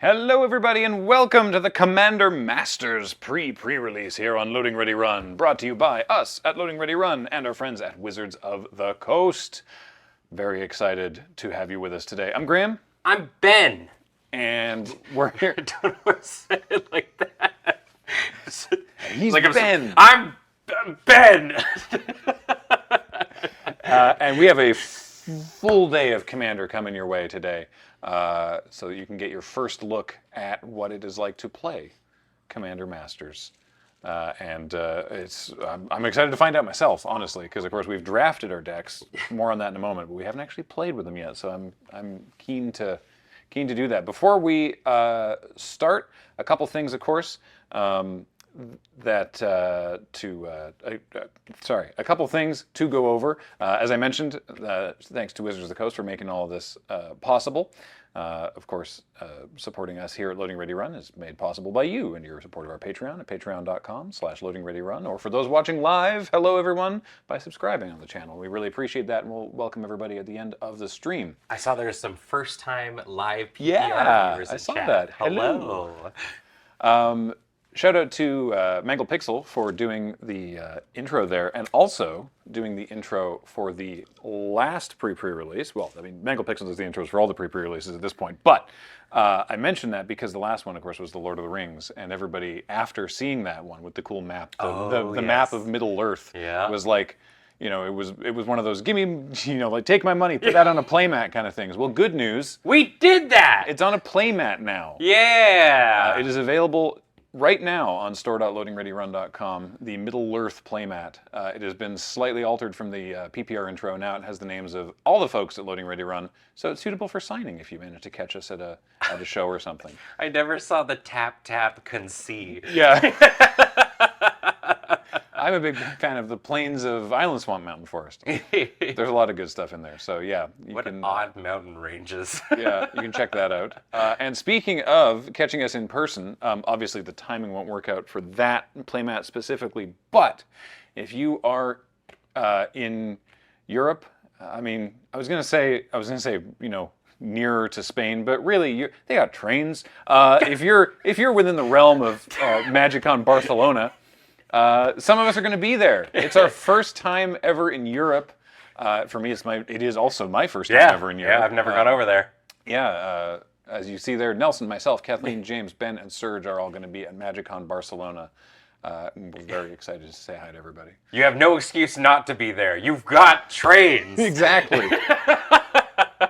Hello everybody and welcome to the Commander Masters pre-release here on Loading Ready Run, brought to you by us at Loading Ready Run and our friends at Wizards of the Coast. Very excited to have you with us today. I'm Graham. I'm Ben. And we're here. I don't want to say it like that. He's like Ben. I'm Ben. And we have a full day of Commander coming your way today. So that you can get your first look at what it is like to play Commander Masters. I'm excited to find out myself, honestly, because of course we've drafted our decks. More on that in a moment, but we haven't actually played with them yet. So I'm keen to do that. Before we start, a couple things, of course. A couple things to go over. As I mentioned, thanks to Wizards of the Coast for making all of this possible. Of course, supporting us here at Loading Ready Run is made possible by you and your support of our Patreon at patreon.com/loadingreadyrun. Or for those watching live, hello everyone, by subscribing on the channel. We really appreciate that, and we'll welcome everybody at the end of the stream. I saw there's some first-time live PPR viewers in I saw chat. that. Hello. Shout out to Mangle Pixel for doing the intro there, and also doing the intro for the last pre-release. Well, I mean, Mangle Pixel does the intros for all the pre-releases at this point, but I mentioned that because the last one, of course, was the Lord of the Rings, and everybody, after seeing that one with the cool map, the map of Middle Earth, was like, you know, it was one of those, give me, you know, like, take my money, put that on a playmat kind of things. Well, good news. We did that! It's on a playmat now. Yeah! It is available right now on store.loadingreadyrun.com, the Middle Earth playmat. It has been slightly altered from the PPR intro. Now it has the names of all the folks at Loading Ready Run, so it's suitable for signing if you manage to catch us at a show or something. I never saw the tap concede. Yeah. I'm a big fan of the Plains of Island Swamp Mountain Forest. There's a lot of good stuff in there, so yeah. What odd mountain ranges. Yeah, you can check that out. And speaking of catching us in person, obviously the timing won't work out for that playmat specifically, but if you are in Europe, I mean, I was gonna say, you know, nearer to Spain, but really, they got trains. If you're within the realm of Magicon Barcelona, some of us are going to be there. It's our first time ever in Europe. For me, it is also my first time ever in Europe. Yeah, I've never gone over there. Yeah, as you see there, Nelson, myself, Kathleen, James, Ben, and Serge are all going to be at Magicon Barcelona. And we're very excited to say hi to everybody. You have no excuse not to be there. You've got trains. Exactly.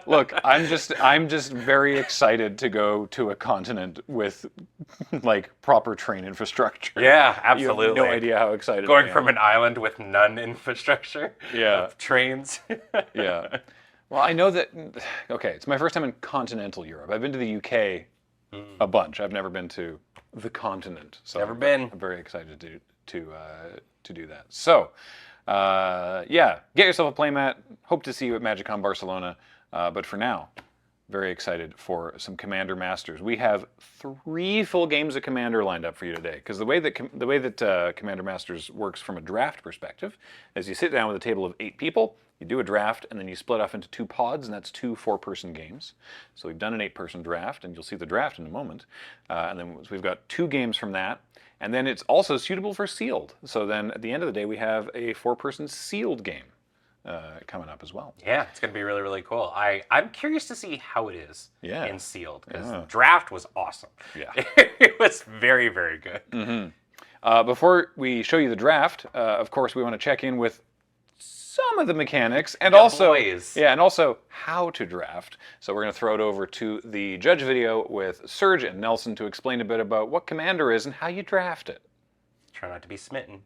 Look, I'm just very excited to go to a continent with like proper train infrastructure. Yeah, absolutely. You have no idea how excited Going I am. from an island with none infrastructure. Yeah. Of trains. Yeah. Well, I know that. Okay, it's my first time in continental Europe. I've been to the UK a bunch. I've never been to the continent. So Never been. I'm very excited to do that. So, yeah, get yourself a playmat. Hope to see you at Magicon Barcelona. But for now, very excited for some Commander Masters. We have 3 full games of Commander lined up for you today. Because the way that Commander Masters works from a draft perspective is you sit down with a table of 8 people, you do a draft, and then you split off into 2 pods, and that's 2 4-person games. So we've done an 8-person draft, and you'll see the draft in a moment. And then we've got 2 games from that. And then it's also suitable for sealed. So then at the end of the day, we have a 4-person sealed game coming up as well. Yeah, it's going to be really, really cool. I'm curious to see how it is in sealed, because draft was awesome. Yeah. It was very, very good. Mm-hmm. Before we show you the draft, of course, we want to check in with some of the mechanics and also how to draft. So we're going to throw it over to the judge video with Serge and Nelson to explain a bit about what Commander is and how you draft it. Try not to be smitten.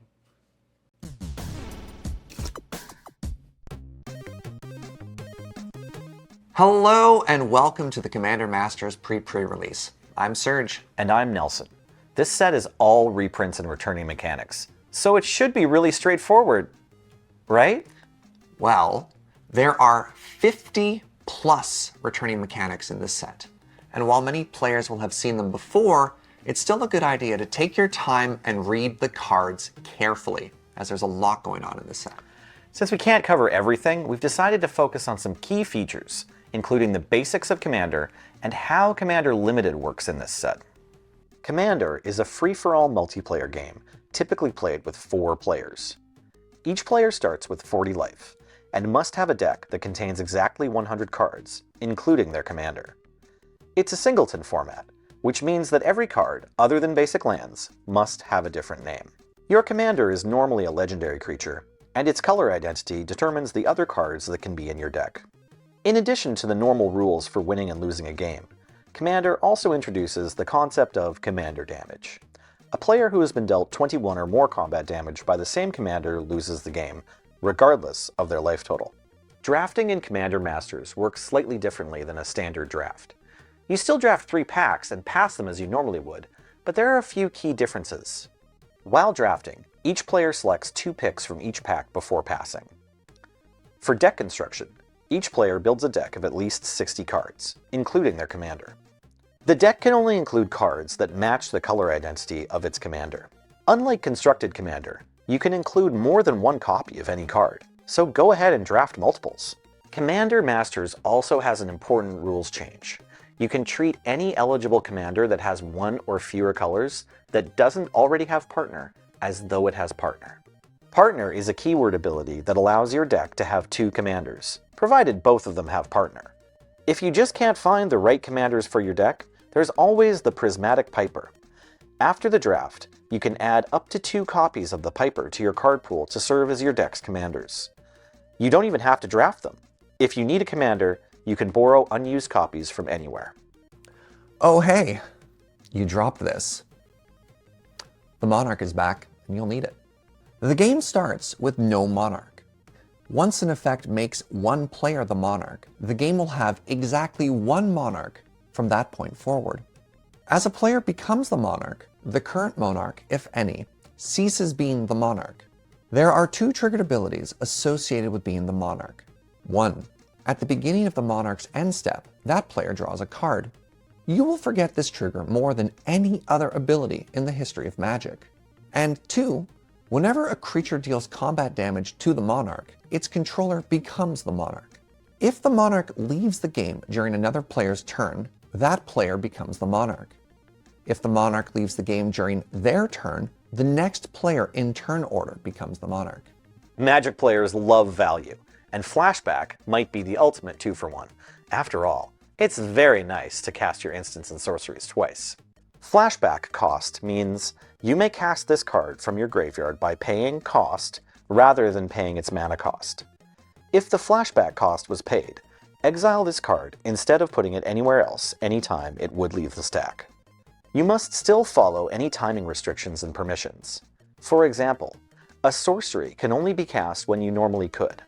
Hello and welcome to the Commander Masters pre-release. I'm Serge. And I'm Nelson. This set is all reprints and returning mechanics, so it should be really straightforward, right? Well, there are 50 plus returning mechanics in this set. And while many players will have seen them before, it's still a good idea to take your time and read the cards carefully, as there's a lot going on in this set. Since we can't cover everything, we've decided to focus on some key features including the basics of Commander and how Commander Limited works in this set. Commander is a free-for-all multiplayer game, typically played with 4 players. Each player starts with 40 life, and must have a deck that contains exactly 100 cards, including their commander. It's a singleton format, which means that every card, other than basic lands, must have a different name. Your commander is normally a legendary creature, and its color identity determines the other cards that can be in your deck. In addition to the normal rules for winning and losing a game, Commander also introduces the concept of commander damage. A player who has been dealt 21 or more combat damage by the same commander loses the game, regardless of their life total. Drafting in Commander Masters works slightly differently than a standard draft. You still draft 3 packs and pass them as you normally would, but there are a few key differences. While drafting, each player selects 2 picks from each pack before passing. For deck construction, each player builds a deck of at least 60 cards, including their commander. The deck can only include cards that match the color identity of its commander. Unlike constructed Commander, you can include more than 1 copy of any card, so go ahead and draft multiples. Commander Masters also has an important rules change. You can treat any eligible commander that has 1 or fewer colors that doesn't already have partner as though it has partner. Partner is a keyword ability that allows your deck to have 2 commanders, provided both of them have partner. If you just can't find the right commanders for your deck, there's always the Prismatic Piper. After the draft, you can add up to 2 copies of the Piper to your card pool to serve as your deck's commanders. You don't even have to draft them. If you need a commander, you can borrow unused copies from anywhere. Oh hey, you dropped this. The Monarch is back, and you'll need it. The game starts with no Monarch. Once an effect makes one player the Monarch, the game will have exactly 1 Monarch from that point forward. As a player becomes the Monarch, the current Monarch, if any, ceases being the Monarch. There are 2 triggered abilities associated with being the Monarch. 1. At the beginning of the Monarch's end step, that player draws a card. You will forget this trigger more than any other ability in the history of Magic. And 2. Whenever a creature deals combat damage to the Monarch, its controller becomes the Monarch. If the Monarch leaves the game during another player's turn, that player becomes the Monarch. If the Monarch leaves the game during their turn, the next player in turn order becomes the Monarch. Magic players love value, and Flashback might be the ultimate 2-for-1. After all, it's very nice to cast your instants and sorceries twice. Flashback cost means you may cast this card from your graveyard by paying cost rather than paying its mana cost. If the flashback cost was paid, exile this card instead of putting it anywhere else anytime it would leave the stack. You must still follow any timing restrictions and permissions. For example, a sorcery can only be cast when you normally could.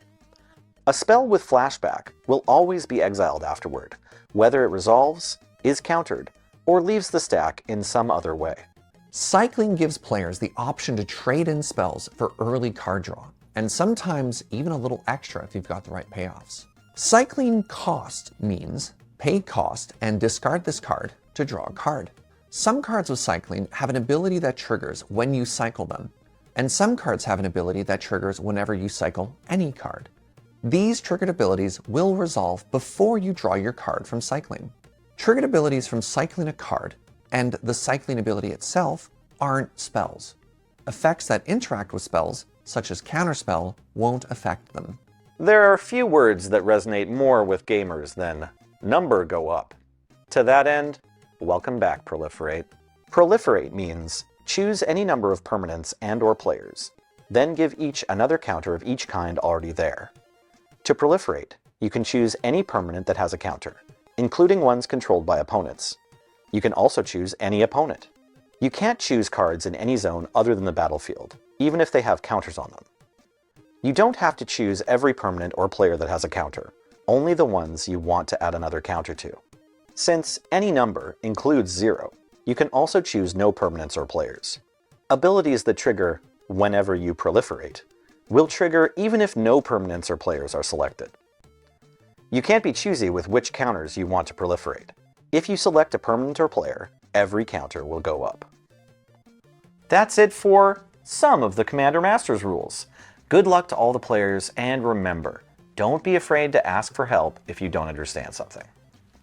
A spell with flashback will always be exiled afterward, whether it resolves, is countered, or leaves the stack in some other way. Cycling gives players the option to trade in spells for early card draw, and sometimes even a little extra if you've got the right payoffs. Cycling cost means pay cost and discard this card to draw a card. Some cards with cycling have an ability that triggers when you cycle them, and some cards have an ability that triggers whenever you cycle any card. These triggered abilities will resolve before you draw your card from cycling. Triggered abilities from cycling a card and the cycling ability itself aren't spells. Effects that interact with spells, such as Counterspell, won't affect them. There are few words that resonate more with gamers than number go up. To that end, welcome back, Proliferate. Proliferate means choose any number of permanents and/or players, then give each another counter of each kind already there. To proliferate, you can choose any permanent that has a counter, including ones controlled by opponents. You can also choose any opponent. You can't choose cards in any zone other than the battlefield, even if they have counters on them. You don't have to choose every permanent or player that has a counter, only the ones you want to add another counter to. Since any number includes 0, you can also choose no permanents or players. Abilities that trigger whenever you proliferate will trigger even if no permanents or players are selected. You can't be choosy with which counters you want to proliferate. If you select a permanent or player, every counter will go up. That's it for some of the Commander Masters rules. Good luck to all the players, and remember, Don't be afraid to ask for help if you don't understand something.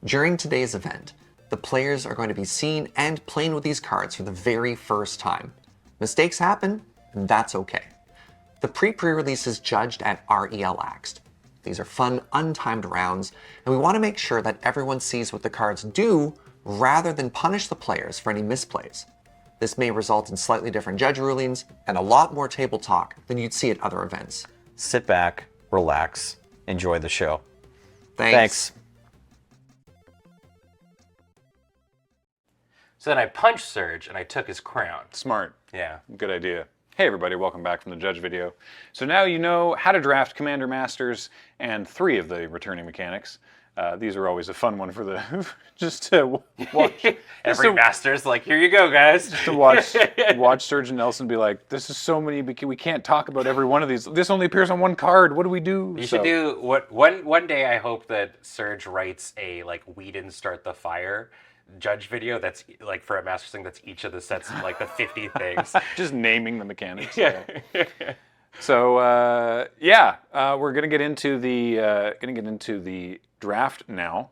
During today's event, the players are going to be seeing and playing with these cards for the very first time. Mistakes happen, and that's okay. The pre-pre-release is judged at REL Axed. These are fun, untimed rounds, and we want to make sure that everyone sees what the cards do rather than punish the players for any misplays. This may result in slightly different judge rulings and a lot more table talk than you'd see at other events. Sit back, relax, enjoy the show. Thanks. So then I punched Serge and I took his crown. Smart. Yeah. Good idea. Hey everybody, welcome back from the judge video. So now you know how to draft Commander Masters and 3 of the returning mechanics. These are always a fun one for the just to watch. Every master's like, here you go, guys. To watch Serge and Nelson be like, this is so many, we can't talk about every one of these. This only appears on one card. What do we do? You should do what one day I hope that Serge writes a like we didn't start the fire judge video that's like for a master's thing that's each of the sets of like the 50 things. Just naming the mechanics. Yeah. So we're gonna get into the draft now.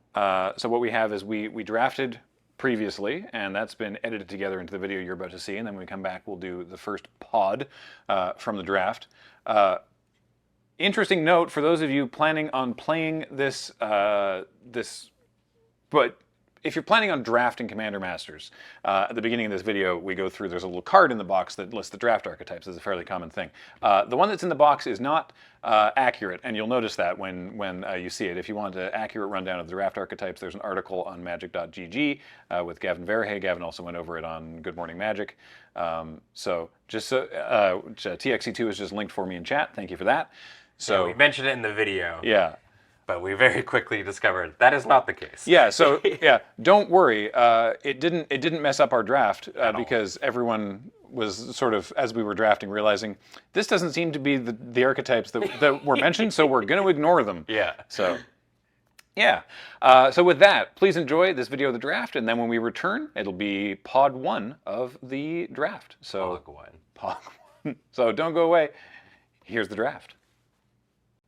So what we have is we drafted previously, and that's been edited together into the video you're about to see. And then when we come back, we'll do the first pod from the draft. Interesting note for those of you planning on playing this, but if you're planning on drafting Commander Masters, at the beginning of this video, we go through, there's a little card in the box that lists the draft archetypes. It's a fairly common thing. The one that's in the box is not accurate, and you'll notice that when you see it. If you want an accurate rundown of the draft archetypes, there's an article on magic.gg with Gavin Verhey. Gavin also went over it on Good Morning Magic. TXE2 is just linked for me in chat. Thank you for that. So we mentioned it in the video. Yeah. But we very quickly discovered that is not the case. Yeah, so don't worry. It didn't mess up our draft because everyone was sort of, as we were drafting, realizing this doesn't seem to be the archetypes that were mentioned, so we're going to ignore them. Yeah. So, yeah. So with that, please enjoy this video of the draft, and then when we return, it'll be pod 1 of the draft. So pod 1. So don't go away. Here's the draft.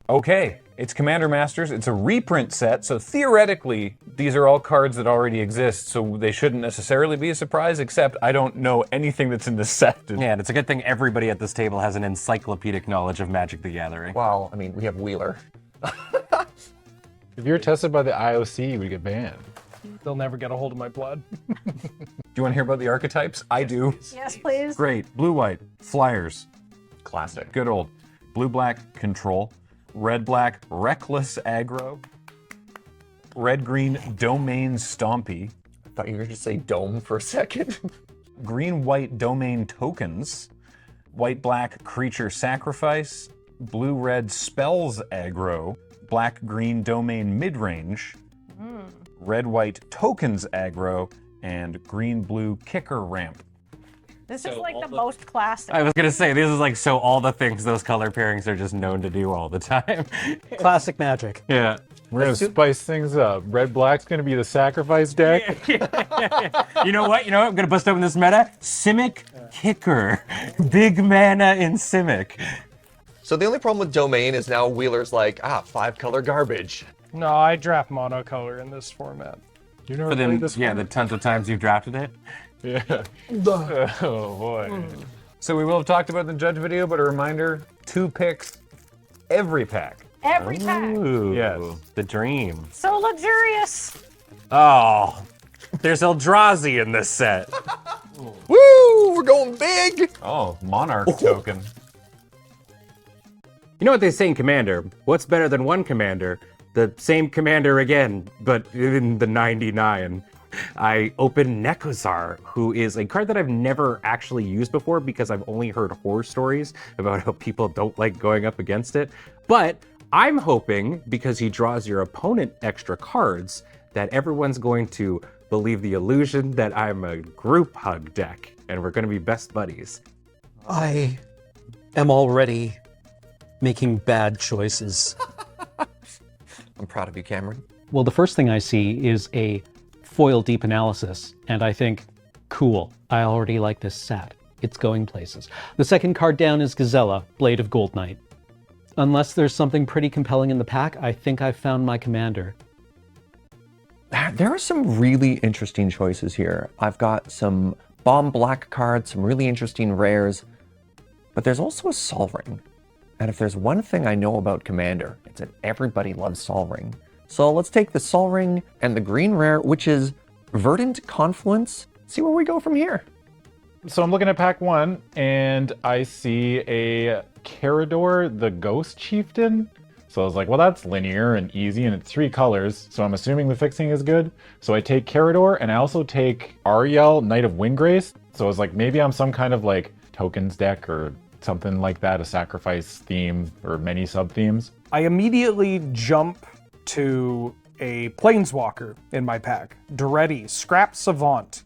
Okay, it's Commander Masters. It's a reprint set, so theoretically, these are all cards that already exist, so they shouldn't necessarily be a surprise, except I don't know anything that's in this set. Yeah, and it's a good thing everybody at this table has an encyclopedic knowledge of Magic the Gathering. Well, I mean, we have Wheeler. If you're tested by the IOC, you would get banned. They'll never get a hold of my blood. Do you want to hear about the archetypes? I do. Yes, please. Great. Blue-white, flyers. Classic. Good old. Blue-black, control. Red-black, reckless aggro. Red-green, domain stompy. I thought you were going to say dome for a second. Green-white, domain tokens. White-black, creature sacrifice. Blue-red, spells aggro. Black-green, domain midrange. Red-white, tokens aggro. And green-blue, kicker ramp. This is like the most classic. I was gonna say, this is like so all the things those color pairings are just known to do all the time. Classic Magic. Yeah. We're gonna spice things up. Red-black's gonna be the sacrifice deck. You know what? I'm gonna bust open this meta. Simic Kicker. Big mana in Simic. So the only problem with domain is now Wheeler's like, 5-color garbage. No, I draft monocolor in this format. You never But then, played this yeah, one? the tons of times you've drafted it. Yeah. Oh boy. So we will have talked about the judge video, but a reminder, 2 picks every pack. Every time. Ooh, Yes. the dream. So luxurious. Oh, there's Eldrazi in this set. Woo! We're going big! Oh, Monarch token. You know what they say in Commander? What's better than one Commander? The same Commander again, but in the 99. I open Nekozar, who is a card that I've never actually used before because I've only heard horror stories about how people don't like going up against it. But I'm hoping, because he draws your opponent extra cards, that everyone's going to believe the illusion that I'm a group hug deck and we're going to be best buddies. I am already making bad choices. I'm proud of you, Cameron. Well, the first thing I see is a foil deep analysis, and I think, cool, I already like this set. It's going places. The second card down is Gazella, Blade of Gold Knight. Unless there's something pretty compelling in the pack, I think I've found my commander. There are some really interesting choices here. I've got some bomb black cards, some really interesting rares, but there's also a Sol Ring. And if there's one thing I know about Commander, it's that everybody loves Sol Ring. So let's take the Sol Ring and the green rare, which is Verdant Confluence, see where we go from here. So I'm looking at pack 1, and I see a Carador, the Ghost Chieftain. So I was like, well, that's linear and easy, and it's 3 colors, so I'm assuming the fixing is good. So I take Carador, and I also take Ariel, Knight of Windgrace. So I was like, maybe I'm some kind of like tokens deck or something like that, a sacrifice theme or many sub-themes. I immediately jump to a Planeswalker in my pack. Duretti, Scrap Savant.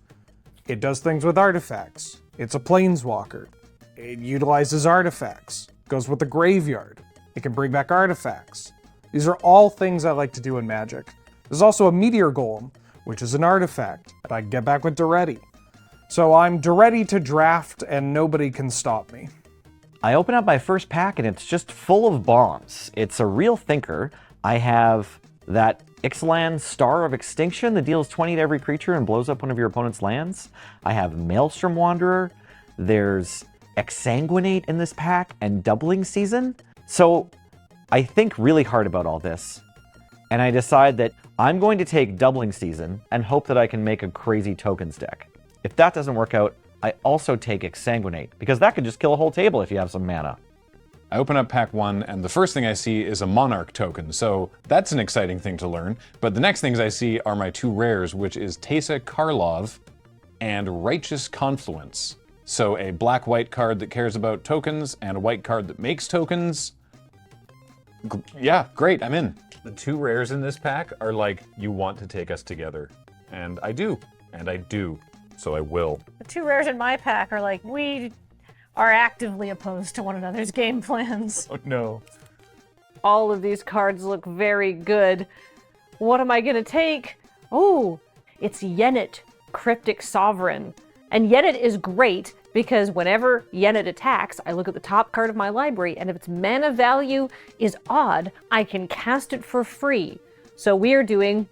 It does things with artifacts. It's a Planeswalker. It utilizes artifacts. Goes with the graveyard. It can bring back artifacts. These are all things I like to do in Magic. There's also a Meteor Golem, which is an artifact that I can get back with Duretti. So I'm Duretti to draft and nobody can stop me. I open up my first pack and it's just full of bombs. It's a real thinker. I have that Ixalan Star of Extinction that deals 20 to every creature and blows up one of your opponent's lands. I have Maelstrom Wanderer. There's Exsanguinate in this pack and Doubling Season. So I think really hard about all this. And I decide that I'm going to take Doubling Season and hope that I can make a crazy tokens deck. If that doesn't work out, I also take Exsanguinate, because that could just kill a whole table if you have some mana. I open up pack 1, and the first thing I see is a Monarch token, so that's an exciting thing to learn. But the next things I see are my 2 rares, which is Teysa Karlov and Righteous Confluence. So a black-white card that cares about tokens, and a white card that makes tokens. Yeah, great, I'm in. The 2 rares in this pack are like, you want to take us together. And I do, so I will. The 2 rares in my pack are like, we are actively opposed to one another's game plans. Oh no. All of these cards look very good. What am I gonna take? Oh, it's Yennet, Cryptic Sovereign. And Yennet is great because whenever Yennet attacks, I look at the top card of my library, and if its mana value is odd, I can cast it for free. So we are doing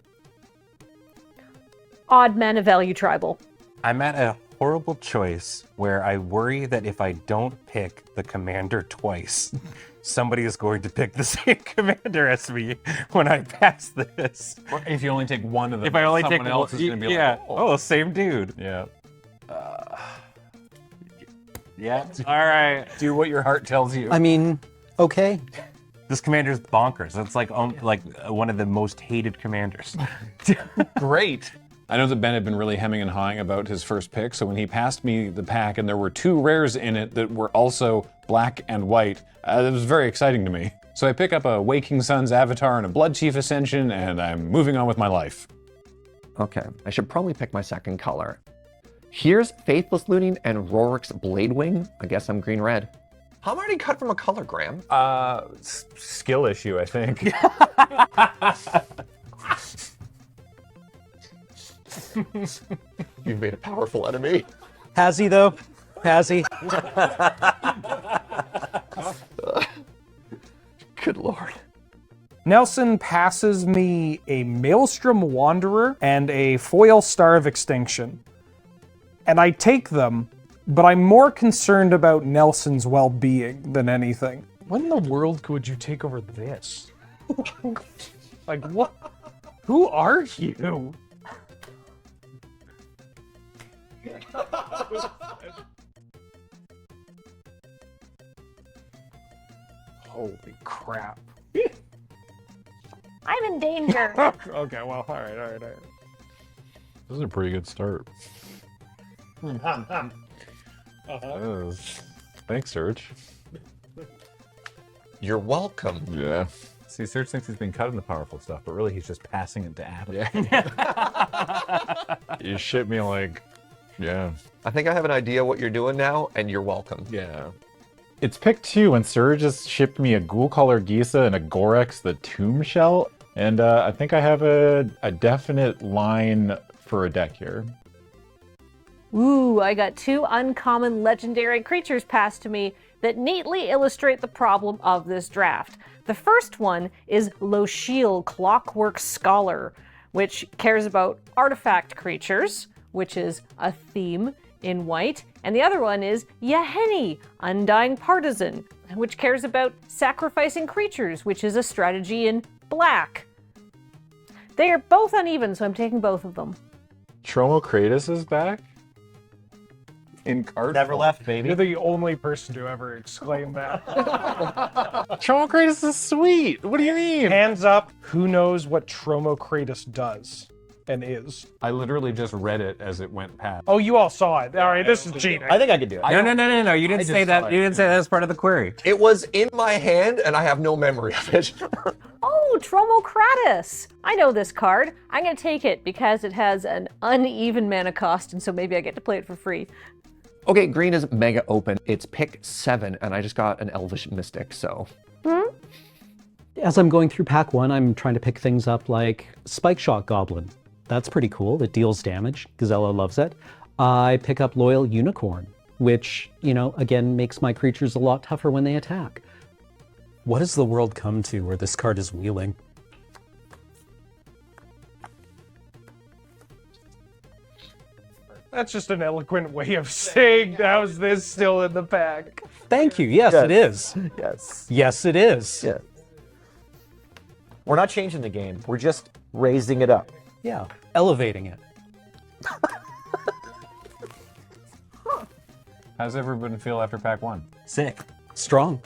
odd mana value tribal. I'm at a horrible choice where I worry that if I don't pick the commander twice, somebody is going to pick the same commander as me when I pass this. If you only take one of them, If I only someone take else one, is going to be yeah. like, oh. Same dude. Yeah. Yeah. All right. Do what your heart tells you. I mean, okay. This commander's bonkers. It's like one of the most hated commanders. Great. I know that Ben had been really hemming and hawing about his first pick, so when he passed me the pack and there were 2 rares in it that were also black and white, it was very exciting to me. So I pick up a Waking Sun's Avatar and a Blood Chief Ascension, and I'm moving on with my life. Okay, I should probably pick my second color. Here's Faithless Looting and Rorik's Bladewing. I guess I'm green-red. How am I already cut from a color, Graham? Skill issue, I think. You've made a powerful enemy. Has he, though? Has he? Good lord. Nelson passes me a Maelstrom Wanderer and a Foil Star of Extinction. And I take them, but I'm more concerned about Nelson's well-being than anything. What in the world would you take over this? Like, what? Who are you? Holy crap. I'm in danger. Okay, well, all right. This is a pretty good start. Thanks, Serge. You're welcome. Yeah. See, Serge thinks he's been cutting the powerful stuff, but really he's just passing it to Adam. Yeah. You shit me like, yeah. I think I have an idea what you're doing now, and you're welcome. Yeah. It's pick 2, and Serge has shipped me a Ghoul Collar Gisa and a Gorex the Tomb Shell, and I think I have a definite line for a deck here. Ooh, I got 2 uncommon legendary creatures passed to me that neatly illustrate the problem of this draft. The first one is Lochiel Clockwork Scholar, which cares about artifact creatures, which is a theme in white. And the other one is Yahenni, Undying Partisan, which cares about sacrificing creatures, which is a strategy in black. They are both uneven, so I'm taking both of them. Tromo Kratos is back? In card Never form. left, baby. You're the only person to ever exclaim that. Tromo Kratos is sweet. What do you mean? Hands up, who knows what Tromo Kratos does and is? I literally just read it as it went past. Oh, you all saw it. All right, this is cheating. I think I could do it. No. You didn't say that. You didn't say that as part of the query. It was in my hand, and I have no memory of it. Oh, Tromo Kratos! I know this card. I'm going to take it because it has an uneven mana cost, and so maybe I get to play it for free. Okay, green is mega open. It's pick 7, and I just got an Elvish Mystic, so. As I'm going through pack 1, I'm trying to pick things up like Spike Shot Goblin. That's pretty cool. It deals damage. Gazella loves it. I pick up Loyal Unicorn, which, again, makes my creatures a lot tougher when they attack. What has the world come to where this card is wheeling? That's just an eloquent way of saying how's this still in the pack. Thank you. Yes, it is. Yes. Yes, it is. Yeah. We're not changing the game. We're just raising it up. Yeah, elevating it. How's everyone feel after pack 1? Sick. Strong.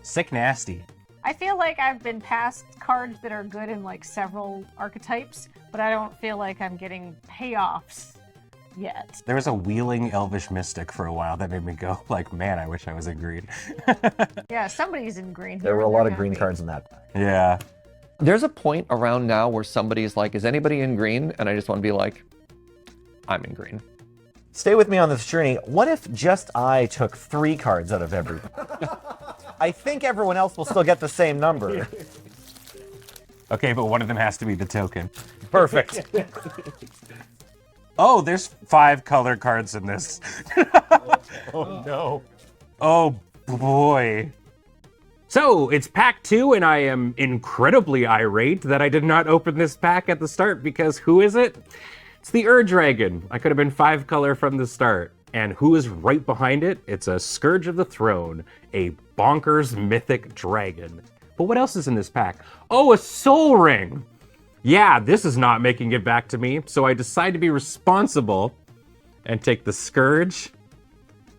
Sick nasty. I feel like I've been past cards that are good in like several archetypes, but I don't feel like I'm getting payoffs yet. There was a wheeling Elvish Mystic for a while that made me go like, man, I wish I was in green. Yeah, somebody's in green. There were a whoever lot they're of green gonna be. cards in that pack. Yeah. There's a point around now where somebody's like, is anybody in green? And I just want to be like, I'm in green. Stay with me on this journey. What if just I took 3 cards out of every? I think everyone else will still get the same number. Okay, but one of them has to be the token. Perfect. Oh, there's 5 color cards in this. Oh no. Oh boy. So, it's pack 2, and I am incredibly irate that I did not open this pack at the start, because who is it? It's the Ur-Dragon. I could have been 5 color from the start. And who is right behind it? It's a Scourge of the Throne, a bonkers mythic dragon. But what else is in this pack? Oh, a Soul Ring! Yeah, this is not making it back to me, so I decide to be responsible and take the Scourge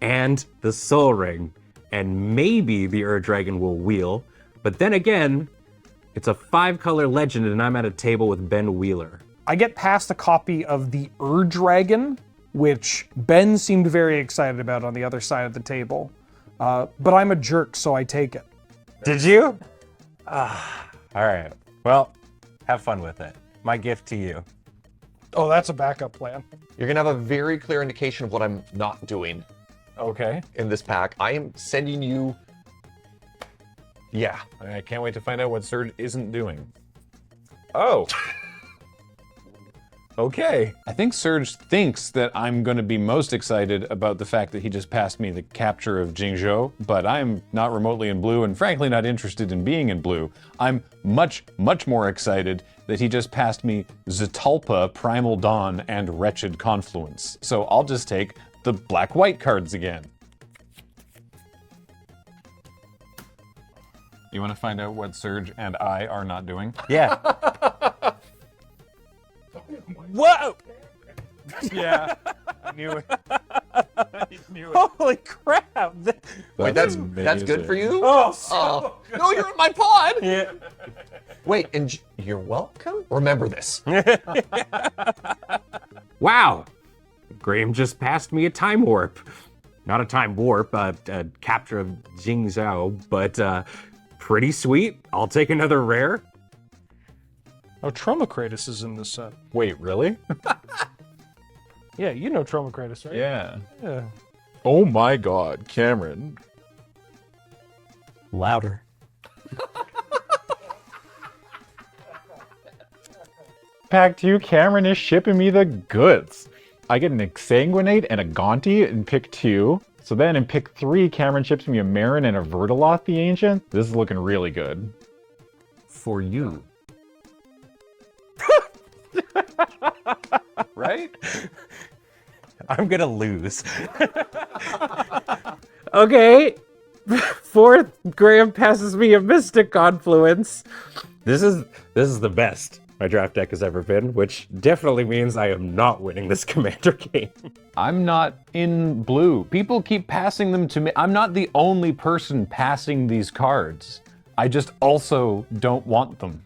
and the Soul Ring. And maybe the Ur-Dragon will wheel, but then again, it's a 5-color legend and I'm at a table with Ben Wheeler. I get past a copy of the Ur-Dragon, which Ben seemed very excited about on the other side of the table. But I'm a jerk, so I take it. Did you? All right. Well, have fun with it. My gift to you. Oh, that's a backup plan. You're gonna have a very clear indication of what I'm not doing Okay. in this pack. I am sending you. Yeah, I can't wait to find out what Serge isn't doing. Oh. Okay. I think Serge thinks that I'm going to be most excited about the fact that he just passed me the capture of Jingzhou, but I'm not remotely in blue and frankly not interested in being in blue. I'm much, much more excited that he just passed me Zetalpa, Primal Dawn, and Wretched Confluence. So I'll just take the black-white cards again. You want to find out what Serge and I are not doing? Yeah. Whoa! Yeah. I knew it. Holy crap! Wait, that's amazing. good for you? Oh, No, you're in my pod! yeah. Wait, and you're welcome? Remember this. Wow! Graham just passed me a time warp. Not a time warp, a capture of Jingzhou, but pretty sweet. I'll take another rare. Oh, Tromocratus is in this set. Wait, really? Yeah, you know Tromocratus, right? Yeah. Yeah. Oh my god, Cameron. Louder. Pack 2, Cameron is shipping me the goods. I get an Exsanguinate and a Gaunty in pick 2. So then in pick 3, Cameron chips me a Marin and a Vertaloth the Ancient. This is looking really good. For you. Right? I'm gonna lose. Okay. Fourth, Graham passes me a Mystic Confluence. This is the best my draft deck has ever been, which definitely means I am not winning this Commander game. I'm not in blue. People keep passing them to me. I'm not the only person passing these cards. I just also don't want them.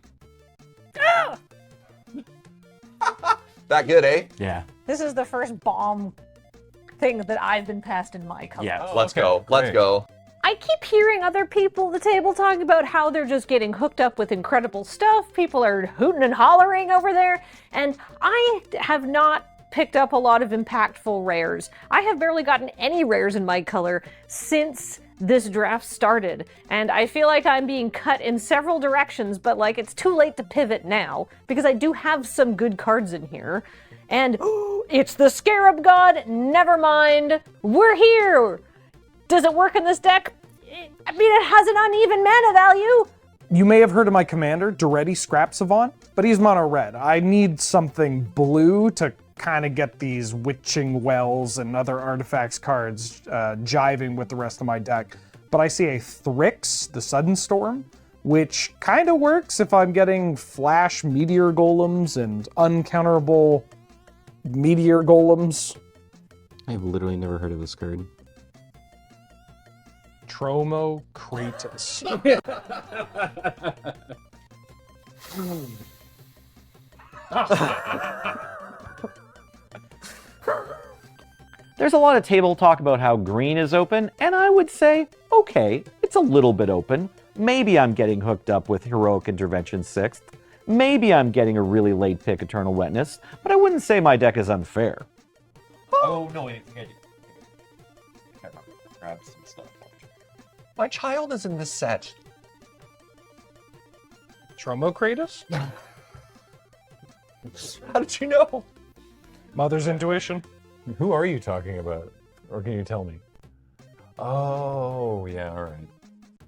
That good, eh? Yeah. This is the first bomb thing that I've been passed in my color. Yeah. Let's go. Let's great. go. I keep hearing other people at the table talking about how they're just getting hooked up with incredible stuff. People are hooting and hollering over there. And I have not picked up a lot of impactful rares. I have barely gotten any rares in my color since this draft started. And I feel like I'm being cut in several directions, but like it's too late to pivot now because I do have some good cards in here. And it's the Scarab God, never mind. We're here. Does it work in this deck? I mean, it has an uneven mana value. You may have heard of my commander, Duretti Scrap Savant, but he's mono red. I need something blue to kind of get these Witching Wells and other artifacts cards jiving with the rest of my deck. But I see a Thrix, the Sudden Storm, which kind of works if I'm getting flash Meteor Golems and uncounterable Meteor Golems. I've literally never heard of this card. Tromo Kratos. There's a lot of table talk about how green is open, and I would say, okay, it's a little bit open. Maybe I'm getting hooked up with Heroic Intervention 6th. Maybe I'm getting a really late pick Eternal Wetness, but I wouldn't say my deck is unfair. Oh no! I grab some stuff. My child is in this set. Tromo Kratos? How did you know? Mother's intuition. Who are you talking about? Or can you tell me? Oh, yeah, all right.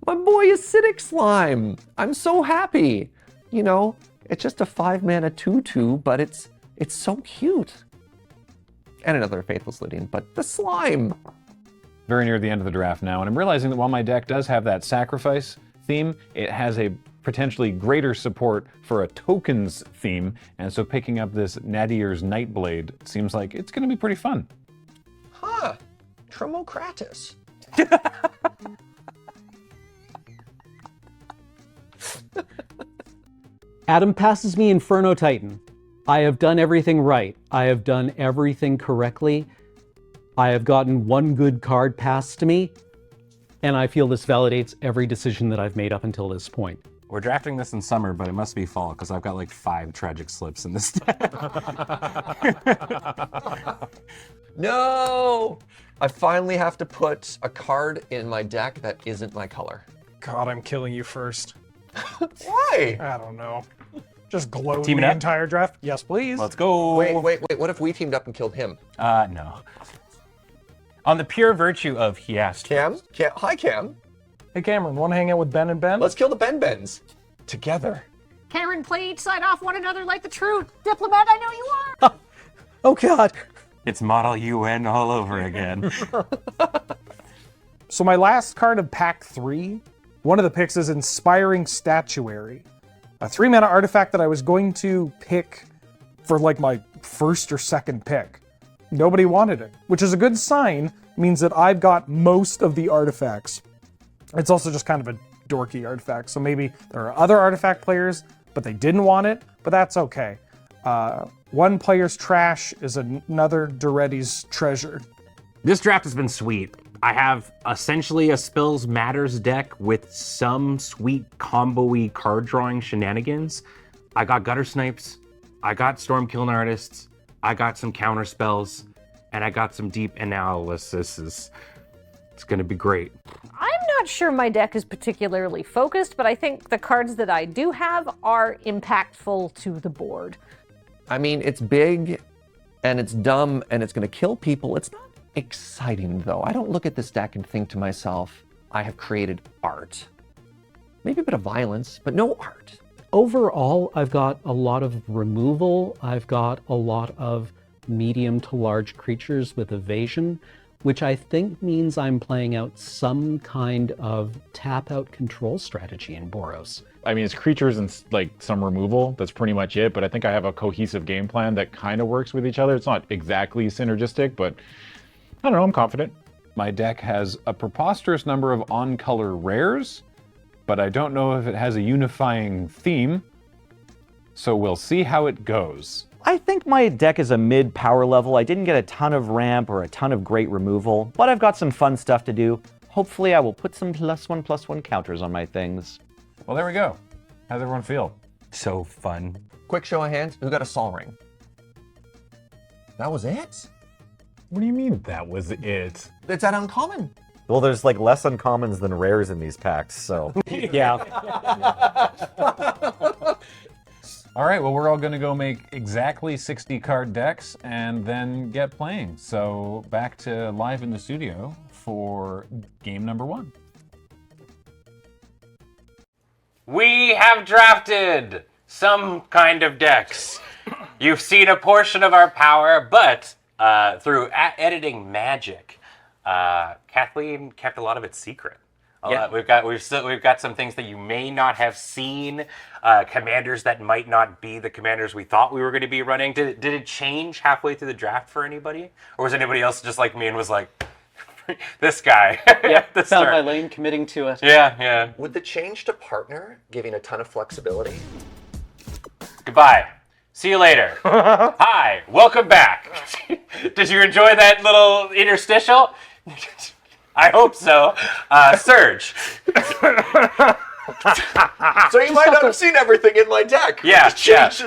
My boy Acidic Slime. I'm so happy. You know, it's just a 5-mana 2/2, but it's so cute. And another Faithless Lydian, but the slime. Very near the end of the draft now, and I'm realizing that while my deck does have that sacrifice theme, it has a potentially greater support for a tokens theme, and so picking up this Nadier's Nightblade seems like it's going to be pretty fun. Huh. Tremokratus. Adam passes me Inferno Titan. I have done everything right. I have done everything correctly. I have gotten one good card passed to me, and I feel this validates every decision that I've made up until this point. We're drafting this in summer, but it must be fall because I've got like 5 tragic slips in this deck. No! I finally have to put a card in my deck that isn't my color. God, I'm killing you first. Why? I don't know. Just glow Teaming the up? entire draft? Yes, please. Let's go. Wait. What if we teamed up and killed him? No. On the pure virtue of he asked. Cam? Hi, Cam. Hey, Cameron, want to hang out with Ben and Ben? Let's kill the Ben-Bens. Together. Cameron, play each side off one another like the true diplomat I know you are. Oh, God. It's Model UN all over again. So my last card of pack 3, one of the picks is Inspiring Statuary. A 3-mana artifact that I was going to pick for like my first or second pick. Nobody wanted it, which is a good sign, means that I've got most of the artifacts. It's also just kind of a dorky artifact, so maybe there are other artifact players, but they didn't want it, but that's okay. One player's trash is another Duretti's treasure. This draft has been sweet. I have essentially a Spells Matters deck with some sweet combo-y card drawing shenanigans. I got Gutter Snipes, I got Stormkilling Artists, I got some counter spells, and I got some deep analyses. It's gonna be great. I'm not sure my deck is particularly focused, but I think the cards that I do have are impactful to the board. I mean, it's big and it's dumb and it's going to kill people. It's not exciting, though. I don't look at this deck and think to myself, I have created art. Maybe a bit of violence, but no art. Overall, I've got a lot of removal. I've got a lot of medium to large creatures with evasion, which I think means I'm playing out some kind of tap-out control strategy in Boros. I mean, it's creatures and like some removal. That's pretty much it. But I think I have a cohesive game plan that kind of works with each other. It's not exactly synergistic, but I don't know. I'm confident. My deck has a preposterous number of on-color rares, but I don't know if it has a unifying theme. So we'll see how it goes. I think my deck is a mid power level. I didn't get a ton of ramp or a ton of great removal, but I've got some fun stuff to do. Hopefully I will put some +1/+1 counters on my things. Well, there we go. How's everyone feel? So fun. Quick show of hands, who got a Sol Ring? That was it? What do you mean that was it? It's that uncommon. Well, there's like less uncommons than rares in these packs, so. Yeah. All right, well, we're all going to go make exactly 60 card decks and then get playing. So back to live in the studio for game number 1. We have drafted some kind of decks. You've seen a portion of our power, but through editing magic, Kathleen kept a lot of it secret. Yeah. We've got some things that you may not have seen, commanders that might not be the commanders we thought we were going to be running. Did it change halfway through the draft for anybody, or was anybody else just like me and was like, this guy? Yeah, found my lane, committing to it. Yeah. Would the change to partner giving a ton of flexibility? Goodbye. See you later. Hi, welcome back. Did you enjoy that little interstitial? I hope so. Serge. So you might not have seen everything in my deck. Yeah.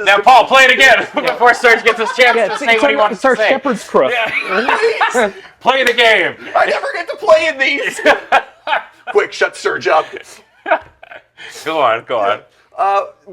Now, Paul, play it again before Serge gets his chance to say what he wants to say. Shepherd's Crook. Yeah. Play the game. I never get to play in these. Quick, shut Serge up. Go on.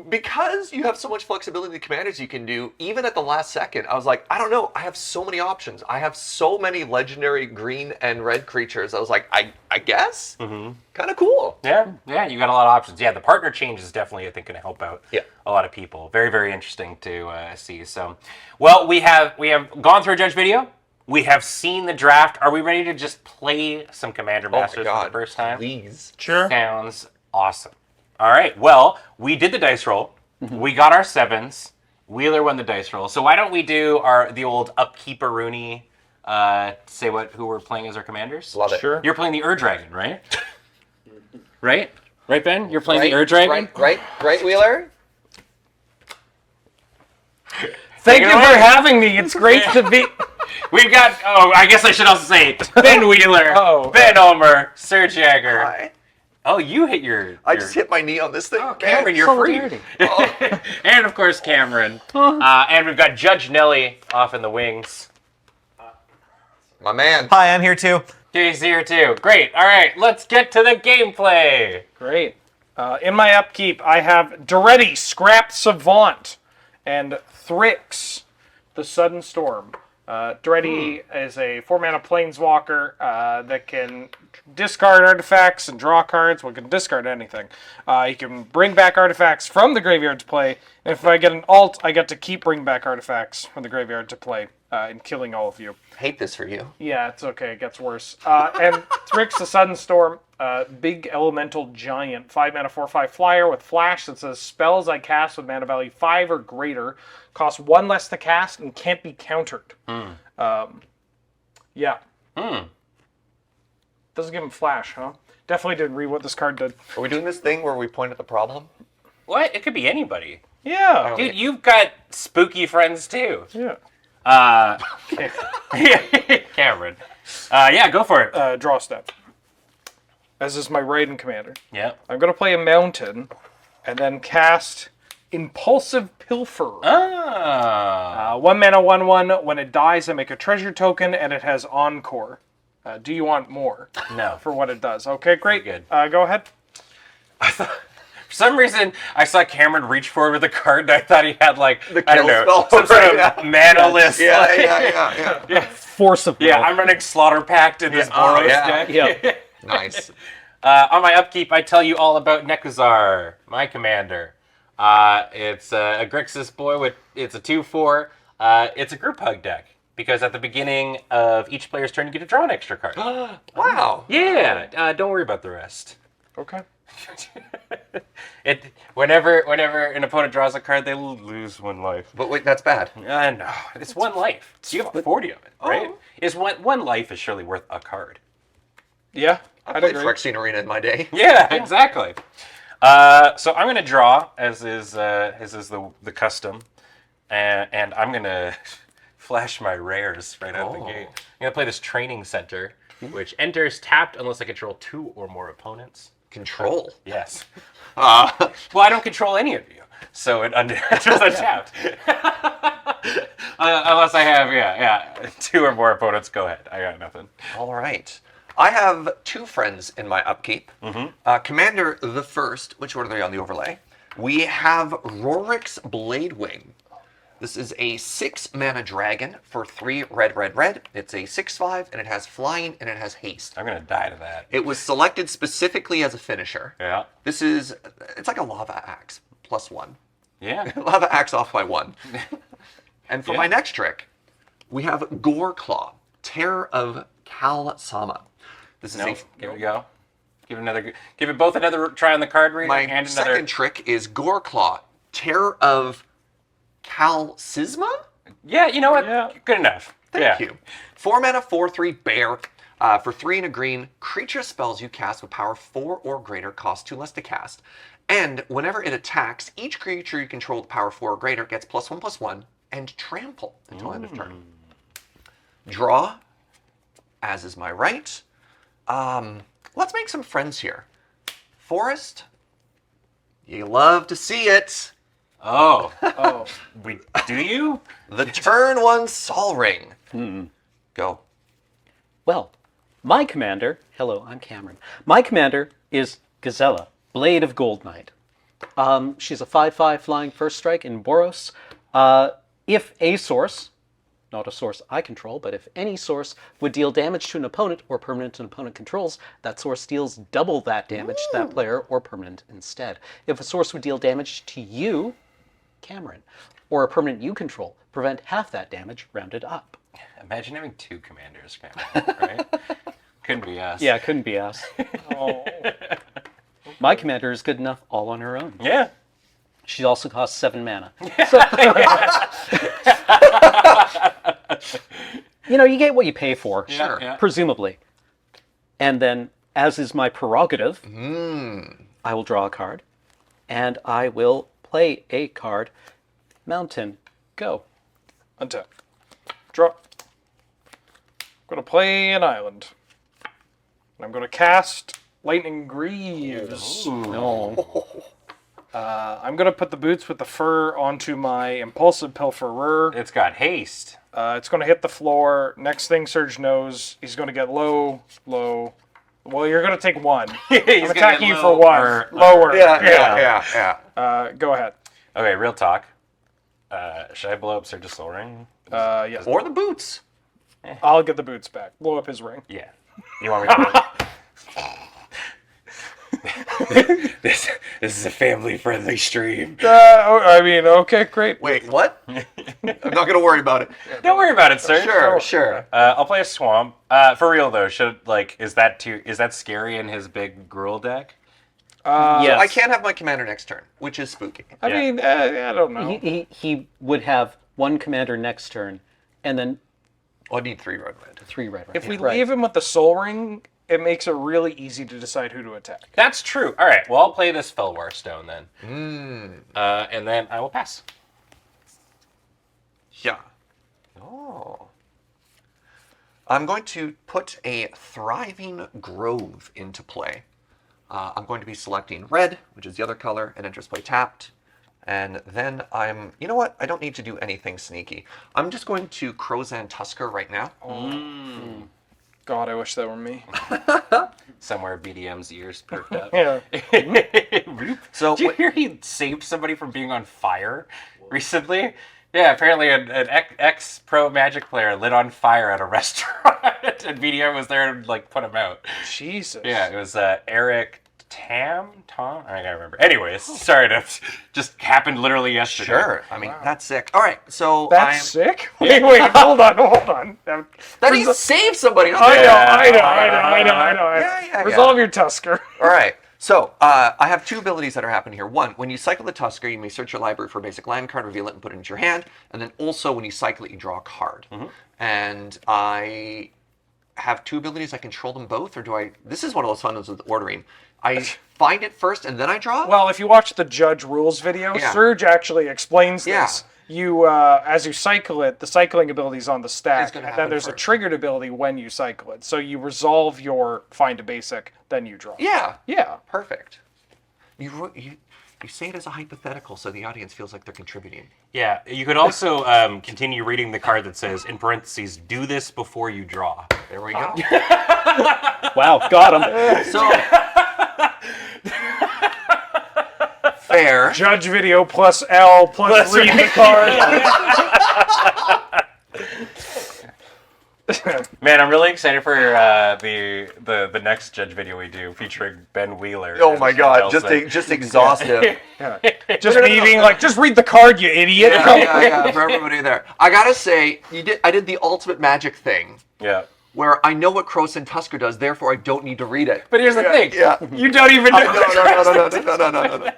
Because you have so much flexibility in the commanders you can do, even at the last second, I was like, I don't know. I have so many options. I have so many legendary green and red creatures. I was like, I guess? Mm-hmm. Kind of cool. Yeah, you got a lot of options. Yeah, the partner change is definitely, I think, going to help out a lot of people. Very, very interesting to see. So, well, we have gone through a judge video. We have seen the draft. Are we ready to just play some Commander Masters for the first time? Please. Sure. Sounds awesome. All right. Well, we did the dice roll. Mm-hmm. We got our 7s. Wheeler won the dice roll. So why don't we do the old upkeeper Rooney? Say who we're playing as our commanders. Love it. Sure. You're playing the Dragon, right? Right, Ben. You're playing the Dragon. Right, Wheeler. Thank you for having me. It's great to be. We've got. Oh, I guess I should also say Ben Wheeler, Ben Ulmer, Serge Jagger. Hi. Oh, you hit your. I just hit my knee on this thing. Oh, Cameron, you're free. And of course, Cameron. And we've got Judge Nelly off in the wings. My man. Hi, I'm here too. He's here too. Great. All right, let's get to the gameplay. Great. In my upkeep, I have Duretti, Scrap Savant, and Thrix, the Sudden Storm. Duretti is a 4-mana planeswalker that can discard artifacts and draw cards. Well, can discard anything. He can bring back artifacts from the graveyard to play. And if I get an alt, I get to keep bringing back artifacts from the graveyard to play and killing all of you. Hate this for you. Yeah, it's okay. It gets worse. And Thrix, the Sudden Storm, big elemental giant, 5-mana 4/5 flyer with flash that says spells I cast with mana value 5 or greater cost 1 less to cast and can't be countered. Yeah. Doesn't give him flash, huh? Definitely didn't read what this card did. Are we doing this thing where we point at the problem? What? It could be anybody. Yeah. Dude, you've got spooky friends too. Yeah. Cameron. Yeah, go for it. Draw step. As is my Raiden commander. Yeah. I'm going to play a mountain and then cast Impulsive Pilfer. 1 mana, 1/1. When it dies, I make a treasure token and it has Encore. Do you want more? No. For what it does. Okay, great. Good. Go ahead. For For some reason, I saw Cameron reach forward with a card, and I thought he had like The I don't kill know, spell, some sort of right, mana list. Yeah, like- yeah. Force of will. Yeah, I'm running Slaughter Pact in this Boros yeah. deck. Yeah. Nice. On my upkeep, I tell you all about Nekuzar, my commander. It's a Grixis boy. It's a 2/4. It's a group hug deck because at the beginning of each player's turn, you get to draw an extra card. Wow. Yeah, don't worry about the rest. Okay. Whenever an opponent draws a card, they will lose 1 life. But wait, that's bad. No, it's 1 life. So you have 40 of it, right? Is one life is surely worth a card. Yeah. I played Phyrexian Arena in my day. Yeah, exactly. So I'm going to draw, as is the custom, and I'm going to flash my rares right out the gate. I'm going to play this Training Center, which enters tapped unless I control 2 or more opponents. Control? Yes. Well, I don't control any of you, so it enters untapped. Unless I have, 2 or more opponents, go ahead. I got nothing. All right. I have 2 friends in my upkeep. Commander the First, which order are they on the overlay? We have Rorik's Bladewing. This is a 6 mana dragon for 3 red. It's a 6/5, and it has flying, and it has haste. I'm going to die to that. It was selected specifically as a finisher. Yeah. It's like a lava axe, +1. Yeah. Lava axe off by 1. And for my next trick, we have Goreclaw, Terror of Kal-Sama. This is Give it a go. Give it both another try on the card reader. My and second trick is Goreclaw, Terror of Kal-Sisma? Yeah, you know what? Yeah. Good enough. Thank you. 4 mana, 4/3 bear. For 3 and a green, creature spells you cast with power 4 or greater cost 2 less to cast. And whenever it attacks, each creature you control with power 4 or greater gets +1/+1 and trample until end of turn. Draw, as is my right. Let's make some friends here. Forest, you love to see it. Oh, do you? The turn 1 Sol Ring. Go. Well, my commander, hello, I'm Cameron. My commander is Gazella, Blade of Gold Knight. She's a 5/5 flying first strike in Boros. If a source, not a source I control, but if any source would deal damage to an opponent or permanent an opponent controls, that source deals double that damage to that player or permanent instead. If a source would deal damage to you, Cameron, or a permanent you control, prevent half that damage rounded up. Imagine having 2 commanders, Cameron, right? Couldn't be us. Yeah, couldn't be us. My commander is good enough all on her own. Yeah. She also costs 7 mana. You get what you pay for, Sure. Yeah. presumably. And then, as is my prerogative, I will draw a card, and I will play a card. Mountain, go. Untap. Draw. I'm going to play an island. And I'm going to cast Lightning Greaves. No. I'm going to put the boots with the fur onto my Impulsive Pilferer. It's got haste. It's going to hit the floor. Next thing Serge knows, he's going to get low. Well, you're going to take 1. I'm attacking you for 1. Lower. Yeah. Go ahead. Okay, real talk. Should I blow up Serge's Soul Ring? Yes. Or the boots. I'll get the boots back. Blow up his ring. Yeah. You want me to? This is a family-friendly stream. Okay, great. Wait, what? I'm not going to worry about it. Don't worry about it, sir. Sure. I'll play a swamp. For real though, is that scary in his big Gruul deck? Yes. I can't have my commander next turn, which is spooky. I don't know. He would have 1 commander next turn, and then I need 3 red. 3 red. If we leave him with the Soul Ring, it makes it really easy to decide who to attack. That's true. All right. Well, I'll play this Felwar Stone then. And then I will pass. Yeah. Oh. I'm going to put a Thriving Grove into play. I'm going to be selecting red, which is the other color, and enters play tapped. And then you know what? I don't need to do anything sneaky. I'm just going to Crozan Tusker right now. God, I wish that were me. Somewhere BDM's ears perked up. Yeah. So Did you hear he saved somebody from being on fire recently? Yeah, apparently an ex-pro Magic player lit on fire at a restaurant, and BDM was there to like put him out. Jesus. Yeah, it was Eric Tom? I gotta remember. Anyways, sorry to just happened literally yesterday. Sure. I mean, that's sick. All right, so That's sick? Wait, hold on. That he saved somebody. I know. Yeah. Resolve your Tusker. All right. So I have two abilities that are happening here. One, when you cycle the Tusker, you may search your library for a basic land card, reveal it, and put it into your hand. And then also, when you cycle it, you draw a card. And I have two abilities. I control them both, or do I? This is one of those fun ones with ordering. I find it first and then I draw? Well, if you watch the Judge Rules video, Serge actually explains this. You, as you cycle it, the cycling ability is on the stack, and then there's a triggered ability when you cycle it. So you resolve your find a basic, then you draw. Yeah. Perfect. You say it as a hypothetical so the audience feels like they're contributing. Yeah, you could also continue reading the card that says, in parentheses, do this before you draw. There we go. Wow, got him. So, fair. Judge video plus L plus read the card. Man, I'm really excited for the next Judge video we do featuring Ben Wheeler. Oh my God, just exhaustive. Just me being like, just read the card, you idiot. Yeah, for everybody there. I gotta say, I did the ultimate Magic thing. Yeah. Where I know what Croson Tusker does, therefore I don't need to read it. But here's the thing. Yeah. You don't even know. No.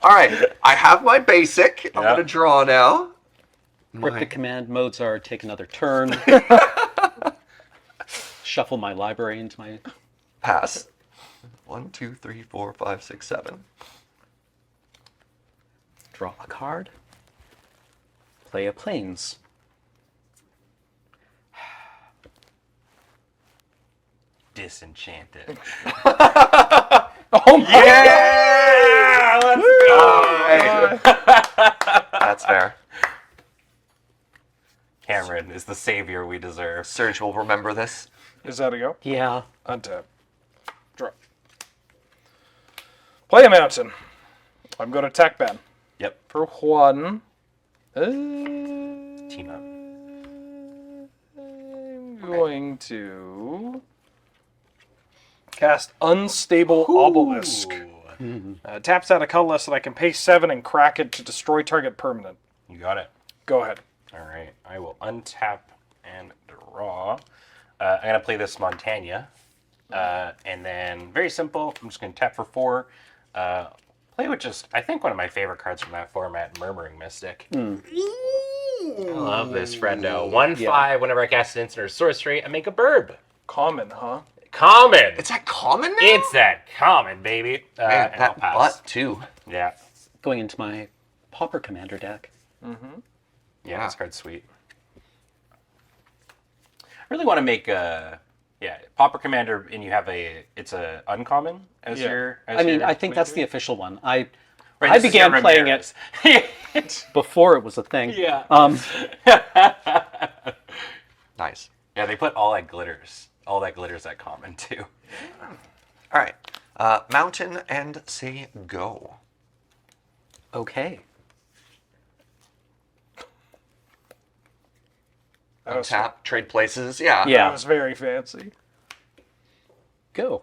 All right, I have my basic. I'm gonna draw now. Cryptic command modes are take another turn. Shuffle my library into my... Pass. 1, 2, 3, 4, 5, 6, 7. Draw a card. Play a plains. Disenchanted. Oh my yeah! Let's go! That's fair. Cameron is the savior we deserve. Serge will remember this. Is that a go? Yeah. Untap. Draw. Play a mountain. I'm going to attack Ben. Yep. For 1. Team up. I'm going to cast Unstable Obelisk. Taps out a colorless that I can pay 7 and crack it to destroy target permanent. You got it. Go ahead. All right. I will untap and draw. I'm going to play this Montagna. And then, very simple, I'm just going to tap for 4. Play with just, I think, one of my favorite cards from that format, Murmuring Mystic. I love this, friendo. 1/5, whenever I cast an instant or sorcery, I make a burb. Common, huh? Common! It's that common now? It's that common, baby. Man, and I'll that pass. butt, too. Yeah. Going into my Pauper Commander deck. Yeah, this card's sweet. I really want to make a... Yeah, Pauper Commander, and you have it's a uncommon as your... I mean, I think that's the official one. I Right, began playing it before it was a thing. Yeah. Nice. Yeah, they put all that glitters at common, too. All right. Mountain and say go. Okay. Untap, trade places. Yeah. That was very fancy. Go.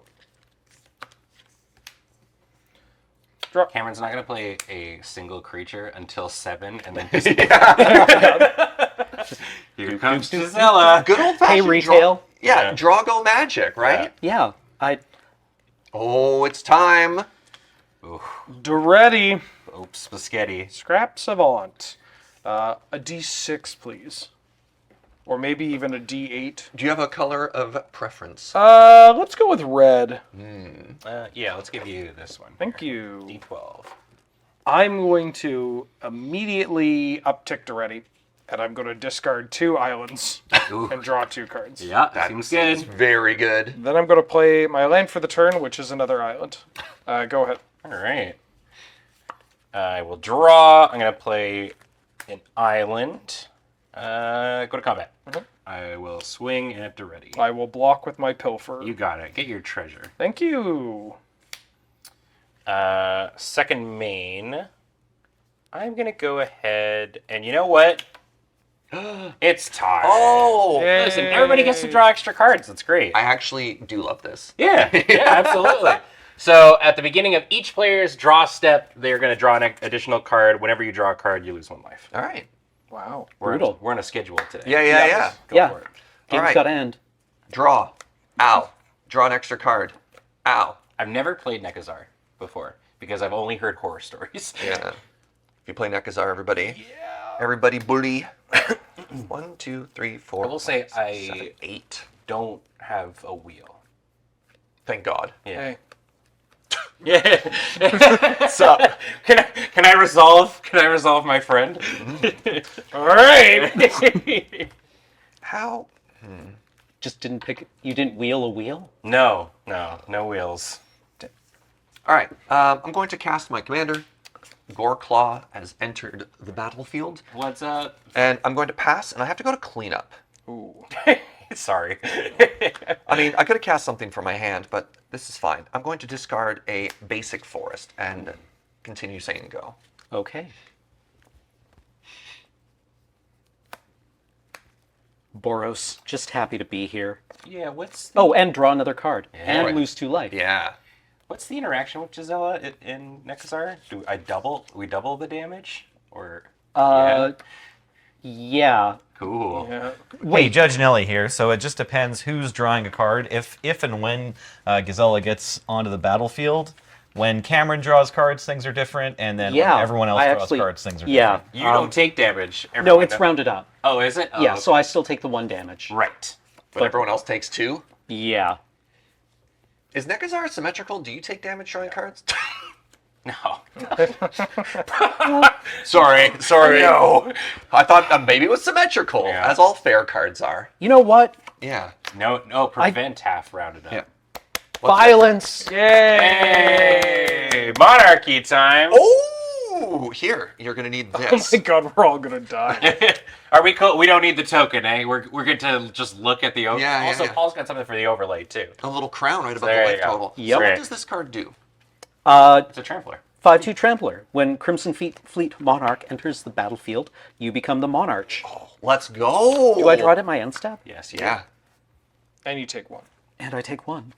Cameron's not going to play a single creature until 7, and then here comes Gisela. Good old fashioned retail. Draw go magic, right? Yeah. Oh, it's time. Ready. Oops, spaghetti. Scrap Savant. A D6, please. Or maybe even a D8. Do you have a color of preference? Let's go with red. Yeah, let's give you this one. Thank you. D12. I'm going to immediately uptick to ready, and I'm going to discard 2 islands and draw 2 cards. Yeah, that seems good. Very good. Then I'm going to play my land for the turn, which is another island. Go ahead. All right. I will draw. I'm going to play an island. Go to combat. I I will swing at Duretti. I will block with my pilfer. You got it. Get your treasure. Thank you. Second main. I'm going to go ahead and you know what? It's time. Oh! Listen, everybody gets to draw extra cards. That's great. I actually do love this. Yeah, absolutely. So at the beginning of each player's draw step, they're going to draw an additional card. Whenever you draw a card, you lose 1 life. All right. Wow. Brutal. We're on a schedule today. Yeah. Go for it. Game's Alright. got to end. Draw. Ow. Draw an extra card. Ow. I've never played Nekazar before because I've only heard horror stories. Yeah. If you play Nekazar, everybody. Yeah. Everybody bully. 1, 2, 3, 4. I will say 5, 6, 7, 8. don't have a wheel. Thank God. Yeah. Hey. Yeah. What's up? Can I resolve my friend? All right. How? Just didn't pick. You didn't wheel a wheel? No wheels. All right. I'm going to cast my commander. Goreclaw has entered the battlefield. What's up? And I'm going to pass, and I have to go to cleanup. Ooh. Sorry. I mean, I could have cast something from my hand, but this is fine. I'm going to discard a basic forest and continue saying go. Okay. Boros, just happy to be here. Yeah. What's Oh, and draw another card. Yeah. And lose 2 life. Yeah. What's the interaction with Gisela in Nekazar? We double the damage or? Yeah. Cool. Yeah. Hey, Judge Nelly here. So it just depends who's drawing a card. If and when Gisela gets onto the battlefield, when Cameron draws cards, things are different, and then when everyone else draws cards, things are different. You don't take damage. No, it's rounded up. Oh, is it? Oh, Yeah, okay. so I still take the 1 damage. Right. But everyone else takes 2? Yeah. Is Nekazar symmetrical? Do you take damage drawing cards? No. Sorry. No. I thought maybe it was symmetrical, as all fair cards are. You know what? Yeah. No, prevent half rounded up. Yeah. Violence! Yay! Monarchy time! Oh! Here, you're going to need this. Oh my God, we're all gonna die. Are we cool? We don't need the token, eh? We're good to just look at the overlay. Yeah, also, yeah. Paul's got something for the overlay, too. A little crown right above There the you life go. total. Yep. So what Great. does this card do? It's a trampler. 5/2 Trampler. When Crimson Fleet Monarch enters the battlefield, you become the Monarch. Let's go! Do I draw it at my end step? Yes, Yeah. And you take 1. And I take 1.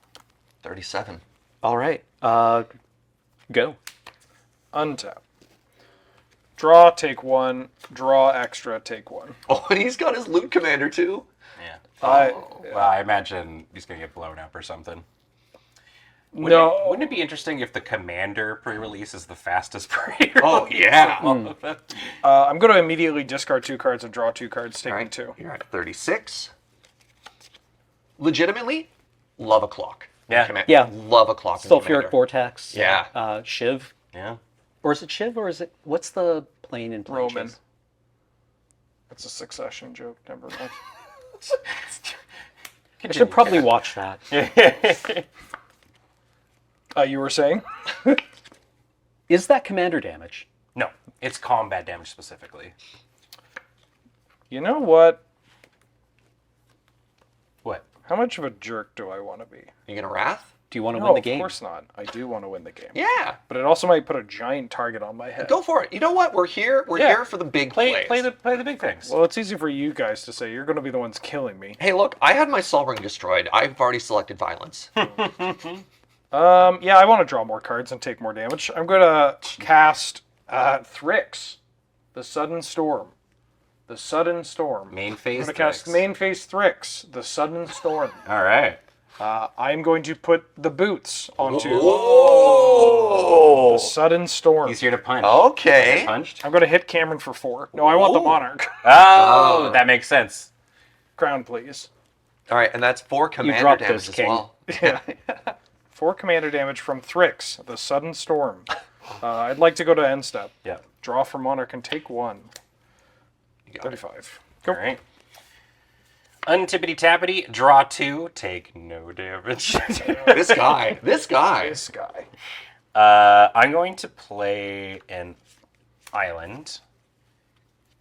37. All right. Go. Untap. Draw, take 1. Draw extra, take 1. Oh, and he's got his loot commander, too? Yeah. Oh. Well, I imagine he's going to get blown up or something. No. Wouldn't it be interesting if the commander pre-release is the fastest pre-release? Oh, yeah. of all of them? I'm going to immediately discard 2 cards and draw 2 cards, taking All right, 2. you're at 36. Legitimately, love a clock. Yeah. Yeah. Love a clock. in Sulfuric Commander. Vortex. Yeah. Shiv. Yeah. Or is it Shiv or is it... What's the plane in plane Roman. Shiv? That's a Succession joke, never mind. I should probably watch that. You were saying? Is that commander damage? No, it's combat damage specifically. You know what? What? How much of a jerk do I want to be? You gonna wrath? Do you want to No, win the of game? course not. I do want to win the game. Yeah. But it also might put a giant target on my head. Go for it. You know what? We're here. We're Yeah. here for the big plays. Play the big things. Well, it's easy for you guys to say. You're going to be the ones killing me. Hey, look, I had my Sol Ring destroyed. I've already selected violence. Yeah, I want to draw more cards and take more damage. I'm going to cast Thrix, the Sudden Storm. The Sudden Storm. Main I'm phase. going to cast Main Phase Thrix, the Sudden Storm. All right. I'm going to put the boots onto Oh! the Sudden Storm. He's here to punch. Okay. Get punched. I'm going to hit Cameron for 4. No, I want the Monarch. Oh, that makes sense. Crown, please. All right, and that's 4 commander dropped damage this, as King. well. Yeah. 4 commander damage from Thrix, the Sudden Storm. I'd like to go to end step. Yeah. Draw for Monarch and take 1. You got 35. All right. Untippity tappity, draw 2, take no damage. it. This guy. This guy. I'm going to play an island,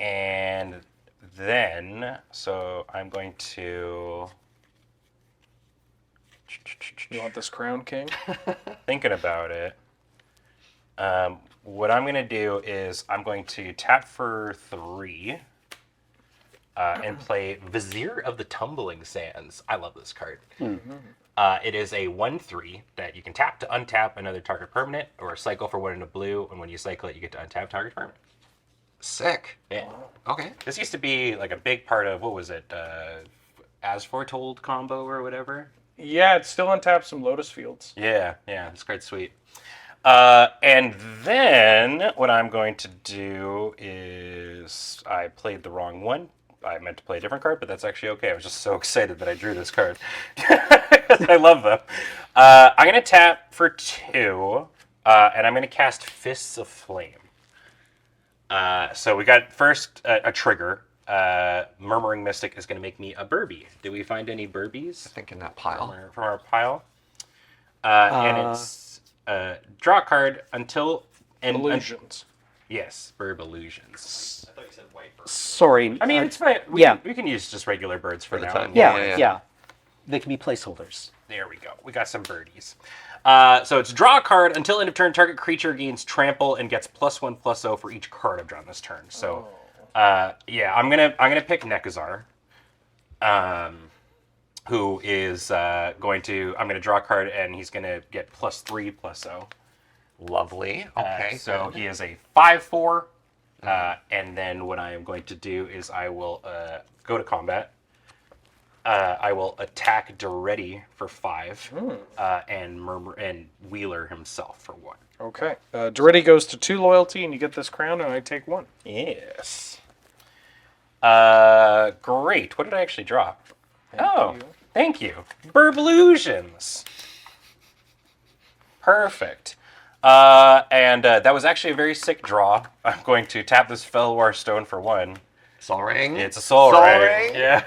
and then, so I'm going to... You want this Crown King? Thinking about it. What I'm going to do is I'm going to tap for 3 and play Vizier of the Tumbling Sands. I love this card. It is a 1/3 that you can tap to untap another target permanent or cycle for 1 in a blue, and when you cycle it, you get to untap target permanent. Sick. Yeah. Okay. This used to be like a big part of, what was it, As Foretold combo or whatever? Yeah, it still untaps some Lotus Fields. Yeah, this card's sweet. And then what I'm going to do is I played the wrong one. I meant to play a different card, but that's actually okay. I was just so excited that I drew this card. I love them. I'm going to tap for 2, and I'm going to cast Fists of Flame. So we got first a trigger. Murmuring Mystic is going to make me a Burby. Do we find any Burbies? I think in that pile. From our pile. And it's draw a card until... Illusions. Yes, Burb Illusions. I thought you said white bird. Sorry. I mean, it's fine. We can use just regular birds for now. Yeah. They can be placeholders. There we go. We got some birdies. So it's draw a card until end of turn. Target creature gains trample and gets +1/+0 for each card I've drawn this turn. So, yeah, I'm gonna pick Nekazar, who is going to. I'm gonna draw a card and he's gonna get +3/+0. Lovely. Okay. So he is a 5/4, and then what I am going to do is I will go to combat. I will attack Duretti for 5, and Wheeler himself for 1. Okay. Duretti goes to 2 loyalty, and you get this crown, and I take 1. Yes. Great. What did I actually draw? Thank you. Burblusions. Perfect. And that was actually a very sick draw. I'm going to tap this Felwar Stone for 1. Sol Ring. It's a Sol Ring. Yeah.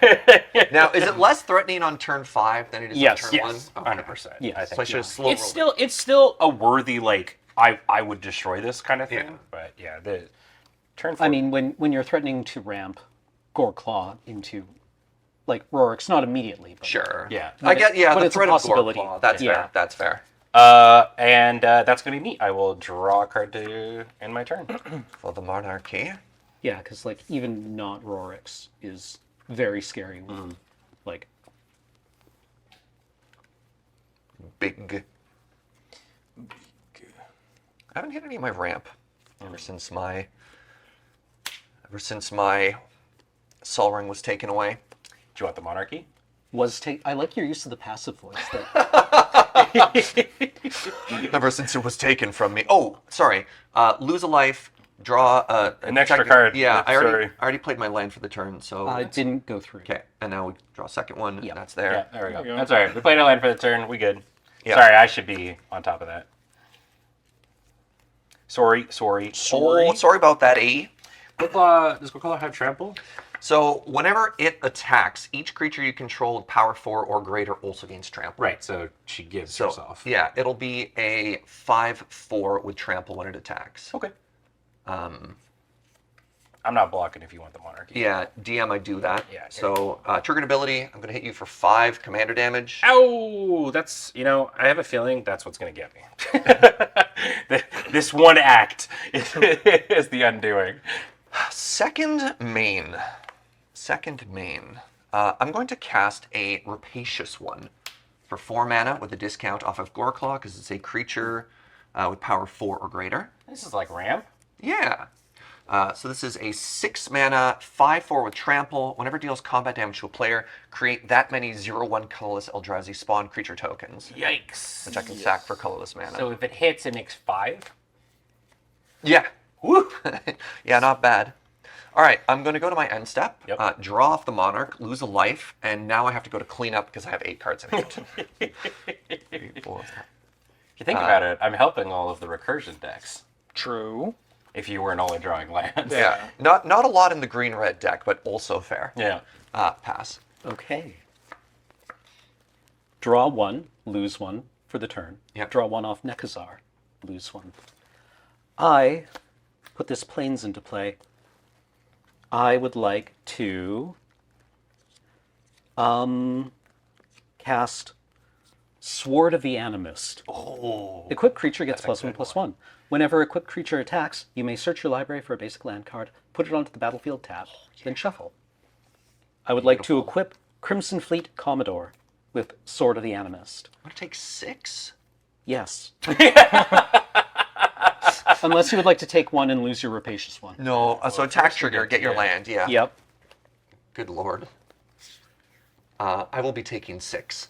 Now, is it less threatening on turn 5 than it is on turn 1? 100%. Yeah, I think slow it's still a worthy, like, I would destroy this kind of thing. But yeah, the turn 4. I mean, when you're threatening to ramp Goreclaw into, like, Rorik's, not immediately. But sure. Yeah. I get, but the it's threat a of possibility. Goreclaw. That's fair. That's fair. And that's going to be neat. I will draw a card to end my turn. For the Monarchy. Yeah, because, like, even not Rorik's is very scary. Like, big. I haven't hit any of my ramp ever since my Sol Ring was taken away. Do you want the Monarchy? I like your use of the passive voice. Ever since it was taken from me. Oh, sorry. Lose a life. Draw an extra card. Yeah, I already played my land for the turn, so it didn't go through. Okay, and now we draw a second one. Yeah, that's there. Yeah, there we go. That's all right. We played a land for the turn. We good. Yeah. Sorry, I should be on top of that. Sorry. Oh, sorry about that, E. Does Goreclaw have trample? So whenever it attacks, each creature you control with power 4 or greater also gains trample. Right, so she gives herself. Yeah, it'll be a 5/4 with trample when it attacks. Okay. I'm not blocking if you want the Monarchy. Yeah, DM, I do that. Yeah. So, triggered ability, I'm going to hit you for 5 commander damage. Ow! That's, I have a feeling that's what's going to get me. This one act is the undoing. Second main. I'm going to cast a Rapacious one for 4 mana with a discount off of Goreclaw because it's a creature with power 4 or greater. This is like ramp? Yeah. So this is a 6 mana, 5/4 with trample. Whenever it deals combat damage to a player, create that many 0/1 colorless Eldrazi spawn creature tokens. Yikes. Which I can sack for colorless mana. So if it hits, it makes 5? Yeah. Woo! Yeah, not bad. All right, I'm going to go to my end step, draw off the Monarch, lose a life, and now I have to go to cleanup because I have 8 cards in hand. 3, 4, 5. If you think about it, I'm helping all of the recursion decks. True. If you weren't only drawing lands. Yeah. Not a lot in the green-red deck, but also fair. Yeah. Pass. Okay. Draw 1, lose 1 for the turn. Yep. Draw 1 off Nekazar, lose 1. I put this Plains into play. I would like to cast Sword of the Animist. Oh. Equipped creature gets +1/+1. Whenever equipped creature attacks, you may search your library for a basic land card, put it onto the battlefield tab, then shuffle. I would like to equip Crimson Fleet Commodore with Sword of the Animist. Want to take 6? Yes. Unless you would like to take 1 and lose your Rapacious one. No, so attack trigger, get your land, yeah. Yep. Good lord. I will be taking 6.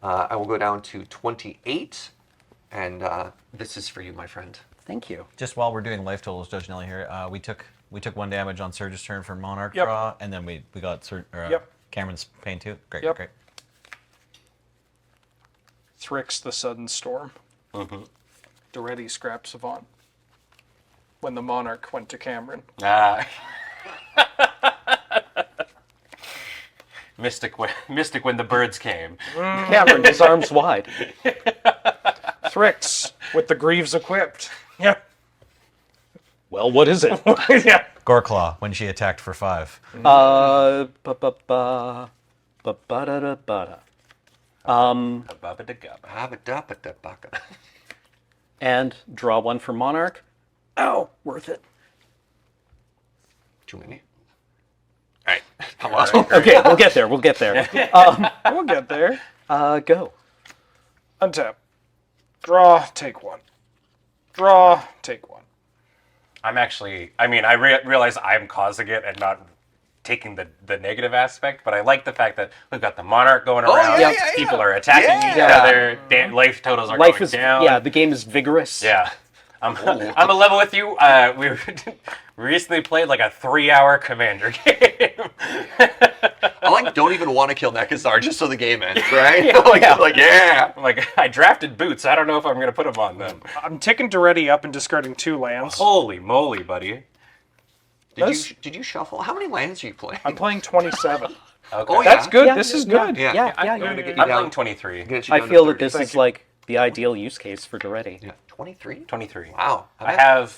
I will go down to 28, and this is for you, my friend. Thank you. Just while we're doing life totals, Judge Nelly here, we took 1 damage on Serge's turn for Monarch draw, and then we got Cameron's pain too. Great, great. Thrix the Sudden Storm. Doretti Scrap Savant. When the Monarch went to Cameron. Mystic when the birds came. Cameron, his arms wide. Thrix with the Greaves equipped. Yeah. Well, what is it? Yeah. Goreclaw when she attacked for 5. And draw 1 for Monarch. Ow, worth it. Too many. All right. Okay, we'll get there. We'll get there. We'll get there. Go. Untap. Draw, take 1. Draw, take 1. I'm actually, I mean, I realize I'm causing it and not taking the negative aspect, but I like the fact that we've got the Monarch going around. People are attacking each other. Life totals are going down. Yeah, the game is vigorous. Yeah. I'm a level with you. We recently played like a 3-hour Commander game. I like don't even want to kill Nekazar just so the game ends, right? Yeah. Like, I drafted Boots. I don't know if I'm going to put them on them. I'm taking Doretti up and discarding 2 lands. Holy moly, buddy. Did you shuffle? How many lands are you playing? I'm playing 27. Okay. Oh, That's good. Yeah, this is yeah, good. Yeah, I'm playing 23. I feel that this is like the ideal use case for Doretti. Yeah, 23? 23. Wow. I have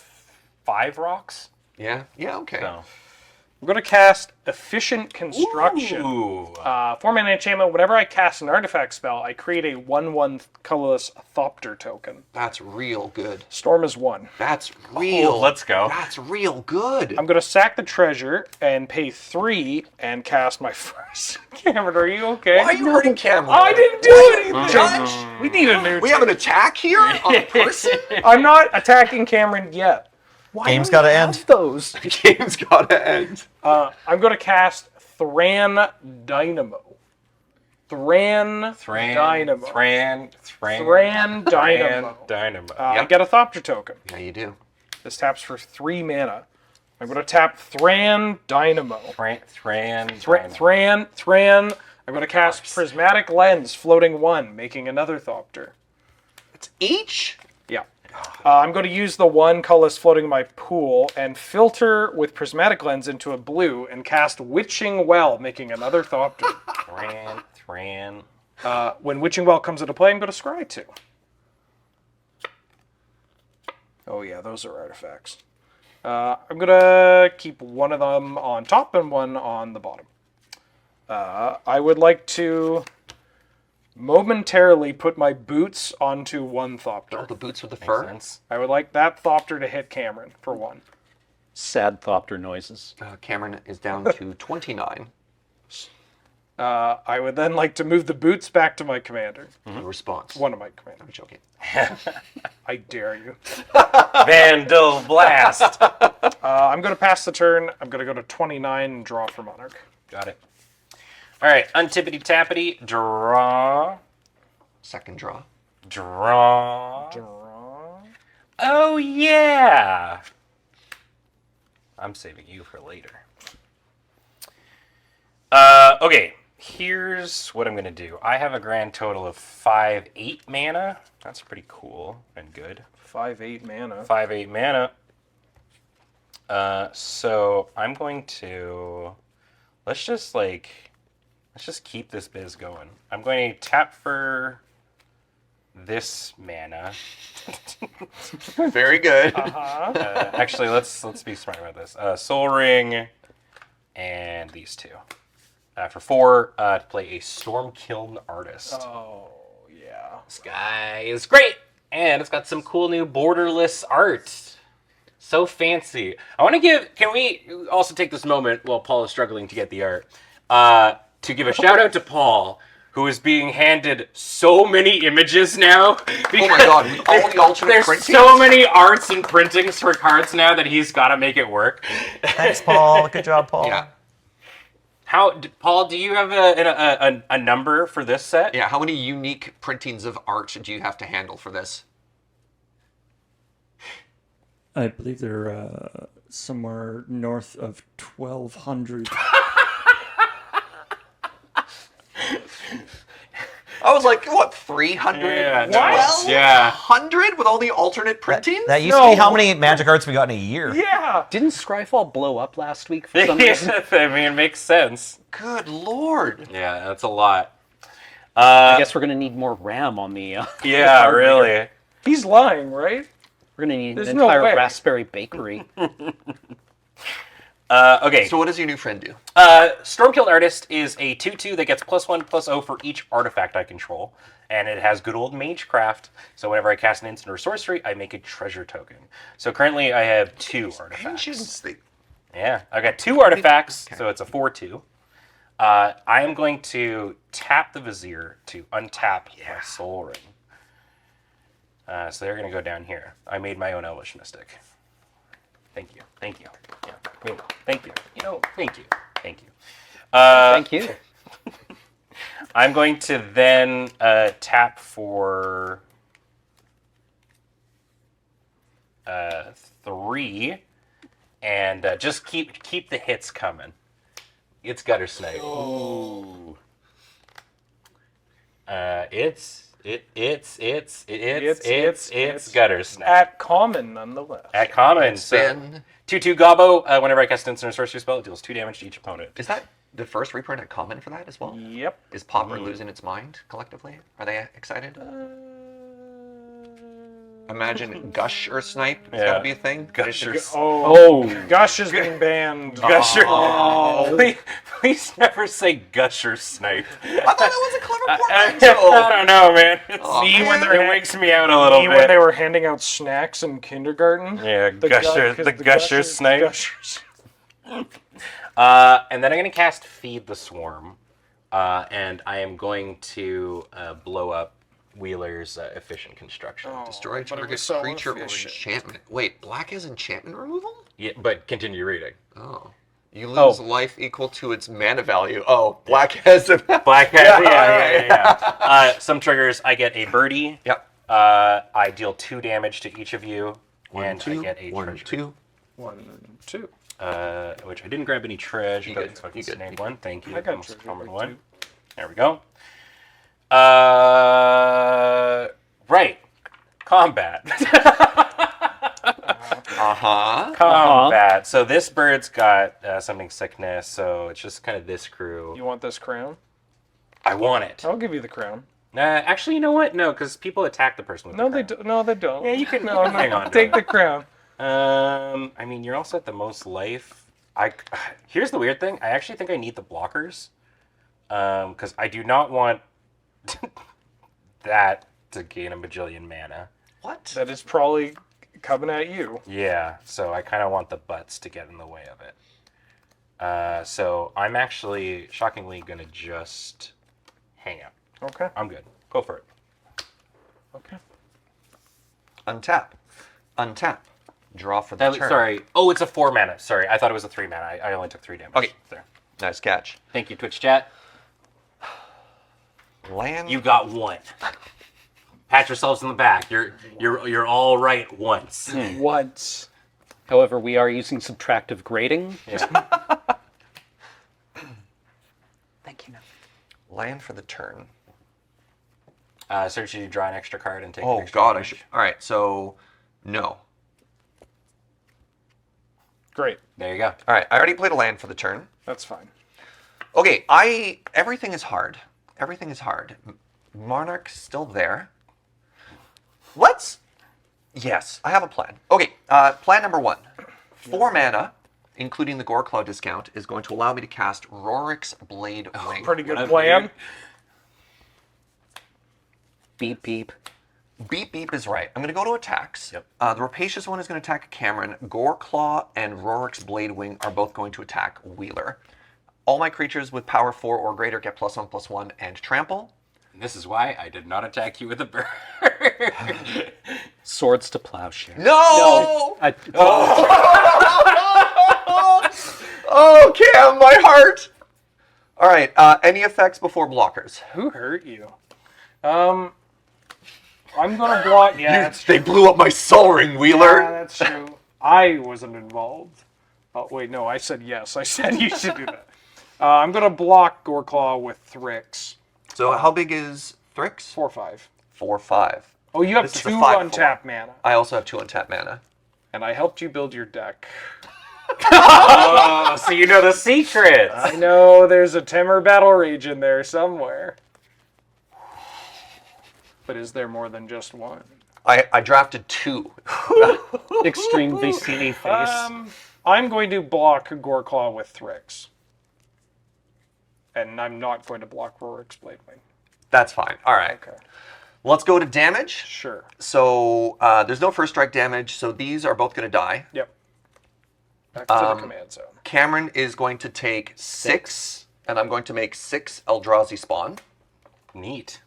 5 rocks. Yeah, okay. So. I'm going to cast Efficient Construction. Ooh. 4-mana enchantment. Whenever I cast an artifact spell, I create a 1/1 colorless Thopter token. That's real good. Storm is 1. That's real. Let's go. That's real good. I'm going to sack the treasure and pay 3 and cast my first. Cameron, are you okay? Why are you hurting Cameron? I didn't do anything. Judge, We need a new. We have an attack here on a person? I'm not attacking Cameron yet. Game's got to end. Those. Game's got to end. I'm going to cast Thran Dynamo. Thran Dynamo. Thran Dynamo. I get a Thopter token. Yeah, you do. This taps for 3 mana. I'm going to tap Thran Dynamo. Thran. I'm going to cast Prismatic Lens, floating 1, making another Thopter. It's each? Yeah. I'm going to use the 1 colorless floating in my pool and filter with Prismatic Lens into a blue and cast Witching Well, making another Thopter. Thran. When Witching Well comes into play, I'm going to scry 2. Oh yeah, those are artifacts. I'm going to keep 1 of them on top and 1 on the bottom. I would like to momentarily put my boots onto 1 Thopter. Oh, the boots with the fur? Sense. I would like that Thopter to hit Cameron for 1. Sad Thopter noises. Cameron is down to 29. I would then like to move the boots back to my commander. Response. 1 of my commanders. I'm joking. I dare you. Vandal Blast. I'm going to pass the turn. I'm going to go to 29 and draw for Monarch. Got it. All right, untippity tappity, draw. Second draw. Draw. Oh, yeah. I'm saving you for later. Okay, here's what I'm going to do. I have a grand total of 5/8 mana. That's pretty cool and good. 5/8 mana. 5/8 mana. So I'm going to... Let's just keep this biz going. I'm going to tap for this mana. Very good. Actually, let's be smart about this. Soul Ring, and these two. For 4, to play a Stormkiln Artist. Oh, yeah. This guy is great, and it's got some cool new borderless art. So fancy. I want to give. Can we also take this moment while Paul is struggling to get the art to give a shout out to Paul, who is being handed so many images now. Oh my god, all the alternate There's printings? so many arts and printings for cards now that he's got to make it work. Thanks, Paul. Good job, Paul. Yeah. Paul, do you have a number for this set? Yeah, how many unique printings of art do you have to handle for this? I believe they're somewhere north of 1,200. I was like, what, 300? Yeah, nice. Yeah. 100 with all the alternate printings? That used to be how many Magic arts we got in a year. Yeah. Didn't Scryfall blow up last week for some reason? I mean, it makes sense. Good lord. Yeah, that's a lot. I guess we're going to need more RAM on the... yeah, really. He's lying, right? We're going to need There's an no entire way. Raspberry Bakery. Okay. So what does your new friend do? Stormkiln Artist is a 2/2 that gets +1/+0 for each artifact I control. And it has good old Magecraft. So whenever I cast an instant or sorcery, I make a treasure token. So currently I have 2 artifacts. Yeah, I got 2 artifacts, so it's a 4/2. I am going to tap the Vizier to untap my Soul Ring. So they're going to go down here. I made my own Elvish Mystic. Thank you. Thank you. Yeah. Thank you. You know, thank you. Thank you. Thank you. I'm going to then tap for 3 and just keep the hits coming. It's Gutter Snipe. Oh. It's Gutter Snipe. At common, nonetheless. At common. It's So been- 2/2 Gobbo. Whenever I cast an instant or sorcery spell, it deals 2 damage to each opponent. Is that the first reprint at common for that as well? Yep. Is Pauper losing its mind collectively? Are they excited? Imagine Gush or Snipe. It's gotta be a thing. Gush or Gush is being banned. Gusher. Oh. Please never say Gusher Snipe. I thought that was a clever I portmanteau. don't know, man. Me when it wakes me out a little bit. when they were handing out snacks in kindergarten. Yeah, The Gusher Snipe. Gushers. And then I'm going to cast Feed the Swarm. And I am going to blow up Wheeler's efficient construction. Destroy target creature or enchantment. Wait, black is enchantment removal? Yeah, but continue reading. Oh. You lose life equal to its mana value. Oh, black has a... Black has, yeah. Some triggers, I get a birdie. Yep. I deal 2 damage to each of you. I get a treasure. 1, 2. Which I didn't grab any treasure. You good. You name one. Thank you. I got Almost treasure, common me one. too. There we go. Right. Combat. Combat. So this bird's got something sickness, so it's just kind of this crew. You want this crown? I want it. I'll give you the crown. Actually, you know what? No, because people attack the person with No, the they crown. do, no, they don't. Yeah, you can No, hang on. take the crown. I mean, you're also at the most life. Here's the weird thing. I actually think I need the blockers, because I do not want that to gain a bajillion mana. What? That is probably coming at you. Yeah, so I kind of want the butts to get in the way of it. So I'm actually, shockingly, gonna just hang out. Okay. I'm good. Go for it. Okay. Untap. Untap. Draw for the turn. Sorry. Oh, it's a 4 mana. Sorry, I thought it was a 3 mana. I only took 3 damage. Okay. There. Nice catch. Thank you, Twitch chat. Land. You got 1. Pat yourselves in the back. You're all right once. Once. However, we are using subtractive grading. Yeah. Thank you. Land for the turn. Serge, you draw an extra card and take an Oh extra god, I damage. should. Alright, so no. Great. There you go. Alright, I already played a land for the turn. That's fine. Okay, everything is hard. Everything is hard. Monarch's still there. Yes, I have a plan. Okay, plan number 1. 4 mana including the Goreclaw discount, is going to allow me to cast Rorik's Blade Wing. Pretty good plan. Beep, beep. Beep Beep is right. I'm going to go to attacks. Yep. The Rapacious one is going to attack Cameron. Goreclaw and Rorik's Blade Wing are both going to attack Wheeler. All my creatures with power 4 or greater get +1/+1 and trample. And this is why I did not attack you with a bird. Swords to plowshare. No! Oh, Cam, my heart! All right, any effects before blockers? Who hurt you? I'm gonna block. Yeah, They blew up my Sol Ring, Wheeler. Yeah, that's true. I wasn't involved. Oh wait, no, I said yes. I said you should do that. I'm gonna block Goreclaw with Thrix. So how big is Thrix? 4/5. 4/5. Oh, you have This is 2 a 5/4. untapped mana. I also have 2 untapped mana. And I helped you build your deck. Oh, so you know the secrets. I know there's a Temur Battle Rage in there somewhere. But is there more than just one? I drafted 2. Extreme VCD face. I'm going to block Goreclaw with Thrix. And I'm not going to block Rorik's Blade Wing. That's fine. All right. Okay. Let's go to damage. Sure. So there's no first strike damage, so these are both going to die. Yep. Back to the command zone. Cameron is going to take 6, and I'm going to make 6 Eldrazi spawn. Neat.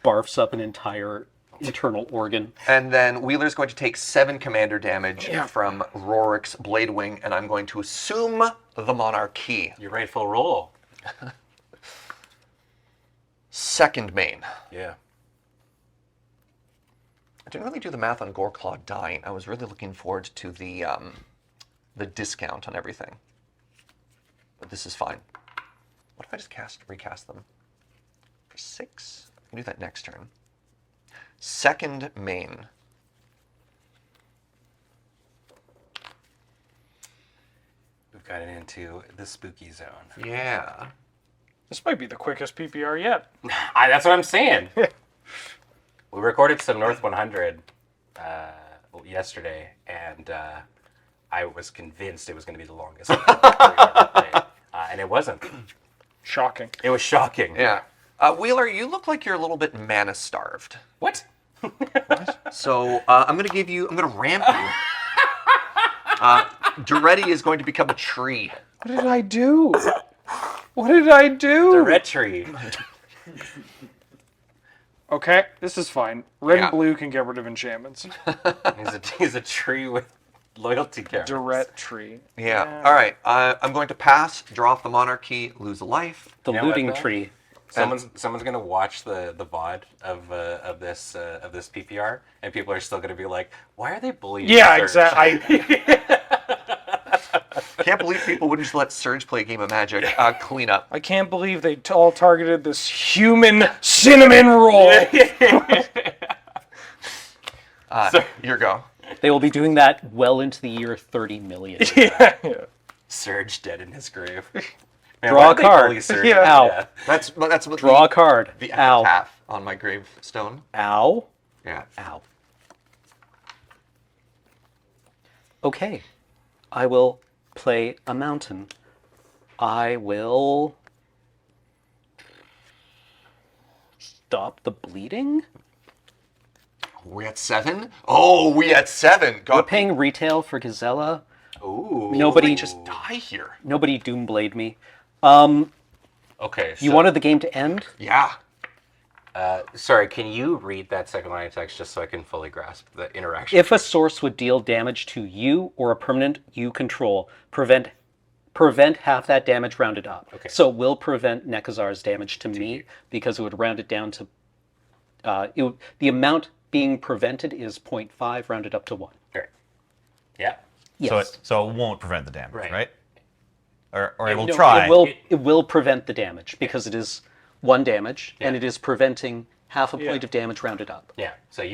Barfs up an entire internal organ. And then Wheeler's going to take 7 commander damage from Rorik's Blade Wing, and I'm going to assume the Monarchy. Your rightful role. Second main. Yeah. I didn't really do the math on Goreclaw dying. I was really looking forward to the discount on everything. But this is fine. What if I just recast them? For 6? I can do that next turn. Second main. We've gotten into the spooky zone. Yeah. This might be the quickest PPR yet. That's what I'm saying. We recorded some North 100 yesterday, and I was convinced it was going to be the longest one and it wasn't. Shocking. It was shocking. Yeah. Wheeler, you look like you're a little bit mana starved. What? So I'm going to ramp you. Duretti is going to become a tree. What did I do? What did I do? The red tree. Okay, this is fine. Red and blue can get rid of enchantments. He's a tree with loyalty cards. Direct tree. Yeah. All right. I'm going to pass, draw off the Monarchy, lose a life. The looting tree. Someone's gonna watch the VOD of this PPR, and people are still gonna be like, "Why are they bullying?" Yeah, Serge? exactly. Can't believe people wouldn't just let Serge play a game of Magic. Clean up. I can't believe they all targeted this human cinnamon roll. Your go. They will be doing that well into the year 30 million. Yeah. Serge dead in his grave. Man, Draw a card. Yeah. Ow. Yeah. That's what Draw a card. The Ow. epitaph on my gravestone. Ow. Yeah. Ow. Okay. I will play a mountain. I will stop the bleeding. We at 7? Oh, we at 7. God. We're paying retail for Gazella. Ooh. Nobody just die here. Nobody Doomblade me. Okay. You wanted the game to end? Yeah. Sorry, can you read that second line of text just so I can fully grasp the interaction? If a source would deal damage to you or a permanent you control, prevent half that damage rounded up. Okay. So it will prevent Nekazar's damage to me because it would round it down to the amount being prevented is 0.5 rounded up to 1. Right. Yeah. Yes. So it won't prevent the damage, right? Or it will No, try. It will prevent the damage because it is 1 damage and it is preventing half a point of damage rounded up. Yeah. So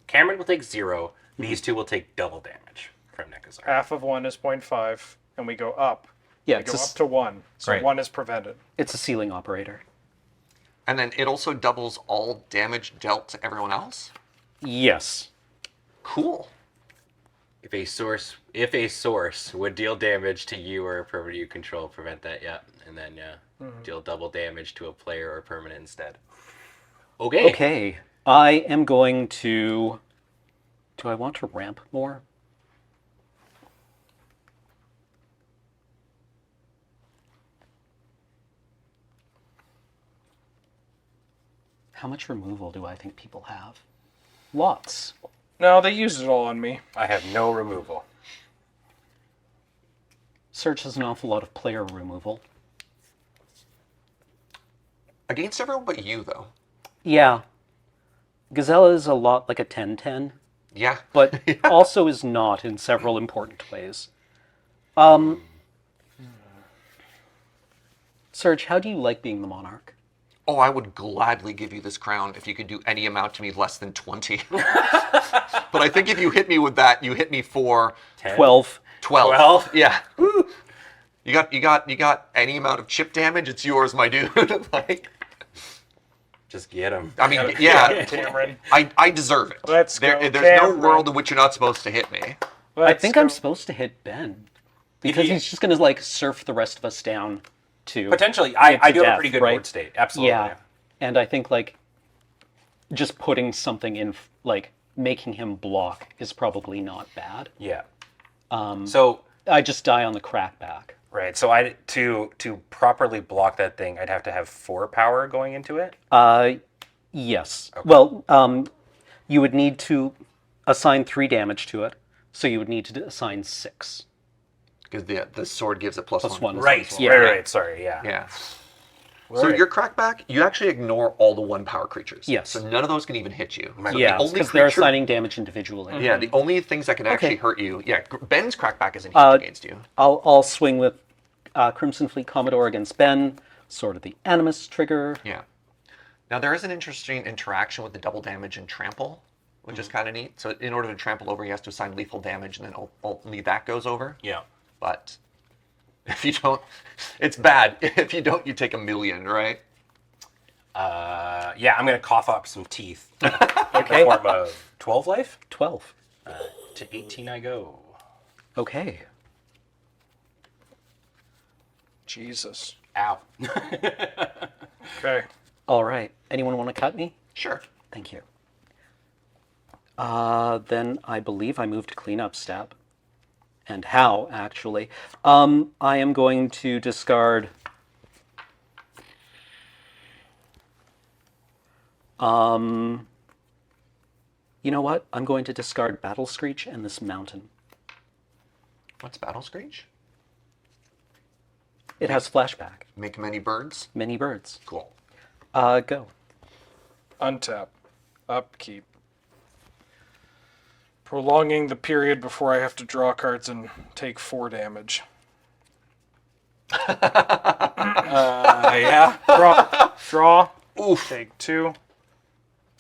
Cameron will take 0. These two will take double damage from Nekazar. Half of 1 is 0.5, and we go up. Yeah, we go up to 1. So 1 is prevented. It's a ceiling operator. And then it also doubles all damage dealt to everyone else? Yes. Cool. If a source would deal damage to you or a permanent you control, prevent that. Yeah, and then deal double damage to a player or permanent instead. Okay. Okay. I am going to. Do I want to ramp more? How much removal do I think people have? Lots. No, they used it all on me. I have no removal. Serge has an awful lot of player removal. Against everyone but you, though. Yeah. Gazella is a lot like a 10-10. Yeah. But also is not in several important ways. Serge, how do you like being the monarch? Oh, I would gladly give you this crown if you could do any amount to me less than 20. But I think if you hit me with that, you hit me for 12. 12. Yeah. Woo. You got any amount of chip damage, it's yours, my dude. Like, just get him. I mean, yeah. Cameron. I deserve it. Let's go, There's no Cameron. world in which you're not supposed to hit me. I think I'm supposed to hit Ben. Because he's just going to, like, surf the rest of us down to... Potentially. I do have a pretty good board state. Absolutely. Yeah. And I think, like, just putting something in, like, making him block is probably not bad. Yeah. So I just die on the crackback. Right. So to properly block that thing, I'd have to have 4 power going into it? Yes. Okay. Well, you would need to assign 3 damage to it, so you would need to assign 6. Because the sword gives it plus one. Right. Yeah. Right. Sorry. Yeah. Yeah. So your crackback, you actually ignore all the 1 power creatures. Yes. So none of those can even hit you. So yeah, because they're assigning damage individually. Yeah, the only things that can actually hurt you. Yeah, Ben's crackback isn't huge against you. I'll swing with Crimson Fleet Commodore against Ben, Sword of the Animus trigger. Yeah. Now there is an interesting interaction with the double damage and trample, which is kind of neat. So in order to trample over, he has to assign lethal damage, and then only that goes over. Yeah. But if you don't, it's bad. If you don't, you take 1,000,000, right? Yeah, I'm going to cough up some teeth. Okay. In the form of 12 life? 12. To 18 I go. Okay. Jesus. Ow. Okay. All right. Anyone want to cut me? Sure. Thank you. Then I believe I move to cleanup step. And how, actually. I am going to discard... You know what? I'm going to discard Battle Screech and this mountain. What's Battle Screech? It has flashback. Make many birds? Many birds. Cool. Go. Untap. Upkeep. Prolonging the period before I have to draw cards and take 4 damage. Yeah. Draw. Oof. Take 2.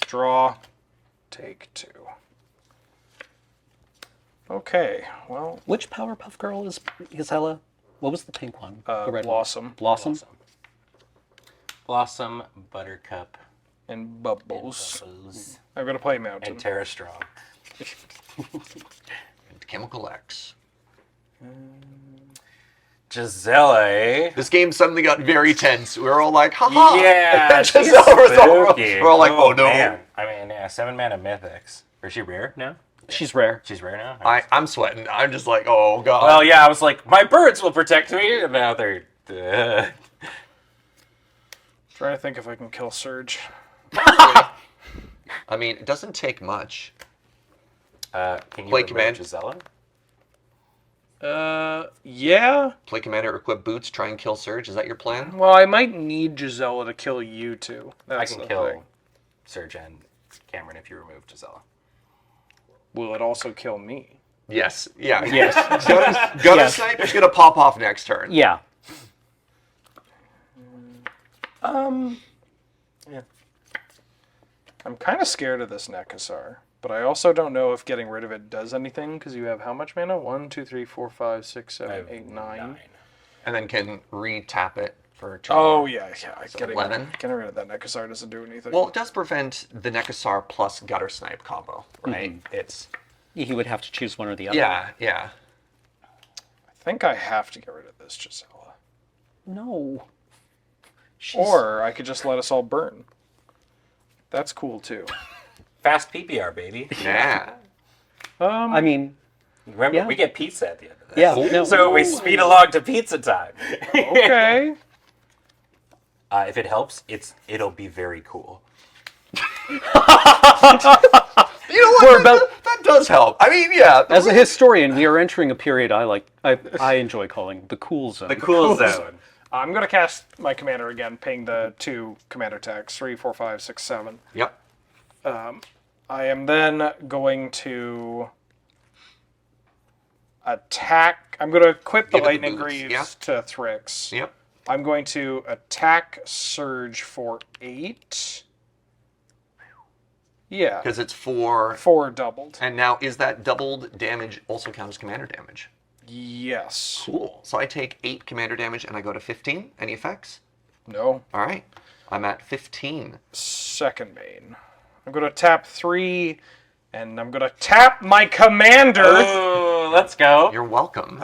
Draw. Take 2. Okay, well... Which Powerpuff Girl is Gazella? What was the pink one? The red Blossom. One. Blossom? Blossom, Buttercup, And Bubbles. I'm going to play Mountain. and Terra Strong. And Chemical X. Giselle. This game suddenly got very tense. We were all like, haha! Yeah, she's we're all like, oh no. Man. I mean, yeah, 7 mana mythics. Is she rare now? She's rare. She's rare now? I'm sweating. I'm just like, oh god. Well, yeah, I was like, my birds will protect me, and now they're... Trying to think if I can kill Serge. I mean, it doesn't take much. Can you Play remove command. Gisela? Yeah. Play commander, equip boots, try and kill Serge. Is that your plan? Well, I might need Gisela to kill you two. I can kill Serge and Cameron if you remove Gisela. Will it also kill me? Yes. Yeah. Yes. Gutter Snipe is going to pop off next turn. Yeah. Yeah. I'm kind of scared of this Nekasar, but I also don't know if getting rid of it does anything, because you have how much mana? 1, 2, 3, 4, 5, 6, 7, 8, 9. And then can re-tap it for a turn. Oh, yeah. So Getting 11. rid of that Nekasar doesn't do anything. Well, it does prevent the Nekasar plus Gutter Snipe combo, right? Mm-hmm. It's He would have to choose one or the other. Yeah. I think I have to get rid of this Gisela. No. Or I could just let us all burn. That's cool too. Fast PPR, baby. Yeah. I mean, remember, we get pizza at the end of this. Yeah. No. So we speed along to pizza time. Okay. If it helps, it'll be very cool. You know what? That does help. I mean, yeah. As a historian, we are entering a period I enjoy calling the cool zone. The cool zone. I'm going to cast my commander again, paying the 2 commander tags, 3, 4, 5, 6, 7. Yep. I am then going to attack. I'm going to equip the Give it the Lightning boots, Greaves yeah. to Thrix. Yep. I'm going to attack Serge for 8. Yeah. Because it's 4. 4 doubled. And now, is that doubled damage also count as commander damage? Yes. Cool. So I take 8 commander damage and I go to 15. Any effects? No. All right. I'm at 15. Second main. I'm going to tap 3, and I'm going to tap my commander. Oh, let's go. You're welcome.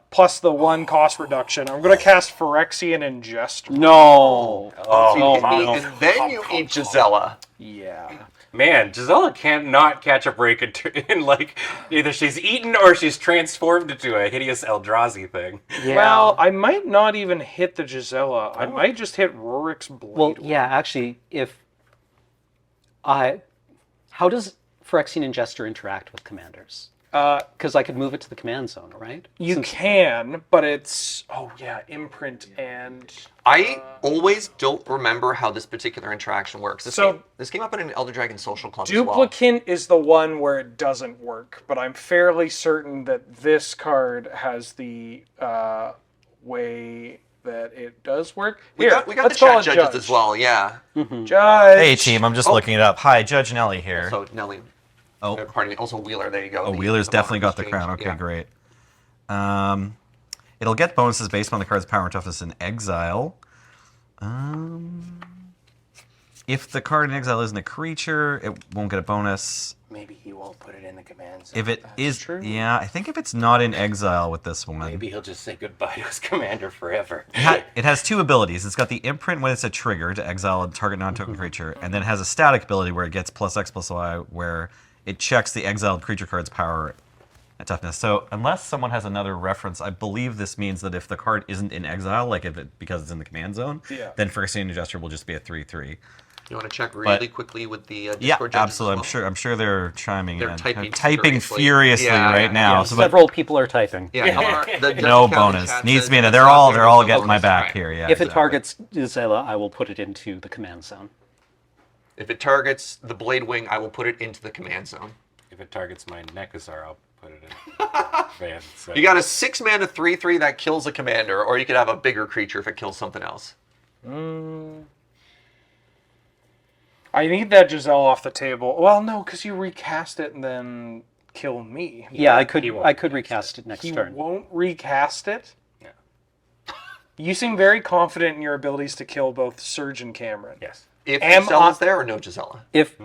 Plus the 1 cost reduction. I'm going to cast Phyrexian Ingester. No. Oh, So you hit me, and then you eat Gisela. Yeah. Man, Gisela cannot catch a break in like either she's eaten or she's transformed into a hideous Eldrazi thing. Yeah. Well, I might not even hit the Gisela. I might just hit Rorik's Blade. Well, yeah, actually, how does Phyrexian Ingester interact with commanders? Because I could move it to the command zone, right? You can, but it's imprint and I always don't remember how this particular interaction works. This came up in an Elder Dragon social club as well. Duplicant is the one where it doesn't work, but I'm fairly certain that this card has the way that it does work. We got the chat judges as well, yeah. Judge. Hey team, I'm just looking it up. Hi, Judge Nelly here. So Nelly. Oh, pardon me. Also Wheeler. There you go. Oh, Wheeler's definitely got the crown. Okay, great. It'll get bonuses based on the card's power and toughness in exile. If the card in exile isn't a creature, it won't get a bonus. Maybe he won't put it in the command zone. If it is, yeah, I think if it's not in exile with this one. Maybe he'll just say goodbye to his commander forever. It has 2 abilities. It's got the imprint when it's a trigger to exile a target non-token creature, and then it has a static ability where it gets +X+Y, where it checks the exiled creature card's power and toughness. So unless someone has another reference, I believe this means that if the card isn't in exile, like because it's in the command zone, then Phyrexian Ingester will just be a 3/3. You want to check really quickly with the Discord yeah, judges absolutely. as well? I'm sure they're chiming They're in. typing furiously right now. So, Several people are typing. No bonus. Needs to be in there. They're all getting my back here. Yeah. If it targets Gisela, I will put it into the command zone. If it targets the Blade Wing, I will put it into the command zone. If it targets my Nekazar, I'll put it in. Man, so. You got a 6-mana 3/3 that kills a commander, or you could have a bigger creature if it kills something else. I need that Giselle off the table. Well, no, because you recast it and then kill me. Yeah, I could recast it next turn. He won't recast it? Yeah. You seem very confident in your abilities to kill both Serge and Cameron. Yes. If Gisella's there or no Gisela? If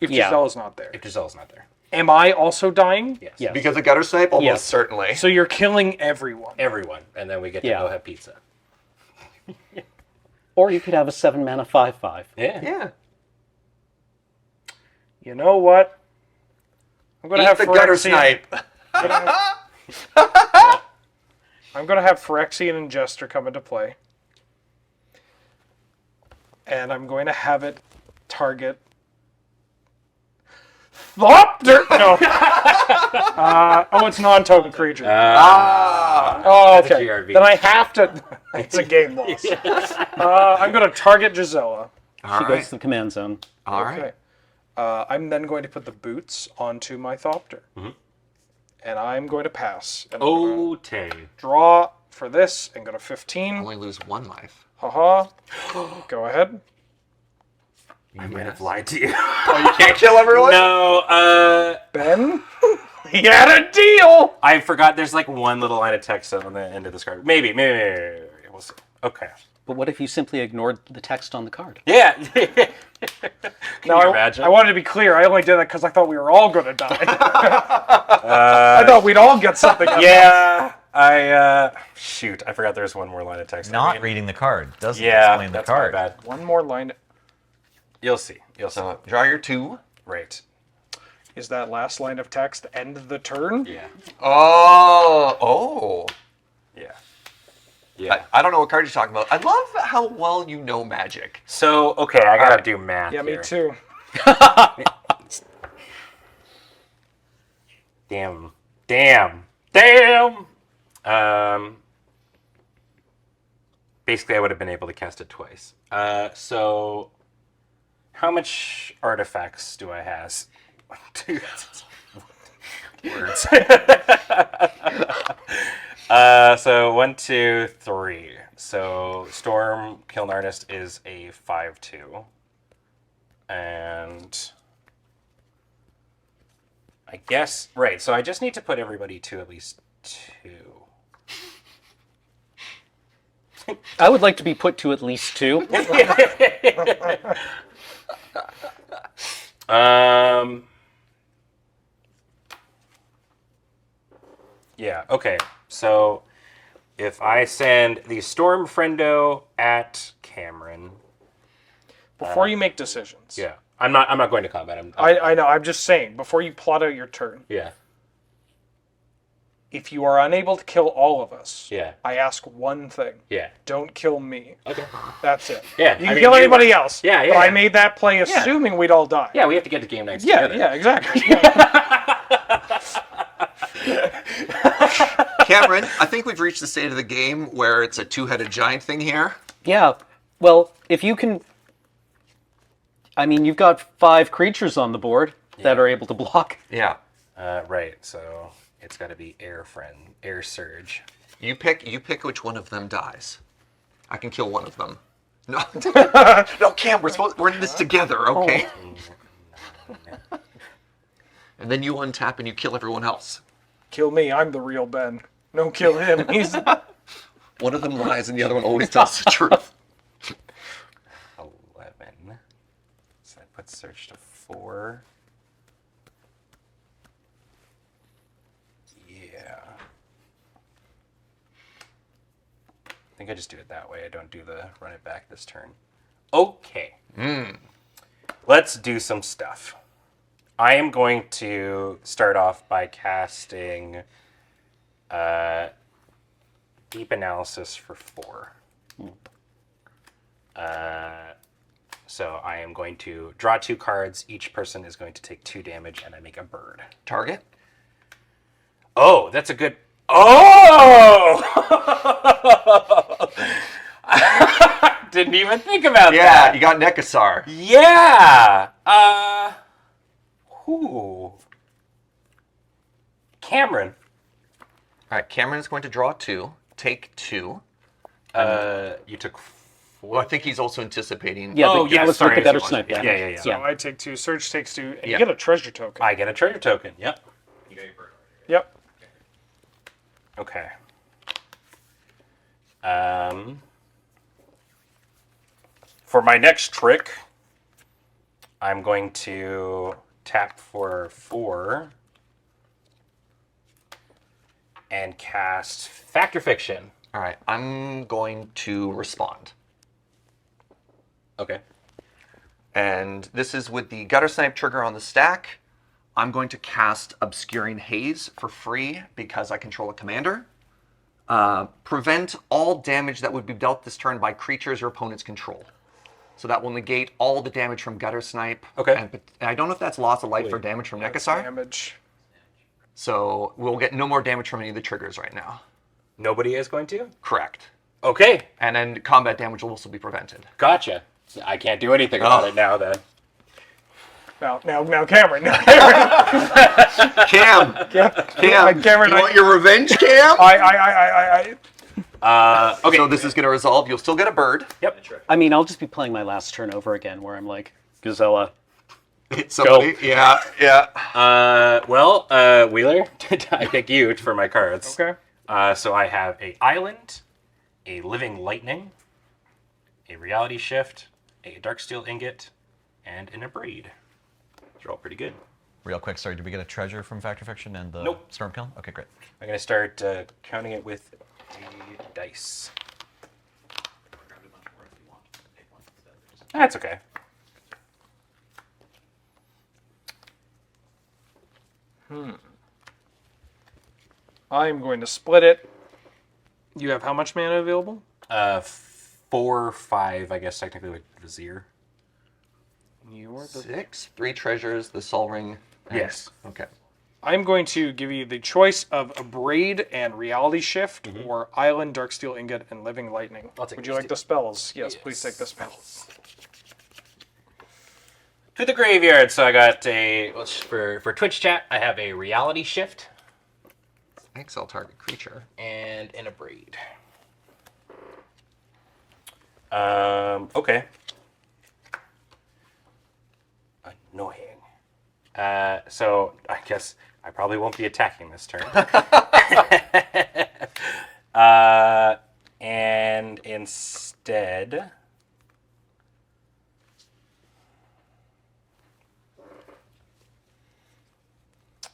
Gisella's not there. If Gisella's not there. Am I also dying? Yes. Because of Gutter Snipe? Almost certainly. So you're killing everyone. Everyone. And then we get to go have pizza. Or you could have a 7-mana 5/5. Yeah. You know what? I'm gonna have the Gutter Snipe. I'm gonna have Phyrexian Ingester come into play. And I'm going to have it target Thopter. No. It's non-token creature. Oh, That's a okay. GRV. Then I have to. It's a game loss. I'm going to target Gisela. She goes to the command zone. All right. I'm then going to put the boots onto my Thopter. And I'm going to pass. And Okay. Draw for this and go to 15. Only lose 1 life. Haha. Go ahead. I might have lied to you. Oh, you can't kill everyone? No, Ben? He had a deal! I forgot there's like one little line of text on the end of this card. Maybe. We'll see. Okay. But what if you simply ignored the text on the card? Yeah. No, I wanted to be clear. I only did that because I thought we were all going to die. I thought we'd all get something. Yeah. Shoot, I forgot there's one more line of text. Not reading the card doesn't explain the that's card. my bad. One more line. You'll see. Draw your 2. Right. Is that last line of text end the turn? Yeah. Oh. Yeah. Yeah. I don't know what card you're talking about. I love how well you know Magic. So, okay, I gotta do math. Yeah, here. me too. Damn. Basically, I would have been able to cast it twice. So, how much artifacts do I have? 1, 2, words. So 1, 2, 3. So Storm Kiln Artist is a 5/2, and I guess right. So I just need to put everybody to at least 2. I would like to be put to at least 2. Yeah, okay. So if I send the Storm Friendo at Cameron. Before you make decisions. Yeah. I'm not going to combat. I know, I'm just saying, before you plot out your turn. Yeah. If you are unable to kill all of us, Yeah. I ask one thing. Yeah. Don't kill me. Okay. That's it. Yeah. You can kill anybody else. Yeah, But I made that play assuming we'd all die. Yeah, we have to get to game nights Yeah, together. yeah, exactly. Cameron, I think we've reached the state of the game where it's a 2-headed giant thing here. Yeah. Well, if you can... I mean, you've got 5 creatures on the board that are able to block. Yeah. Right, so it's got to be Air Surge. You pick which one of them dies. I can kill one of them. No, no, Cam, we're in this together, okay? And then you untap and you kill everyone else. Kill me, I'm the real Ben. No, kill him. He's one of them lies and the other one always tells the truth. 11. So I put Surge to 4. Yeah. I think I just do it that way. I don't do the run it back this turn. Okay. Let's do some stuff. I am going to start off by casting Deep Analysis for 4. So I am going to draw 2 cards. Each person is going to take 2 damage, and I make a bird. Target? Oh, that's a good... Oh! Didn't even think about that. Yeah, you got Nekasar. Yeah! Cameron. All right, Cameron's going to draw 2, take 2. You took 4. Well, I think he's also anticipating. Yeah, oh, yeah, sorry. The better snipe. Yeah. So I take 2, Serge takes 2, and you get a treasure token. I get a treasure token, yep. You got your bird. Yep. Okay. For my next trick, I'm going to tap for 4 and cast Fact or Fiction. All right, I'm going to respond. Okay. And this is with the Gutter Snipe trigger on the stack. I'm going to cast Obscuring Haze for free because I control a commander. Prevent all damage that would be dealt this turn by creatures your opponents control. So that will negate all the damage from Gutter Snipe. Okay. And I don't know if that's loss of life or damage from Nekasar. Damage. So we'll get no more damage from any of the triggers right now. Nobody is going to? Correct. Okay. And then combat damage will also be prevented. Gotcha. I can't do anything about it now then. Now, Cameron. Now, Cameron. Cam. Cameron, you want your revenge, Cam? Okay. So this is going to resolve. You'll still get a bird. Yep. I mean, I'll just be playing my last turn over again, where I'm like, Gazella. Hit somebody. Go. Yeah. Wheeler, I pick you for my cards. Okay. So I have a Island, a Living Lightning, a reality shift, a dark steel ingot, and an abrade. Those are all pretty good. Real quick, sorry, did we get a treasure from Fact or Fiction and the Storm Kiln? Okay, great. I'm going to start counting it with a dice. That's okay. I'm going to split it. You have how much mana available? 4, 5, I guess, technically with Vizier. You're the... 6, 3 treasures, the Sol Ring. And... Yes. Okay. I'm going to give you the choice of Abrade and Reality Shift, or Island, Darksteel Ingot, and Living Lightning. Would you like the spells? Yes, please take the spells. To the graveyard. So I got for Twitch chat, I have a Reality Shift. Exile target creature. And an Abrade. Okay. Annoying. So I guess I probably won't be attacking this turn. And instead,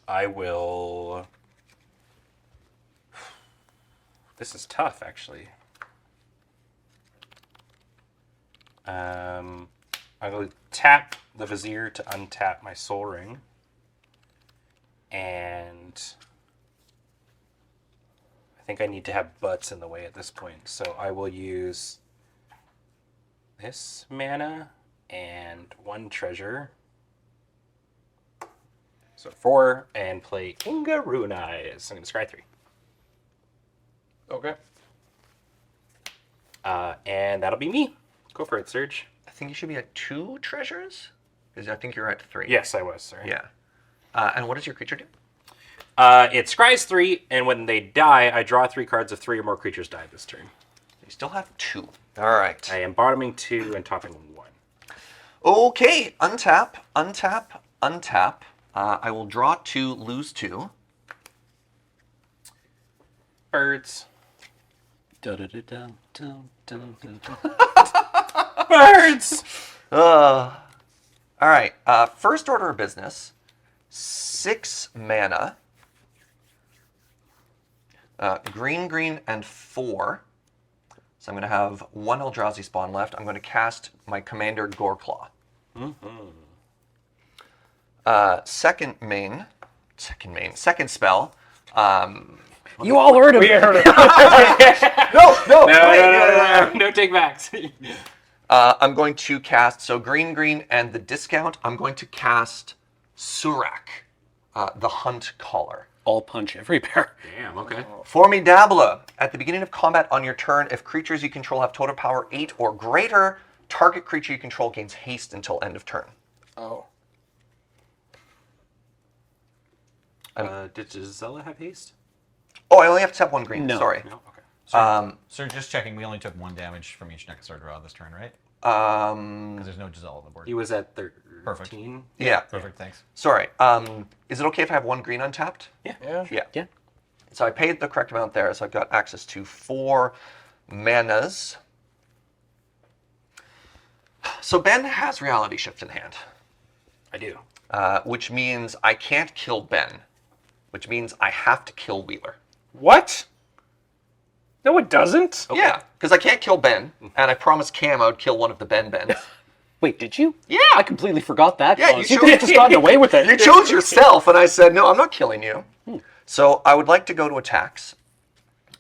I will... This is tough, actually. I will tap the Vizier to untap my Sol Ring. And I think I need to have butts in the way at this point. So I will use this mana and 1 treasure. So 4, and play Ingarunais. I'm going to scry 3. Okay. And that'll be me. Go for it, Serge. I think you should be at 2 treasures? Because I think you're at 3. Yes, I was, sorry. Yeah. And what does your creature do? It scries 3, and when they die, I draw 3 cards if 3 or more creatures die this turn. You still have 2. All right. I am bottoming 2 and topping 1. Okay. Untap, untap, untap. I will draw 2, lose 2. Birds. Birds! All right. First order of business. 6 mana. Green, green, and 4. So I'm going to have 1 Eldrazi spawn left. I'm going to cast my commander Goreclaw. Second spell. You all heard of it. No take backs. I'm going to cast, so green, green, and the discount, I'm going to cast Surak, the Hunt Caller. All punch every bear. Damn, okay. Formidable. At the beginning of combat on your turn, if creatures you control have total power 8 or greater, target creature you control gains haste until end of turn. Oh. Did Gisela have haste? Oh, I only have to have 1 green. No. Sorry. No? Okay. So just checking, we only took 1 damage from each Nekasar draw this turn, right? Because there's no Giselle on the board. He was at 13. Perfect. Yeah. Perfect, thanks. Sorry. Is it okay if I have 1 green untapped? Yeah. Yeah. So I paid the correct amount there, so I've got access to 4 manas. So Ben has Reality Shift in hand. I do. Which means I can't kill Ben. Which means I have to kill Wheeler. What? No, it doesn't. Okay. Yeah, because I can't kill Ben, and I promised Cam I would kill one of the Bens. Wait, did you? Yeah. I completely forgot that. Yeah, you could have just gotten away with it. You chose yourself, and I said, no, I'm not killing you. So I would like to go to attacks.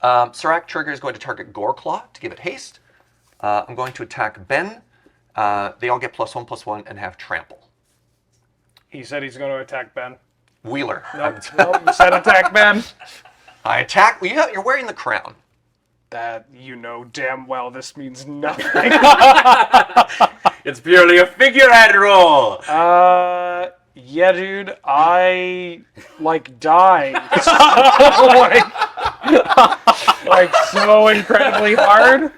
Surak trigger is going to target Goreclaw to give it haste. I'm going to attack Ben. They all get +1/+1 and have trample. He said he's going to attack Ben. Wheeler. Nope, you said attack Ben. I attack. Well, you're wearing the crown. That you know damn well this means nothing. It's purely a figurehead roll. Yeah, dude. I died. like so incredibly hard.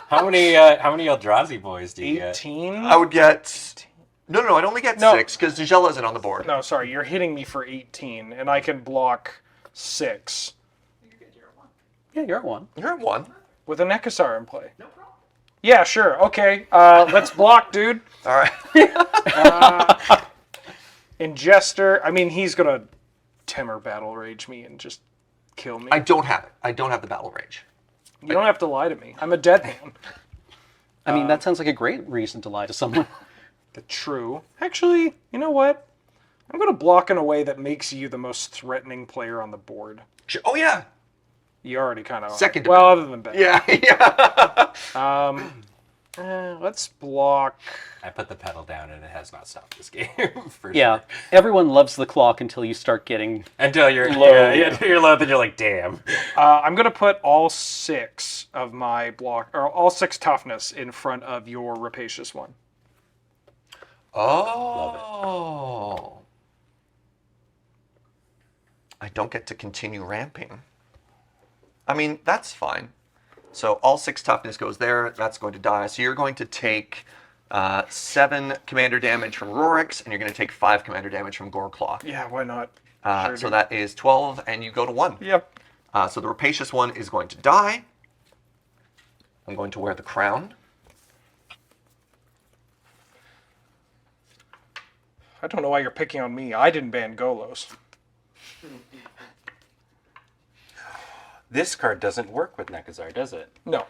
How many Eldrazi boys do you 18? I would get... No, I'd only get 6 because Nigella isn't on the board. No, sorry, you're hitting me for 18, and I can block 6. Yeah, you're at 1. You're at 1. with a Nekasar in play. No problem. Yeah, sure. Okay. Let's block, dude. All right. Ingester. I mean, he's gonna Timur Battle Rage me and just kill me. I don't have it. I don't have the Battle Rage. You don't have to lie to me. I'm a dead man. I mean, that sounds like a great reason to lie to someone. True. Actually, you know what? I'm going to block in a way that makes you the most threatening player on the board. Oh, yeah. You already kind of Second to Well, Ben. other than Ben. Yeah. Let's block. I put the pedal down and it has not stopped this game. For Yeah, sure. everyone loves the clock until you start getting Until you're low. Yeah, you're low, then you're like, damn. I'm going to put all 6 of my block, or all 6 toughness in front of your rapacious one. Oh. I don't get to continue ramping. I mean, that's fine. So all 6 toughness goes there. That's going to die. So you're going to take 7 commander damage from Rorix, and you're going to take 5 commander damage from Goreclaw. Yeah, why not? So that is 12, and you go to 1. Yep. So the rapacious one is going to die. I'm going to wear the crown. I don't know why you're picking on me. I didn't ban Golos. This card doesn't work with Nekazar, does it? No.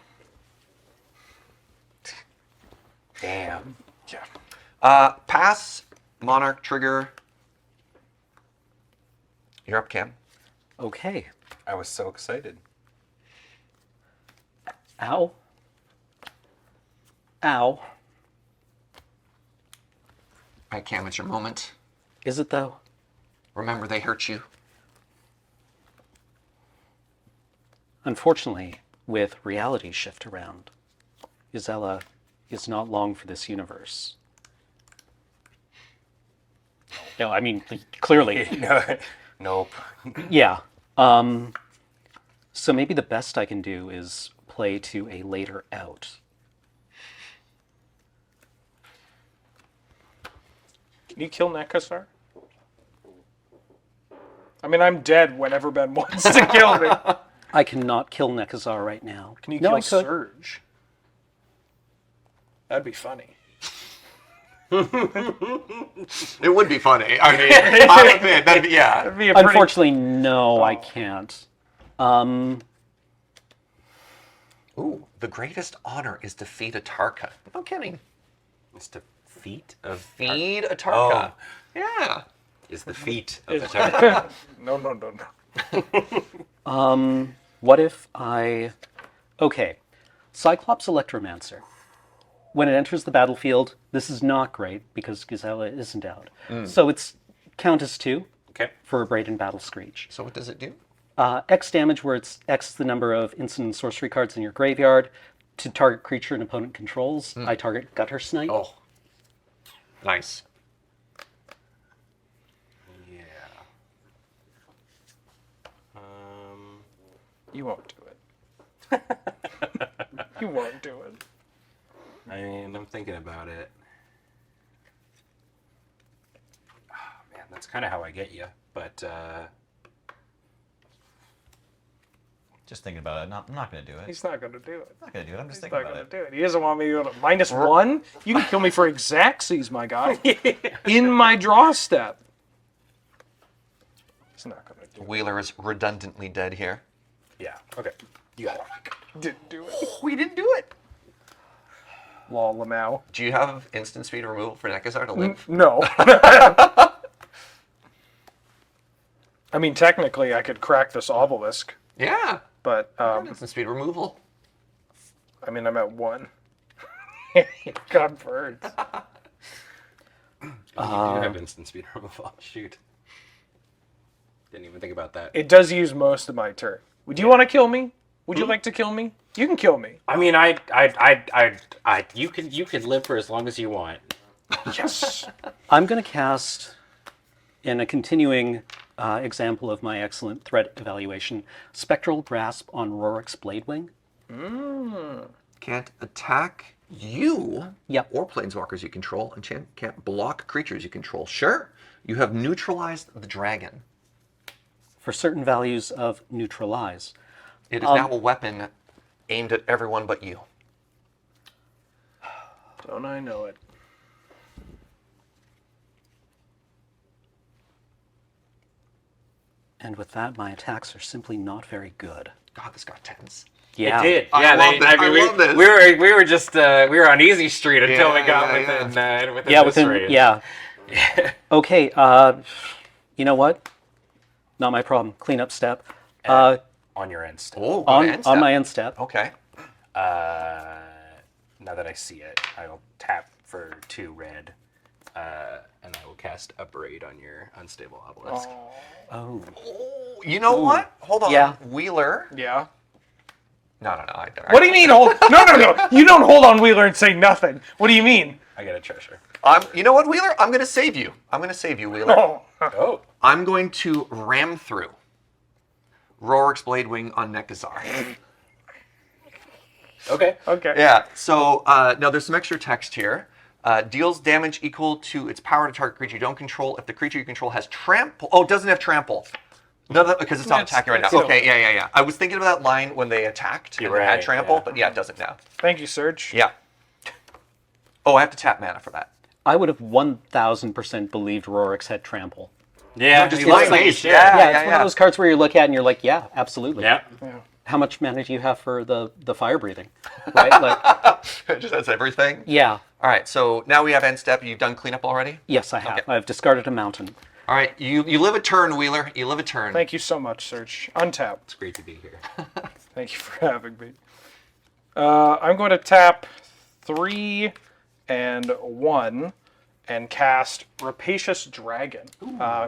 Damn. Yeah. Pass, Monarch, trigger. You're up, Cam. Okay. I was so excited. Ow. Ow. All right, Cam, it's your moment. Is it though? Remember, they hurt you. Unfortunately, with reality shift around, Gisela is not long for this universe. No, I mean, clearly. Nope. Yeah. So maybe the best I can do is play to a later out. Can you kill Nekasar? I mean, I'm dead whenever Ben wants to kill me. I cannot kill Nekazar right now. Can you No, kill I could. Serge? That'd be funny. It would be funny. I mean, I'll admit, that'd be, yeah. That'd be a pretty... Unfortunately, no, I can't. Ooh, the greatest honor is to feed a Tarka. No kidding. It's the feet of... Feed a Tarka. Yeah. Is the feet of the Tarka. No. What if I... Okay. Cyclops Electromancer. When it enters the battlefield, this is not great because Gisela isn't out. So it's Countess 2 for a Braden Battle Screech. So what does it do? X damage, where it's X is the number of instant and sorcery cards in your graveyard. To target creature an opponent controls, I target Gutter Snipe. Oh. Nice. Yeah. You won't do it. You won't do it. I mean, I'm thinking about it. Oh, man, that's kind of how I get you. But just thinking about it. I'm not going to do it. He's not going to do it. I'm not going to do it. I'm just He's thinking not about going it. to do it. He doesn't want me to go to -1. You can kill me for Exactsies, my guy. In my draw step. He's not going to do it. Wheeler is redundantly dead here. yeah, okay. You got it. Didn't do it. We didn't do it. Lol, Lamau. Do you have instant speed removal for Nekazar to live? No. I mean, technically, I could crack this obelisk, Yeah. but Instant speed removal. I mean, I'm at 1. God, birds. You do have instant speed removal. Shoot. Didn't even think about that. It does use most of my turn. Would you want to kill me? Would you like to kill me? You can kill me. I mean, you can live for as long as you want. Yes. I'm going to cast, in a continuing example of my excellent threat evaluation, Spectral Grasp on Rorik's Bladewing. Can't attack you Yep. or planeswalkers you control, and can't block creatures you control. Sure. You have neutralized the dragon. For certain values of neutralize. It is now a weapon aimed at everyone but you. Don't I know it? And with that, my attacks are simply not very good. God, this got tense. Yeah. It did. Yeah, I love this. We were just we were on easy street until we got within this range. Yeah. Okay. You know what? Not my problem. Cleanup step. On your end step. Oh, on my end step. Okay. Now that I see it, I will tap for 2 red, and I will cast Upbraid on your unstable obelisk. Oh. You know what? Hold on. Yeah. Wheeler. Yeah. No. What do you mean hold? No. You don't hold on Wheeler and say nothing. What do you mean? I get a treasure. You know what, Wheeler? I'm going to save you. Wheeler. Oh. I'm going to ram through Rorik's Blade Wing on Nekazar. Okay. Yeah, so now there's some extra text here. Deals damage equal to its power to target creature you don't control if the creature you control has trample. Oh, it doesn't have trample. No, because it's not attacking right now. Okay, yeah. I was thinking of that line when they attacked and they had trample, but yeah, it doesn't now. Thank you, Serge. Yeah. Oh, I have to tap mana for that. I would have 1000% believed Rorik's had trample. Yeah, No, just he looks like like ace. shit. Yeah, it's one of those cards where you look at it and you're like, yeah, absolutely. Yeah. How much mana do you have for the fire breathing? Right? Like, Just that's everything? yeah. All right, so now we have end step. You've done cleanup already? Yes, I have. Okay. I've discarded a mountain. All right, you live a turn, Wheeler. You live a turn. Thank you so much, Serge. Untap. It's great to be here. Thank you for having me. I'm going to tap 3 and 1 and cast Rapacious Dragon.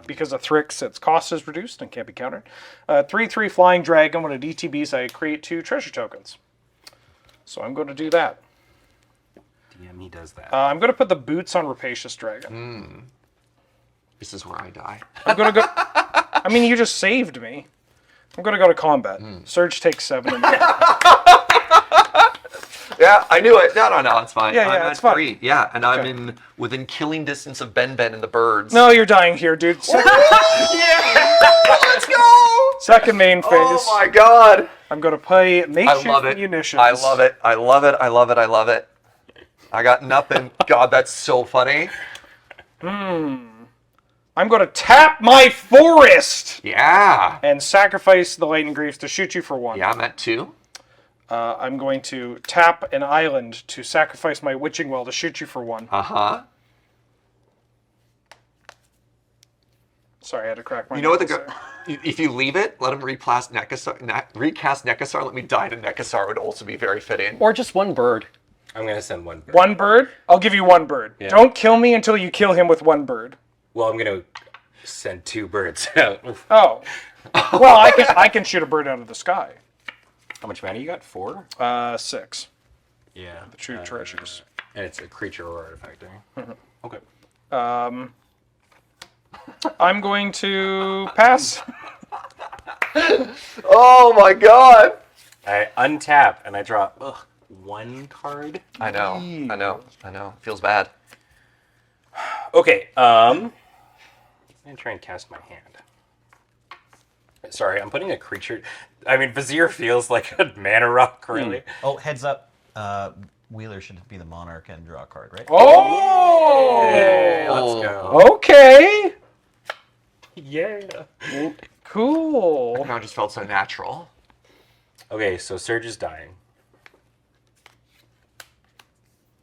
Because of Thrix, its cost is reduced and can't be countered. 3/3 Flying Dragon. When it ETBs, I create 2 treasure tokens. So I'm going to do that. DM, he does that. I'm going to put the boots on Rapacious Dragon. This is where I die. I'm going to go... I mean, you just saved me. I'm going to go to combat. Surge takes 7. Yeah, I knew it. No, it's fine. Yeah, I'm it's at fine. 3. Yeah, and I'm within killing distance of Ben and the birds. No, you're dying here, dude. Yeah! Let's go! Second main phase. Oh my god! I'm going to play I makeshift love it. munitions. I love it. I got nothing. God, that's so funny. I'm going to tap my forest! Yeah. And sacrifice the Lightning Greaves to shoot you for 1. Yeah, I'm at 2. I'm going to tap an island to sacrifice my Witching Well to shoot you for 1. Uh-huh. Sorry, I had to crack my You know what? knuckles there. If you leave it, let him recast Nekazar. Let me die to Nekazar would also be very fitting. Or just 1 bird. I'm going to send 1 bird. 1 bird? I'll give you 1 bird. Yeah. Don't kill me until you kill him with 1 bird. Well, I'm going to send 2 birds out. Oh. Well, I can shoot a bird out of the sky. How much mana you got? 4? 6. Yeah. The true treasures. And it's a creature or artifact. Okay. I'm going to pass. Oh my god! I untap and I draw 1 card. I know. Feels bad. Okay. I'm gonna try and cast my hand. Sorry, I'm putting a creature. I mean, Vizier feels like a mana rock, really. Oh, heads up. Wheeler should be the monarch and draw a card, right? Oh! Hey, let's go. Okay. Yeah. Cool. Now it just felt so natural. Okay, so Serge is dying.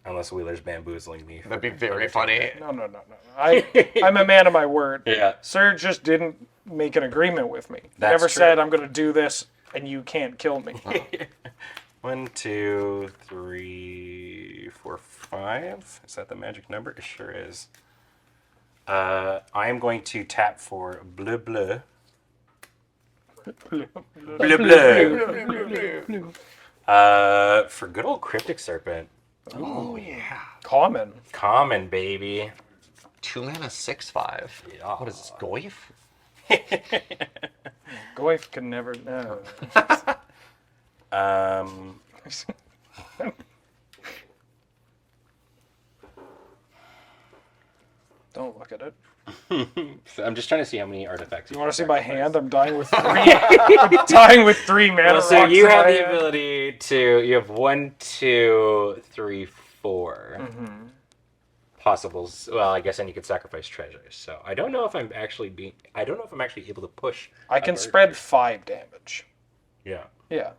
Unless Wheeler's bamboozling me. That'd be very funny. No. I'm a man of my word. Yeah. Serge just didn't make an agreement with me. He That's never true. said, I'm going to do this and you can't kill me. 1, 2, 3, 4, 5. Is that the magic number? It sure is. I am going to tap for bleu bleu. Bleu bleu. For good old Cryptic Serpent. Oh yeah. Common, baby. 2 mana, 6/5. Yeah. What is this, Goyf? Goyf can never know. Don't look at it. So I'm just trying to see how many artifacts. You want to see my hand? I'm dying with 3. I'm dying with 3 mana. Well, so you rocks in have my the hand. ability to. You have 1, 2, 3, 4 possibles. Well, I guess then you could sacrifice treasures. So I don't know if I'm actually able to push. I can spread 5 damage. Yeah. Yeah.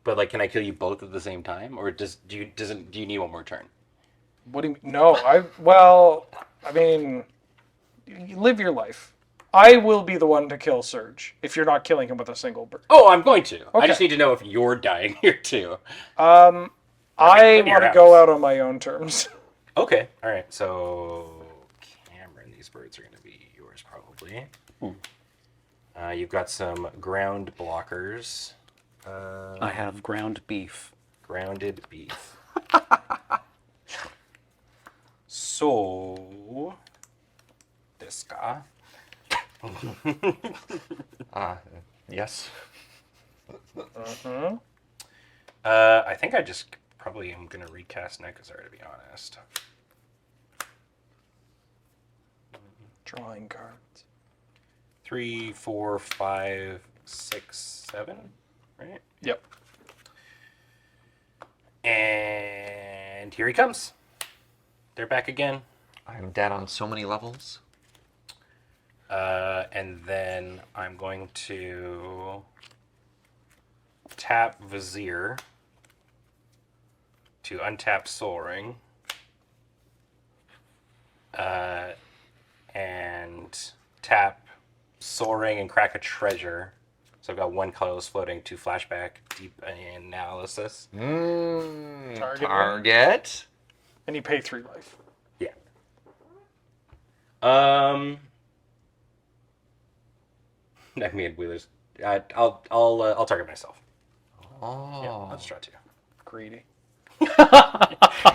But like, can I kill you both at the same time, or do you need one more turn? What do you mean? No, I mean, you live your life. I will be the one to kill Serge if you're not killing him with a single bird. Oh, I'm going to. I Okay. just need to know if you're dying here too. I clean your want to house. go out on my own terms. Okay. All right. So, Cameron, these birds are going to be yours probably. You've got some ground blockers. I have ground beef. Grounded beef. So, this guy. Yes. I think I just probably am going to recast Nekazar, to be honest. Drawing cards. 3, 4, 5, 6, 7, right? Yep. And here he comes. They're back again. I'm dead on so many levels. And then I'm going to tap Vizier to untap Soul Ring. And tap Soul Ring and crack a treasure. So I've got 1 colorless floating, 2 flashback, deep analysis. Target. And you pay 3 life. Yeah. I mean, Wheeler's. I'll target myself. Oh. Yeah, let's try to. Greedy.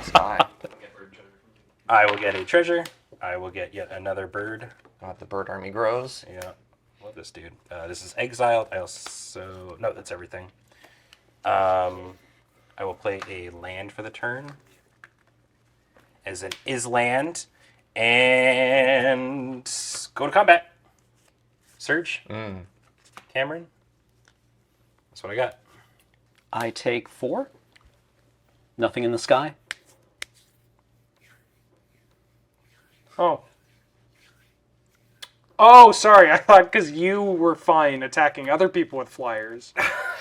Sky. I will get a treasure. I will get yet another bird. The bird army grows. Yeah. Love this dude. This is exiled. I also... No, that's everything. I will play a land for the turn. As an is land. And go to combat. Serge. Cameron. That's what I got. I take 4. Nothing in the sky. Oh, sorry. I thought because you were fine attacking other people with flyers,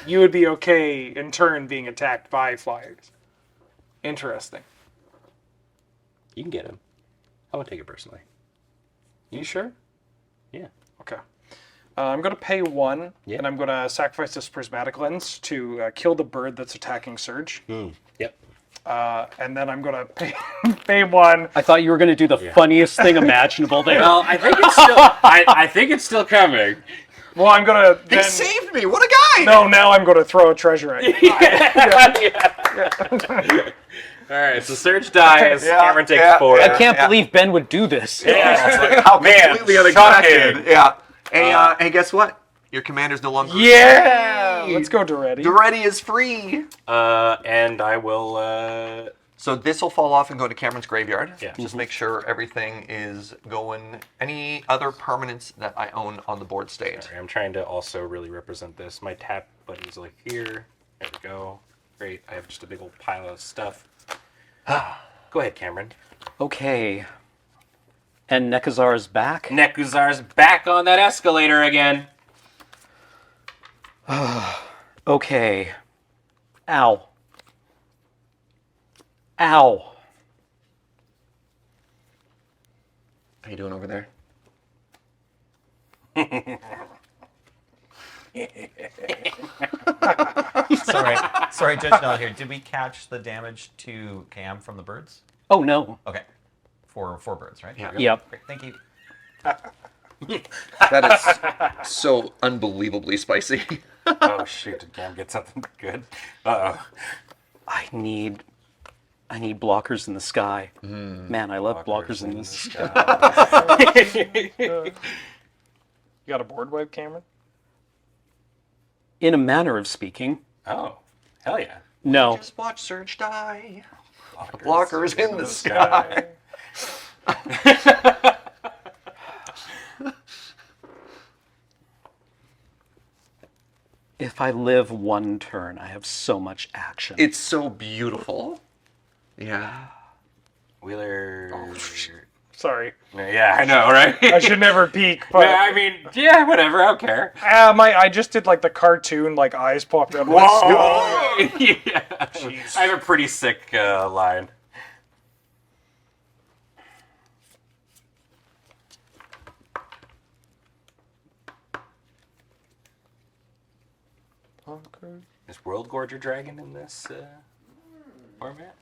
you would be okay in turn being attacked by flyers. Interesting. You can get him. I won't take it personally. You sure? Yeah. Okay. I'm going to pay 1, and I'm going to sacrifice this prismatic lens to kill the bird that's attacking Serge. Yep. And then I'm going to pay 1. I thought you were going to do the funniest thing imaginable there. Well, I think it's still. I think it's still coming. Well, I'm going to. He saved me. What a guy! No, now I'm going to throw a treasure at you. All right, so Serge dies. Cameron takes 4. I can't believe Ben would do this. Yeah, How man, completely unexpected. Yeah. Hey, guess what? Your commander's no longer. Yeah! Let's go, Doretti. Doretti is free. And I will. So this will fall off and go to Cameron's graveyard. Yeah. Just make sure everything is going. Any other permanents that I own on the board state? Sorry, I'm trying to also really represent this. My tap button's like here. There we go. Great. I have just a big old pile of stuff. Go ahead, Cameron. Okay. And Nekazar's back? Nekuzar's back on that escalator again. Okay. Ow. Ow. How you doing over there? Sorry, Judge Nell here. Did we catch the damage to Cam from the birds? Oh, no. Okay. For 4 birds, right? Yeah. Yep. Great. Thank you. That is so unbelievably spicy. Oh shoot! Did Cam get something good? Uh-oh. I need blockers in the sky. Man, I love blockers in the sky. You got a board wipe, Cameron? In a manner of speaking. Oh, hell yeah. No. Just watch Serge die. Blockers in the sky. If I live one turn, I have so much action. It's so beautiful. Yeah. Wheeler. Oh, sorry. Yeah, I know, right? I should never peek. But yeah, I mean, yeah, whatever. I don't care. I just did like the cartoon, like eyes popped up. Whoa! Yeah. Jeez. I have a pretty sick line. Is World Gorger Dragon in this format?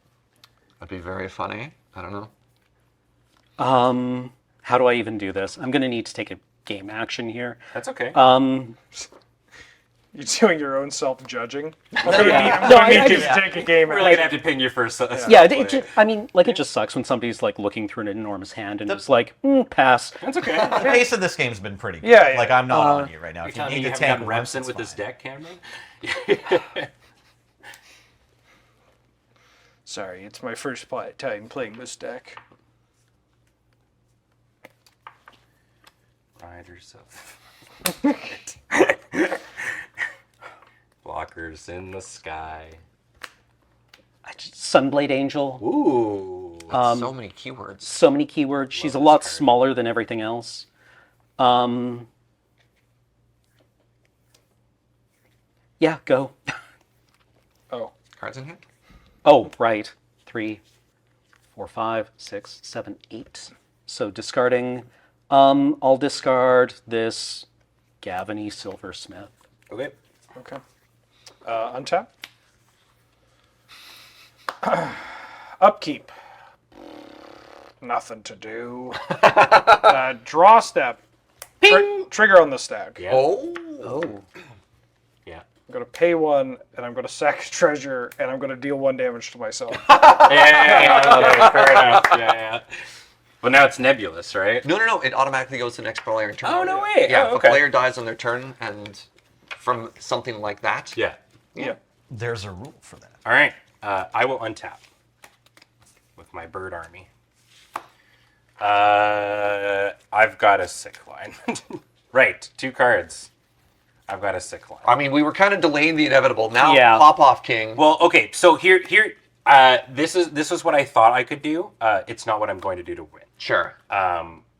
That'd be very funny. I don't know. How do I even do this? I'm going to need to take a game action here. That's okay. You're doing your own self-judging. I'm No, gonna need you to take a game. Really have to ping you first. Yeah, it just sucks when somebody's like looking through an enormous hand and it's like, pass. That's okay. The pace of this game's been pretty good. Yeah, yeah. Like, I'm not on you right now. You're If you telling me need you to haven't tank gotten reps reps in it's with this fine. deck, Cameron? Sorry, it's my first time playing this deck. Riders of blockers in the sky. Sunblade Angel. Ooh. So many keywords. So many keywords. She's a lot smaller than everything else. Yeah, go. Oh. Cards in hand? Oh, right. 3, 4, 5, 6, 7, 8. So discarding. I'll discard this Gavany Silversmith. Okay. Okay. Untap. Upkeep. Nothing to do. Draw step. Trigger on the stack. Yeah. Oh. Yeah. I'm going to pay 1, and I'm going to sack a treasure, and I'm going to deal 1 damage to myself. Yeah, okay, fair enough. Yeah. Well, now it's nebulous, right? No. It automatically goes to the next player in turn. Oh, no way. Yeah, Oh, if okay. a player dies on their turn, and from something like that. Yeah. Yeah. There's a rule for that. All right. I will untap with my bird army. I've got a sick line. Right. 2 cards. I've got a sick line. I mean, we were kind of delaying the inevitable. Now, Yeah. pop off, King. Well, okay. So here. This is what I thought I could do. It's not what I'm going to do to win. Sure.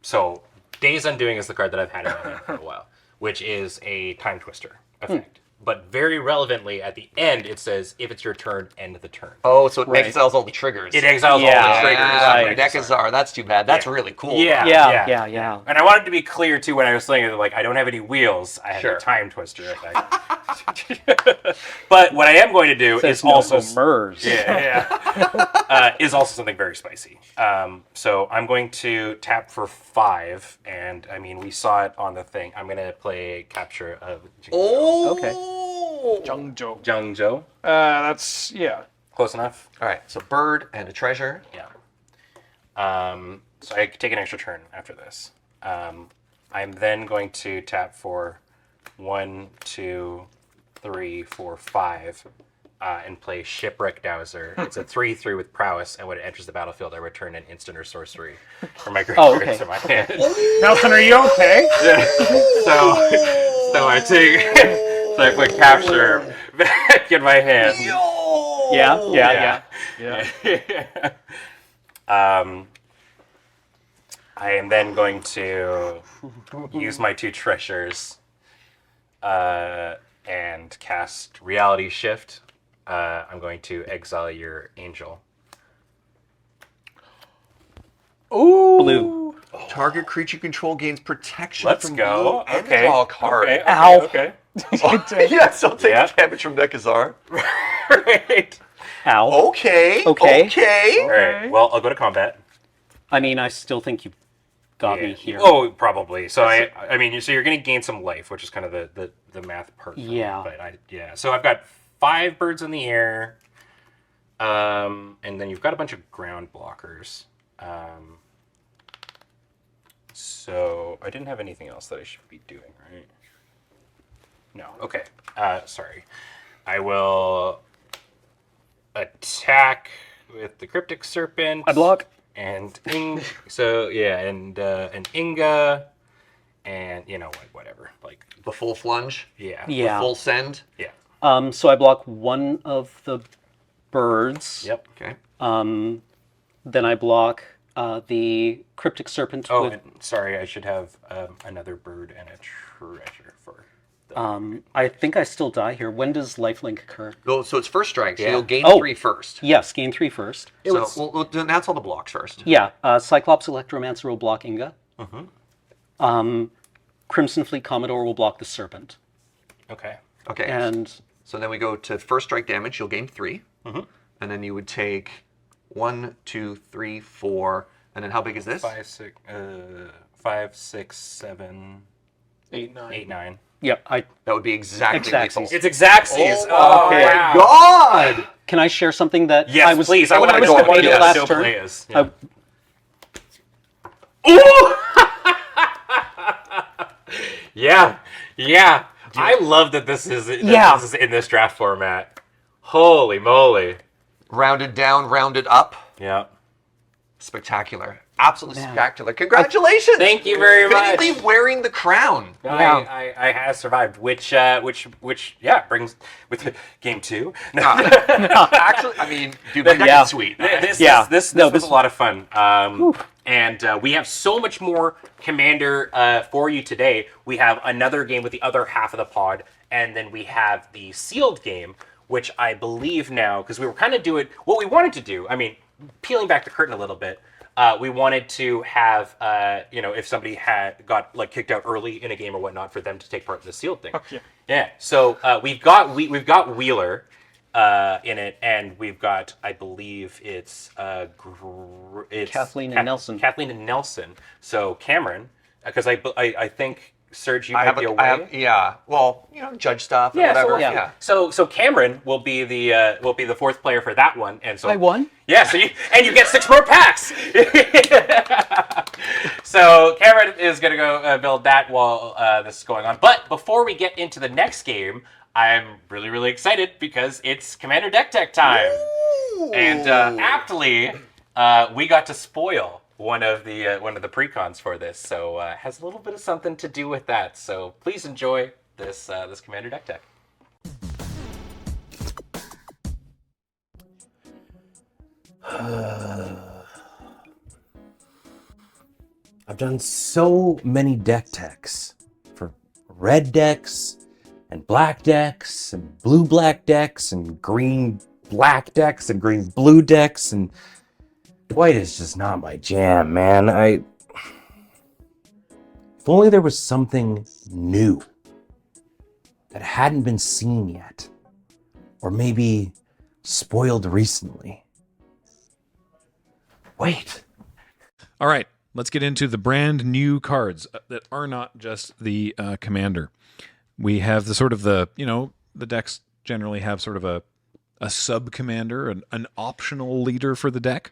So Days Undoing is the card that I've had in my hand for a while, which is a Time Twister effect. But very relevantly, at the end, it says, if it's your turn, end the turn. Oh, so it exiles all the triggers. It exiles all the triggers. Right. Nekazar, that's too bad. That's really cool. Yeah. And I wanted to be clear, too, when I was saying it, like, I don't have any wheels. I have a Time Twister effect. But what I am going to do is also... MERS. Is also something very spicy. So I'm going to tap for 5, and, I mean, we saw it on the thing. I'm going to play Capture of... Oh! Okay. Jungjo. That's, yeah. Close enough? All right, so bird and a treasure. Yeah. So I take an extra turn after this. I'm then going to tap for 1, 2, 3, 4, 5, and play Shipwreck Dowser. It's a 3/3 with prowess, and when it enters the battlefield, I return an instant or sorcery from my graveyard to my hand. Nelson, are you okay? So I take. So I put Capture back in my hand. Yeah. I am then going to use my 2 treasures and cast Reality Shift. I'm going to exile your angel. Ooh. Blue. Target creature you control gains protection Let's from go. blue and Okay. draw a card. Okay. Ow. Okay. Yeah, so take damage from Nekazar. Right. Ow. Okay. All right. Well, I'll go to combat. I mean, I still think you got me here. Oh, probably. So I mean, so you're going to gain some life, which is kind of the math part. For Yeah. Me, but So I've got 5 birds in the air, and then you've got a bunch of ground blockers. So I didn't have anything else that I should be doing, right? No. Okay. Sorry. I will attack with the Cryptic Serpent. I block. and so yeah, and Inga, and whatever, like the full flunge. Yeah. The full send. Yeah. So I block one of the birds. Yep. Okay. Then I block the cryptic serpent. Oh, and sorry, I should have another bird and a treasure for. I think I still die here. When does lifelink occur? Oh, so it's first strike. So you'll gain 3 first. Yes, gain 3 first. So we'll announce all the blocks first. Yeah, Cyclops Electromancer will block Inga. Crimson Fleet Commodore will block the serpent. Okay. Okay. And so then we go to first strike damage. You'll gain 3, and then you would take 1, 2, 3, 4, and then how big is this? 5, 6, 7, 8, 9. 8, 9. Yep, that would be exactly lethal. It's Exacxies. Oh okay. my god! Can I share something that Yes, I was please. I when want I to was know what debating the last no turn? play is. Yeah. Yeah. I love that this is this is in this draft format. Holy moly. Rounded down, rounded up. Yeah. Spectacular. Absolutely spectacular. Congratulations! Thank you very much. Fittingly wearing the crown. I have survived, which brings with game 2. Actually, I mean, dude, the deck is sweet. This was a lot of fun. And we have so much more Commander for you today. We have another game with the other half of the pod, and then we have the sealed game, which I believe now, because we were kind of doing what we wanted to do. I mean, peeling back the curtain a little bit. We wanted to have, if somebody got kicked out early in a game or whatnot, for them to take part in the sealed thing. Okay. Yeah. So we've got Wheeler in it, and we've got, I believe it's Kathleen and Nelson. Kathleen and Nelson. So Cameron, because I think Serge, you might be away. Well, judge stuff and whatever. So Cameron will be the fourth player for that one, and so I won. Yeah, so you get 6 more packs. So Cameron is gonna go build that while this is going on. But before we get into the next game, I'm really, really excited because it's Commander Deck Tech time. Ooh. And aptly, we got to spoil one of the precons for this, so it has a little bit of something to do with that. So please enjoy this Commander Deck Tech. I've done so many deck techs for red decks and black decks and blue-black decks and green-black decks and green-blue decks, and white is just not my jam, man. If only there was something new that hadn't been seen yet, or maybe spoiled recently. Wait. All right, let's get into the brand new cards that are not just the commander. We have the decks generally have sort of a sub-commander, an optional leader for the deck.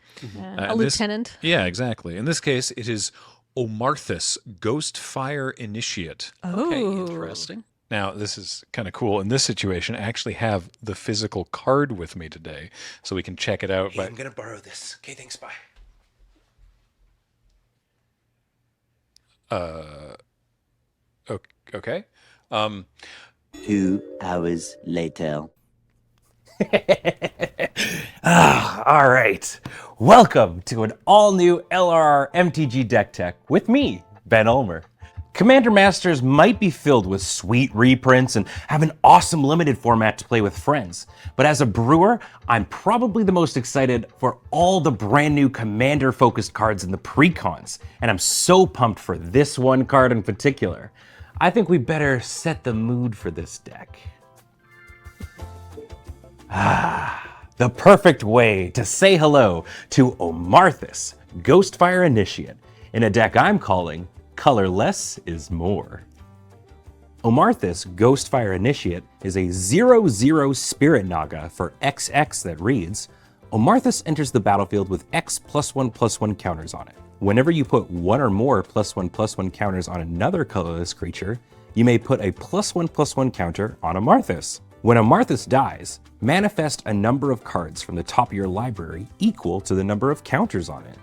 A lieutenant. Yeah, exactly. In this case, it is Omarthus, Ghostfire Initiate. Okay, interesting. Now, this is kind of cool. In this situation, I actually have the physical card with me today, so we can check it out. Hey, I'm going to borrow this. Okay, thanks, bye. Okay. 2 hours later. All right. Welcome to an all-new LRR MTG Deck Tech with me, Ben Ulmer. Commander Masters might be filled with sweet reprints and have an awesome limited format to play with friends. But as a brewer, I'm probably the most excited for all the brand new Commander-focused cards in the precons. And I'm so pumped for this one card in particular. I think we better set the mood for this deck. The perfect way to say hello to Omarthus, Ghostfire Initiate, in a deck I'm calling Color Less is More. Omarthus, Ghostfire Initiate, is a 0/0 Spirit Naga for XX that reads, Omarthus enters the battlefield with X +1/+1 counters on it. Whenever you put 1 or more +1/+1 counters on another colorless creature, you may put a +1/+1 counter on Omarthus. When Omarthus dies, manifest a number of cards from the top of your library equal to the number of counters on it.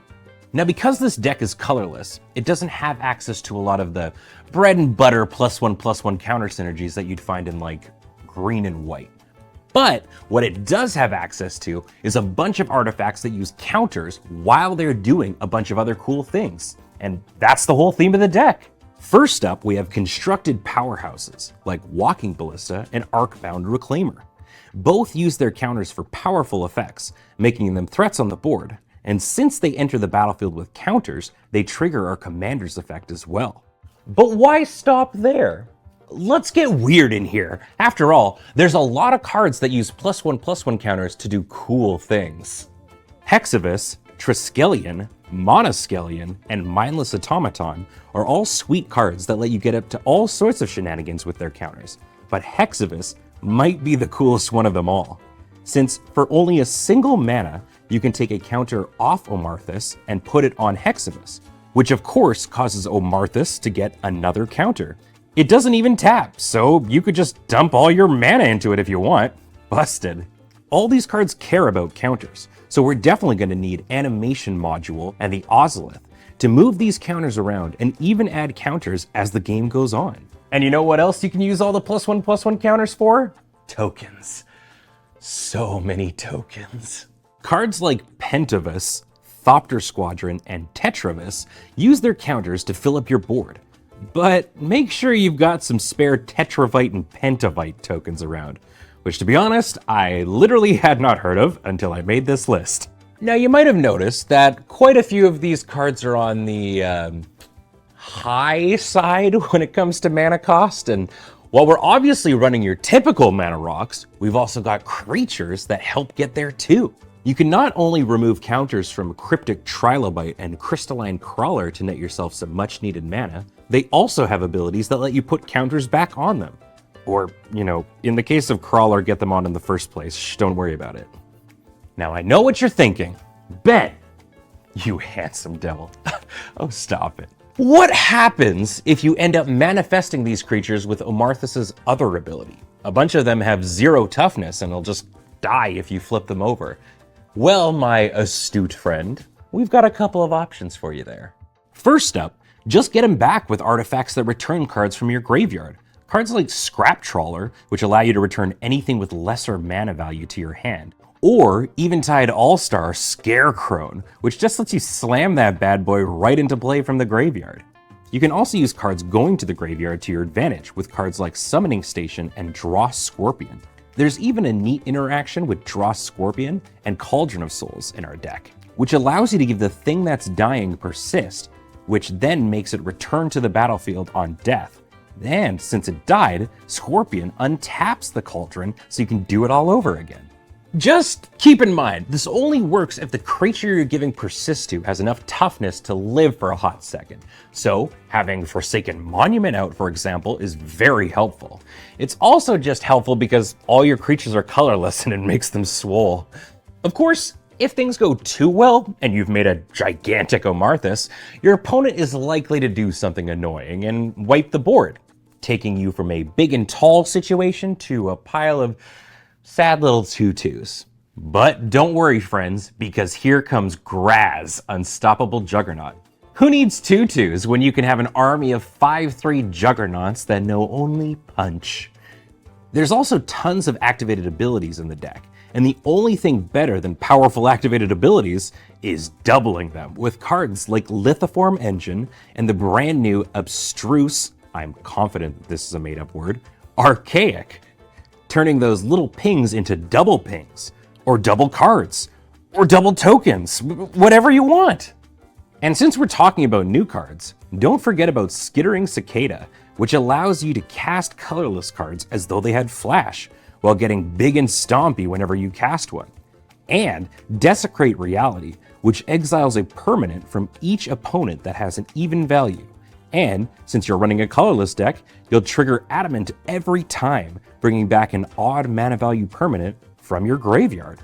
Now, because this deck is colorless, it doesn't have access to a lot of the bread and butter +1/+1 counter synergies that you'd find in like green and white. But what it does have access to is a bunch of artifacts that use counters while they're doing a bunch of other cool things. And that's the whole theme of the deck. First up, we have constructed powerhouses like Walking Ballista and Arcbound Reclaimer. Both use their counters for powerful effects, making them threats on the board. And since they enter the battlefield with counters, they trigger our commander's effect as well. But why stop there? Let's get weird in here. After all, there's a lot of cards that use +1/+1 counters to do cool things. Hexavis, Triskelion, Monoskelion, and Mindless Automaton are all sweet cards that let you get up to all sorts of shenanigans with their counters. But Hexavis might be the coolest one of them all, since for only a single mana, you can take a counter off Omarthus and put it on Hexavis, which of course causes Omarthus to get another counter. It doesn't even tap, so you could just dump all your mana into it if you want. Busted. All these cards care about counters, so we're definitely going to need Animation Module and the Ozolith to move these counters around and even add counters as the game goes on. And you know what else you can use all the +1/+1 counters for? Tokens. So many tokens. Cards like Pentavis, Thopter Squadron, and Tetravis use their counters to fill up your board. But make sure you've got some spare Tetravite and Pentavite tokens around, which to be honest, I literally had not heard of until I made this list. Now you might have noticed that quite a few of these cards are on the high side when it comes to mana cost, and while we're obviously running your typical mana rocks, we've also got creatures that help get there too. You can not only remove counters from Cryptic Trilobite and Crystalline Crawler to net yourself some much needed mana, they also have abilities that let you put counters back on them. Or, you know, in the case of Crawler, get them on in the first place. Shh, don't worry about it. Now I know what you're thinking. Ben, you handsome devil. Oh, stop it. What happens if you end up manifesting these creatures with Omarthus's other ability? A bunch of them have 0 toughness and they'll just die if you flip them over. Well, my astute friend, we've got a couple of options for you there. First up, just get them back with artifacts that return cards from your graveyard. Cards like Scrap Trawler, which allow you to return anything with lesser mana value to your hand. Or Eventide All-Star Scarecrow, which just lets you slam that bad boy right into play from the graveyard. You can also use cards going to the graveyard to your advantage with cards like Summoning Station and Draw Scorpion. There's even a neat interaction with Draw Scorpion and Cauldron of Souls in our deck, which allows you to give the thing that's dying persist, which then makes it return to the battlefield on death. Then, since it died, Scorpion untaps the Cauldron so you can do it all over again. Just keep in mind, this only works if the creature you're giving persist to has enough toughness to live for a hot second. So, having Forsaken Monument out, for example, is very helpful. It's also just helpful because all your creatures are colorless and it makes them swole. Of course, if things go too well and you've made a gigantic Omarthus, your opponent is likely to do something annoying and wipe the board, taking you from a big and tall situation to a pile of sad little tutus. But don't worry, friends, because here comes Graz, Unstoppable Juggernaut. Who needs tutus when you can have an army of 5/3 Juggernauts that know only punch? There's also tons of activated abilities in the deck, and the only thing better than powerful activated abilities is doubling them with cards like Lithoform Engine and the brand new abstruse, I'm confident that this is a made-up word, Archaic, turning those little pings into double pings, or double cards, or double tokens, whatever you want. And since we're talking about new cards, don't forget about Skittering Cicada, which allows you to cast colorless cards as though they had flash, while getting big and stompy whenever you cast one. And Desecrate Reality, which exiles a permanent from each opponent that has an even value. And since you're running a colorless deck, you'll trigger Adamant every time, bringing back an odd mana value permanent from your graveyard.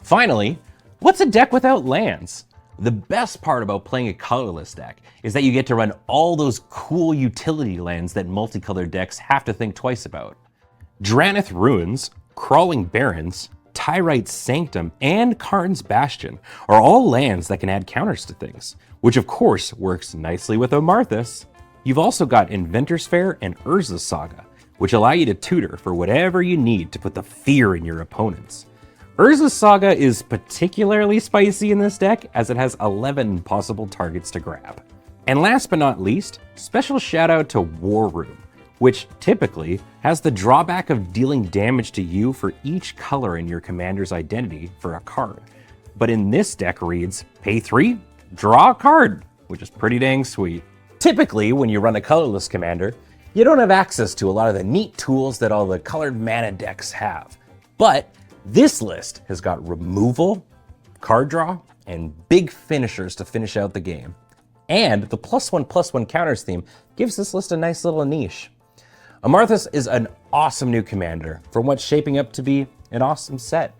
Finally, what's a deck without lands? The best part about playing a colorless deck is that you get to run all those cool utility lands that multicolored decks have to think twice about. Drannith Ruins, Crawling Barrens, Tyrite's Sanctum and Karn's Bastion are all lands that can add counters to things, which of course works nicely with Amarthus. You've also got Inventor's Fair and Urza's Saga, which allow you to tutor for whatever you need to put the fear in your opponents. Urza's Saga is particularly spicy in this deck as it has 11 possible targets to grab. And last but not least, special shout out to War Room, which typically has the drawback of dealing damage to you for each color in your commander's identity for a card. But in this deck reads, pay 3, draw a card, which is pretty dang sweet. Typically, when you run a colorless commander, you don't have access to a lot of the neat tools that all the colored mana decks have. But this list has got removal, card draw, and big finishers to finish out the game. And the +1/+1 counters theme gives this list a nice little niche. Amarthus is an awesome new commander from what's shaping up to be an awesome set.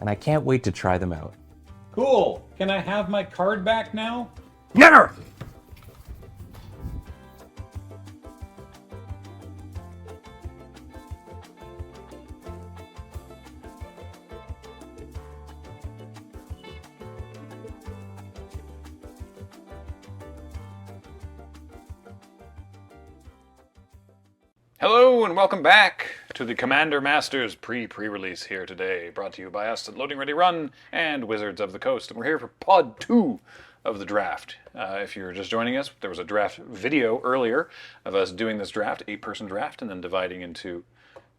And I can't wait to try them out. Cool. Can I have my card back now? Never! Hello and welcome back to the Commander Masters pre-release here today, brought to you by us at Loading Ready Run and Wizards of the Coast. And we're here for Pod 2 of the draft. If you're just joining us, there was a draft video earlier of us doing this draft, 8-person draft, and then dividing into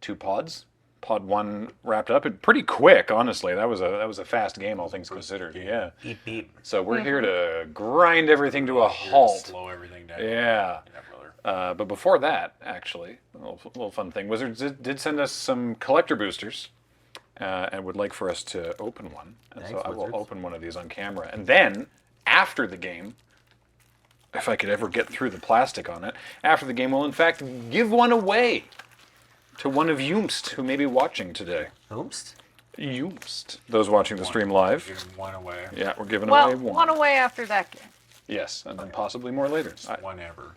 2 pods. Pod 1 wrapped up pretty quick, honestly. That was a fast game, all things considered. Yeah. Beep, beep. So we're here to grind everything to a halt. Slow everything down. Yeah. But before that, actually, a little fun thing. Wizards did send us some collector boosters and would like for us to open one. And Thanks, so I will Wizards. open one of these on camera. And then, after the game, if I could ever get through the plastic on it, after the game, we'll in fact give one away to one of Yoomst who may be watching today. Yoomst? Yoomst. Those watching the stream live. Giving one away. Yeah, we're giving away one. One away after that game. Yes, and then possibly more later. One ever.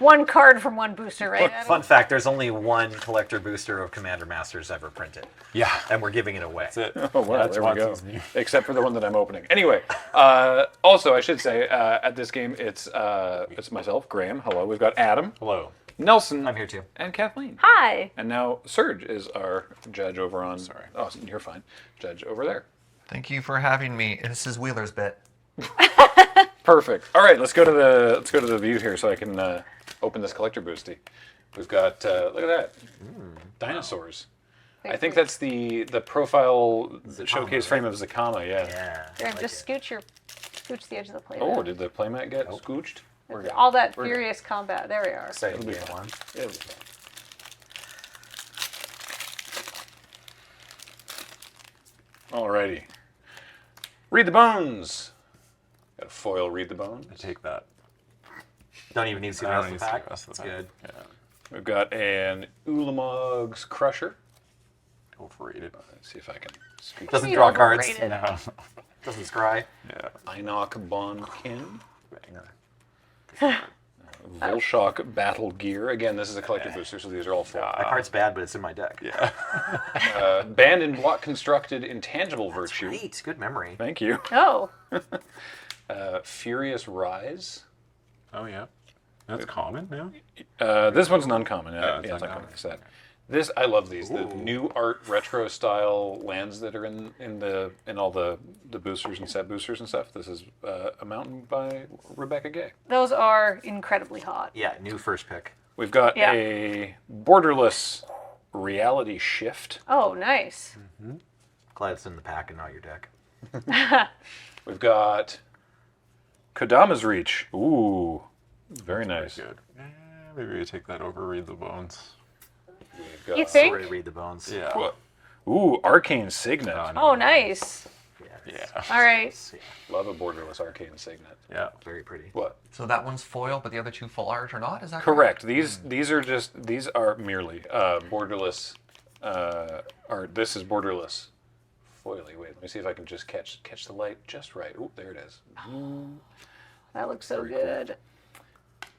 One card from one booster, right? Fun fact, there's only one collector booster of Commander Masters ever printed. Yeah. And we're giving it away. That's it. Oh, wow, That's there we what go. teams need. Except for the one that I'm opening. Anyway, also, I should say, at this game, it's myself, Graham. Hello. We've got Adam. Hello. Nelson. I'm here too. And Kathleen. Hi. And now Serge is our judge over on... Sorry. Oh, you're fine. Judge over there. Thank you for having me. This is Wheeler's bit. Perfect. All right, let's go to the view here so I can open this collector boosty. We've got look at that, dinosaurs. Wow. I think that's the profile showcase frame of Zakama. Yeah. Graham, just scooch the edge of the plate. Oh, did the playmat get scooched? All that furious combat. There we are. It'll be fun. It'll be fun. Alrighty. Read the bones. Got a foil. Read the bones. I take that. Don't even need to see the I rest don't of need the to see pack. the rest of the That's pack. good. Yeah. We've got an Ulamog's Crusher. Overrated. Let's see if I can scoop. Doesn't draw cards. Overrated. No. Doesn't scry. Yeah. Inoc Bonkin. Banger. Volshock Battle Gear. Again, this is a collector booster, so these are all full. That card's bad, but it's in my deck. Yeah. Banned and block constructed intangible That's virtue. great. Good memory. Thank you. Oh. Furious Rise. Oh yeah. That's common now. This one's an uncommon. Oh, it's yeah, it's uncommon. uncommon. Set. This I love these. The Ooh. new art retro style lands that are in all the boosters and set boosters and stuff. This is a mountain by Rebecca Gay. Those are incredibly hot. Yeah, new first pick. We've got Yeah. a borderless reality shift. Oh, nice. Glad it's in the pack and not your deck. We've got Kodama's Reach. Ooh, very nice. Good. Maybe we take that over Read the Bones. We've got, You think? Sorry, read the bones. Yeah. Ooh, Arcane Signet. Oh, nice. Yeah. All right. Love a borderless Arcane Signet. Yeah. Very pretty. What? So that one's foil, but the other 2 full art are not? Is that Correct. These are merely borderless art. This is borderless foily. Wait, let me see if I can just catch the light just right. Ooh, there it is. That looks so good.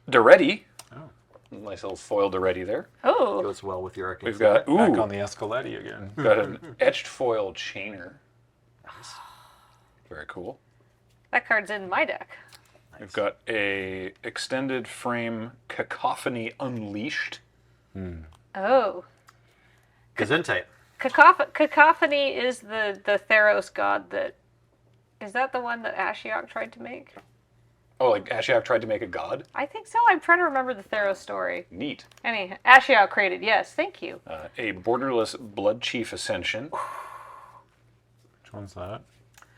Doretti. Oh. Nice little foil to ready there. Oh. Goes well with your arcane. We've got Back on the Escaletti again. We've got an etched foil chainer. Nice. Very cool. That card's in my deck. Nice. We've got a extended frame Cacophony Unleashed. Oh. Gesundheit. Cacophony is the Theros god that... Is that the one that Ashiok tried to make? Oh, like Ashiok tried to make a god? I think so. I'm trying to remember the Theros story. Neat. Ashiok created, yes. Thank you. A borderless Blood Chief Ascension. Which one's that?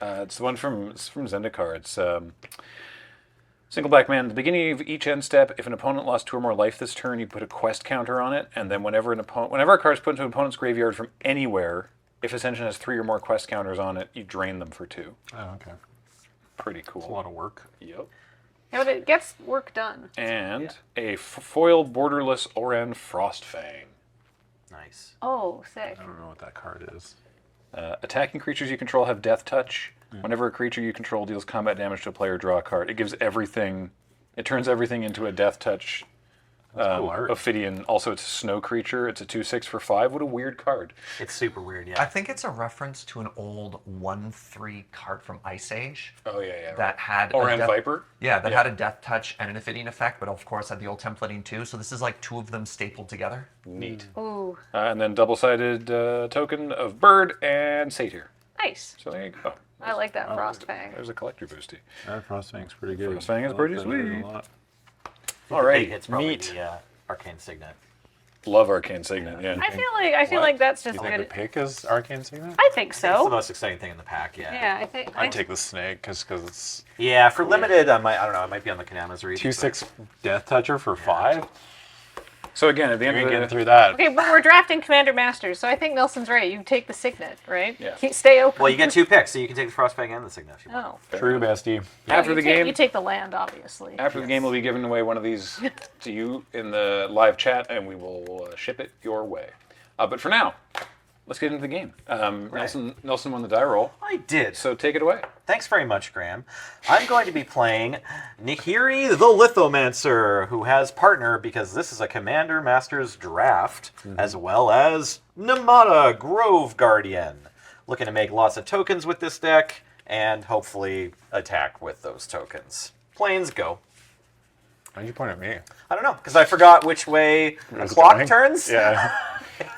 It's the one from Zendikar. It's single black man. At the beginning of each end step, if an opponent lost 2 or more life this turn, you put a quest counter on it, and then whenever a card is put into an opponent's graveyard from anywhere, if Ascension has 3 or more quest counters on it, you drain them for 2. Oh, okay. Pretty cool. That's a lot of work. Yep. Yeah, but it gets work done. And a foil borderless Oran Frostfang. Nice. Oh, sick. I don't know what that card is. Attacking creatures you control have Death Touch. Whenever a creature you control deals combat damage to a player, draw a card. It gives everything. It turns everything into a Death Touch. Cool art. Ophidian. Also, it's a snow creature. It's a 2/6 for 5. What a weird card. It's super weird, yeah. I think it's a reference to an old 1/3 card from Ice Age. Oh, yeah. That had Oran Viper? Yeah, that had a Death Touch and an Ophidian effect, but of course had the old templating too. So this is like 2 of them stapled together. Neat. Ooh. And then double-sided token of Bird and Satyr. Nice. So there you go. I like that Frostfang. There's a collector boosty. That Frostfang's pretty good. Frostfang is pretty Like that sweet. a lot. All right. It's probably Neat. the Arcane Signet. Love Arcane Signet, yeah. I feel like that's just You think good. the pick is Arcane Signet? I think It's the so. most exciting thing in the pack, yeah. Yeah, I think. I'd take the snake because it's Yeah, for limited, I don't know, I might be on the Kanama's reach. 2/6 Death Toucher for 5. So again, at the end You're of getting the through that. Okay, but we're drafting Commander Masters, so I think Nelson's right. You take the Signet, right? Yeah. Stay open. Well, you get 2 picks, so you can take the Frostfang and the Signet if you want. Oh. True, bestie. After you the take, game, you take the land, obviously. after the game, we'll be giving away one of these to you in the live chat, and we will ship it your way. But for now, let's get into the game. Nelson won the die roll. I did. So take it away. Thanks very much, Graham. I'm going to be playing Nahiri the Lithomancer, who has partner because this is a Commander Masters draft, as well as Namada Grove Guardian. Looking to make lots of tokens with this deck, and hopefully attack with those tokens. Planes go. Why'd you point at me? I don't know, because I forgot which way the clock going? turns. Yeah.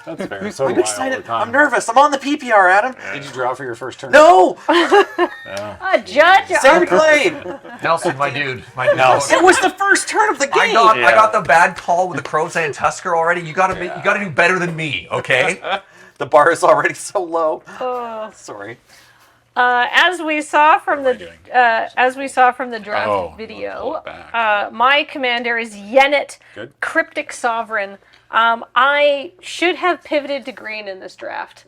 That's fair. So I'm do I all the excited. time. I'm nervous. I'm on the PPR, Adam. Did you draw for your first turn? No! Judge! Same claim! Nelson, my dude. My dude. It was the first turn of the game! I got the bad call with the Crozet and Tusker already. You gotta do better than me, okay? The bar is already so low. Oh. Sorry. As we saw from the draft video, my commander is Yennet, Cryptic Sovereign. I should have pivoted to green in this draft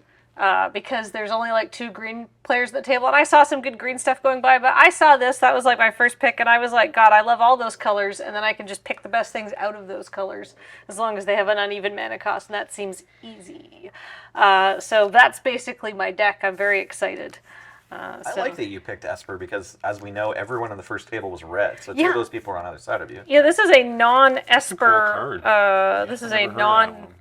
because there's only like 2 green players at the table, and I saw some good green stuff going by. But I saw this; that was like my first pick, and I was like, God, I love all those colors, and then I can just pick the best things out of those colors as long as they have an uneven mana cost, and that seems easy. So that's basically my deck. I'm very excited. I like that you picked Esper because, as we know, everyone on the first table was red. So 2 Yeah. of those people are on either side of you. Yeah, this is a non-Esper. This is a non-Esper.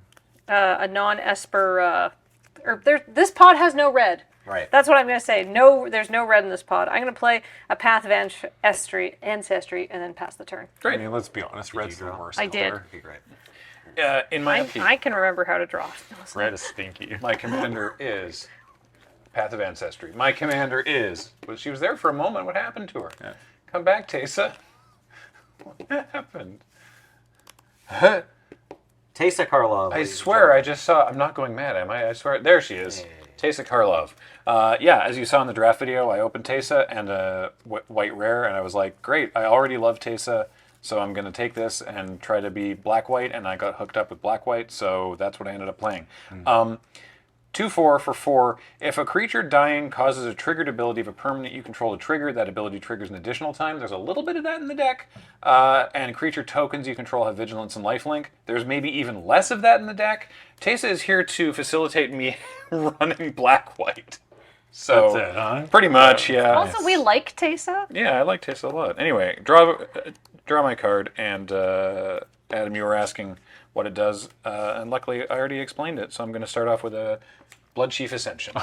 This pod has no red. Right. That's what I'm going to say. No, there's no red in this pod. I'm going to play a Path of Ancestry, and then pass the turn. I mean, let's be honest. Red's the worst. I did. color. Great. In my opinion, I can remember how to draw. Red is stinky. my commander is Path of Ancestry. My commander is. Well, she was there for a moment. What happened to her? Yeah. Come back, Teysa. What happened? Teysa Karlov. I swear, I just saw. I'm not going mad, am I? I swear. There she is. Teysa Karlov. Yeah, as you saw in the draft video, I opened Teysa and a white rare, and I was like, great, I already love Teysa, so I'm going to take this and try to be black-white, and I got hooked up with black-white, so that's what I ended up playing. 2/4 for 4. If a creature dying causes a triggered ability of a permanent you control to trigger, that ability triggers an additional time. There's a little bit of that in the deck. And creature tokens you control have Vigilance and Lifelink. There's maybe even less of that in the deck. Teysa is here to facilitate me running black-white. So, That's it, huh? pretty much, yeah. Also, we like Teysa. Yeah, I like Teysa a lot. Anyway, draw my card and Adam, you were asking what it does, and luckily I already explained it. So I'm going to start off with a Blood Chief Ascension.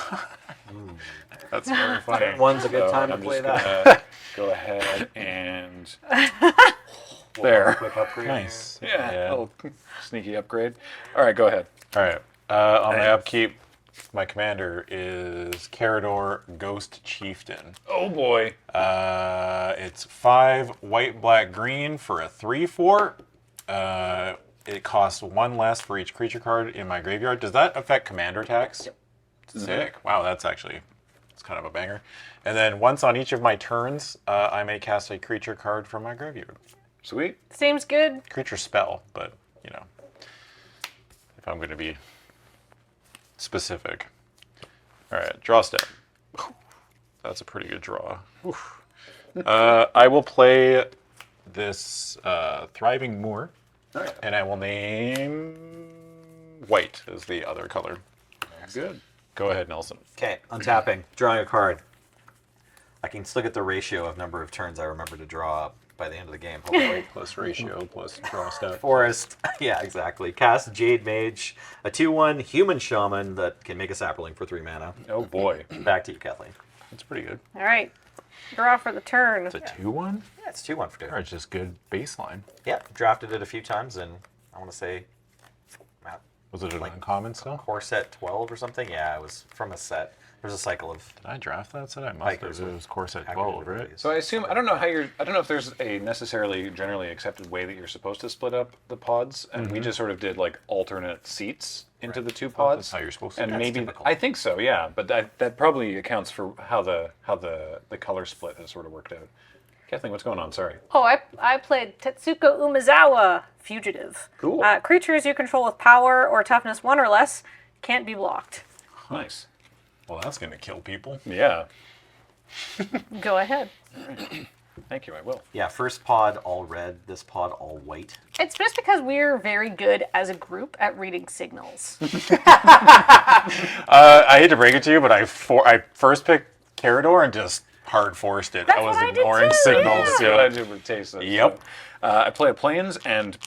That's very funny. One's a good So time to I'm play just that. gonna go ahead and there. Quick upgrade. Nice. Yeah, a little sneaky upgrade. All right, go ahead. All right. On my upkeep, my commander is Carador Ghost Chieftain. Oh boy. It's 5 white, black, green for a 3/4. It costs 1 less for each creature card in my graveyard. Does that affect commander attacks? Yep. Sick. Wow, it's kind of a banger. And then once on each of my turns, I may cast a creature card from my graveyard. Sweet. Seems good. Creature spell, but you know, if I'm going to be specific. All right, draw step. That's a pretty good draw. I will play this Thriving Moor, and I will name white as the other color. Good. Go ahead, Nelson. Okay, untapping, drawing a card. I can still get the ratio of number of turns I remember to draw by the end of the game. Hopefully. Plus ratio, plus draw step. Forest. Yeah, exactly. Cast Jade Mage, a 2/1 human shaman that can make a sapling for 3 mana. Oh boy. Back to you, Kathleen. That's pretty good. All right. Draw for the turn. It's a 2/1? Yeah, it's 2/1 for 2. All right, just good baseline. Yeah, drafted it a few times, and I want to say, was it an uncommon still? Core set 12 or something? Yeah, it was from a set. There's a cycle of. Did I draft that set? I must have. It was core set 12, right? So I assume I don't know if there's a necessarily generally accepted way that you're supposed to split up the pods, and we just sort of did like alternate seats into the 2 pods. That's how you're supposed to. And That's maybe typical. I think so, yeah. But that probably accounts for how the color split has sort of worked out. Kathleen, what's going on? Sorry. Oh, I played Tetsuko Umezawa, Fugitive. Cool. Creatures you control with power or toughness 1 or less can't be blocked. Nice. Well, that's going to kill people. Yeah. Go ahead. Thank you, I will. Yeah, first pod all red, this pod all white. It's just because we're very good as a group at reading signals. I hate to break it to you, but I first picked Carador and just hard forced it. I was ignoring signals. Yeah. Yeah. I did with taste. Yep. I play a plains and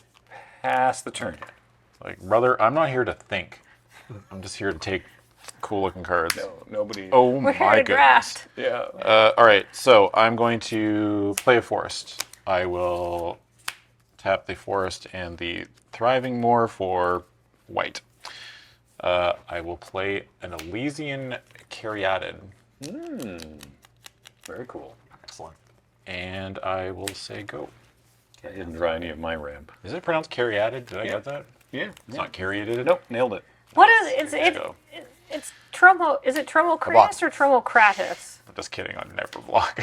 pass the turn. Like, brother, I'm not here to think. I'm just here to take cool looking cards. No, nobody. Oh We're my here to goodness. draft. Yeah. All right, so I'm going to play a forest. I will tap the forest and the Thriving Moor for white. I will play an Elysian Caryatid. Very cool. Excellent. And I will say go. I didn't draw any of my ramp. Is it pronounced Caryatid? Did I get that? Yeah. It's not Caryatid? Nope, nailed it. What is it's Tromo? Is it Tromocratus or Tromocratus? Just kidding, I'd never block.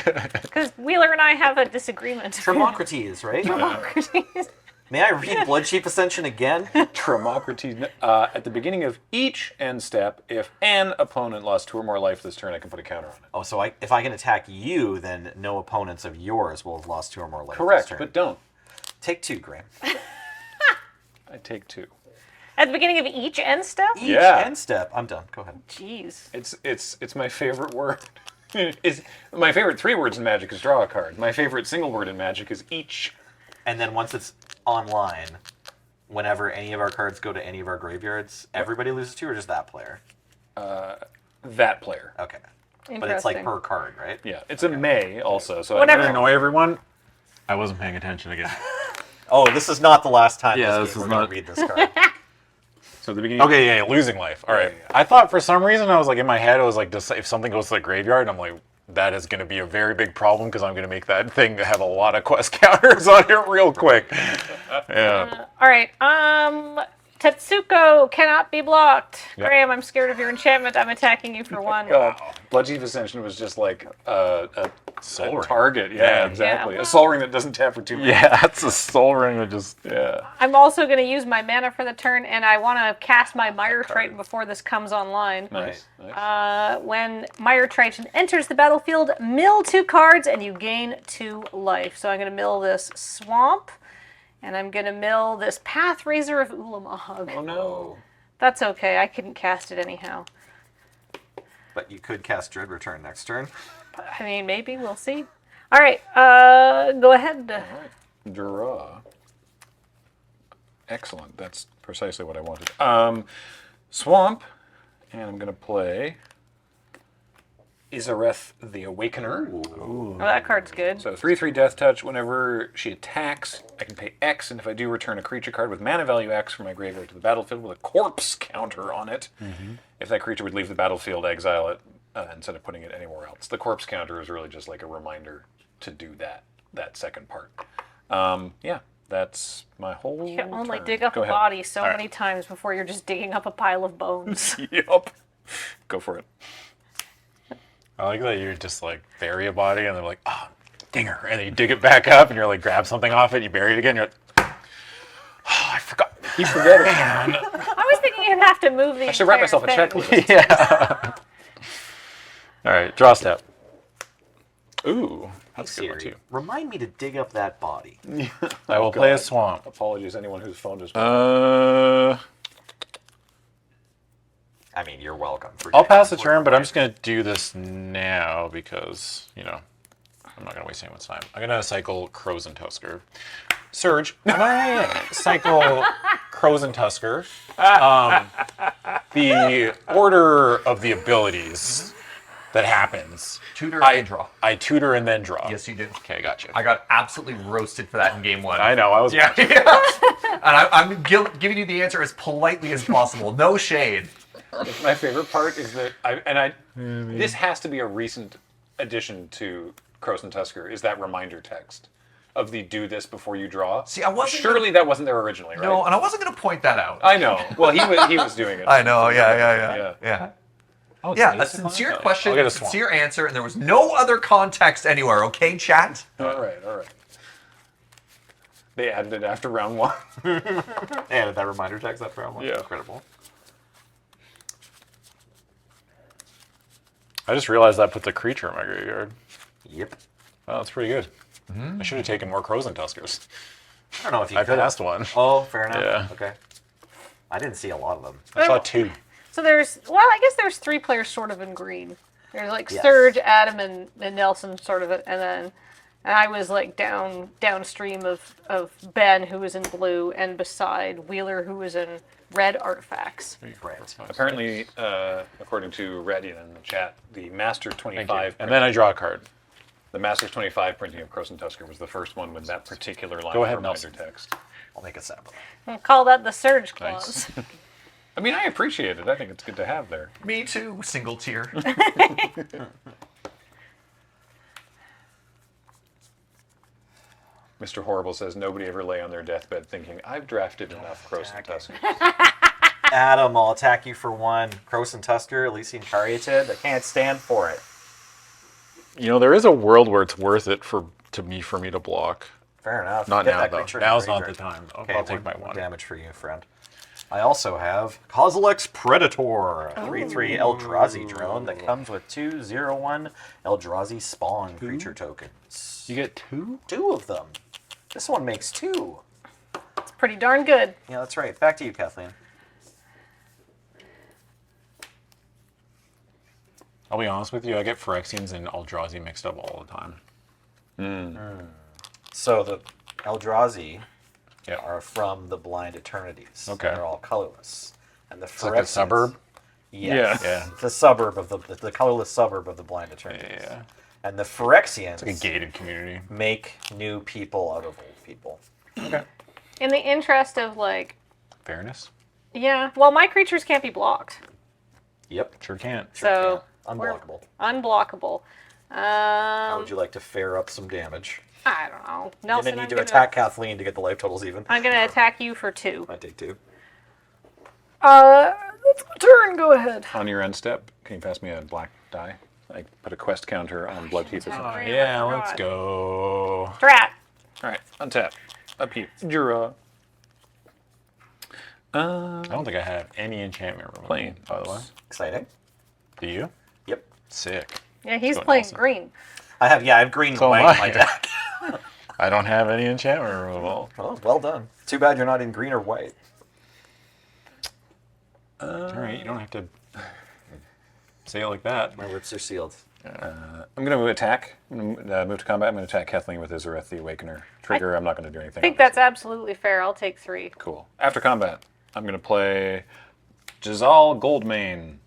Because Wheeler and I have a disagreement. Tromocrates, right? Tromocrates. May I read Blood Chief Ascension again? Tromocrates. At the beginning of each end step, if an opponent lost 2 or more life this turn, I can put a counter on it. Oh, so if I can attack you, then no opponents of yours will have lost 2 or more life Correct, this turn. but don't. Take 2, Graham. I take 2. At the beginning of each end step? Each end step. I'm done. Go ahead. Jeez. It's my favorite word. It's my favorite 3 words in Magic is draw a card. My favorite single word in Magic is each. And then once it's online, whenever any of our cards go to any of our graveyards, everybody loses 2 or just that player? That player. Okay. But it's like per card, right? Yeah. It's a may also, so Whenever- I I annoy everyone. I wasn't paying attention again. Oh, this is not the last time Yeah, this this game is we're going not- to read this card. So at the beginning. Okay, yeah, losing life. All right. I thought for some reason I was like in my head I was like, just if something goes to the graveyard, I'm like, that is going to be a very big problem because I'm going to make that thing have a lot of quest counters on it real quick. Yeah. All right. Tetsuko cannot be blocked. Yep. Graham, I'm scared of your enchantment. I'm attacking you for 1. Blood Chief Ascension was just like a Soul Ring. target. Yeah, exactly. Yeah. A soul ring that doesn't tap for 2 minutes. Yeah, that's a soul ring that just I'm also going to use my mana for the turn, and I want to cast my Mire Triton before this comes online. Nice. Nice. When Mire Triton enters the battlefield, mill 2 cards, and you gain 2 life. So I'm going to mill this Swamp, and I'm going to mill this Path Razor of Ulamog. Oh no. That's okay. I couldn't cast it anyhow. But you could cast Dread Return next turn. I mean, maybe. We'll see. All right. Go ahead. Draw. Excellent. That's precisely what I wanted. Swamp, and I'm going to play Izareth the Awakener. Oh, that card's good. So 3/3 Death Touch. Whenever she attacks, I can pay X, and if I do, return a creature card with mana value X from my graveyard to the battlefield with a corpse counter on it. If that creature would leave the battlefield, exile it instead of putting it anywhere else. The corpse counter is really just like a reminder to do that second part. Yeah, that's my whole You can only turn. dig up Go a ahead. body so All right. many times before you're just digging up a pile of bones. Yup. Go for it. I like that you just like bury a body and they're like, oh, dinger. And then you dig it back up and you're like, grab something off it, you bury it again, you're like, oh, I forgot. You forget it. Man. I was thinking you'd have to move the I should write entire myself a thing. checklist. Yeah. All right, draw step. Ooh, that's a good one Siri, too. remind me to dig up that body. I will play a swamp. Apologies, anyone whose phone is. I mean, you're welcome. I'll pass the turn, but I'm just going to do this now because, you know, I'm not going to waste anyone's time. I'm going to cycle Crows and Tusker. Serge, when I cycle Crows and Tusker, the order of the abilities that happens. Tutor and draw. I tutor and then draw. Yes, you do. Okay, gotcha. I got absolutely roasted for that in game 1. I know, I was. Yeah. And I'm giving you the answer as politely as possible. No shade. My favorite part is that this has to be a recent addition to Crows and Tusker, is that reminder text of the do this before you draw. See, I wasn't Surely that wasn't there originally, right? No, and I wasn't going to point that out. I know. Well, he was doing it. I know, yeah. Oh, Yeah, it's a sincere fun. question, I'll get a a swamp. sincere answer, and there was no other context anywhere, okay, chat? All right. They added it after round 1. They added that reminder text after round 1. Yeah. Incredible. I just realized that puts a creature in my graveyard. Yep. Oh, that's pretty good. I should have taken more Crows and Tuskers. I don't know if you I could. passed one. Oh, fair enough. Yeah. Okay. I didn't see a lot of them. I saw 2. So I guess there's 3 players sort of in green. There's like Yes. Serge, Adam, and Nelson sort of, and I was like downstream of Ben, who was in blue, and beside Wheeler, who was in red artifacts. Right. Apparently, according to Reddy in the chat, the Master 25. And then I draw a card. The Master's 25 printing of Crows and Tusker was the first one with that particular line Go of ahead, reminder Nelson. text. I'll make a sample. And call that the Serge clause. Nice. I mean, I appreciate it. I think it's good to have there. Me too, single tier. Mr. Horrible says nobody ever lay on their deathbed thinking, I've drafted enough Crows and Tusker. Adam, I'll attack you for 1. Crows and Tusker, Elysian Caryatid. I can't stand for it. You know, there is a world where it's worth it for me to block. Fair enough. Not Get now, that though. creature in Now's the not the graveyard. time. Okay, I'll take my one 1. damage for you, friend. I also have Kozilek's Predator, a 3/3 Eldrazi drone that comes with 2/0/1 Eldrazi spawn creature tokens. You get 2? 2 of them. This one makes 2. It's pretty darn good. Yeah, that's right. Back to you, Kathleen. I'll be honest with you, I get Phyrexians and Eldrazi mixed up all the time. So the Eldrazi are from the Blind Eternities. Okay. They're all colorless. And the It's like a Phyrexians- suburb? Yes. Yeah. The suburb of the colorless suburb of the Blind Eternities. Yeah. And the Phyrexians It's like a gated community. make new people out of old people. Okay. In the interest of like, Fairness? yeah, well, my creatures can't be blocked. Yep. Sure can't. So Unblockable. we're unblockable. How would you like to fare up some damage? I don't know. You're Nelson, gonna need to attack Kathleen to get the life totals even. I'm gonna attack you for 2. I take 2. That's my turn. Go ahead. On your end step, can you pass me a black die? I put a quest counter on Bloodteeth or something. Yeah, let's go. Drat. All right, untap. Upkeep. Draw. I don't think I have any enchantment removal, Plain, by the way. Exciting. Do you? Yep. Sick. Yeah, he's So playing Nelson. green. I have green and So white am in my I. deck. I don't have any enchantment removal. Oh, well done. Too bad you're not in green or white. All right, you don't have to say it like that. My lips are sealed. I'm going to attack. I'm going to move to combat. I'm going to attack Kathleen with Izareth the Awakener. Trigger, I'm not going to do anything. I think that's absolutely fair. I'll take 3. Cool. After combat, I'm going to play Jazal Goldmane.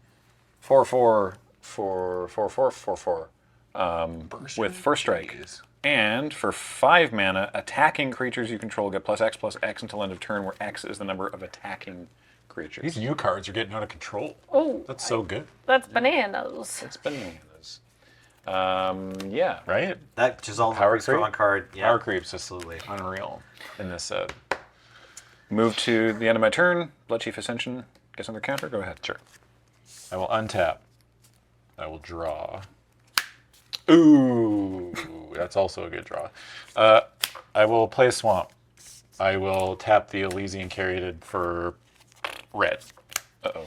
4/4 for 4/4 4/4 with first strike. And for 5 mana, attacking creatures you control get +X until end of turn, where X is the number of attacking creatures. These new cards are getting out of control. Oh, that's so good. That's bananas. It's bananas. Yeah. Right? That Jazal's Power a pretty strong creep? card. Yeah. Power creeps. Absolutely. Unreal in this set. Move to the end of my turn. Bloodchief Ascension gets another counter. Go ahead. Sure. I will untap. I will draw. Ooh, that's also a good draw. I will play a Swamp. I will tap the Elysian Caryatid for red. Uh-oh.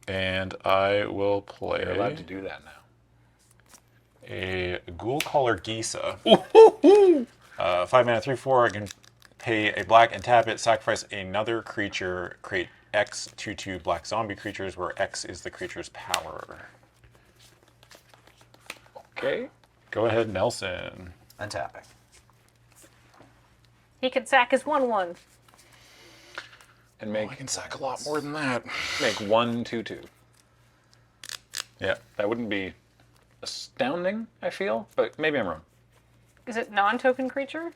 And I will play... You're allowed to do that now. A Ghoul Caller Gisa. 5 mana, 3/4. I can pay a black and tap it, sacrifice another creature, create X 2/2 black zombie creatures, where X is the creature's power. Okay. Go ahead, Nelson. Untapping. He can sack his 1/1. And make... I can sack a lot more than that. Make 1/2/2. Yeah. That wouldn't be astounding, I feel, but maybe I'm wrong. Is it non-token creature?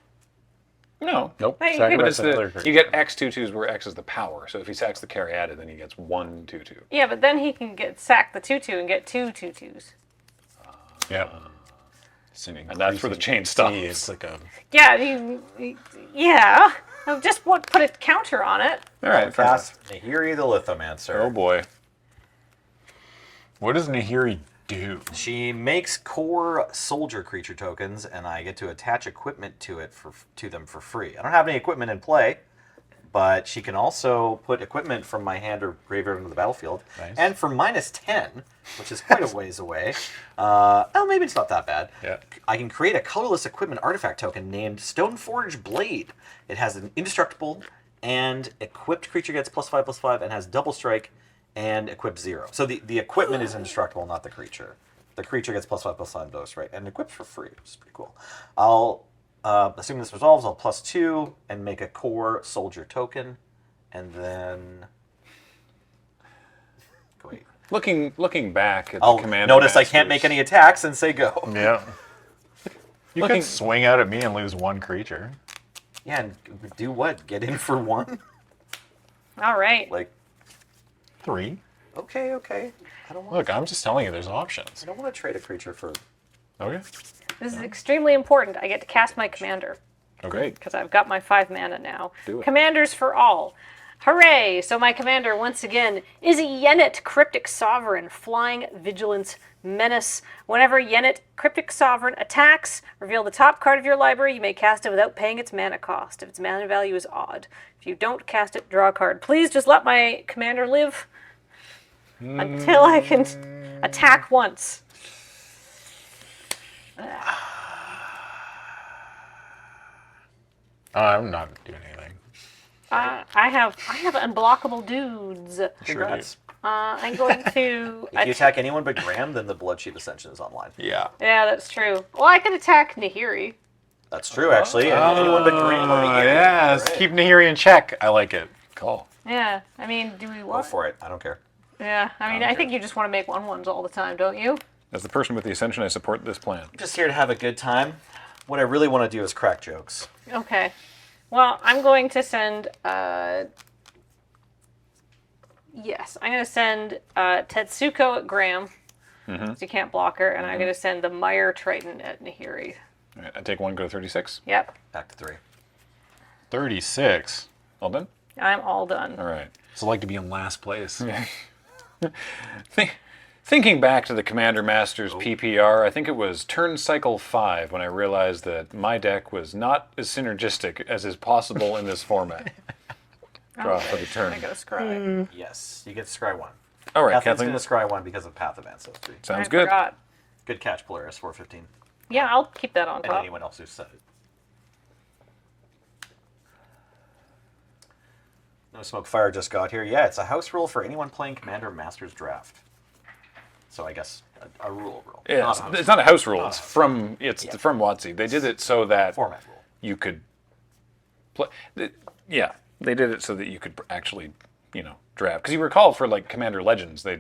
No. Nope. Hey, But it's you get X 2/2s where X is the power. So if he sacks the Caryatid, then he gets 1/2/2. Yeah, but then he can sack the 2/2 and get 2 2/2s. Yeah. And that's where the chain stops. It's like a... Yeah, yeah. Just put a counter on it. All right. Cast Nahiri the Lithomancer. Oh boy. What does Nahiri do? She makes core soldier creature tokens, and I get to attach equipment to them for free. I don't have any equipment in play, but she can also put equipment from my hand or graveyard into the battlefield. Nice. And for -10, which is quite a ways away, oh, maybe it's not that bad. Yeah. I can create a colorless equipment artifact token named Stoneforge Blade. It has an indestructible, and equipped creature gets +5/+5 and has double strike and equip 0. So the equipment is indestructible, not the creature. The creature gets +5/+5 double strike and equipped for free, which is pretty cool. I'll assume this resolves. I'll +2 and make a core soldier token, and then wait. Looking back at I'll the commander notice masters, I can't make any attacks and say go. Yeah. You can swing out at me and lose 1 creature. Yeah, and do what? Get in for 1? All right. Like 3. Okay. I don't want. Look, I'm just telling you, there's options. I don't want to trade a creature for. Okay. This is extremely important. I get to cast my commander. Okay. Because I've got my 5 mana now. Do it. Commanders for all. Hooray! So my commander, once again, is a Yennet Cryptic Sovereign, Flying Vigilance Menace. Whenever Yennet Cryptic Sovereign attacks, reveal the top card of your library. You may cast it without paying its mana cost, if its mana value is odd. If you don't cast it, draw a card. Please just let my commander live until I can attack once. I'm not doing anything. I have unblockable dudes. Congrats. I'm going to. If you attack anyone but Graham, then the Bloodchief Ascension is online. Yeah. Yeah, that's true. Well, I could attack Nahiri. That's true, actually. And anyone but Graham or Nahiri. Yes. Right. Keep Nahiri in check. I like it. Cool. Yeah, I mean, do we Go want? for it. I don't care. Yeah, I mean, I think you just want to make 1/1s all the time, don't you? As the person with the Ascension, I support this plan. I'm just here to have a good time. What I really want to do is crack jokes. Okay. Well, I'm going to send. Yes, I'm going to send Tetsuko at Graham. So you can't block her, and I'm going to send the Meyer Triton at Nahiri. All right, I take 1, go to 36. Yep, Back to 3. 36. All done? I'm all done. All right. It's like to be in last place. Thinking back to the Commander Masters PPR, I think it was turn cycle 5 when I realized that my deck was not as synergistic as is possible in this format. Draw for the turn. I got a scry. Yes, you get to scry 1. All right, Kathleen's Kathleen. going to scry 1 because of Path of Ancestry. Sounds I good. Forgot. Good catch, Polaris, 415. Yeah, I'll keep that on And top. anyone else who said it. No Smoke Fire just got here. Yeah, it's a house rule for anyone playing Commander Masters Draft. So I guess a rule. Yeah, it's not a house rule. It's from WotC. They did it so that format rule. You could play. Yeah, they did it so that you could actually, draft. Because you recall for like Commander Legends, they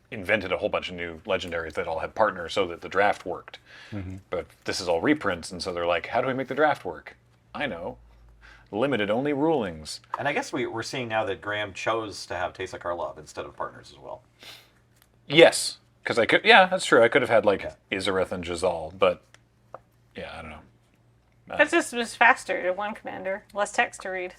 invented a whole bunch of new legendaries that all had partners so that the draft worked. Mm-hmm. But this is all reprints, and so they're like, how do we make the draft work? I know. Limited only rulings. And I guess we're seeing now that Graham chose to have Teysa Karlov instead of partners as well. Yes, because I could. Yeah, that's true. I could have had like Izareth and Jazal, but yeah, I don't know. That's just faster to one commander, less text to read.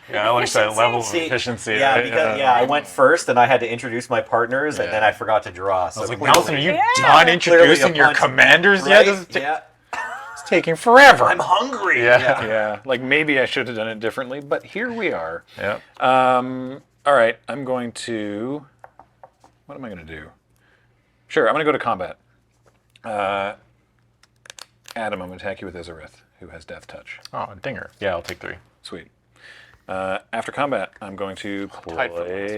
Yeah, I like that level of efficiency. Yeah, because I went first and I had to introduce my partners, and then I forgot to draw. So I was like, clearly- Nelson, are you done introducing your commanders yet? Yeah. It's taking forever. I'm hungry. Yeah. Like maybe I should have done it differently, but here we are. Yeah. All right, I'm going to. What am I going to do? Sure, I'm going to go to combat. Adam, I'm going to attack you with Izareth, who has Death Touch. Oh, dinger. Yeah, I'll take 3. Sweet. After combat, I'm going to play. I'm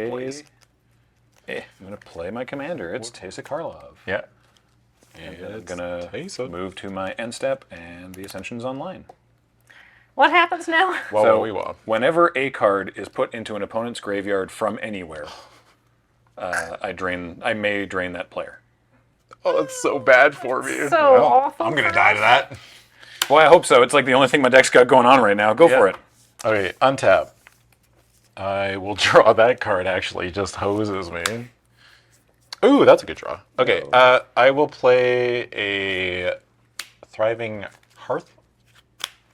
going to play my commander. It's Teysa Karlov. Yeah. And I'm going to move to my end step, and the Ascension's online. What happens now? So, whenever a card is put into an opponent's graveyard from anywhere, I may drain that player. Oh, that's so bad for me. So awful. I'm going to die to that. Well, I hope so. It's like the only thing my deck's got going on right now. Go for it. Okay, untap. I will draw that card, actually. Just hoses me. Ooh, that's a good draw. Okay, I will play a Thriving Hearth.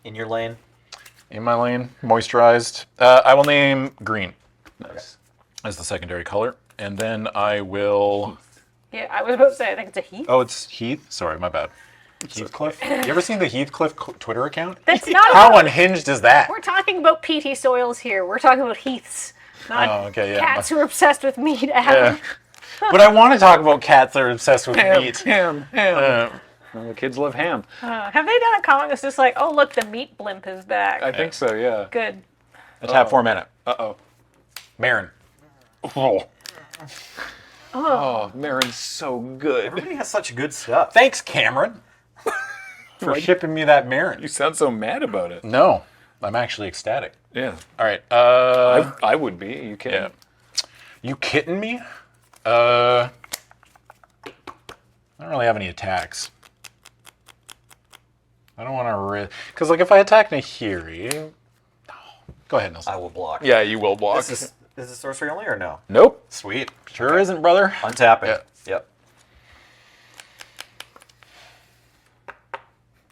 In your lane? In my lane, moisturized. I will name green. Nice. As the secondary color. And then I will... Yeah, I was about to say, I think it's a Heath. Oh, it's Heath? Sorry, my bad. Heathcliff? You ever seen the Heathcliff Twitter account? That's not How about, unhinged is that? We're talking about PT soils here. We're talking about Heaths, not cats who are obsessed with meat. Adam. But I want to talk about cats that are obsessed with meat. Ham. Well, the kids love ham. Have they done a comic that's just like, oh, look, the meat blimp is back? I think so, yeah. Good. I tap 4 mana. Uh-oh. Marin. Oh, Marin's so good. Everybody has such good stuff. Thanks, Cameron, for shipping me that Marin. You sound so mad about it. No, I'm actually ecstatic. Yeah. All right. I would be. Are you kidding? Yeah. You kidding me? I don't really have any attacks. I don't want to because like if I attack Nahiri, go ahead, Nelson. I will block. Yeah, you will block. Is this sorcery only or no? Nope. Sweet. Sure isn't, brother. Untapping. Yeah. Yep.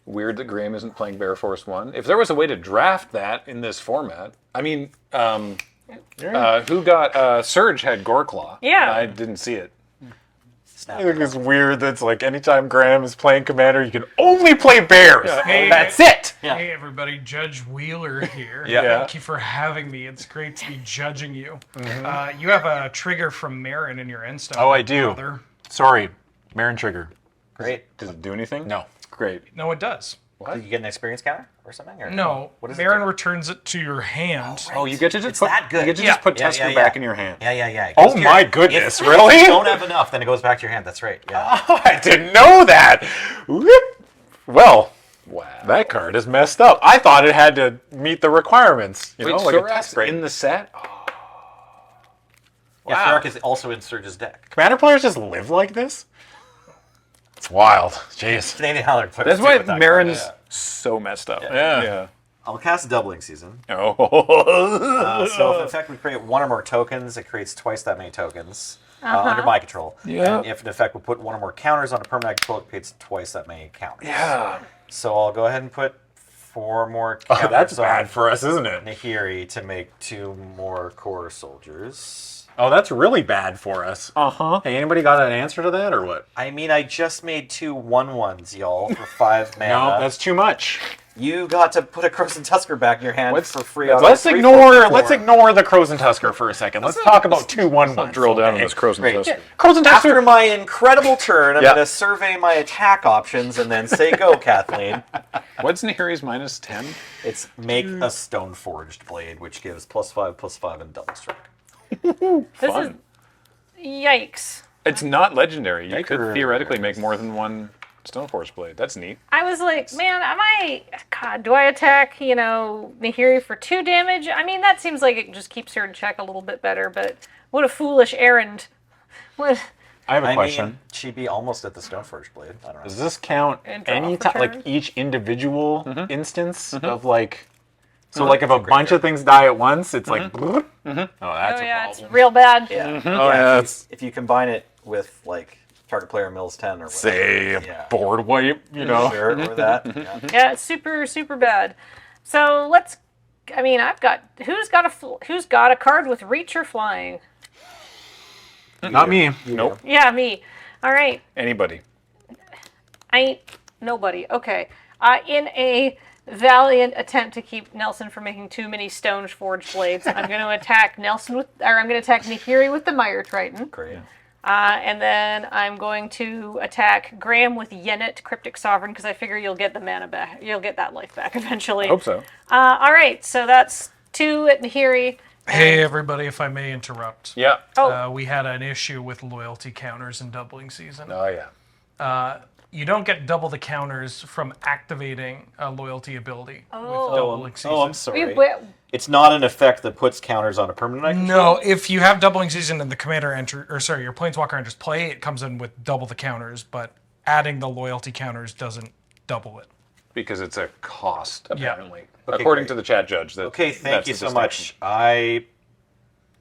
Weird that Graham isn't playing Bear Force 1. If there was a way to draft that in this format, I mean, who got Serge had Goreclaw. Yeah. I didn't see it. I think it's weird that it's like anytime Graham is playing Commander, you can only play bears. Hey, that's it. Hey everybody, Judge Wheeler here. Yeah. Thank you for having me. It's great to be judging you. You have a trigger from Marin in your end step. Oh, I do. Brother. Sorry, Marin trigger. Great. Does it do anything? No. Great. No, it does. What? Did you get an experience counter or something? Or No. What does Marin it do? returns it to your hand. Oh, you get to just It's put that good. You get to just put Tesker back in your hand. Yeah. Oh my goodness, If really? you don't have enough, then it goes back to your hand. That's right. Yeah. Oh, I didn't know that. Whoop. Well, wow. That card is messed up. I thought it had to meet the requirements. You know, like a Sorax text rate. in the set? Yeah, Ferak is also in Surge's deck. Commander players just live like this? It's wild. Jeez. Canadian Howler players That's do why with that Marin's card, so messed up. Yeah. I'll cast Doubling Season. Oh. So if in effect we create one or more tokens, it creates twice that many tokens under my control. Yeah. And if in effect we put one or more counters on a permanent I control, it creates twice that many counters. Yeah. So I'll go ahead and put 4 more counters Oh, that's on bad for us, isn't it? Nahiri to make 2 more core soldiers. Oh, that's really bad for us. Uh-huh. Hey, anybody got an answer to that or what? I mean, I just made 2 1/1s, y'all, for 5 mana. No, that's too much. You got to put a Crows and Tusker back in your hand for free. Let's ignore the Crows and Tusker for a second. Let's talk about 2 1/1s. Drill down on this Crows and Tusker. Yeah. Crows and Tusker. After my incredible turn, I'm Yeah. going to survey my attack options and then say go, Kathleen. What's Nahiri's minus 10? It's make a stone forged blade, which gives +5/+5 and double strike. This is Yikes. It's not legendary. You could Yikers. theoretically make more than one Stoneforge blade. That's neat. I was like, man, God, do I attack, Nahiri for 2 damage? I mean, that seems like it just keeps her in check a little bit better, but what a foolish errand. What? I have a I question. mean, she'd be almost at the Stoneforge blade. I don't know. Does this count And draw any for time, turn? like each individual instance of like? So Mhm. like if a bunch of things die at once, it's like. Oh, Oh that's yeah, a it's problem. real bad. Yeah. Oh, yeah, that's If you combine it with like target player mills 10 or whatever. say a Yeah. board wipe, Sure, or that. Yeah. Yeah, it's super, super bad. So who's got a card with reach or flying? Not me. Nope. Yeah, me. All right. Anybody. I ain't nobody. Okay. In a valiant attempt to keep Nelson from making too many stone forged blades, I'm going to attack Nahiri with the Mire Triton. Great. And then I'm going to attack Graham with Yennet, Cryptic Sovereign, because I figure you'll get the mana back. You'll get that life back eventually. I hope so. All right, so that's 2 at Nahiri. Hey, everybody, if I may interrupt. Yeah. We had an issue with loyalty counters in doubling season. Oh, yeah. You don't get double the counters from activating a loyalty ability with Oh. doubling season. Oh, I'm sorry. We- It's not an effect that puts counters on a permanent I control? No, if you have doubling season and the commander your planeswalker enters play, it comes in with double the counters, but adding the loyalty counters doesn't double it. Because it's a cost, Yeah. apparently. Okay, According great. to the chat judge. Okay, thank that's you the so distinction. much.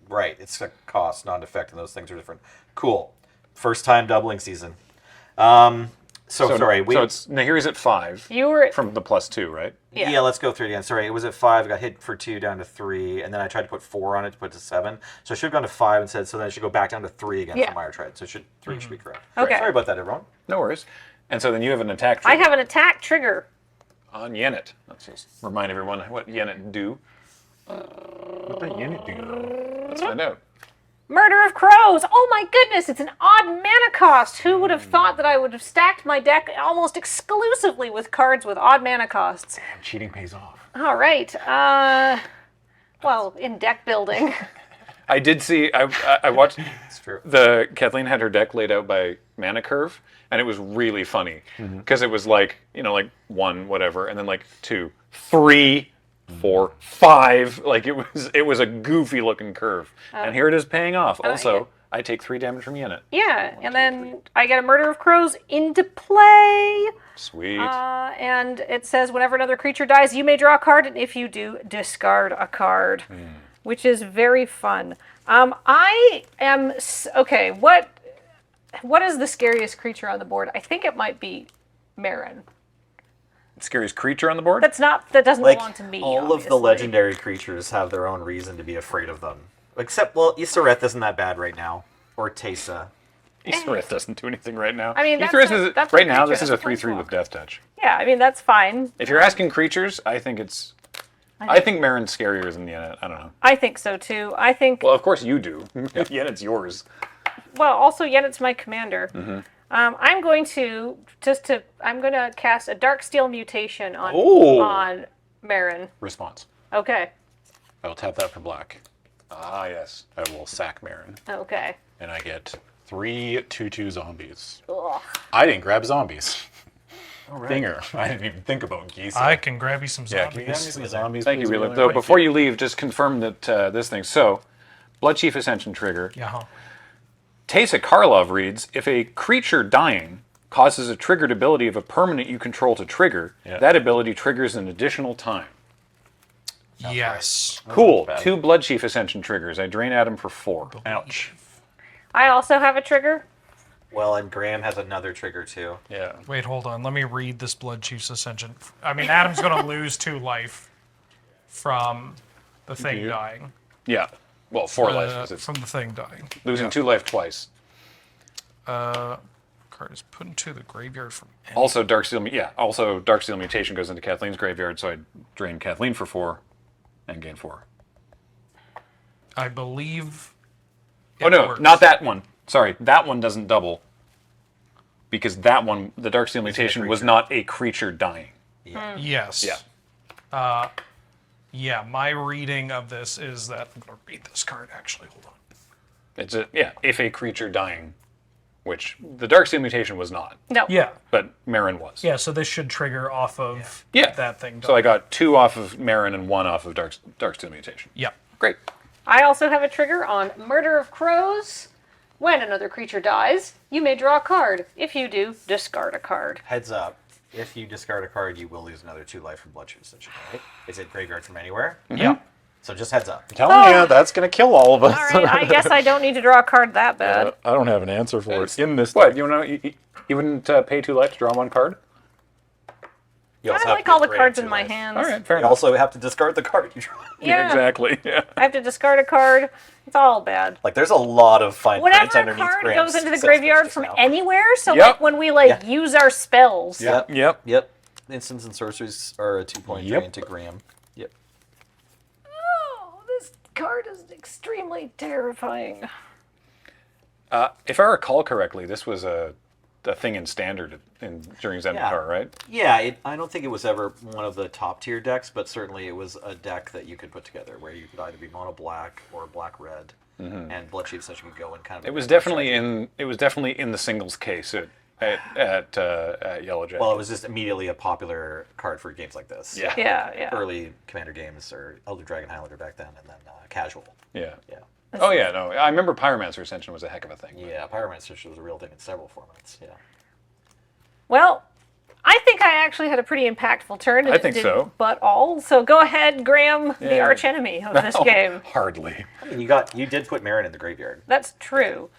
Right, it's a cost, not an effect, and those things are different. Cool. First time doubling season. So it's Nahiri's at 5. You were from the +2, right? Yeah. Let's go through it again. Sorry, it was at 5, got hit for 2 down to 3, and then I tried to put 4 on it to put it to 7. So I should have gone to 5 instead, so then I should go back down to 3 again Yeah. for Mire Triton. So 3 should be correct. Okay. Sorry about that, everyone. No worries. And so then you have an attack I trigger have an attack trigger. on Yennet. Let's just remind everyone what Yennet do. What does Yennet do? Let's find out. Murder of Crows! Oh my goodness, it's an odd mana cost. Who would have thought that I would have stacked my deck almost exclusively with cards with odd mana costs? Damn, cheating pays off. All right. Well, in deck building. I did see. I watched. It's true. Kathleen had her deck laid out by mana curve, and it was really funny because it was like 1 whatever, and then 2, 3, 4, 5. Like it was a goofy looking curve, and here it is paying off. Also, I take 3 damage from Yennet. Yeah, and then I get a Murder of Crows into play. Sweet. And it says whenever another creature dies, you may draw a card, and if you do, discard a card, which is very fun. I am okay. What is the scariest creature on the board? I think it might be Marin. Scariest creature on the board? That doesn't belong to me. All of obviously. the legendary creatures have their own reason to be afraid of them. Except, Isareth isn't that bad right now. Or Teysa. Isareth doesn't do anything right now. I mean, that's Isareth a- is that's a right now. creature, This is a that's a 3/3 with Death Touch. Yeah, I mean that's fine. If you're asking creatures, I think it's. I think Marin's scarier than Yennet. I don't know. I think so too. I think. Well, of course you do. Yennet's yours. Well, also Yennet's my commander. Mm-hmm. I'm going to cast a Darksteel Mutation on Ooh. on Marin. Response. Okay. I will tap that for black. Ah, yes. I will sack Marin. Okay. And I get 3 2/2 zombies. Ugh. I didn't grab zombies. All right. Dinger. I didn't even think about geese. I can grab you some Yeah, zombies. can you grab me some zombies? Thank you, please? Wheeler. Really Though quick? before you leave, just confirm that this thing. So, Blood Chief Ascension trigger. Yeah. Teysa Karlov reads, if a creature dying causes a triggered ability of a permanent you control to trigger, that ability triggers an additional time. Yes. Cool. 2 Blood Chief Ascension triggers. I drain Adam for 4. Ouch. I also have a trigger. Well, and Graham has another trigger too. Yeah. Wait, hold on. Let me read this Blood Chief's Ascension. I mean, Adam's going to lose 2 life from the thing dying. Yeah. Well, 4 life. 'Cause it's From the thing dying. losing 2 life twice. Card is put into the graveyard from any. Also, Darksteel Mutation goes into Kathleen's graveyard, so I drain Kathleen for 4 and gain 4. I believe. Oh, no, not that one. Sorry, that one doesn't double. Because that one, the Darksteel Mutation, was not a creature dying. Yes. Yeah. Yeah, my reading of this is that I'm going to read this card actually. Hold on. It's if a creature dying, which the Darksteel mutation was not. No. Yeah. But Marin was. Yeah, so this should trigger off of that thing. So I got 2 off of Marin and 1 off of Darksteel mutation. Yeah. Great. I also have a trigger on Murder of Crows. When another creature dies, you may draw a card. If you do, discard a card. Heads up. If you discard a card, you will lose another 2 life from Bloodshot Ascension, right? Is it graveyard from anywhere? Yeah. So just heads up. I'm telling you, that's going to kill all of us. All right, I guess I don't need to draw a card that bad. I don't have an answer for it in this. What? You wouldn't pay 2 life to draw 1 card? You also I have like to all the grade cards 2 in my life. hands. All right, fair You enough. also have to discard the card you draw. Yeah. Exactly. Yeah. I have to discard a card. It's all bad. Like, there's a lot of fine print Whenever a underneath card Graham's goes into the sales graveyard pitch from just now. anywhere, so Yep. like when we use our spells. Yep. Instants and sorceries are a 2-point drain to Graham. Yep. Oh, this card is extremely terrifying. If I recall correctly, this was a thing in Standard during Zendikar, right? Yeah, I don't think it was ever one of the top tier decks, but certainly it was a deck that you could put together where you could either be mono black or black red, and Bloodchief Ascension could go and kind of. It was definitely in the singles case at Yellow Jacket. Well, it was just immediately a popular card for games like this. Yeah. Early Commander games, or Elder Dragon Highlander back then, and then casual. Yeah. Yeah. Oh yeah, no, I remember Pyromancer Ascension was a heck of a thing. Yeah, Pyromancer Ascension was a real thing in several formats. Yeah. Well, I think I actually had a pretty impactful turn. And I think it did so. But all. So go ahead, Graham, the arch enemy of this game. Hardly. I mean, you did put Marin in the graveyard. That's true.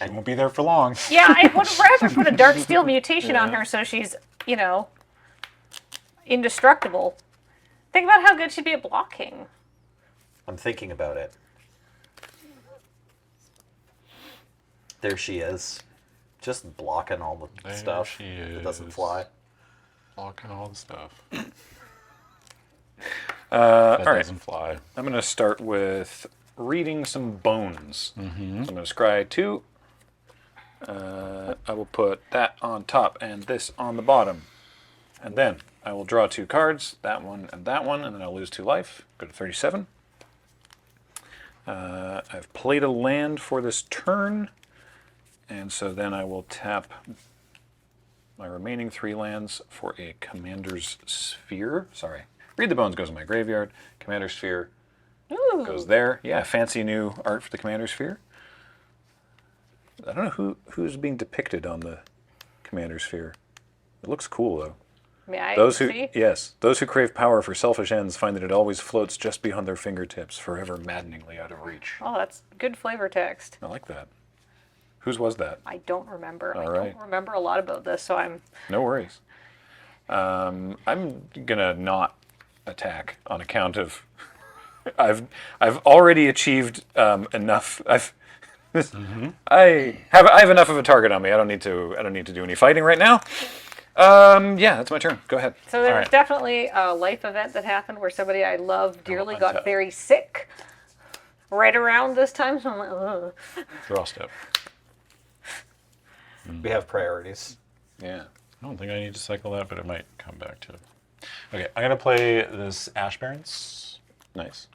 She won't be there for long. Yeah, I would rather put a Darksteel mutation on her so she's, indestructible. Think about how good she'd be at blocking. I'm thinking about it. There she is. Just blocking all the stuff that doesn't fly. Blocking all the stuff. That doesn't fly. I'm going to start with reading some bones. So I'm going to scry 2. I will put that on top and this on the bottom. And then I will draw 2 cards, that one, and then I'll lose 2 life. Go to 37. I've played a land for this turn, and so then I will tap my remaining 3 lands for a Commander's Sphere. Sorry. Read the Bones goes in my graveyard. Commander's Sphere goes there. Yeah, fancy new art for the Commander's Sphere. I don't know who's being depicted on the Commander's Sphere. It looks cool, though. May I Those who see? those who crave power for selfish ends find that it always floats just beyond their fingertips, forever maddeningly out of reach. Oh, that's good flavor text. I like that. Whose was that? I don't remember. All I right. don't remember a lot about this, so I'm... No worries. I'm gonna not attack on account of I've already achieved enough. I have enough of a target on me. I don't need to do any fighting right now. Yeah, that's my turn. Go ahead. So there was definitely a life event that happened where somebody I love dearly got very sick right around this time. So I'm like, ugh. Draw step. We have priorities. Yeah. I don't think I need to cycle that, but it might come back to it. Okay, I'm gonna play this Ash Barrens. Nice.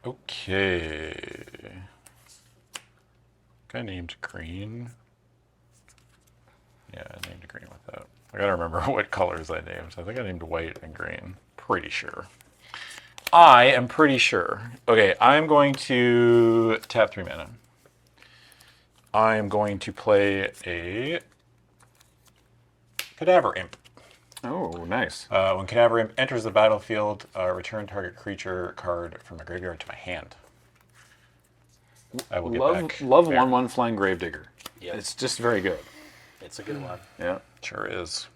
Okay. I named green. Yeah, I named green with that. I gotta remember what colors I named. I think I named white and green. Pretty sure. I am pretty sure. Okay, I'm going to tap 3 mana. I am going to play a Cadaver Imp. Oh, nice. When Cadaver Imp enters the battlefield, return target creature card from my graveyard to my hand. I will get back. Love there. 1/1 Flying Gravedigger. Yep. It's just very good. It's a good one. Yeah. Sure is.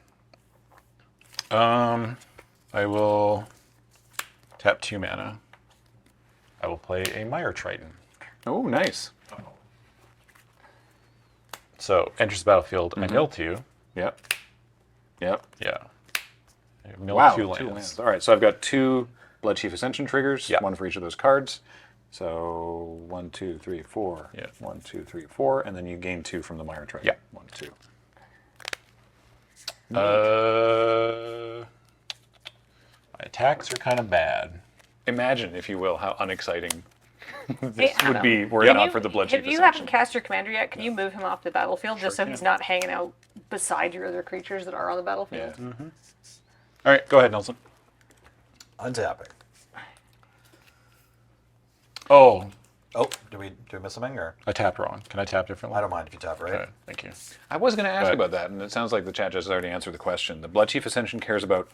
I will tap 2 mana. I will play a Mire Triton. Oh, nice. So, enters the battlefield, I mill 2. Yep. Yep. Yeah. I mill Wow, 2 2 lands. All right, so I've got 2 Bloodchief Ascension triggers, Yeah. 1 for each of those cards. So 1, 2, 3, 4. Yeah. 1, 2, 3, 4, and then you gain 2 from the Mire Triton. Yeah. 1, 2. My attacks are kind of bad. imagine, if you will, how unexciting this Hey, would Adam, be were it can not you- for the blood If chief you ascension. haven't cast your commander yet, can you move him off the battlefield just so he's not hanging out beside your other creatures that are on the battlefield? Yeah. All right, go ahead, Nelson. Untapping. Oh. Oh, do we miss something or? I tapped wrong. Can I tap differently? I don't mind if you tap right. Okay, thank you. I was going to ask But- about that, and it sounds like the chat just already answered the question. The Blood Chief Ascension cares about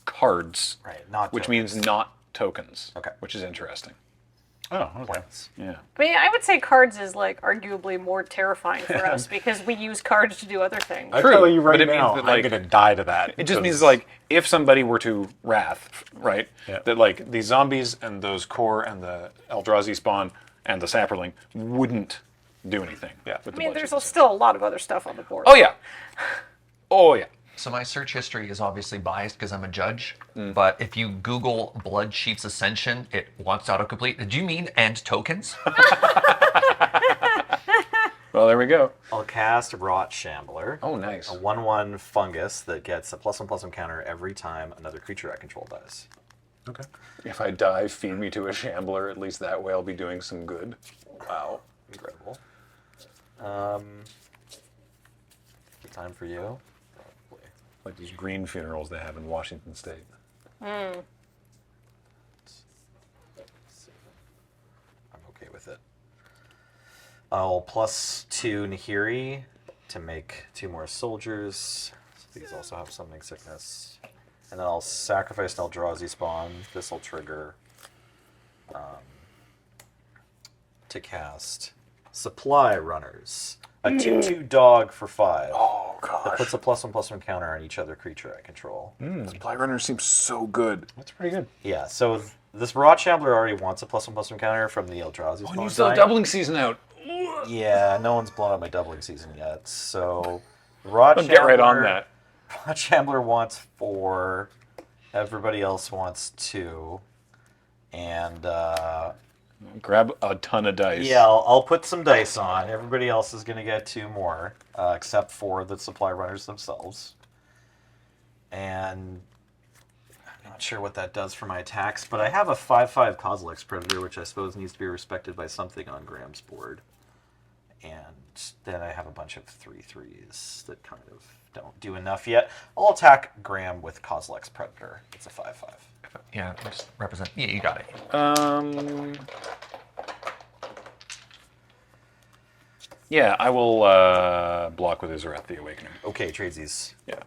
cards, right? Not which tokens. means not tokens. Okay, which is interesting. Oh, okay. Yeah. I mean, I would say cards is like arguably more terrifying for us because we use cards to do other things. I tell you right but it now, means that, like, I'm gonna die to that. It just means because- like if somebody were to wrath, right? Yeah. That like the zombies and those core and the Eldrazi spawn and the sapperling wouldn't do anything. Yeah. With I mean, there's still a lot of other stuff on the board. Oh yeah. Oh yeah. So my search history is obviously biased because I'm a judge, but if you Google Blood Chief's Ascension, it wants autocomplete. Do you mean and tokens? Well, there we go. I'll cast Rot Shambler. Oh, nice. A 1/1 fungus that gets a +1/+1 counter every time another creature I control dies. Okay. If I die, feed me to a shambler. At least that way I'll be doing some good. Wow, incredible. Time for you. Like these green funerals they have in Washington State. I'm okay with it. I'll +2 Nahiri to make 2 more soldiers. So these also have summoning sickness. And then I'll sacrifice an Eldrazi spawn. This will trigger to cast Supply Runners. A 2/2 dog for 5. Oh, gosh. That puts a +1/+1 counter on each other creature I control. Supply Runner seems so good. That's pretty good. Yeah, so this Rot Shambler already wants a +1/+1 counter from the Eldrazi spawn. And you still have doubling season out. Yeah, no one's blown up my doubling season yet. So Rot Get right on that. Rot Shambler wants 4. Everybody else wants 2. And grab a ton of dice. yeah, I'll put some dice on. Everybody else is going to get 2 more, except for the supply runners themselves. And I'm not sure what that does for my attacks, but I have a 5/5 Kozilek's Predator, which I suppose needs to be respected by something on Graham's board. And then I have a bunch of 3/3s that kind of don't do enough yet. I'll attack Graham with Kozilek's Predator. It's a 5/5. Yeah, just represent. Yeah, you got it. Yeah, I will block with Izarath the Awakening. Okay, tradesies. Yeah.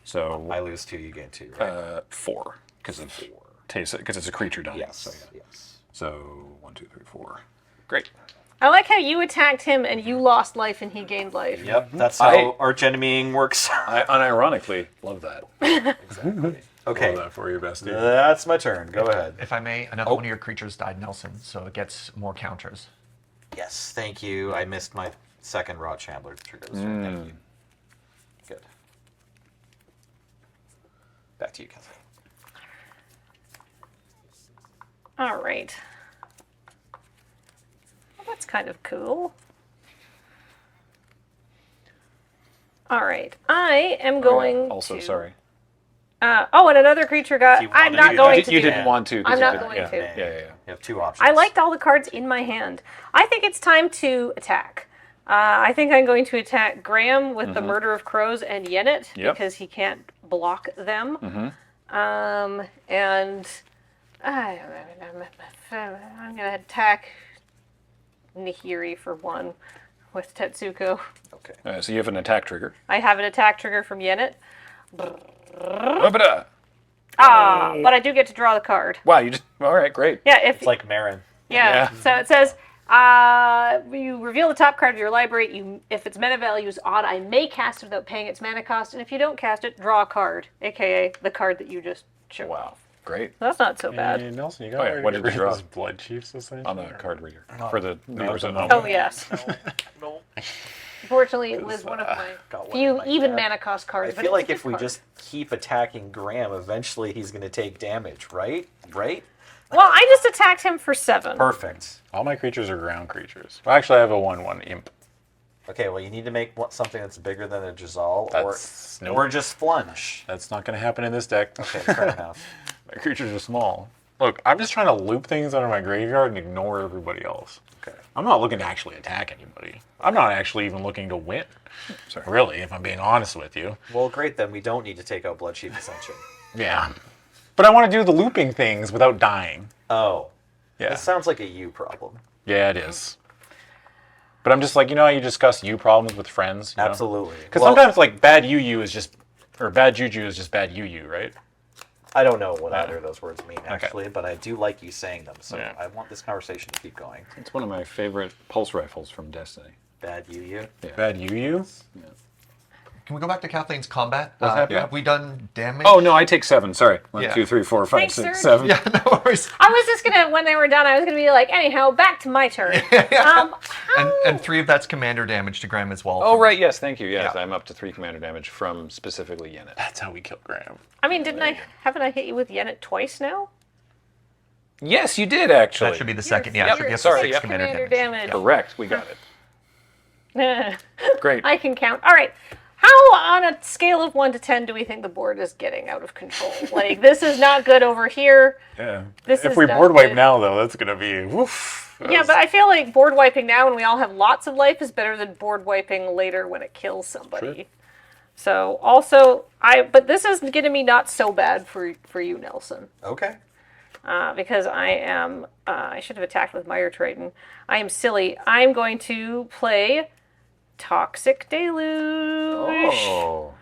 So I lose 2, you gain 2, right? 4 because of because it's a creature dying. Yes. So, yeah. Yes. So 1, 2, 3, 4. Great. I like how you attacked him and you lost life and he gained life. Yep, that's how arch enemying works. I unironically love that. Exactly. Okay. Love that for you, bestie. That's my turn. Go ahead. If I may, another one of your creatures died, Nelson, so it gets more counters. Yes, thank you. I missed my second Rot Shambler to trigger this one. Thank you. Good. Back to you, Kathleen. All right. Well, that's kind of cool. All right. I am going Also, to... sorry. Oh, and another creature got... I'm not going to You do didn't that. want to. 'cause I'm you not didn't- going yeah, to. Yeah. You have 2 options. I liked all the cards in my hand. I think it's time to attack. I think I'm going to attack Graham with the Murder of Crows and Yennet because he can't block them. And I'm going to attack Nahiri for 1 with Tetsuko. Okay. So you have an attack trigger. I have an attack trigger from Yennet. Ba-ba-da. But I do get to draw the card. Wow, you just all right, great. Yeah, if It's like Marin. Yeah. So it says, you reveal the top card of your library. If its mana value is odd, I may cast it without paying its mana cost. And if you don't cast it, draw a card, aka the card that you just showed off. Great. That's not so bad. Hey, Nelson, you Oh, got yeah, what did you draw? This Blood Chief's Ascension? On the card reader for the viewers at home. Oh yes. Unfortunately, it was one of my few even mana cost I cards. but feel it's like a if good we card. just keep attacking Graham, eventually he's going to take damage, right? Right? Well, I just attacked him for 7. Perfect. All my creatures are ground creatures. Well, actually, I have a 1/1 imp. Okay, well, you need to make something that's bigger than a Jazal, Nope. or just Flunge. That's not going to happen in this deck. Okay, fair enough. My creatures are small. Look, I'm just trying to loop things out of my graveyard and ignore everybody else. Okay. I'm not looking to actually attack anybody. I'm not actually even looking to win. Sorry. Really, if I'm being honest with you. Well, great, then we don't need to take out Blood Chief Ascension. Yeah. But I want to do the looping things without dying. Oh. Yeah. This sounds like a you problem. Yeah, it is. But I'm just like, you know how you discuss you problems with friends? You know? Absolutely. Because sometimes, like, bad you is just, or bad juju is just bad you, right? I don't know what either of those words mean, actually, but I do like you saying them, so I want this conversation to keep going. It's one of my favorite pulse rifles from Destiny. Bad you? Yeah. Bad you? Yeah. Can we go back to Kathleen's combat? What's happening? Have we done damage? Oh, no, I take 7. Sorry. 1, Yeah. 2, 3, 4, 5, Thanks, 6, Serge. 7. Yeah, no worries. I was just gonna, when they were done, I was gonna be like, anyhow, back to my turn. And 3 of that's commander damage to Graham as well. Oh, right. Yes. Thank you. Yes. I'm up to 3 commander damage from specifically Yennet. That's how we kill Graham. I mean, haven't I hit you with Yennet twice now? Yes, you did, actually. That should be the second. You're Yeah, it should be sorry, 6 yep. commander Commander damage. damage. Correct. We got it. Great. I can count. All right. How, on a scale of 1 to 10, do we think the board is getting out of control? Like, this is not good over here. Yeah. This if is we not board wipe good. now, though, that's going to be woof. Yeah, but I feel like board wiping now when we all have lots of life is better than board wiping later when it kills somebody. True. So, also, but this is going to be not so bad for you, Nelson. Okay. Because I am, I should have attacked with Mire Triton. I am silly. I'm going to play Toxic Deluge. Oh.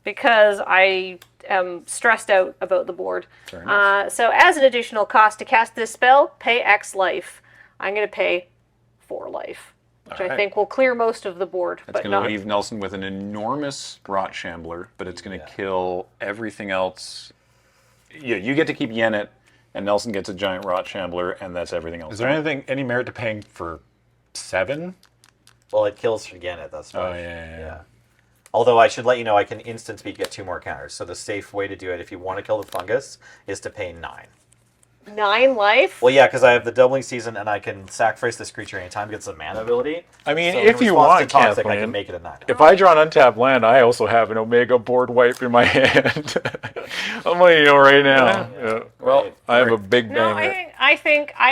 Because I am stressed out about the board. Very nice. So as an additional cost to cast this spell, pay X life. I'm going to pay 4 life, which I Alright. think will clear most of the board. It's but going not. to leave Nelson with an enormous Rot Shambler, but it's going to kill everything else. Yeah, you get to keep Yennet, and Nelson gets a giant Rot Shambler, and that's everything else. Is there any merit to paying for 7? Well, it kills Yennet, that's Oh, why. yeah. Although I should let you know I can instant speed get 2 more counters. So the safe way to do it if you want to kill the fungus is to pay 9. 9 life? Well, yeah, because I have the doubling season and I can sacrifice this creature anytime it gets a mana ability. I mean, So if in you response want, to Toxic, I Kathleen, can make it a 9. If I draw an untapped land, I also have an Omega board wipe in my hand. I'm letting you know right now. Yeah. Well, I have a big No, banger. I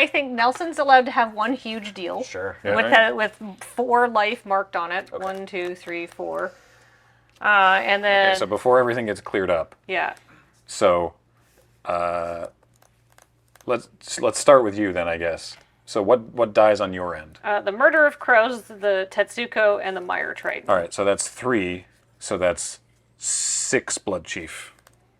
think Nelson's allowed to have one huge deal. Sure. Yeah. With 4 life marked on it. 1, 2, 3, 4. And then Okay, so before everything gets cleared up, yeah. so let's start with you then, I guess. So what dies on your end? The Murder of Crows, the Tetsuko, and the Mire Triton. All right, so that's 3. So that's 6 Blood Chief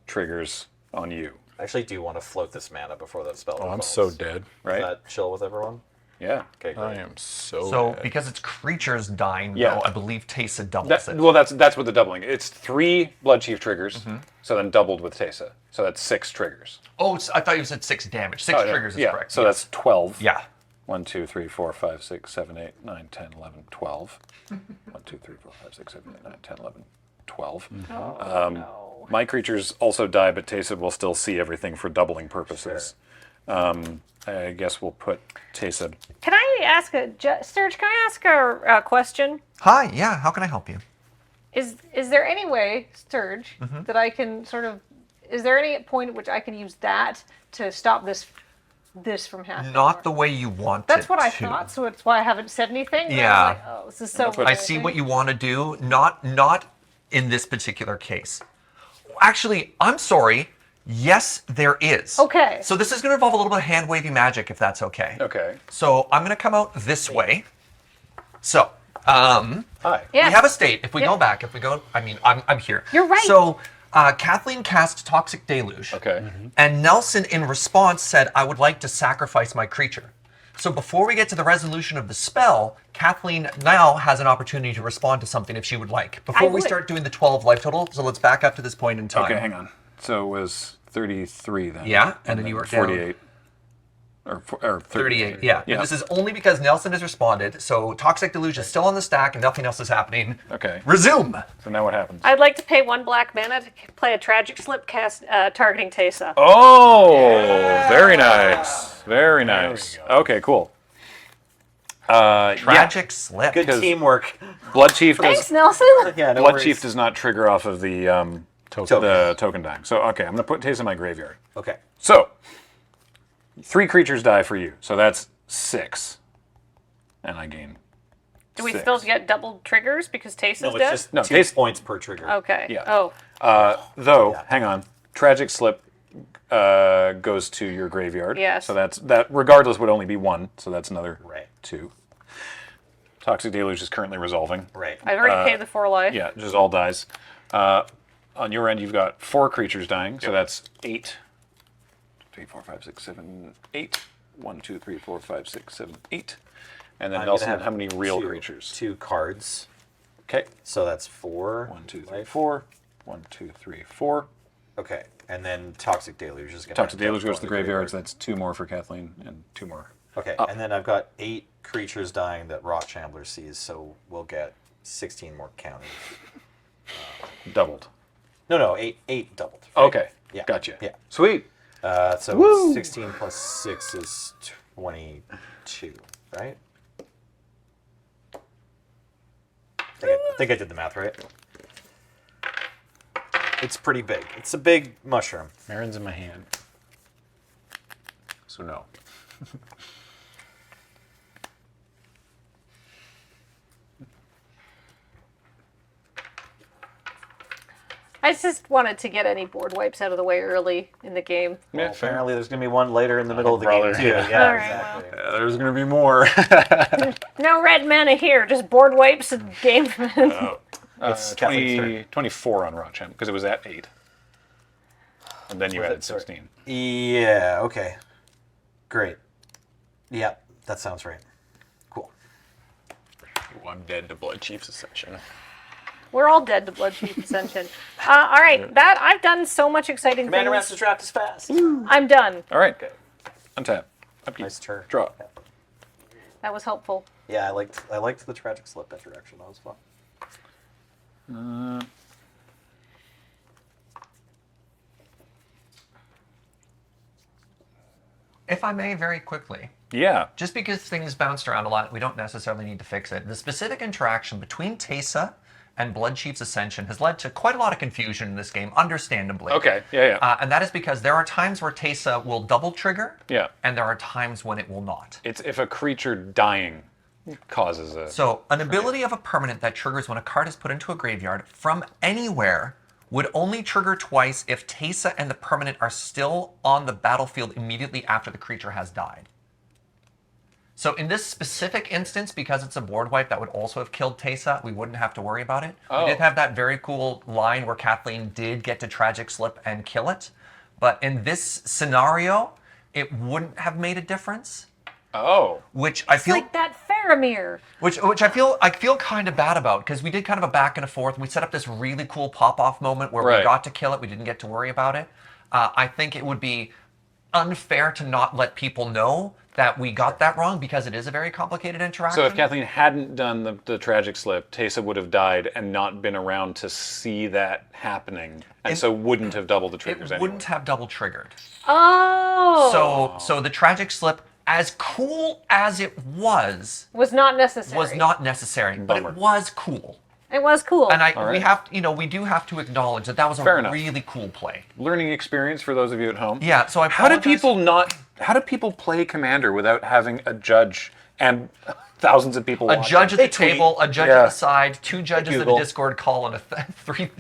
triggers on you. I actually do want to float this mana before that spell. Oh, I'm falls. so dead. Right? Is that chill with everyone? Yeah. Okay, great. I am so So dead. because it's creatures dying, Yeah. though, I believe Teysa doubles it. Well, that's what the doubling. It's 3 Blood Chief triggers, so then doubled with Teysa. So that's 6 triggers. Oh, I thought you said 6 damage. 6 Oh, yeah. triggers is Yeah, correct. so yes. that's 12. Yeah. 1, 2, 3, 4, 5, 6, 7, 8, 9, 10, 11, 12. 1, 2, 3, 4, 5, 6, 7, 8, 9, 10, 11, 12. My creatures also die, but Teysa will still see everything for doubling purposes. I guess we'll put Teysa. Can I ask Serge? Can I ask a question? Hi, yeah, how can I help you? Is there any way, Serge, that I can sort of? Is there any point at which I can use that to stop this from happening? Not the way you want That's it what I to. thought, so it's why I haven't said anything. but I was Yeah. like, oh, this is so. I see what you want to do. Not in this particular case. Actually, I'm sorry. Yes, there is. Okay. So this is going to involve a little bit of hand wavy magic, if that's okay. Okay. So I'm going to come out this way. So, Hi. we have a state. If we go back, I'm here. You're right. So Kathleen cast Toxic Deluge. Okay. And Nelson, in response, said, I would like to sacrifice my creature. So before we get to the resolution of the spell, Kathleen now has an opportunity to respond to something if she would like. Before we start doing the 12 life total, so let's back up to this point in time. Okay, hang on. So it was 33 then. Yeah, and then you were down. 48. Or 38, yeah. And this is only because Nelson has responded, so Toxic Deluge is still on the stack and nothing else is happening. Okay. Resume! So now what happens? I'd like to pay 1 black mana to play a Tragic Slip cast targeting Teysa. Oh, very nice. Very nice. Okay, cool. Tragic Slip. Good teamwork. Blood Chief does. Thanks, Nelson. Yeah, no Blood worries. Chief does not trigger off of the token dying. So okay, I'm gonna put Teysa in my graveyard. Okay. So 3 creatures die for you, so that's 6. And I gain Do we 6. still get double triggers because Taste is dead? no, 2 Taste points per trigger. Okay. Yeah. Oh. Though, hang on. Tragic Slip goes to your graveyard. Yes. So that regardless would only be 1, so that's another 2. Toxic Deluge is currently resolving. Right. I've already paid the 4 life. Yeah, just all dies. On your end, you've got 4 creatures dying, so that's 8. 3, 4, 5, 6, 7, 8. 1, 2, 3, 4, 5, 6, 7, 8. And then I'm Nelson, gonna have how many real 2 creatures? 2 cards. Okay. So that's 4. 1, 2, 3, 4. 1, 2, 3, 4. Okay. And then Toxic Deluge is going to... Toxic Deluge goes to the graveyard, so that's 2 more for Kathleen and 2 more. Okay, and then I've got 8 creatures dying that Rot Shambler sees, so we'll get 16 more counted. Doubled. No, 8 doubled. Right? Okay. Yeah. Gotcha. Yeah. Sweet. So Woo! 16 plus 6 is 22, right? I think I did the math right. It's pretty big. It's a big mushroom. Marin's in my hand. So no. I just wanted to get any board wipes out of the way early in the game. Well, apparently there's going to be one later in the middle of the game, too. Yeah. Yeah, All right, exactly. There's going to be more. No red mana here, just board wipes and game. It's 24 on Rothschild, because it was at 8. And then you added 16. Yeah, okay. Great. Yeah, that sounds right. Cool. I'm dead to Blood Chief's Ascension. We're all dead to Blood Chief Ascension. All right, that I've done so much exciting Commander things. Master's Draft is fast. I'm done. All right. Untap. Upkeep. Nice turn. Draw. That was helpful. Yeah, I liked the Tragic Slip interaction. That was fun. If I may, very quickly. Yeah. Just because things bounced around a lot, we don't necessarily need to fix it. The specific interaction between Teysa and Blood Chief's Ascension has led to quite a lot of confusion in this game, understandably. Okay, yeah. And that is because there are times where Teysa will double trigger, Yeah. and there are times when it will not. It's if a creature dying causes a... So, an ability of a permanent that triggers when a card is put into a graveyard from anywhere would only trigger twice if Teysa and the permanent are still on the battlefield immediately after the creature has died. So in this specific instance, because it's a board wipe that would also have killed Teysa, we wouldn't have to worry about it. Oh. We did have that very cool line where Kathleen did get to Tragic Slip and kill it. But in this scenario, it wouldn't have made a difference. Oh. Which I feel... Like that Faramir. Which I feel kind of bad about, because we did kind of a back and a forth. We set up this really cool pop-off moment where we got to kill it. We didn't get to worry about it. I think it would be unfair to not let people know that we got that wrong, because it is a very complicated interaction. So if Kathleen hadn't done the Tragic Slip, Teysa would have died and not been around to see that happening, and so wouldn't have doubled the triggers anyway. Wouldn't have double triggered. Oh. So the Tragic Slip, as cool as it was not necessary. Was not necessary, but it was cool. It was cool. And we do have to acknowledge that was Fair a enough. really cool play. Learning experience for those of you at home. Yeah, so How do people play Commander without having a judge and thousands of people A watching? judge at the table, a judge at the side, 2 judges at a Google. Discord call, and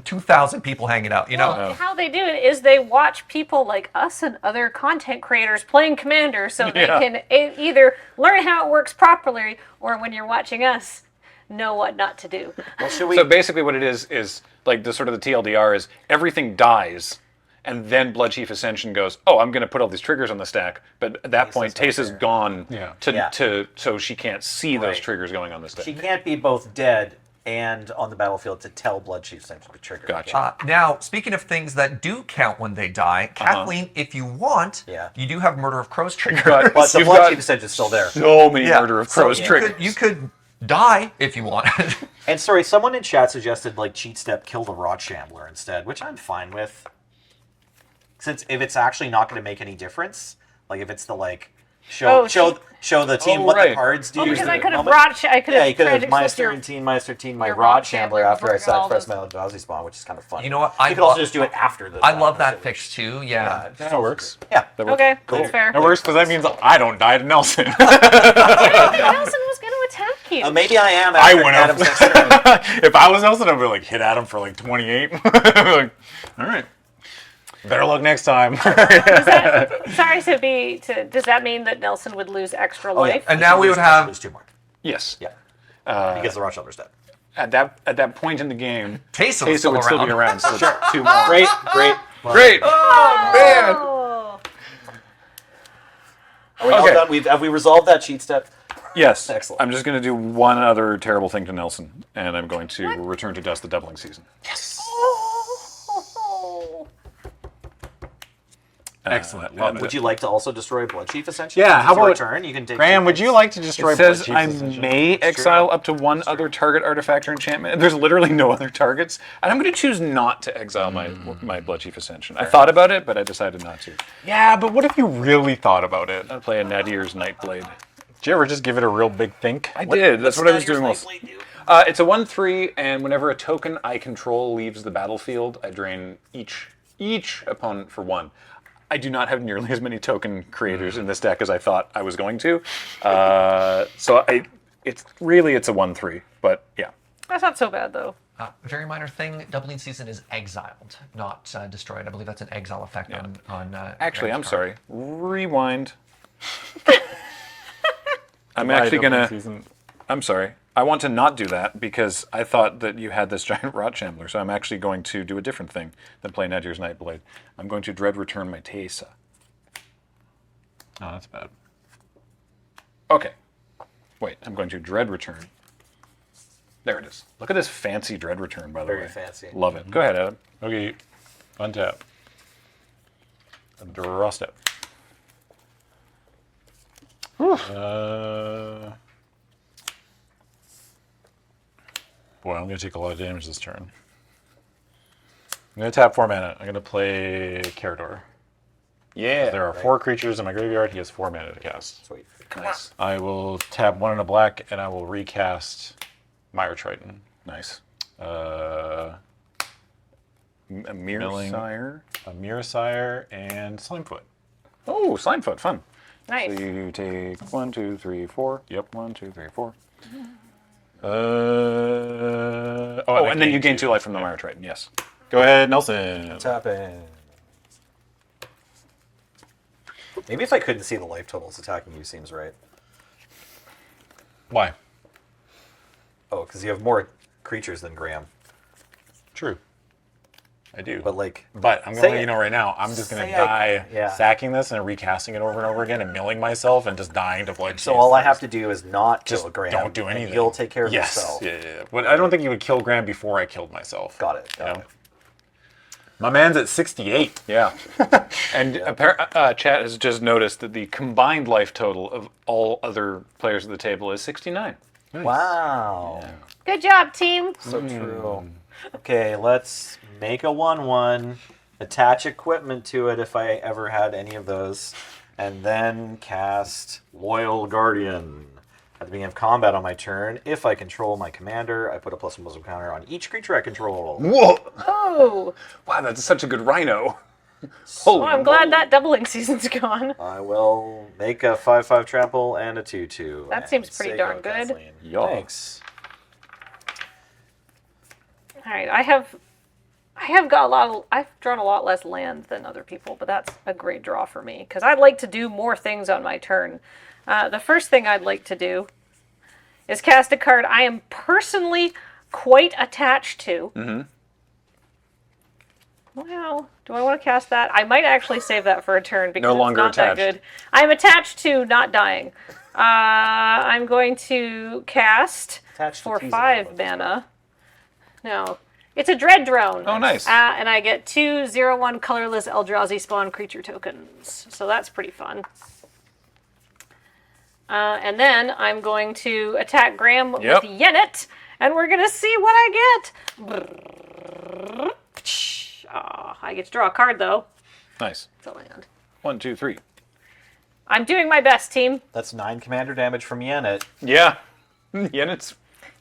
2,000 people hanging out. You know, Well, how they do it is they watch people like us and other content creators playing Commander, so they Yeah. can either learn how it works properly, or when you're watching us, know what not to do. Well, should we... So basically what it is like the sort of the TLDR is everything dies, and then Blood Chief Ascension goes, oh, I'm going to put all these triggers on the stack, but at that point Teysa's gone so she can't see those triggers going on the stack. She can't be both dead and on the battlefield to tell Blood Chief Ascension to trigger. Gotcha. now, speaking of things that do count when they die, Kathleen, if you want, you do have Murder of Crows triggers. But the Blood Chief Ascension is still there. So many Murder of Crows triggers. You could die if you want. And sorry, someone in chat suggested like cheat step kill the Rot Shambler instead, which I'm fine with. Since if it's actually not going to make any difference, like if it's the like Show the team what the cards do. Because I could have moment. I could have you could have Tragic minus Slipped your- 13, minus 13, my your Rod Rod Shambler Shambler after I before all sacrificed those- my Eldrazi Spawn, which is kind of fun. You know what? You could also just do it after the. I love that fix too. Yeah. That works. Yeah. That works. Okay, that's fair. That works because that means I don't die to Nelson. Nelson was going to attack you. Maybe I am. I After went Adam's up. next turn. If I was Nelson, I'd be like, hit Adam for like 28. Like, all right. Better luck next time. Does that mean that Nelson would lose extra Oh, yeah. life? And now we would have lose 2 more. Yes. Yeah. Because the Rod Shambler's dead. At that point in the game, Taysom would still be around. So Sure. 2 more. Great. Great. Oh, man. Are we all done? Have we resolved that cheat step? Yes. Excellent. I'm just going to do one other terrible thing to Nelson, and I'm going to return to dust the doubling season. Yes. Excellent. Would you like to also destroy Blood Chief essentially? Yeah, how about turn? You can take Graham, 2 would you things. like to destroy It says Blood I Chief? may exile up to one other target artifact or enchantment. There's literally no other targets, and I'm going to choose not to exile my Blood Chief Ascension. I thought about it, but I decided not to. Yeah, but what if you really thought about it? I'd play a Nadir's Nightblade. Did you ever just give it a real big think? I did. That's what I was doing most. It's a 1/3, and whenever a token I control leaves the battlefield, I drain each opponent for 1. I do not have nearly as many token creators in this deck as I thought I was going to. It's a 1/3, but yeah. That's not so bad, though. Very minor thing. Doubling season is exiled, not destroyed. I believe that's an exile effect on. Actually, I'm Graham's sorry. Rewind. I'm Goodbye, actually Doubling gonna. Season. I'm sorry. I want to not do that because I thought that you had this giant Rot Shambler, so I'm actually going to do a different thing than play Nadir's Nightblade. I'm going to dread return my Teysa. Oh, that's bad. Okay. Wait, I'm going to dread return. There it is. Look at this fancy dread return, by the way. Very fancy. Love it. Go ahead, Adam. Okay, untap. Draw step. Boy, I'm going to take a lot of damage this turn. I'm going to tap 4 mana. I'm going to play Carador. Yeah. There are 4 creatures in my graveyard. He has 4 mana to cast. Sweet. Nice. I will tap 1 in a black, and I will recast Mire Triton. Nice. A Mirror Sire, and Slimefoot. Oh, Slimefoot, fun. Nice. So you take 1, 2, 3, 4. Yep, 1, 2, 3, 4. And then you gain 2 life from the Mire Triton, yes. Go ahead, Nelson. Tapping. Maybe if I couldn't see the life totals, attacking you seems right. Why? Oh, because you have more creatures than Graham. True. I do. But I'm going to let you know right now, I'm just going to die yeah. sacking this and recasting it over and over again and milling myself and just dying to Blood So Chief all I first. have to do is not Just kill Graham. don't do and anything. You'll take care of yes. yourself. Yeah. But I don't think you would kill Graham before I killed myself. Got it. You know? My man's at 68. Yeah. And chat has just noticed that the combined life total of all other players at the table is 69. Nice. Wow. Yeah. Good job, team. So true. Okay, let's make a 1/1, attach equipment to it if I ever had any of those, and then cast Loyal Guardian. At the beginning of combat on my turn, if I control my commander, I put a +1 +1 counter on each creature I control. Whoa! Oh! Wow, that's such a good rhino. Well, I'm glad that doubling season's gone. I will make a 5/5 trample and a 2/2. That seems pretty darn good. Thanks. All right, I've drawn a lot less land than other people, but that's a great draw for me because I'd like to do more things on my turn. The first thing I'd like to do is cast a card I am personally quite attached to. Mm-hmm. Well, do I want to cast that? I might actually save that for a turn because No longer it's not attached. that good. I'm attached to not dying. I'm going to cast Attached to for teasing 5 mana. No. It's a Dread Drone. Oh, nice. And I get 2 0/1 colorless Eldrazi spawn creature tokens. So that's pretty fun. And then I'm going to attack Graham with Yennet, and we're going to see what I get. I get to draw a card, though. Nice. It's a land. 1, 2, 3. I'm doing my best, team. That's 9 commander damage from Yennet. Yeah. Yenet's...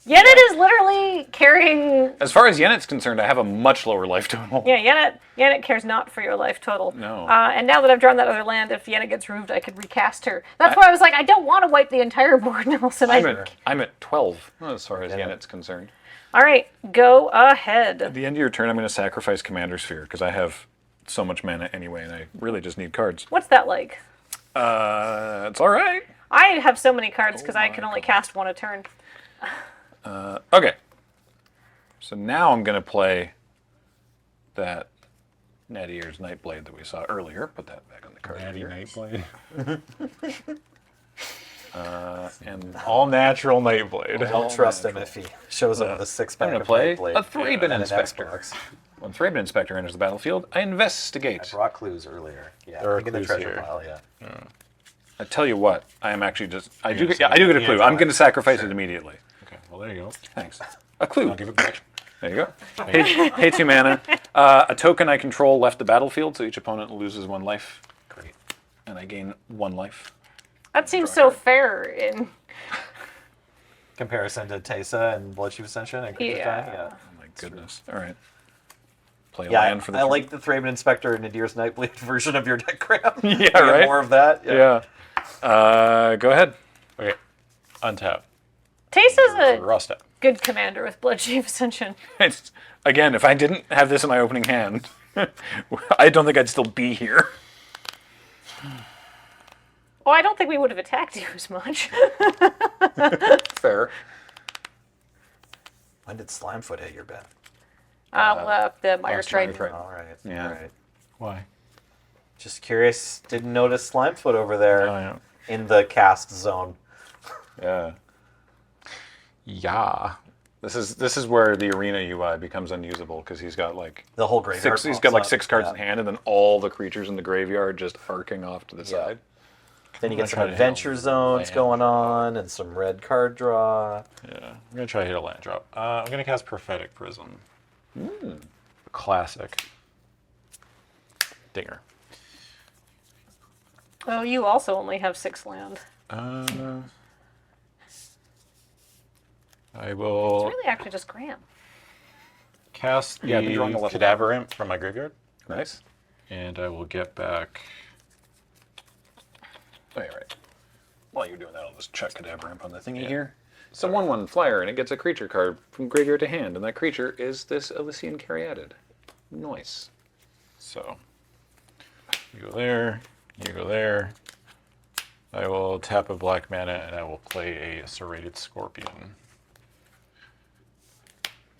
Yennet is literally carrying... As far as Yenet's concerned, I have a much lower life total. Yeah, Yennet cares not for your life total. No. And now that I've drawn that other land, if Yennet gets removed, I could recast her. That's why I was like, I don't want to wipe the entire board, Nelson. I'm at 12 as far as Yenet's concerned. All right, go ahead. At the end of your turn, I'm going to sacrifice Commander Sphere because I have so much mana anyway, and I really just need cards. What's that like? It's all right. I have so many cards because I can only cast one a turn. Okay. So now I'm going to play that Natty Ears Nightblade that we saw earlier. Put that back on the card. Natty here. Nightblade. And all natural Nightblade. Don't trust him if he shows up with a 6-pack I'm going of to play Nightblade a 3-bin and an Inspector. Xbox. When 3-bin Inspector enters the battlefield, I investigate. I brought clues earlier. Yeah, There are in the clues treasure here. pile, yeah. I tell you what, I am actually just... I do Yes, get a yeah, clue. I'm going to sacrifice it immediately. Okay, well, there you go. Thanks. A clue. I'll give it back. There you go. Pay 2 mana. A token I control left the battlefield, so each opponent loses 1 life. Great. And I gain 1 life. That seems so fair in... Comparison to Teysa and Bloodchief Ascension and Creature Time? Yeah. Oh my goodness. All right. Play a Yeah, land for the I like the Thraben Inspector and Nadir's Nightblade version of your deck, Graham. Yeah, right? More of that. Yeah. Go ahead. Okay. Untap. Teysa's a Rust it. good commander with Bloodchief Ascension. It's, again, if I didn't have this in my opening hand, I don't think I'd still be here. Well, I don't think we would have attacked you as much. Fair. When did Slimefoot hit your bet? The Myers Trident. All right. Yeah. All right. Why? Just curious. Didn't notice Slimefoot over there yeah. in the cast zone. Yeah. Yeah. This is where the arena UI becomes unusable because he's got like the whole graveyard. He's got like pops 6 up, cards yeah. in hand, and then all the creatures in the graveyard just arcing off to the side. Then you I'm get some gonna try to adventure hit a zones land going on and some red card draw. Yeah. I'm going to try to hit a land drop. I'm going to cast Prophetic Prism. Classic. Dinger. Oh, you also only have 6 land. I will It's really actually just Graham. cast the Yeah, I've been drawing a lot of Cadaver Imp from my graveyard. Nice. And I will get back... Oh, yeah, right. While you're doing that, I'll just chuck Cadaver Imp on the thingy here. It's a 1/1 flyer, and it gets a creature card from graveyard to hand, and that creature is this Elysian Caryatid. Nice. So, you go there, you go there. I will tap a black mana, and I will play a Serrated Scorpion.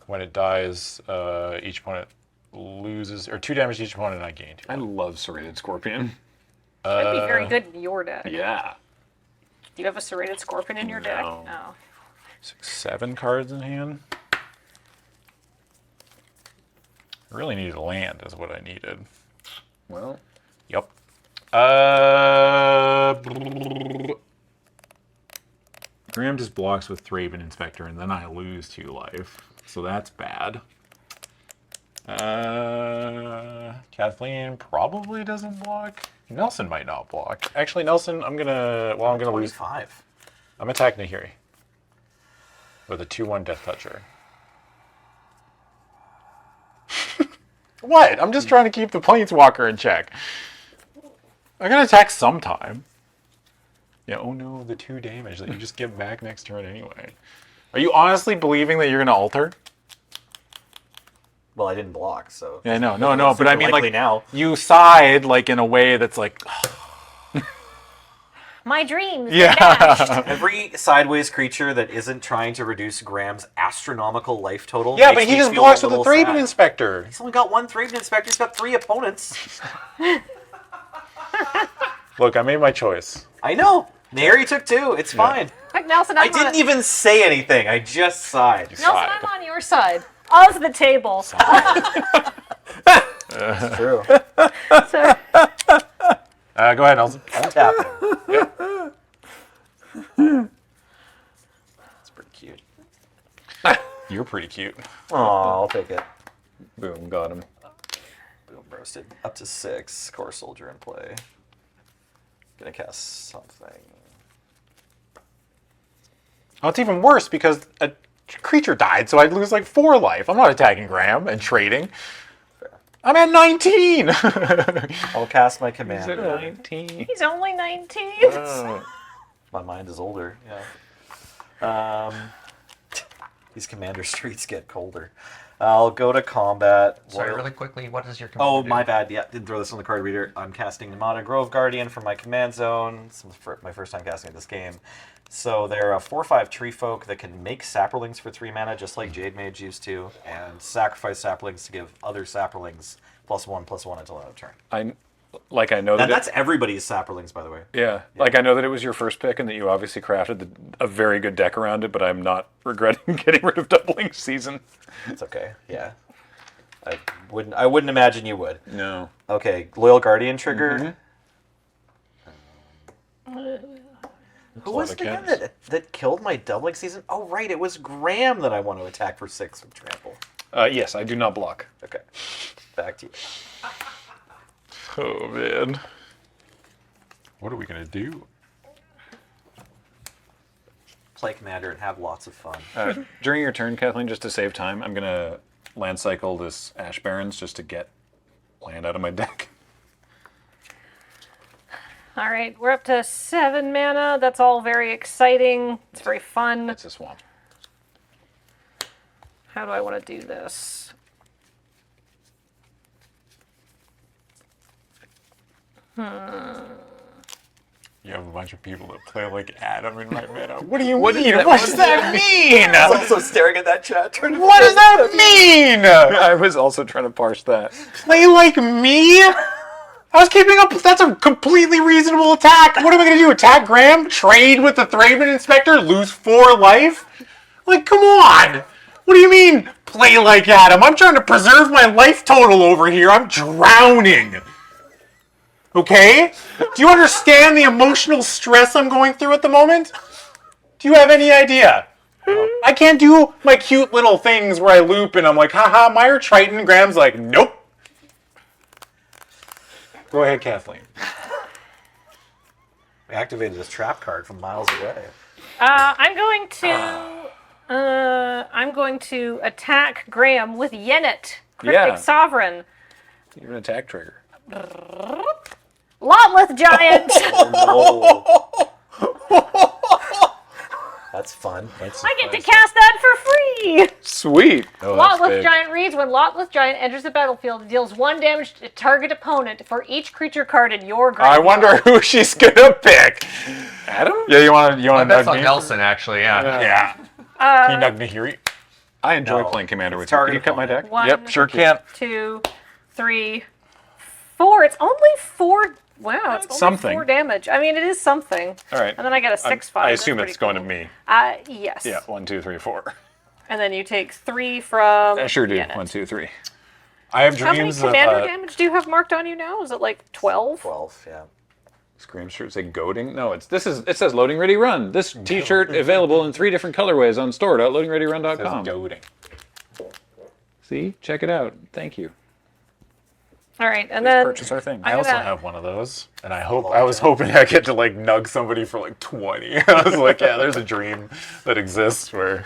When it dies, each opponent loses, or 2 damage to each opponent, and I gain 2. I love Serrated Scorpion. That'd be very good in your deck. Yeah. Do you have a Serrated Scorpion in your deck? No. No. 6, 7 cards in hand. I really needed a land, is what I needed. Well. Yep. Graham just blocks with Thraben Inspector, and then I lose 2 life. So that's bad. Kathleen probably doesn't block. Nelson might not block. Actually, Nelson, I'm gonna lose 5. I'm attacking Nahiri with a 2/1 Death Toucher. What? I'm just trying to keep the Planeswalker in check. I'm gonna attack sometime. Yeah, oh no, the 2 damage that you just get back next turn anyway. Are you honestly believing that you're gonna alter? Well, I didn't block, so... Yeah, no, but I mean, like, now. you side, like, in a way that's like... My dreams. Yeah. Every sideways creature that isn't trying to reduce Graham's astronomical life total. Yeah, makes but he me just feel blocks a with a little Thraben sad. Inspector. He's only got 1 Thraben Inspector. He's got 3 opponents. Look, I made my choice. I know. Nary took 2. It's fine. Like Nelson, I didn't even say anything. I just sighed. Nelson, I'm on your side of the table. It's true. So, Go ahead, Nelson. I'm tapping. It's pretty cute. You're pretty cute. Aw, I'll take it. Boom, got him. Boom, roasted. Up to 6. Core Soldier in play. Gonna cast something. Oh, it's even worse because a creature died, so I'd lose like 4 life. I'm not attacking Graham and trading. I'm at 19. I'll cast my He's commander. at 19. He's only 19. My mind is older. Yeah. These commander streets get colder. I'll go to combat. Sorry, really quickly, what does your Oh, commander my do? bad. Yeah, didn't throw this on the card reader. I'm casting Namada Grove Guardian from my command zone. This is my first time casting this game. So they're a 4/5 tree folk that can make saplings for 3 mana, just like Jade Mage used to, and sacrifice saplings to give other saplings +1/+1 until end of turn. I know And that that's everybody's saplings, by the way. Yeah, like I know that it was your first pick and that you obviously crafted a very good deck around it, but I'm not regretting getting rid of Doubling Season. It's okay. Yeah, I wouldn't imagine you would. No. Okay, Loyal Guardian trigger. Who was the guy that killed my Doubling Season? Oh, right, it was Graham that I want to attack for 6 with trample. Yes, I do not block. Okay, back to you. Oh, man. What are we going to do? Play Commander and have lots of fun. During your turn, Kathleen, just to save time, I'm going to land cycle this Ash Barrens just to get land out of my deck. All right, we're up to 7 mana. That's all very exciting. It's very fun. It's a swamp. How do I want to do this? You have a bunch of people that play like Adam in my meta. What do you What mean? does What does that mean? I was also staring at that chat. What does that mean? I was also trying to parse that. Play like me? I was keeping up. That's a completely reasonable attack. What am I going to do? Attack Graham? Trade with the Thraben Inspector? Lose 4 life? Like, come on. What do you mean, play like Adam? I'm trying to preserve my life total over here. I'm drowning. Okay? Do you understand the emotional stress I'm going through at the moment? Do you have any idea? I can't do my cute little things where I loop and I'm like, haha, Meyer Triton. Graham's like, nope. Go ahead, Kathleen. We activated this trap card from miles away. I'm going to attack Graham with Yennet, Cryptic Sovereign. You're an attack trigger. Lotleth Giant. That's fun. I get to cast that for free. Sweet. Oh, that's Lotleth big. Giant reads, when Lotleth Giant enters the battlefield, it deals 1 damage to target opponent for each creature card in your graveyard. I wonder who she's gonna pick. Adam? Yeah, you want to My bet's nug on me? Nelson, actually, yeah. Yeah. Can you nug me here? I enjoy No. playing Commander with you. Can you cut my deck? 1, Yep, sure can. 2, 3, 4. It's only 4. Wow, it's only something. 4 damage. I mean, it is something. All right. And then I get a 6/5. I assume it's going to me. Yes. Yeah, 1, 2, 3, 4. And then you take 3 from. I sure do. Yennet. 1, 2, 3. I have How many dreams commander of. damage do you have marked on you now? Is it like 12? 12, yeah. Scream shirt say goading? No, it says loading ready run. This T-shirt available in 3 different colorways on store.loadingreadyrun.com. Goading. See, check it out. Thank you. All right, and Please then purchase our thing. I also have one of those, and I was hoping I get to like nug somebody for like 20. I was like, yeah, there's a dream that exists where.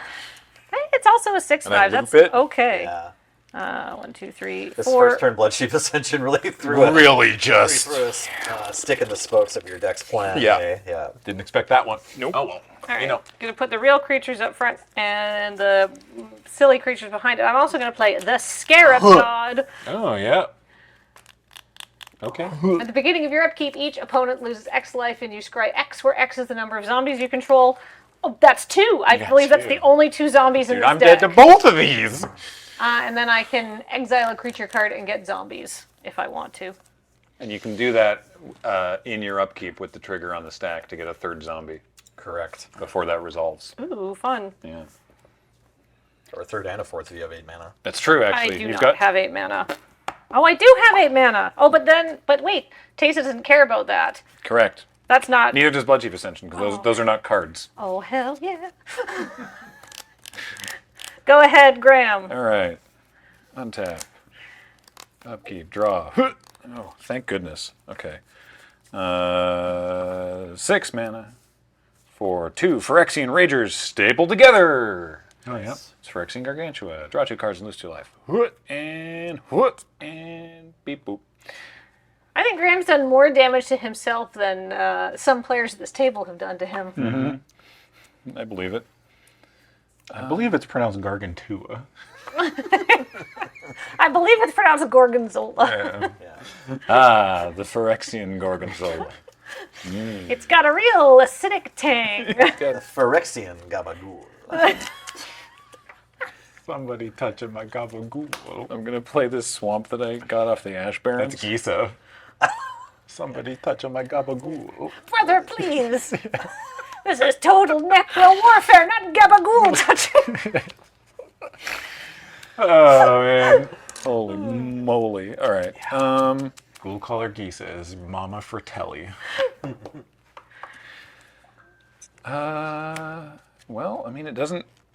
Hey, it's also a 6/5. And I That's loop it? okay. Yeah. 1, 2, 3, This 4. first turn Bloodsheep Ascension really threw a stick in the spokes of your deck's plan. Yeah. eh? Yeah. Didn't expect that one. Nope. Oh well. All right. You know. Gonna put the real creatures up front and the silly creatures behind it. I'm also gonna play the Scarab God. Oh yeah. Okay. At the beginning of your upkeep, each opponent loses X life, and you scry X, where X is the number of zombies you control. Oh, that's 2. I believe that's the only 2 zombies in Dude, this I'm deck. dead to both of these. And then I can exile a creature card and get zombies if I want to. And you can do that in your upkeep with the trigger on the stack to get a 3rd zombie. Correct. Before that resolves. Ooh, fun. Yeah. Or a 3rd and a 4th if you have 8 mana. That's true, actually. I do You've not got have 8 mana. Oh, I do have 8 mana. Oh, but wait, Taysa doesn't care about that. correct. That's not. Neither does Bloodchief Ascension because those are not cards. Oh, hell yeah. Go ahead, Graham. All right. Untap. Upkeep. Draw. Oh, thank goodness. Okay. 6 mana for 2 Phyrexian Ragers stapled together. Oh, yeah. It's Phyrexian Gargantua. Draw 2 cards and lose 2 life. And beep boop. I think Graham's done more damage to himself than some players at this table have done to him. Mm-hmm. I believe it. I believe it's pronounced Gargantua. I believe it's pronounced Gorgonzola. Ah, the Phyrexian Gorgonzola. It's got a real acidic tang. The Phyrexian Gabagool. Somebody touching my gabagool. I'm going to play this swamp that I got off the Ash Barrens. That's Gisa. Somebody touching my gabagool. Brother, please. This is total necro warfare, not gabagool touching. Oh, man. Holy moly. All right. Ghoul Caller Gisa is Mama Fratelli. Well, I mean, it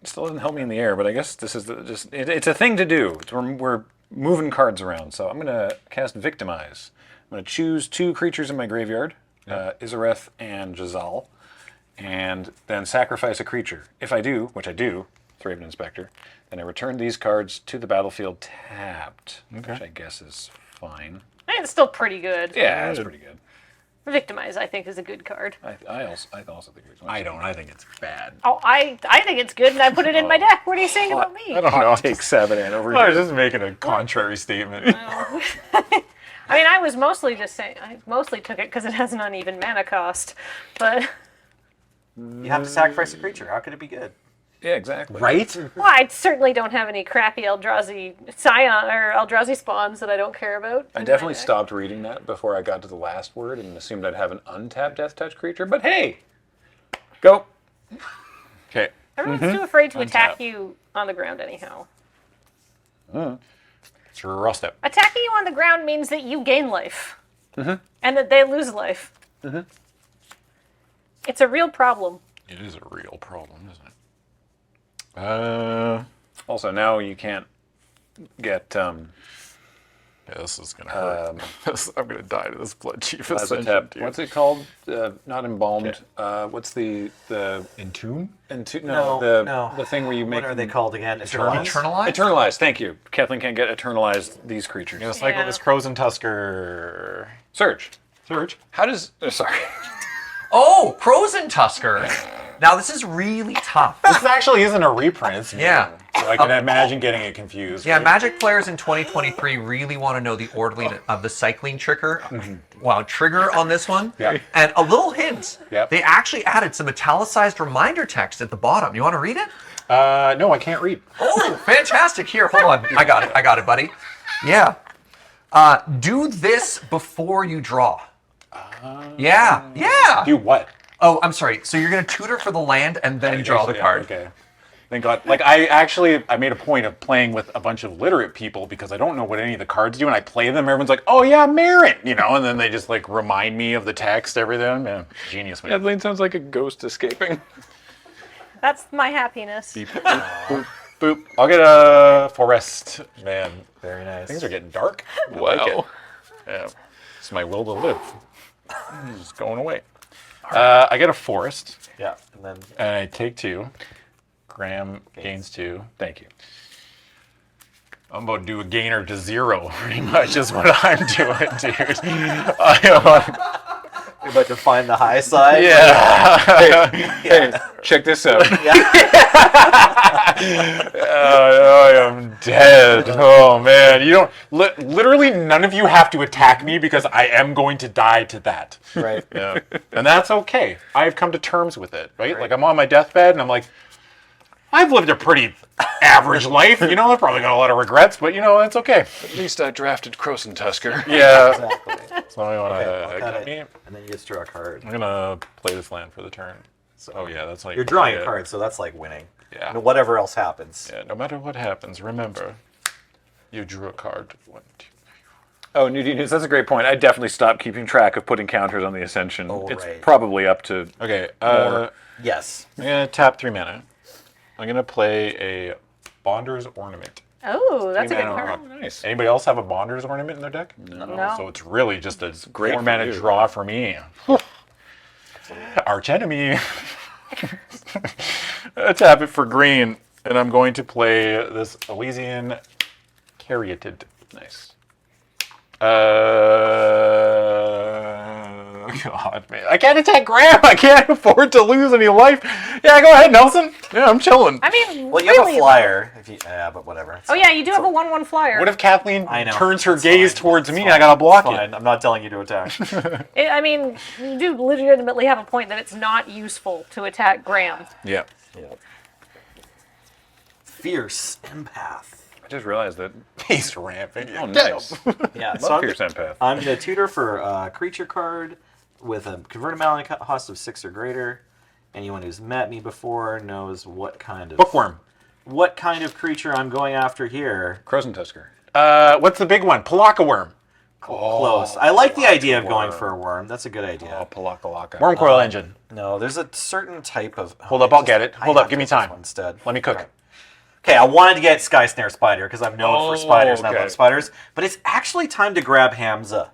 still doesn't help me in the air, but I guess this is it's a thing to do. We're moving cards around, so I'm going to cast Victimize. I'm going to choose 2 creatures in my graveyard, Izareth and Jazal, and then sacrifice a creature. If I do, which I do, Thraven Inspector, then I return these cards to the battlefield tapped, which I guess is fine. I think it's still pretty good. Yeah, it's pretty good. Victimize, I think, is a good card. I also think Victimize. I don't. I think it's bad. Oh, I think it's good, and I put it in my deck. What are you saying about me? I don't know. Take Savadan over I was here. just making a contrary statement. I mean, I was mostly just saying, I mostly took it because it has an uneven mana cost, but... You have to sacrifice a creature. How could it be good? Yeah, exactly. Right? Well, I certainly don't have any crappy Eldrazi Scion or Eldrazi spawns that I don't care about. I definitely stopped reading that before I got to the last word and assumed I'd have an untapped Death Touch creature, but hey! Go! Okay. Everyone's too afraid to attack you on the ground anyhow. Draw step. Attacking you on the ground means that you gain life. And that they lose life. It's a real problem. It is a real problem, isn't it? Also, now you can't get... yeah, this is going to hurt. I'm going to die to this Blood Chief Ascension, dude. What's it called? Not embalmed. What's the Entomb? The thing where you make... What are they called again? Eternalized? Eternalized, thank you. Kathleen can't get eternalized these creatures. It's like with this Crows and Tusker. Serge. How does... sorry. Oh, Crows and Tusker. Now, this is really tough. This actually isn't a reprint. It's Yeah. So I can imagine getting it confused. Yeah, Magic players in 2023 really want to know the orderly of the cycling trigger. Trigger on this one. Yeah. And a little hint. Yep. They actually added some italicized reminder text at the bottom. You want to read it? No, I can't read. Oh, fantastic. Here, hold on. I got it, buddy. Yeah. Do this before you draw. Yeah. Do what? Oh, I'm sorry. So you're going to tutor for the land and then draw the card. Okay. Thank God. Like, I made a point of playing with a bunch of literate people because I don't know what any of the cards do, and I play them. Everyone's like, "Oh yeah, Marin," and then they just like remind me of the text, everything. Yeah, genius. Kathleen sounds like a ghost escaping. That's my happiness. Beep, boop, boop, boop. I'll get a forest. Man, very nice. Things are getting dark. I Wow. like it. Yeah, it's my will to live. It's just going away. I get a forest. Yeah, and I take 2. Graham gains 2. Thank you. I'm about to do a gainer to 0, pretty much is what I'm doing, dude. You're about to find the high side? Yeah. Hey, check this out. I am dead. Oh, man. You don't... literally, none of you have to attack me because I am going to die to that. Right. Yeah. And that's okay. I've come to terms with it, right? Like, I'm on my deathbed, and I'm like, I've lived a pretty average life. I've probably got a lot of regrets, but it's okay. At least I drafted Crows and Tusker. Yeah. Exactly. So I want I'll cut to. it, and then you just draw a card. I'm gonna play this land for the turn. So yeah, that's like you're drawing a card, so that's like winning. Yeah. And whatever else happens. Yeah. No matter what happens, remember, you drew a card. 1, 2. Oh, Nudie News, that's a great point. I definitely stopped keeping track of putting counters on the Ascension. It's probably up to more. Yes. I'm gonna tap 3 mana. I'm gonna play a Bonder's Ornament. Oh, that's a good 3 mana. card. Nice. Anybody else have a Bonder's Ornament in their deck? No. So it's really just a great 4 mana for you. draw for me. Arch enemy. Tap it for green, and I'm going to play this Elysian Caryatid. Nice. God, man. I can't attack Graham. I can't afford to lose any life. Yeah, go ahead, Nelson. Yeah, I'm chilling. I mean, Well, you really, have a flyer. If you, yeah, but whatever. Oh yeah, you do have a 1/1 flyer. What if Kathleen I know. turns her It's gaze fine. towards It's me? fine. I gotta block It's it. fine. I'm not telling you to attack. I mean, you do legitimately have a point that it's not useful to attack Graham. Yeah. Fierce empath. I just realized that. He's ramping. Oh, nice. Yeah, Love so Fierce Empath. I'm going to tutor for a creature card with a converted mana cost of 6 or greater. Anyone who's met me before knows what kind of Bookworm. What kind of creature I'm going after here. Crozen Tusker. What's the big one? Palaka Worm. Close. I like the idea of going for a worm. That's a good idea. Oh, Palaka. Worm Coil Engine. No, there's a certain type of. Hold up, I'll get it. Hold up, give me time. Instead. Let me cook. Okay, I wanted to get Sky Snare Spider because I'm known for spiders and I okay. love spiders. But it's actually time to grab Hamza.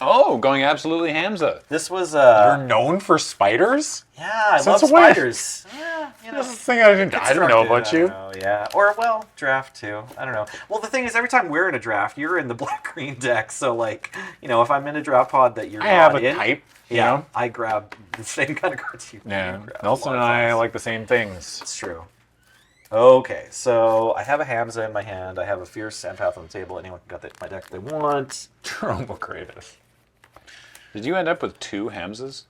Oh, going absolutely Hamza. This was You're known for spiders? Yeah, I Since love when? spiders. Yeah, you know, This is the thing I didn't know about you. Oh yeah, or well, draft too. I don't know. Well, the thing is, every time we're in a draft, you're in the black-green deck. So like, you know, if I'm in a draft pod that you're I have not a in, type. You yeah, know? I grab the same kind of cards you. Yeah, grab. Nelson and I like the same things. It's true. Okay, so I have a Hamza in my hand. I have a Fierce Empath on the table. Anyone can get my deck if they want. Tromokratus. Did you end up with 2 Hamzas?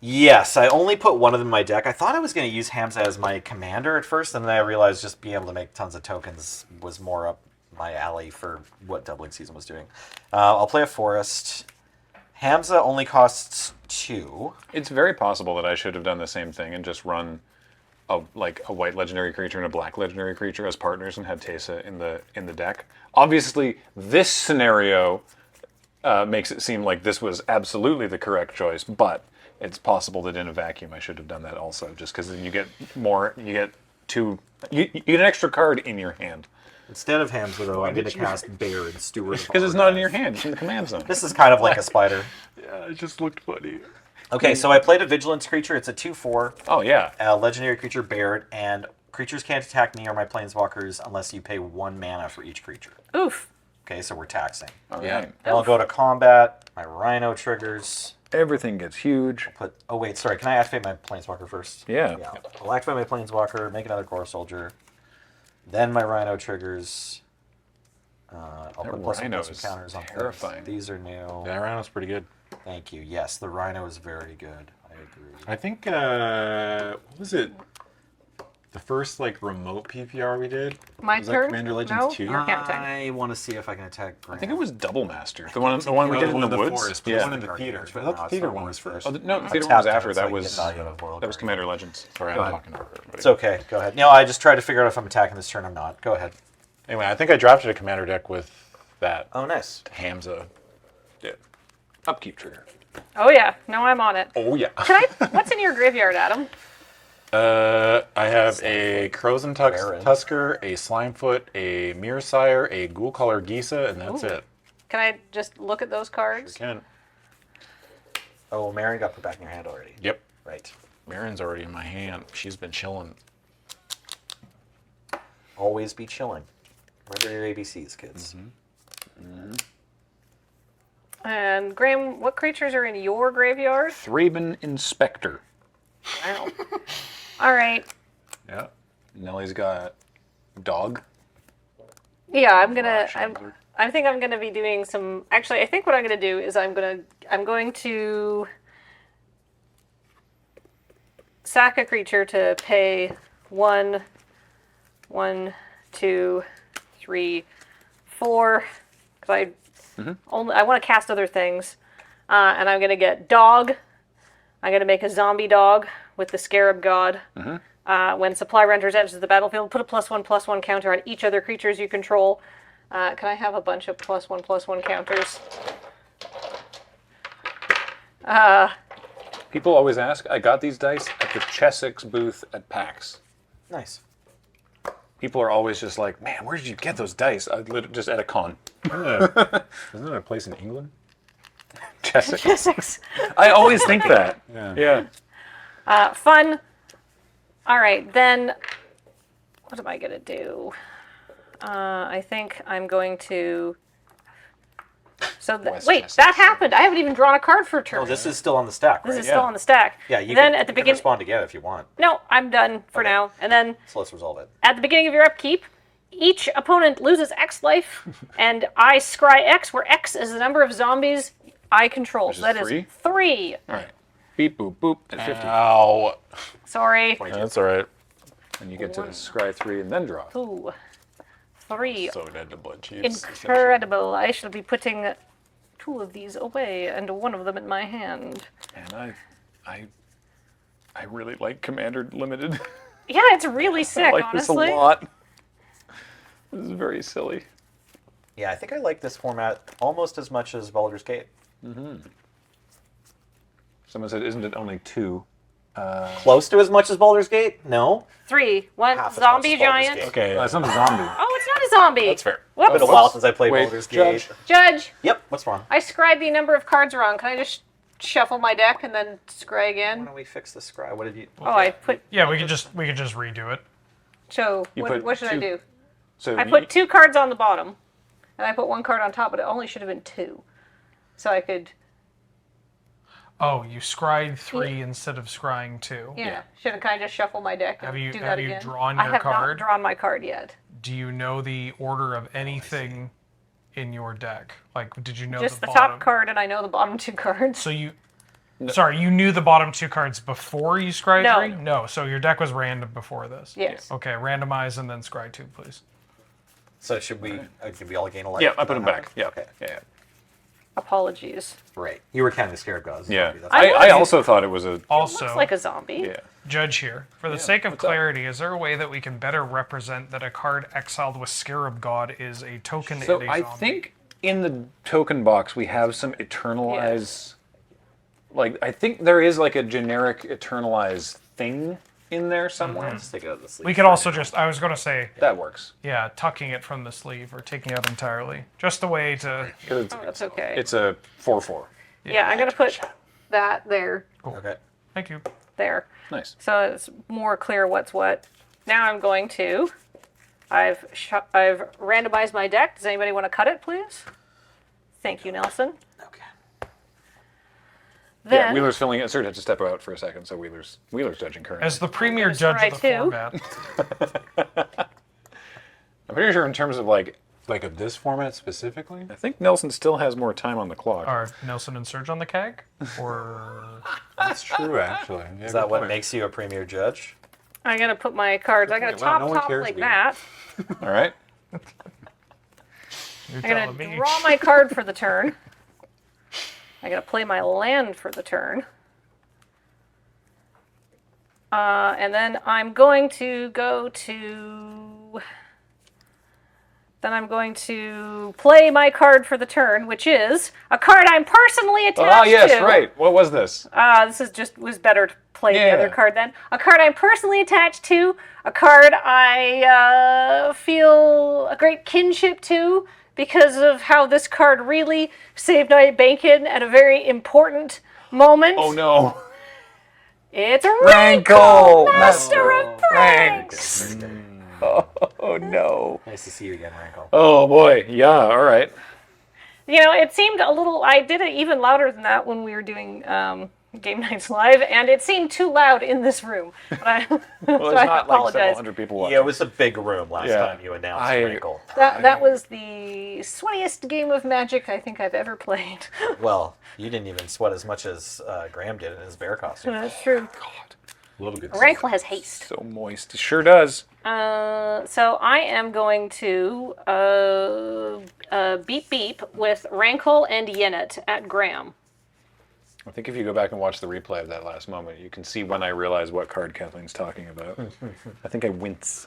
Yes, I only put one of them in my deck. I thought I was going to use Hamza as my commander at first, and then I realized just being able to make tons of tokens was more up my alley for what Doubling Season was doing. I'll play a Forest. Hamza only costs 2. It's very possible that I should have done the same thing and just run a white legendary creature and a black legendary creature as partners and had Teysa in the deck. Obviously, this scenario makes it seem like this was absolutely the correct choice, but it's possible that in a vacuum I should have done that also, just because then you get you get an extra card in your hand. Instead of Hamza, though, I'm going to cast Bear and Steward. Because it's not in your hand, it's in the command zone. This is kind of like a spider. Yeah, it just looked funny. Okay, so I played a Vigilance creature. It's a 2/4. Oh, yeah. A legendary creature, Baird, and creatures can't attack me or my planeswalkers unless you pay 1 mana for each creature. Oof. Okay, so we're taxing. All Yeah. right. Then I'll go to combat. My Rhino triggers. Everything gets huge. Oh wait, sorry. Can I activate my planeswalker first? Yeah. I'll activate my planeswalker. Make another core soldier. Then my Rhino triggers. I'll put plus Rhino some is counters on terrifying. things. These are new. Yeah, Rhino's pretty good. Thank you. Yes, the Rhino is very good. I agree. I think, what was it? The first, remote PPR we did? My was that turn? Commander Legends No, 2? you can't attack. I want to see if I can attack Graham. I think it was Double Master. The one we did in the woods. Forest, but Yeah. the one in the theater. But I thought the theater one was first. Oh, no, the I theater one was tapped on after. it so I That can was get value out of World that was Commander Legends. Sorry, Go I'm ahead. talking over everybody. It's okay. Go ahead. No, I just tried to figure out if I'm attacking this turn. I'm not. Go ahead. Anyway, I think I drafted a commander deck with that. Oh, nice. Hamza. Yeah. Upkeep trigger. Oh yeah, no, I'm on it. Oh, yeah. What's in your graveyard, Adam? I have a Crozen Tusker, a Slimefoot, a Mirror a Ghoul-Color Gisa, and that's Ooh. it. Can I just look at those cards? Sure can. Oh, Marion got put back in your hand already. Yep. Right. Marion's already in my hand. She's been chilling. Always be chilling. Remember your ABCs, kids. And Graham, what creatures are in your graveyard? Thraben Inspector. Wow. All right. Yeah. Nellie's got Dog. Yeah, I think I'm gonna be doing some. Actually, I think what I'm gonna do is I'm going to sack a creature to pay 1, 2, 3, 4. Because I want to cast other things, and I'm gonna get Dog. I'm gonna make a zombie dog with the Scarab God. When Supply Renters enters the battlefield, put a +1/+1 counter on each other creatures you control. Can I have a bunch of +1/+1 counters? People always ask. I got these dice at the Chessex booth at PAX. Nice. People are always just like, man, where did you get those dice? Just at a con. Isn't there a place in England? Chessex. I always think that. Yeah. Fun. All right, then what am I going to do? I think I'm going to... So wait, that happened. I haven't even drawn a card for a turn. No, this is still on the stack, right? This is still on the stack. Yeah, you then can, at the you can beginning. respond again if you want. No, I'm done for now. And then So let's resolve it. at the beginning of your upkeep, each opponent loses X life, and I scry X, where X is the number of zombies I control. Which is That is 3? 3. All right. Beep, boop, boop, at 50. Ow. Sorry. That's all right. And you get to scry 3 and then draw. 2, 3. So dead to blood chiefs. Incredible. I shall be putting 2 of these away and 1 of them in my hand. And I really like Commander Limited. Yeah, it's really sick, I like honestly. this a lot. This is very silly. Yeah, I think I like this format almost as much as Baldur's Gate. Mm-hmm. Someone said, isn't it only 2? Close to as much as Baldur's Gate? No. 3. 1 Half as zombie much as Baldur's giant. Gate. Okay, that's not a zombie. Oh, it's not a zombie. That's fair. Whoops. It's been a while since I played Wait, Baldur's Gate. Judge, Yep, what's wrong? I scried the number of cards wrong. Can I just shuffle my deck and then scry Why again? don't we fix the scry? What did you... Oh, I put... Yeah, we could just redo it. So, You what put should I 2 do? So I put 2 cards on the bottom, and I put 1 card on top, but it only should have been 2. So I could... Oh, you scried 3 instead of scrying 2. Yeah. Should I kind of just shuffle my deck and Have you- do have that you again? drawn I your have card? not drawn my card yet. Do you know the order of anything in your deck? Like, did you know Just the bottom? top card, and I know the bottom 2 cards. So you... Sorry, you knew the bottom 2 cards before you scried No. 3? No, so your deck was random before this? Yes. Okay, randomize and then scry 2, please. So should we... did we all gain a life? Yeah, I put them back. Yeah. Okay. Yeah. Apologies. Right. You were counting the Scarab Gods. Yeah. That's I also thought it was a... Also, Looks like a zombie. Yeah. Judge here. For the sake of clarity, is there a way that we can better represent that a card exiled with Scarab God is a token So and a I zombie? think in the token box we have some eternalize. Like I think there is like a generic eternalize thing in there somewhere. Mhm. Let's take it out of the sleeve. We could also just, I was going to say... That works. Yeah, tucking it from the sleeve or taking it out entirely. Just a way to... Oh, that's okay. It's a 4/4. Yeah, I'm going to put that there. Cool. Okay. Thank you. There. Nice. So it's more clear what's what. Now I'm going to... I've randomized my deck. Does anybody want to cut it, please? Thank you, Nelson. Then, Yeah, Wheeler's filling it. Serge had to step out for a second, so Wheeler's judging currently. As the premier judge of the format. I'm pretty sure in terms of like of this format specifically? I think Nelson still has more time on the clock. Are Nelson and Serge on the CAG? Or... That's true, actually. Yeah, Is that good what point. makes you a premier judge? I'm going to put my cards. I'm going to Wow, top no one cares like me. that. All right. You're I'm telling going to me. draw my card for the turn. I'm going to play my land for the turn. And then I'm going to go to... Then I'm going to play my card for the turn, which is a card I'm personally attached to. Ah, yes, right. What was this? This is just was better to play the Yeah. other card then. A card I'm personally attached to. A card I feel a great kinship to because of how this card really saved my bacon at a very important moment. Oh no. It's Rankle! Master of Pranks! Oh no. Nice to see you again, Rankle. Oh boy. Yeah, all right. You know, it seemed a little... I did it even louder than that when we were doing Game Nights Live, and it seemed too loud in this room. But I, Well, so there's I not like apologize. several hundred people watching. Yeah, it was a big room last Yeah. time you announced Rankle. That was the sweatiest game of Magic I think I've ever played. Well, you didn't even sweat as much as Graham did in his bear costume. That's true. Little good. Rankle has haste. So moist. It sure does. So I am going to beep beep with Rankle and Yennet at Graham. I think if you go back and watch the replay of that last moment, you can see when I realize what card Kathleen's talking about. I think I wince.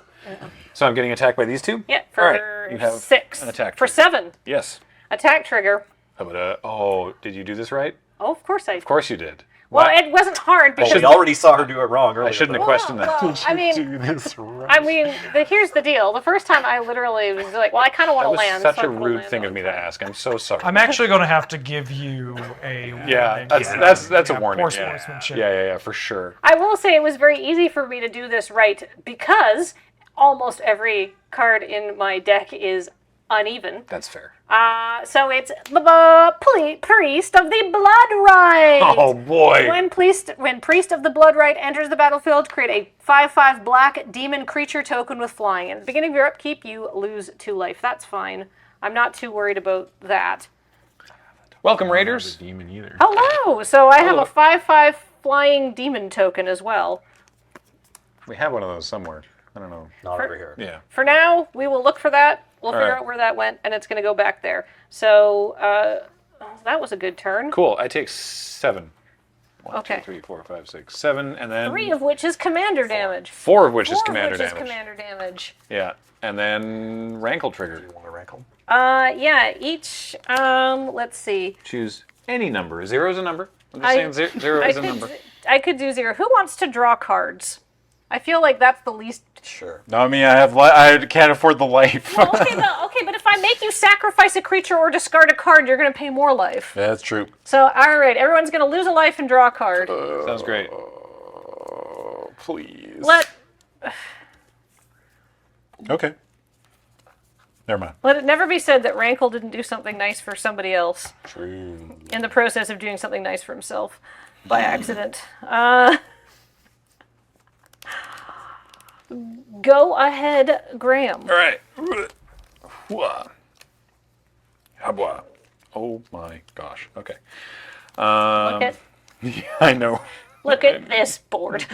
So I'm getting attacked by these two? Yeah, All right. for You have 6. an attack For trigger. 7. Yes. Attack trigger. How about oh, did you do this right? Oh, of course I did. Of course you did. Well, it wasn't hard because we already saw her do it wrong earlier. I shouldn't have questioned that. Well, I mean, here's the deal. The first time I literally was like, well, I kind of want That to was land. such so a rude thing of me to ask. I'm so sorry. I'm actually going to have to give you a Yeah, warning. that's a warning. Poor Yeah. sportsmanship. Yeah, for sure. I will say it was very easy for me to do this right because almost every card in my deck is uneven. That's fair. So it's Priest of the Blood Rite. Oh boy. When Priest of the Blood Rite enters the battlefield, create a 5/5 black demon creature token with flying. At the beginning of your upkeep, you lose 2 life. That's fine. I'm not too worried about that. Welcome, Raiders. Demon either. Hello. So I have a 5/5 flying demon token as well. We have one of those somewhere. I don't know. Not over here. Yeah. For now, we will look for that. We'll All figure right. out where that went, and it's going to go back there. So that was a good turn. Cool. I take 7. 1, Okay. 2, 3, 4, 5, 6, 7, and then 3 of which is commander damage. 4 of which is 4 commander of which damage. is commander damage. Yeah, and then rankle trigger. You want to rankle? Yeah, each, let's see. Choose any number. 0 is a number. I'm just saying 0 is a number. I could do 0. Who wants to draw cards? I feel like that's the least. Sure. Not me. I can't afford the life. Well, okay, but if I make you sacrifice a creature or discard a card, you're going to pay more life. Yeah, that's true. So, all right, everyone's going to lose a life and draw a card. Sounds great. Please. Okay. Never mind. Let it never be said that Rankle didn't do something nice for somebody else. True. In the process of doing something nice for himself by accident. Go ahead, Graham. All right. Habwa. Oh my gosh. Okay. Look at. Yeah, I know. Look at this board.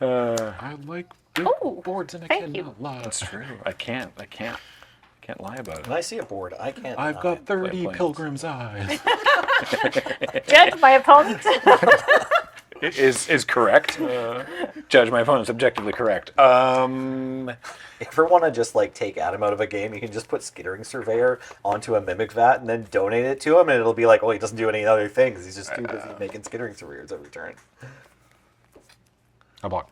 I like big boards and I thank cannot lie. That's true. I can't lie about it. When I see a board, I can't. I've deny got it. 30 pilgrim's eyes. Judge my opponent. Is correct. Judge my opponent's objectively correct. If you ever want to just like take Adam out of a game, you can just put Skittering Surveyor onto a Mimic Vat and then donate it to him, and it'll be like, oh, he doesn't do any other things. He's just too busy making Skittering Surveyors every turn. I block.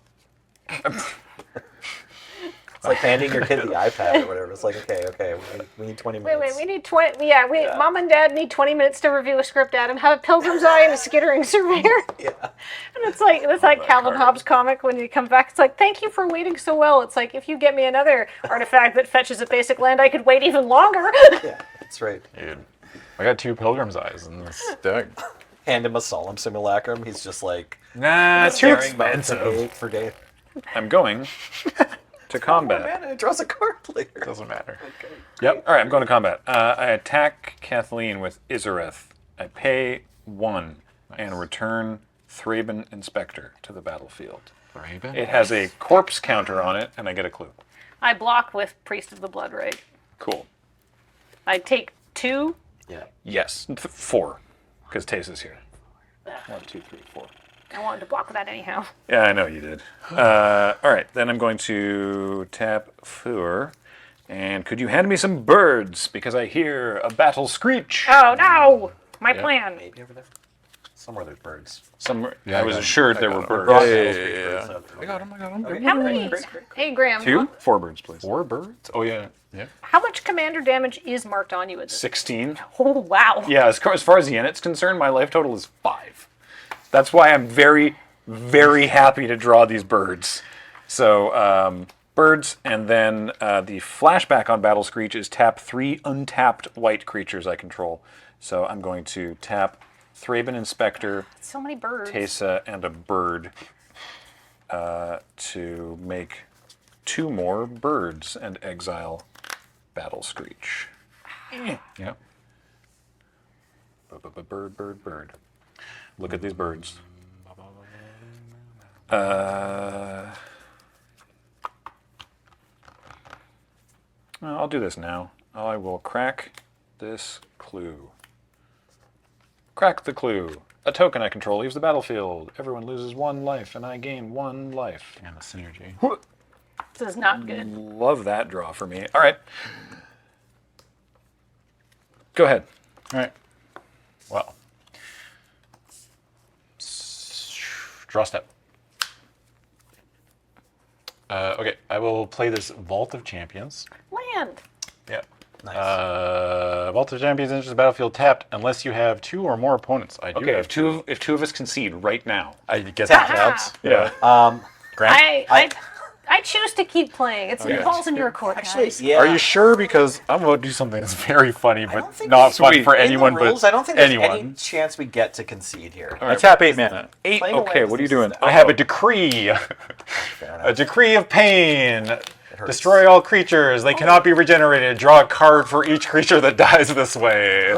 It's like handing your kid the iPad or whatever. It's like, okay, we need 20 minutes. Wait, we need 20. Yeah, Mom and Dad need 20 minutes to review a script, Adam. Have a Pilgrim's Eye and a Skittering Surveyor. Yeah. And it's like Calvin Hobbes' comic when you come back. It's like, thank you for waiting so well. It's like, if you get me another artifact that fetches a basic land, I could wait even longer. Yeah, that's right. Dude, I got 2 pilgrim's eyes in this deck. Hand him a Solemn Simulacrum. He's just like, nah, too staring mouth expensive. for day. I'm going to combat. Man, it draws a card later. Doesn't matter. Okay. Yep. All right, I'm going to combat. I attack Kathleen with Izareth. I pay 1 and return Thraben Inspector to the battlefield. Thraben? It has a corpse counter on it, and I get a clue. I block with Priest of the Blood Rite. Cool. I take 2. Yeah. Yes, 4, because Tace is here. 1, 2, 3, 4. I wanted to block with that anyhow. Yeah, I know you did. All right, then I'm going to tap 4. And could you hand me some birds? Because I hear a battle screech. Oh, no! My Yeah. plan. Maybe over there. Somewhere there's birds. Yeah, I I was got 'em. assured I there got were 'em. birds. Yeah. I got them. Okay. How many? Hey, Graham. 2? 4 birds, please. 4 birds? Oh, yeah. Yeah. How much commander damage is marked on you at this? 16. Oh, wow. Yeah, as far as Yenet's concerned, my life total is 5. That's why I'm very, very happy to draw these birds. So, birds, and then the flashback on Battle Screech is tap 3 untapped white creatures I control. So I'm going to tap Thraben Inspector, So many birds. Tesa, and a bird to make 2 more birds and exile Battle Screech. Yep. Bird. Look at these birds. I'll do this now. I will crack this clue. Crack the clue. A token I control leaves the battlefield. Everyone loses 1 life, and I gain 1 life. And the synergy. This is not good. Love that draw for me. All right. Go ahead. All right. Well, Draw step. Okay, I will play this Vault of Champions. Land. Yeah. Nice. Vault of Champions enters the battlefield tapped unless you have 2 or more opponents. I do Okay, have if two of us concede right now, I get tapped. Yeah. Grant? I choose to keep playing. It's the ball's in your court, guys. Are you sure? Because I'm about to do something that's very funny, but not fun for anyone but I don't think there's anyone. any chance we get to concede here. I tap 8 mana. 8. Playing Okay, away what are you is- doing? I have a decree. A decree of pain. Destroy all creatures. They cannot be regenerated. Draw a card for each creature that dies this way.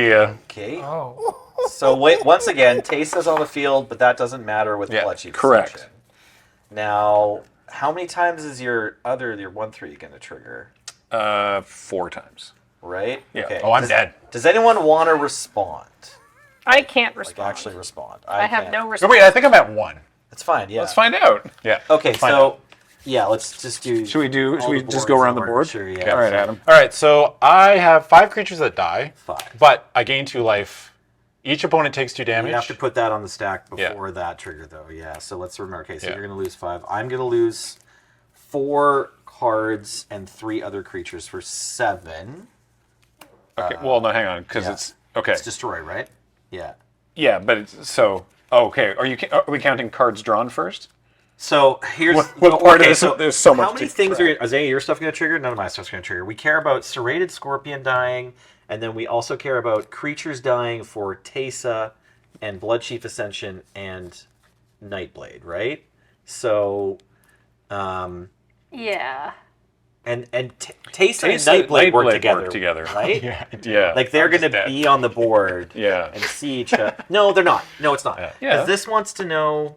Okay. So wait, once again, Taste is on the field, but that doesn't matter with Bloodchief. correct. Ascension. Now, how many times is your 1/3 going to trigger? 4 times. Right? Yeah. Okay. Oh, I'm dead. Does anyone want to respond? I can't Like respond. actually respond? I have can't. no No, response. wait, I think I'm at 1. It's fine. Yeah. Let's find out. Yeah. Okay. find So, yeah, let's just do. Should we do? all Should we the just boards go around in the order. board? Sure. Yeah. All right, Adam. All right, so I have 5 creatures that die. 5. But I gain 2 life. Each opponent takes 2 damage. You have to put that on the stack Yeah. before that trigger, though. Yeah. So let's remember. Okay. So Yeah. you're going to lose 5. I'm going to lose 4 cards and 3 other creatures for 7. Okay. Well, no, hang on, because yeah. it's okay. It's destroy, right? Yeah. Yeah, but it's so. Oh, okay. Are we counting cards drawn first? So here's What part of this? So There's so much. How many to things track. is any of your stuff going to trigger? None of my stuff's going to trigger. We care about Serrated Scorpion dying, and then we also care about creatures dying for Teysa and Bloodchief Ascension and Nightblade, right? So, Yeah. and Teysa and Nightblade work together, right? Yeah. Like they're going to be on the board, Yeah. and see each other. No, they're not. No, it's not. Yeah. Because this wants to know.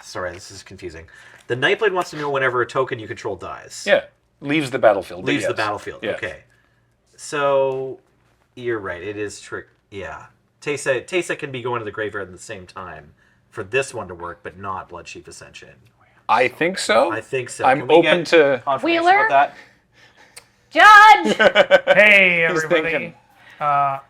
Sorry, this is confusing. The Nightblade wants to know whenever a token you control dies. Yeah. Leaves the battlefield. but Leaves the yes. battlefield. Yeah. Okay. So you're right. It is trick. Yeah. Teysa can be going to the graveyard at the same time for this one to work, but not Bloodchief Ascension. I think so. I think so. I'm Can we open get to. confirmation Wheeler? about Judge! Hey, He's everybody. thinking.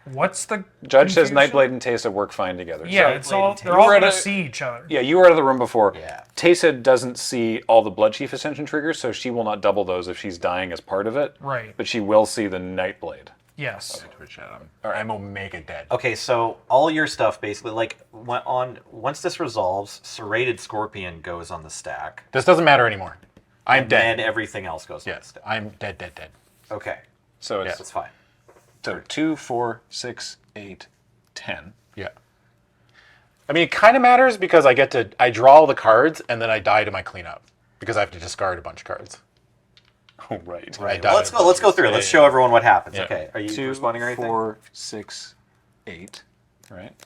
What's the Judge says confusion? Nightblade and Teysa work fine together. Yeah, So- it's all Nightblade they're and all Teysa. going to see each other. Yeah, you were out of the room before. Yeah. Teysa doesn't see all the Bloodchief Ascension triggers, so she will not double those if she's dying as part of it. Right. But she will see the Nightblade. Yes. Twitch Adam. Or I'm Omega dead. Okay, so all your stuff basically, like once this resolves, Serrated Scorpion goes on the stack. This doesn't matter anymore. I'm and dead. then everything else goes on the Yes, stack. I'm dead. Okay, So it's that's fine. so 2, 4, 6, 8, 10. Yeah. I mean, it kind of matters because I draw all the cards and then I die to my cleanup because I have to discard a bunch of cards. Oh, right. Right. Well, let's go through it. Let's show everyone what happens. Yeah. Okay. Are you 2, responding or anything? 4, 6, 8. Right? 2, 3,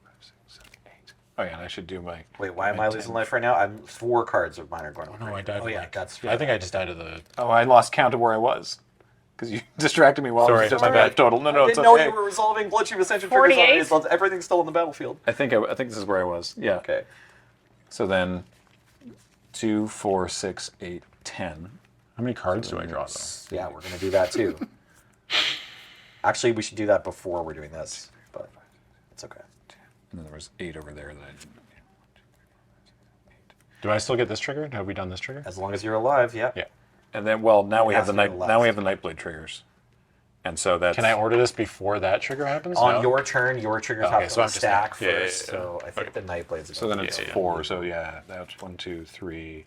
4, 5, 6, 7, 8. Oh, yeah, and I should do my. Wait, why am my I 10. losing life right now? I'm 4 cards of mine are going. No, I died. Oh yeah, like- that's. I think I just died to the. Oh, I lost count of where I was. Because you distracted me while I Sorry, was just my a bad. total. No, I it's didn't know okay. you were resolving Bloodchief Ascension 48? triggers. Everything's still on the battlefield. I think this is where I was. Yeah. Okay. So then 2, 4, 6, 8, 10. How many cards do I draw though? Yeah, we're gonna do that too. Actually, we should do that before we're doing this, but it's okay. And then there was 8 over there that I didn't. Do I still get this trigger? Have we done this trigger? As long as you're alive, yeah. Yeah. And then, well, now we It have the has to night. go Now we last. have the Nightblade triggers, and so that's. Can I order this before that trigger happens? On No? your turn, your triggers Okay, have so to I'm just stack saying. Yeah, first. yeah, yeah. So I think the Nightblade's. So then it's Yeah, yeah. 4. So yeah, that's 1, 2, 3,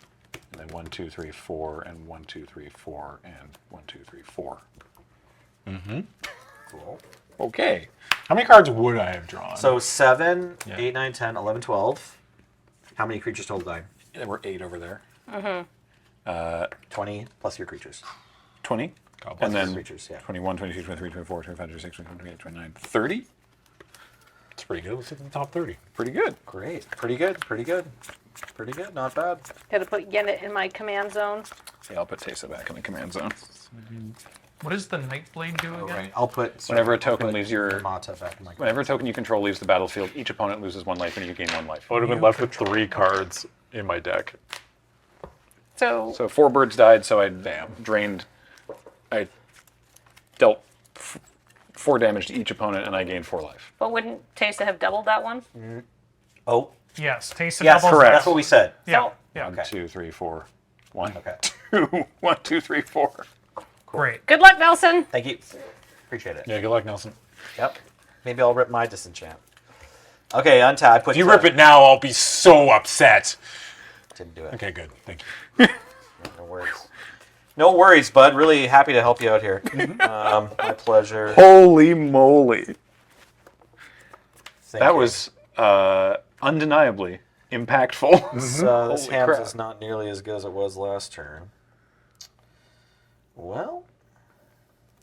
and then 1, 2, 3, 4, and 1, 2, 3, 4, and 1, 2, 3, 4. Mm-hmm. Cool. Okay. How many cards would I have drawn? So 7, Yeah. 8, 9, 10, 11, 12. How many creatures total die? There were 8 over there. 20 plus your creatures. 20. Plus And your then creatures, yeah. 21, 22, 23, 24, 25, 26, 27, 28, 29, 30. It's pretty good. Let's hit the top 30. Pretty good. Great. Pretty good. Pretty good. Pretty good. Not bad. Gotta put Yennet in my command zone. Yeah, I'll put Teysa back in the command zone. What does the Nightblade do again? Right. I'll put. Whenever a token leaves your. Mata back in my. Whenever a token you control leaves the battlefield, each opponent loses 1 life and you gain 1 life. I would have been left with 3 cards in my deck. So, So 4 birds died, so I drained. I dealt 4 damage to each opponent, and I gain 4 life. But wouldn't Taysa have doubled that one? Oh. Yes, Taysa Yes, doubles. correct. That's what we said. Yeah. So, Yeah. 1, 2, 3, 4. 1, Okay. 2, 1, 2, 3, 4. Great. good luck, Nelson. Thank you. Appreciate it. Yeah, good luck, Nelson. Yep. Maybe I'll rip my disenchant. Okay, untap. If you rip it now, I'll be so upset. Didn't do it. Okay, good. Thank you. No worries. No worries, bud. Really happy to help you out here. My pleasure. Holy moly. Thank That you. was undeniably impactful. This Holy Hams crap. is not nearly as good as it was last turn. Well,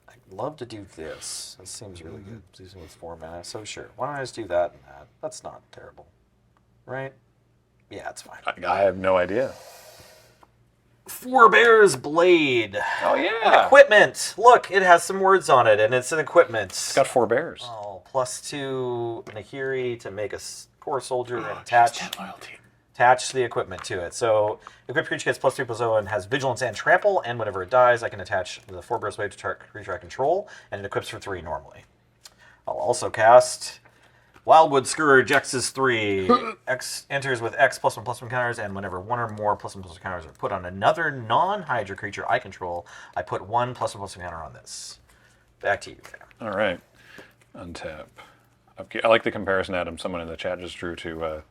I'd love to do this. This seems really good. Using with 4 mana, so sure. Why don't I just do that and that? That's not terrible, right? Yeah, it's fine. I have no idea. Forebear's Blade. Oh, An yeah. equipment. Look, it has some words on it, and it's an equipment. It's got 4 bears. Oh, +2 Nahiri to make a core soldier and attach the equipment to it. So, equipped creature gets +3/+0 and has vigilance and trample, and whenever it dies, I can attach the Forebear's Blade to creature I control, and it equips for 3 normally. I'll also cast Wildwood Scourge, X is 3. X enters with X +1/+1 counters, and whenever 1 or more +1/+1 counters are put on another non-Hydra creature I control, I put 1 +1/+1 counter on this. Back to you, Graham. All right. Untap. Okay. I like the comparison, Adam. Someone in the chat just drew to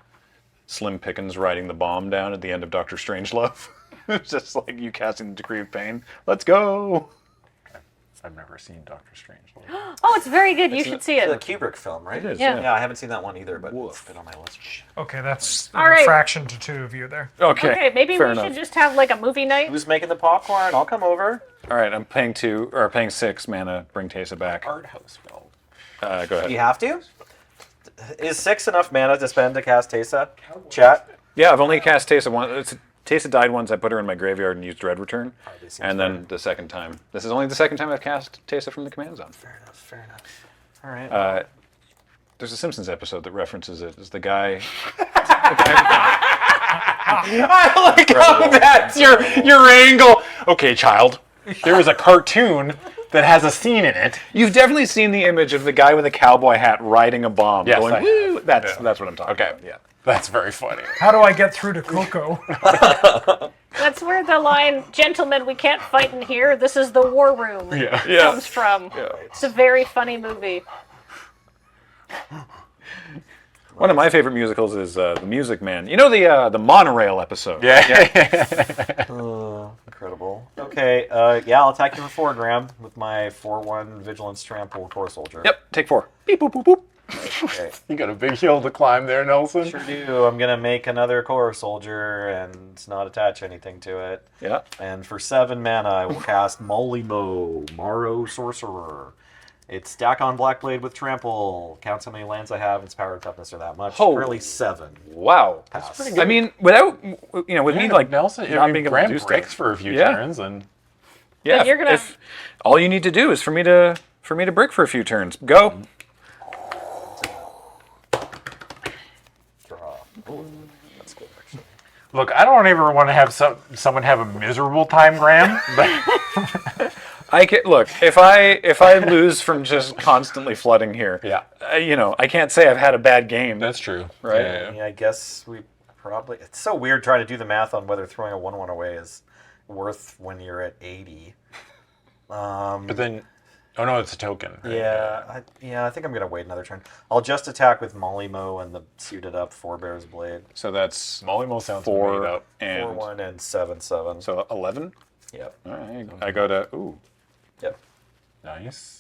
Slim Pickens riding the bomb down at the end of Doctor Strangelove. It's just like you casting the Decree of Pain. Let's go! I've never seen Doctor Strange. Oh, it's very good. You should see It's a it. Kubrick film, right? It is, Yeah. Yeah, I haven't seen that one either, but it's been on my list. Okay, that's All a right. fraction to 2 of you there. Okay, maybe fair we enough. should just have like a movie night. Who's making the popcorn? I'll come over. All right, I'm paying 6 mana. Bring Taysa back. Art house film. Go ahead. You have to? Is 6 enough mana to spend to cast Taysa? Chat? Yeah, I've only cast Taysa once. Taysa died once. I put her in my graveyard and used Dread Return. And then the second time. This is only the second time I've cast Taysa from the command zone. Fair enough, fair enough. All right. There's a Simpsons episode that references it. It's the guy. I like how that's your angle. Okay, child. There is a cartoon that has a scene in it. You've definitely seen the image of the guy with a cowboy hat riding a bomb. Yes, going, I have. woo! That's what I'm talking about. Yeah. That's very funny. How do I get through to Coco? That's where the line, "Gentlemen, we can't fight in here. This is the war room," comes from. Yeah. It's a very funny movie. One of my favorite musicals is The Music Man. You know the monorail episode? Yeah. Oh, incredible. Okay, I'll attack you for 4, Graham, with my 4/1 Vigilance Trample Core Soldier. Yep, take 4. Beep, boop, boop, boop. Okay. You got a big hill to climb there, Nelson. Sure do. I'm going to make another Core Soldier and not attach anything to it. Yeah. And for 7 mana, I will cast Molimo, Morrow Sorcerer. It's stack on Blackblade with Trample. Counts how many lands I have. Its power and toughness are that much. Oh. Currently 7. Wow. Pass. pretty good. I mean, without, with me, like, Nelson, not being able to Graham do stuff. breaks for a few Yeah. turns, and Yeah, But you're gonna- if all you need to do is for me to brick for a few turns. Go. Draw. Ooh, that's good, actually. look, I don't ever want to have someone have a miserable time, Graham. But I can look if I lose from just constantly flooding here. Yeah. I can't say I've had a bad game. that's true, Right. Yeah. I mean, I guess we probably... It's so weird trying to do the math on whether throwing a 1/1 away is worth when you're at 80. But then, oh no, it's a token. Right? Yeah, I think I'm going to wait another turn. I'll just attack with Mollymo and the suited up Forebear's Blade. So that's Mollymo sounds 4 made up. and 4/1 and 7/7. so 11. Yep. All right. I go to Yep. Nice.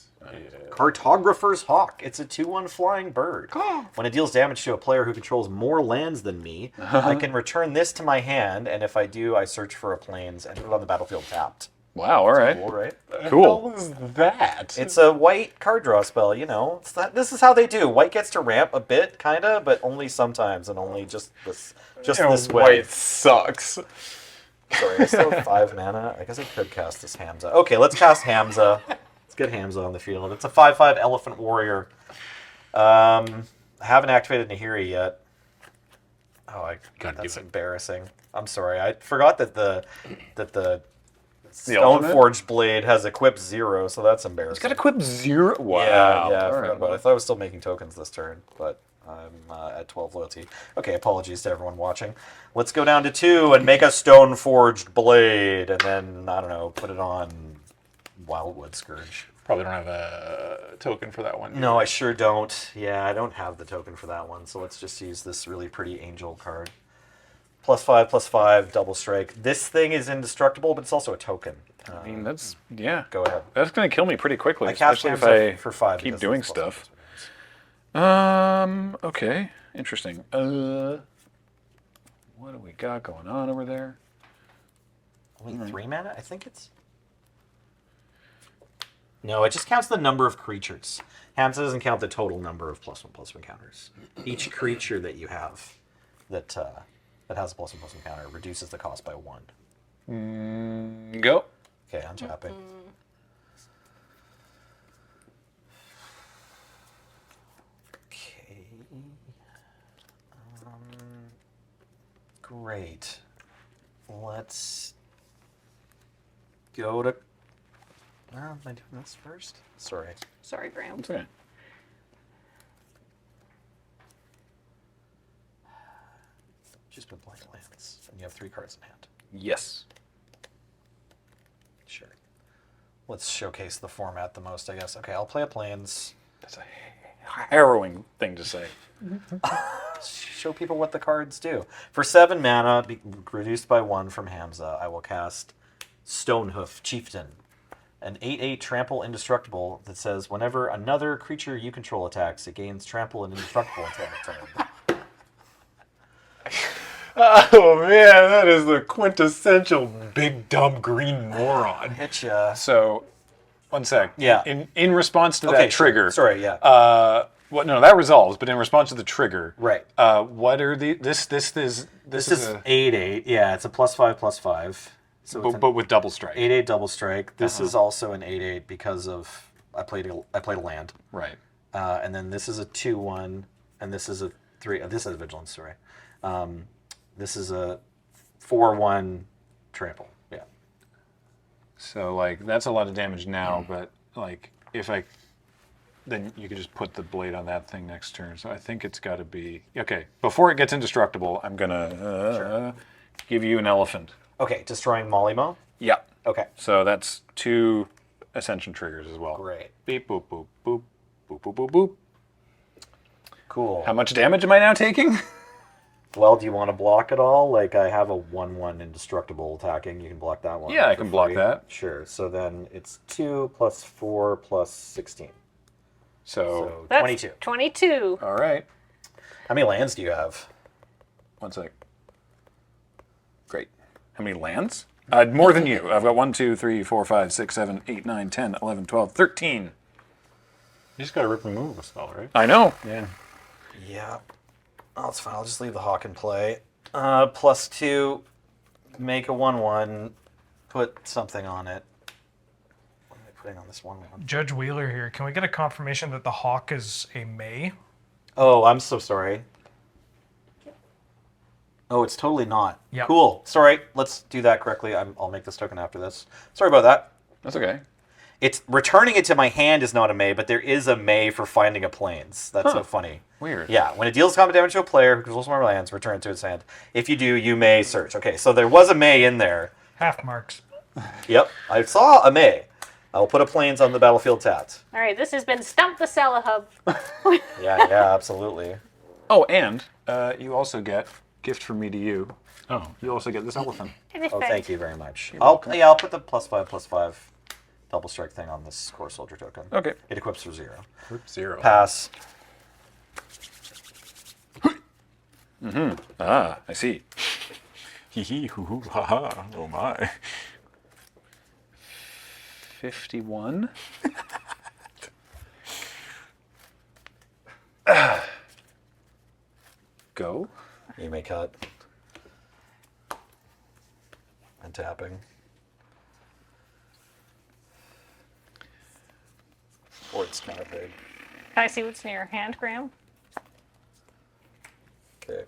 Cartographer's Hawk. It's a 2/1 flying bird. When it deals damage to a player who controls more lands than me, I can return this to my hand, and if I do, I search for a plains and put it on the battlefield tapped. Wow. All right. Cool, right? Cool. What is that? It's a white card draw spell, This is how they do. White gets to ramp a bit, kinda, but only sometimes, and only just this way. White sucks. Sorry, I still have 5 mana. I guess I could cast this Hamza. Okay, let's cast Hamza. Let's get Hamza on the field. It's a 5/5 Elephant Warrior. I haven't activated Nahiri yet. Oh, that's embarrassing. I'm sorry. I forgot that the Stoneforged Blade has equip 0, so that's embarrassing. It's got equip 0? Wow. Yeah, I forgot about it. I thought I was still making tokens this turn, but I'm at 12 loyalty. Okay, apologies to everyone watching. Let's go down to 2 and make a Stoneforged Blade, and then, I don't know, put it on Wildwood Scourge. Probably don't have a token for that one. No, I sure don't. Yeah, I don't have the token for that one, so let's just use this really pretty angel card. +5/+5, double strike. This thing is indestructible, but it's also a token. I mean, that's, yeah. Go ahead. That's going to kill me pretty quickly, I cast especially if I for 5 keep because doing it's stuff. Okay, interesting. What do we got going on over there? Only 3 mana? I think it's... No, it just counts the number of creatures. Hamza doesn't count the total number of +1/+1 counters. Each creature that you have that has a +1/+1 counter reduces the cost by 1. Go. Okay, I'm tapping. Okay. Great. Let's go to... am I doing this first? Sorry. Sorry, Graham. It's okay. Just been playing lands, and you have 3 cards in hand. Yes. Sure. Let's showcase the format the most, I guess. Okay, I'll play a Plains. That's a harrowing thing to say. Show people what the cards do. For 7 mana, reduced by 1 from Hamza, I will cast Stonehoof Chieftain, an 8/8 trample indestructible that says whenever another creature you control attacks, it gains trample and indestructible until end of turn. Oh man, that is the quintessential big dumb green moron. Hit ya. So, one sec. Yeah. In response to that trigger. Sorry, yeah. What? No, that resolves. But in response to the trigger, right? What are the this is 8/8. Yeah, it's a +5/+5. So but with double strike. 8/8 double strike. This is also an 8/8 because of I played a land. Right. And then this is a 2/1, and this is a 3. This is vigilance. Sorry. This is a 4/1 trample. Yeah. So like that's a lot of damage now, but like if I then you could just put the blade on that thing next turn. So I think it's got to be okay. Before it gets indestructible, I'm gonna give you an elephant. Okay, destroying Mollymo? Yeah. Okay. So that's 2 ascension triggers as well. Great. Beep boop boop boop boop boop boop boop. Cool. How much damage am I now taking? Well, do you want to block it all? Like I have a 1/1 indestructible attacking. You can block that one. Yeah, I for can block free. that. Sure. So then it's 2 + 4 + 16. So That's 22. 22. All right. How many lands do you have? One sec. Great. How many lands? More than you. I've got 1, 2, 3, 4, 5, 6, 7, 8, 9, 10, 11, 12, 13. You just got to rip and move a spell, right? I know. Yeah. Yeah. Oh, it's fine. I'll just leave the hawk in play. +2, make a 1/1, put something on it. What am I putting on this 1/1? Judge Wheeler here. Can we get a confirmation that the hawk is a May? Oh, I'm so sorry. Oh, it's totally not. Yep. Cool. Sorry. Let's do that correctly. I'll make this token after this. Sorry about that. That's okay. It's returning it to my hand is not a May, but there is a May for finding a Plains. That's so funny. Weird. Yeah, when it deals combat damage to a player who controls more lands, return it to its hand. If you do, you may search. Okay, so there was a May in there. Half marks. Yep, I saw a May. I'll put a Plains on the battlefield tapped. All right, this has been Stump the Salahub. Yeah, absolutely. Oh, and you also get gift from me to you. Oh, you also get this elephant. Oh, thank you very much. I'll put the +5/+5 double strike thing on this core soldier token. Okay. It equips for 0. Equip 0. Pass. Ah, I see. Hee hee hoo hoo ha ha. Oh my. 51. Go. You may cut. And tapping. Or it's kind of big. Can I see what's in your hand, Graham? Okay.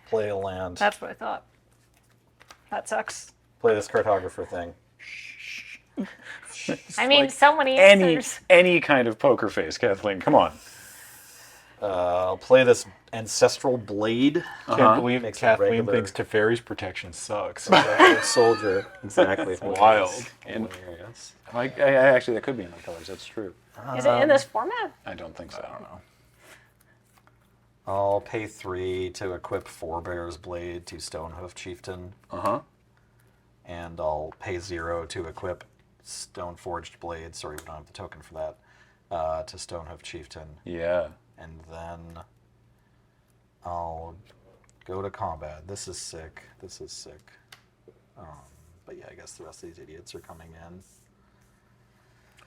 Play a land. That's what I thought. That sucks. Play this cartographer thing. I mean, Like, so many answers. Any kind of poker face, Kathleen. Come on. I'll play this Ancestral Blade. Can't believe Makes a Kathleen regular- thinks Teferi's protection sucks. Soldier. Exactly. It's wild. And I actually, that could be in my colors. That's true. Is it in this format? I don't think so. I don't know. I'll pay 3 to equip Forebear's Blade to Stonehoof Chieftain. And I'll pay 0 to equip Stoneforged Blade. Sorry, we don't have the token for that. To Stonehoof Chieftain. Yeah. And then I'll go to combat. This is sick. This is sick. But yeah, I guess the rest of these idiots are coming in.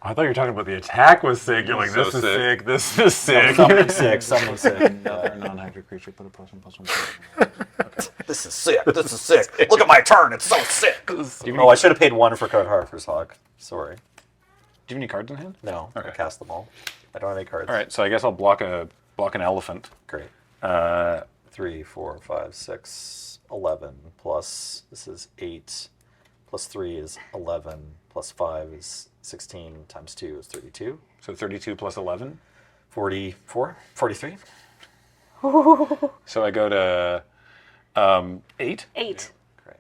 I thought you were talking about the attack was sick. You're like, So this is sick. sick. This is sick. Something's sick. Something's sick. Another non-hybrid creature, put a +1/+1. This is sick. This is sick. Look at my turn. It's so sick. Oh, I should have paid 1 for Code Harper's Hawk. Sorry. Do you have any cards in hand? No. I cast them all. I don't have any cards. All right, so I guess I'll block an elephant. Great. 3, 4, 5, 6, 11 plus this is 8 plus 3 is 11 plus 5 is 16 times 2 is 32. So 32 plus 11? 44? 43? So I go to 8? 8. Great.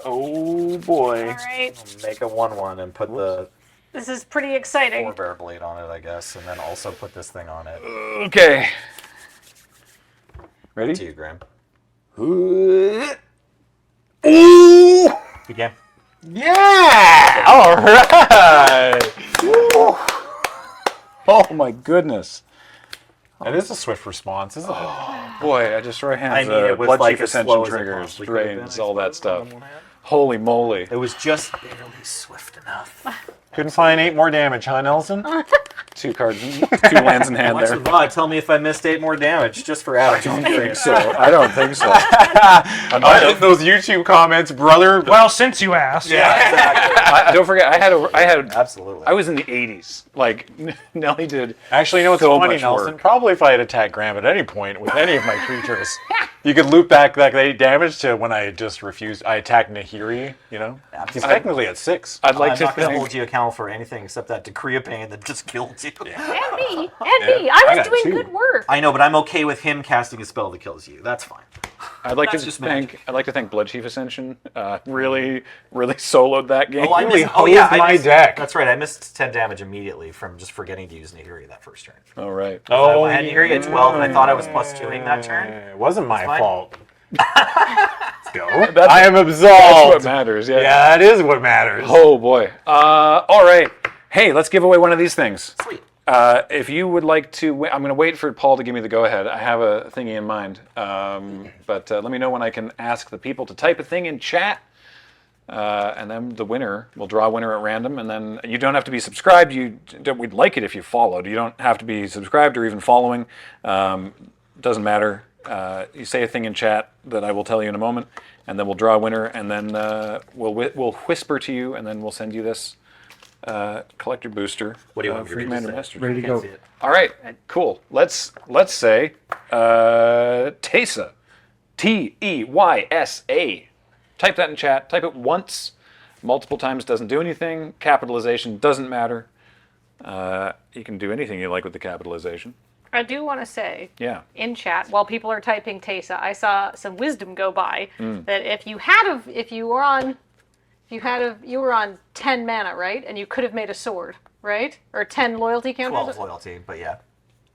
Oh boy. All right. I'll make a 1/1 and put the This is pretty exciting. Forebear Blade on it, I guess, and then also put this thing on it. Okay. Ready? To you, Graham. Ooh! Good game. Yeah! All right. Oh my goodness. That is a swift response, isn't it? Boy, I just throw hands. I mean, it was blood like chief as ascension slow as it triggers, possibly could have been, drains, I all that suppose, stuff. Holy moly. It was just barely swift enough. Couldn't find 8 more damage, huh, Nelson? 2 cards, 2 lands in hand Watch there. the VOD. Tell me if I missed 8 more damage, just for attitude. I don't think so. I don't think so. Those YouTube comments, brother. Well, since you asked. Yeah, exactly. Don't forget, I had absolutely. I was in the 80s. Like Nelly did. Actually, you know what's so funny, much Nelson? work. Probably if I had attacked Graham at any point with any of my creatures, you could loop back that 8 damage to when I just refused. I attacked Nahiri, you know? He's technically at 6. I'd like I'm to not going to think. hold you accountable for anything except that decree of pain that just killed you. And me. I was got doing 2. good work. I know, but I'm okay with him casting a spell that kills you. That's fine. I'd like That's to just thank. I'd like to thank Blood Chief Ascension. Really soloed that game. Oh, I missed, I missed, That's right. I missed 10 damage immedially from just forgetting to use Nahiri that first turn. All right. Oh, I had Nahiri at 12, and I thought I was +2ing that turn. It wasn't my fine. fault. Let's go. I am absolved. That's what matters. Yeah. Yeah, that is what matters. Oh boy. All right. Hey, let's give away one of these things. Sweet. If you would like to, I'm going to wait for Paul to give me the go-ahead. I have a thingy in mind, but let me know when I can ask the people to type a thing in chat, and then the winner, we'll draw a winner at random, and then you don't have to be subscribed. We'd like it if you followed. You don't have to be subscribed or even following. Doesn't matter. You say a thing in chat that I will tell you in a moment, and then we'll draw a winner, and then we'll whisper to you, and then we'll send you this. Collector booster. What do you want me for to read? Commander Just Masters. Ready to go. All right, cool. Let's say Teysa, Teysa. Type that in chat. Type it once, multiple times doesn't do anything. Capitalization doesn't matter. You can do anything you like with the capitalization. I do want to say, Yeah. in chat, while people are typing Teysa, I saw some wisdom go by that if you were on 10 mana, right, and you could have made a sword, right, or 10 loyalty counters. 12 loyalty, but yeah.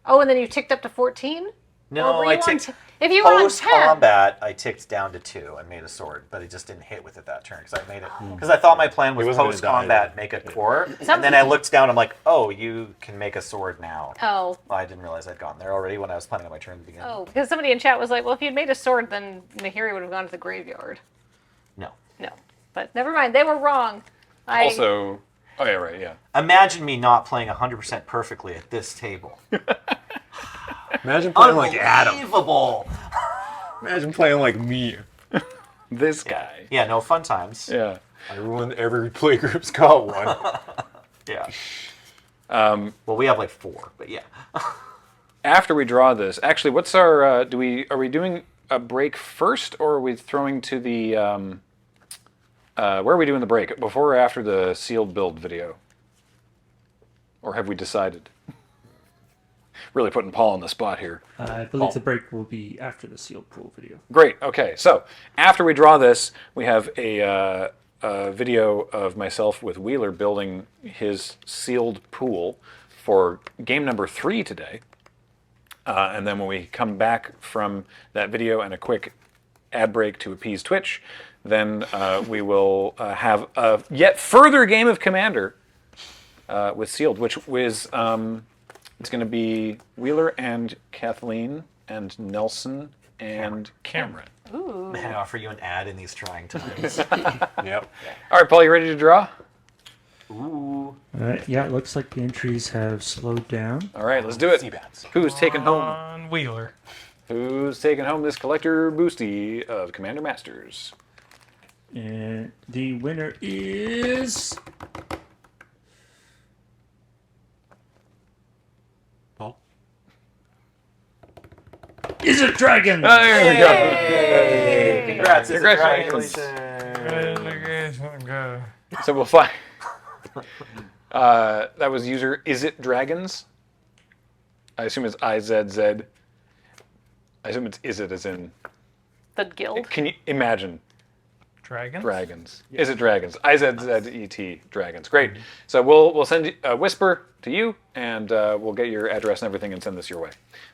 Oh, and then you ticked up to 14. No, I ticked. If you were on 10. Post-combat, I ticked down to 2 and made a sword, but it just didn't hit with it that turn because I made it. Because I thought my plan was post-combat make a core, and then I looked down. I'm like, oh, you can make a sword now. Oh. I didn't realize I'd gotten there already when I was planning on my turn to begin. Oh, because somebody in chat was like, well, if you'd made a sword, then Nahiri would have gone to the graveyard. No. No. But never mind, they were wrong. Also, oh yeah, right, yeah. Imagine me not playing 100% perfectly at this table. Imagine playing like Adam. Unbelievable. Imagine playing like me. This guy. Yeah, no, fun times. Yeah. I ruined every playgroup's got one. Yeah. Well, we have like 4, but yeah. After we draw this, actually, what's our? Are we doing a break first, or are we throwing to the where are we doing the break? Before or after the sealed build video? Or have we decided? Really putting Paul on the spot here. I believe the break will be after the sealed pool video. Great. Okay. So after we draw this, we have a video of myself with Wheeler building his sealed pool for game number 3 today. And then when we come back from that video and a quick ad break to appease Twitch, then we will have a yet further game of Commander with sealed, which is it's going to be Wheeler and Kathleen and Nelson and Cameron. Ooh. May I offer you an ad in these trying times? Yep. All right, Paul, you ready to draw? Ooh. Yeah, it looks like the entries have slowed down. All right, let's do it. Who's taking home? On Wheeler. Who's taking home this collector boosty of Commander Masters? And the winner is... Paul? Is it Dragon? Oh, there we go. Yay! Congrats. Congratulations. Congratulations. So we'll find... that was user Is It Dragons? I assume it's IZZ. I assume it's Is It as in... The guild? Can you imagine? Dragons? Dragons. Is it Dragons? IZZET Dragons. Great. So we'll send a whisper to you, and we'll get your address and everything and send this your way.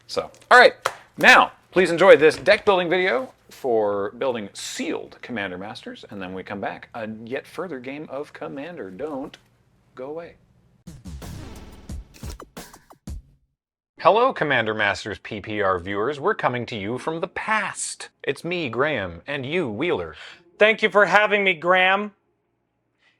So, all right. Now, please enjoy this deck building video for building sealed Commander Masters, and then we come back. A yet further game of Commander. Don't go away. Hello, Commander Masters PPR viewers. We're coming to you from the past. It's me, Graham, and you, Wheeler. Thank you for having me, Graham.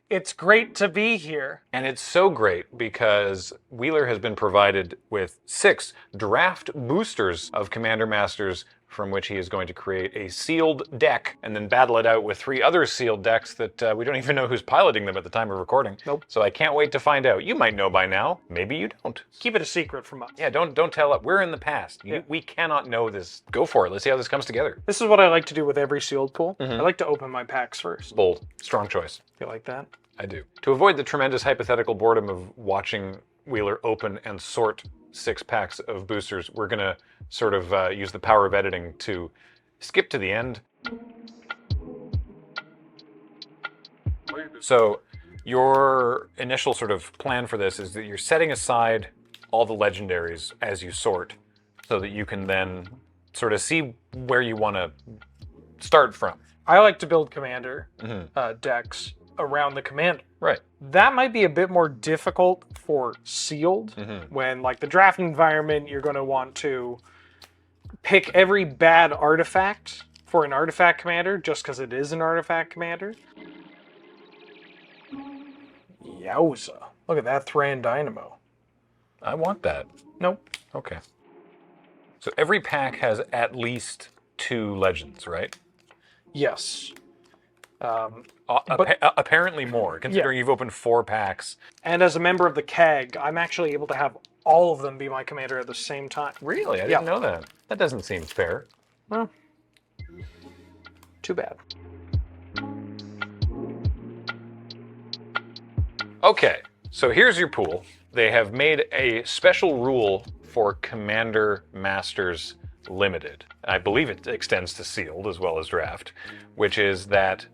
It's great to be here. And it's so great because Wheeler has been provided with 6 draft boosters of Commander Masters from which he is going to create a sealed deck and then battle it out with 3 other sealed decks that we don't even know who's piloting them at the time of recording. Nope. So I can't wait to find out. You might know by now. Maybe you don't. Keep it a secret from us. Yeah, don't tell it. We're in the past. We cannot know this. Go for it. Let's see how this comes together. This is what I like to do with every sealed pool. I like to open my packs first. Bold. Strong choice. You like that? I do. To avoid the tremendous hypothetical boredom of watching Wheeler open and sort 6 packs of boosters, we're going to sort of use the power of editing to skip to the end. So your initial sort of plan for this is that you're setting aside all the legendaries as you sort so that you can then sort of see where you want to start from. I like to build commander decks around the commander. Right. That might be a bit more difficult for sealed when, like, the draft environment, you're going to want to pick every bad artifact for an artifact commander just because it is an artifact commander. Yowza. Look at that Thran Dynamo. I want that. Nope. Okay. So every pack has at least 2 legends, right? Yes. Apparently more, considering you've opened 4 packs. And as a member of the CAG, I'm actually able to have all of them be my commander at the same time. Really? I didn't know that. That doesn't seem fair. Well, too bad. Okay, so here's your pool. They have made a special rule for Commander Masters Limited. I believe it extends to sealed as well as draft, which is that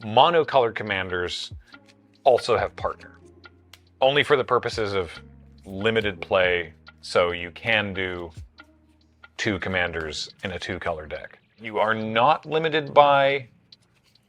monocolored commanders also have partner. Only for the purposes of limited play, so you can do 2 commanders in a 2-color deck. You are not limited by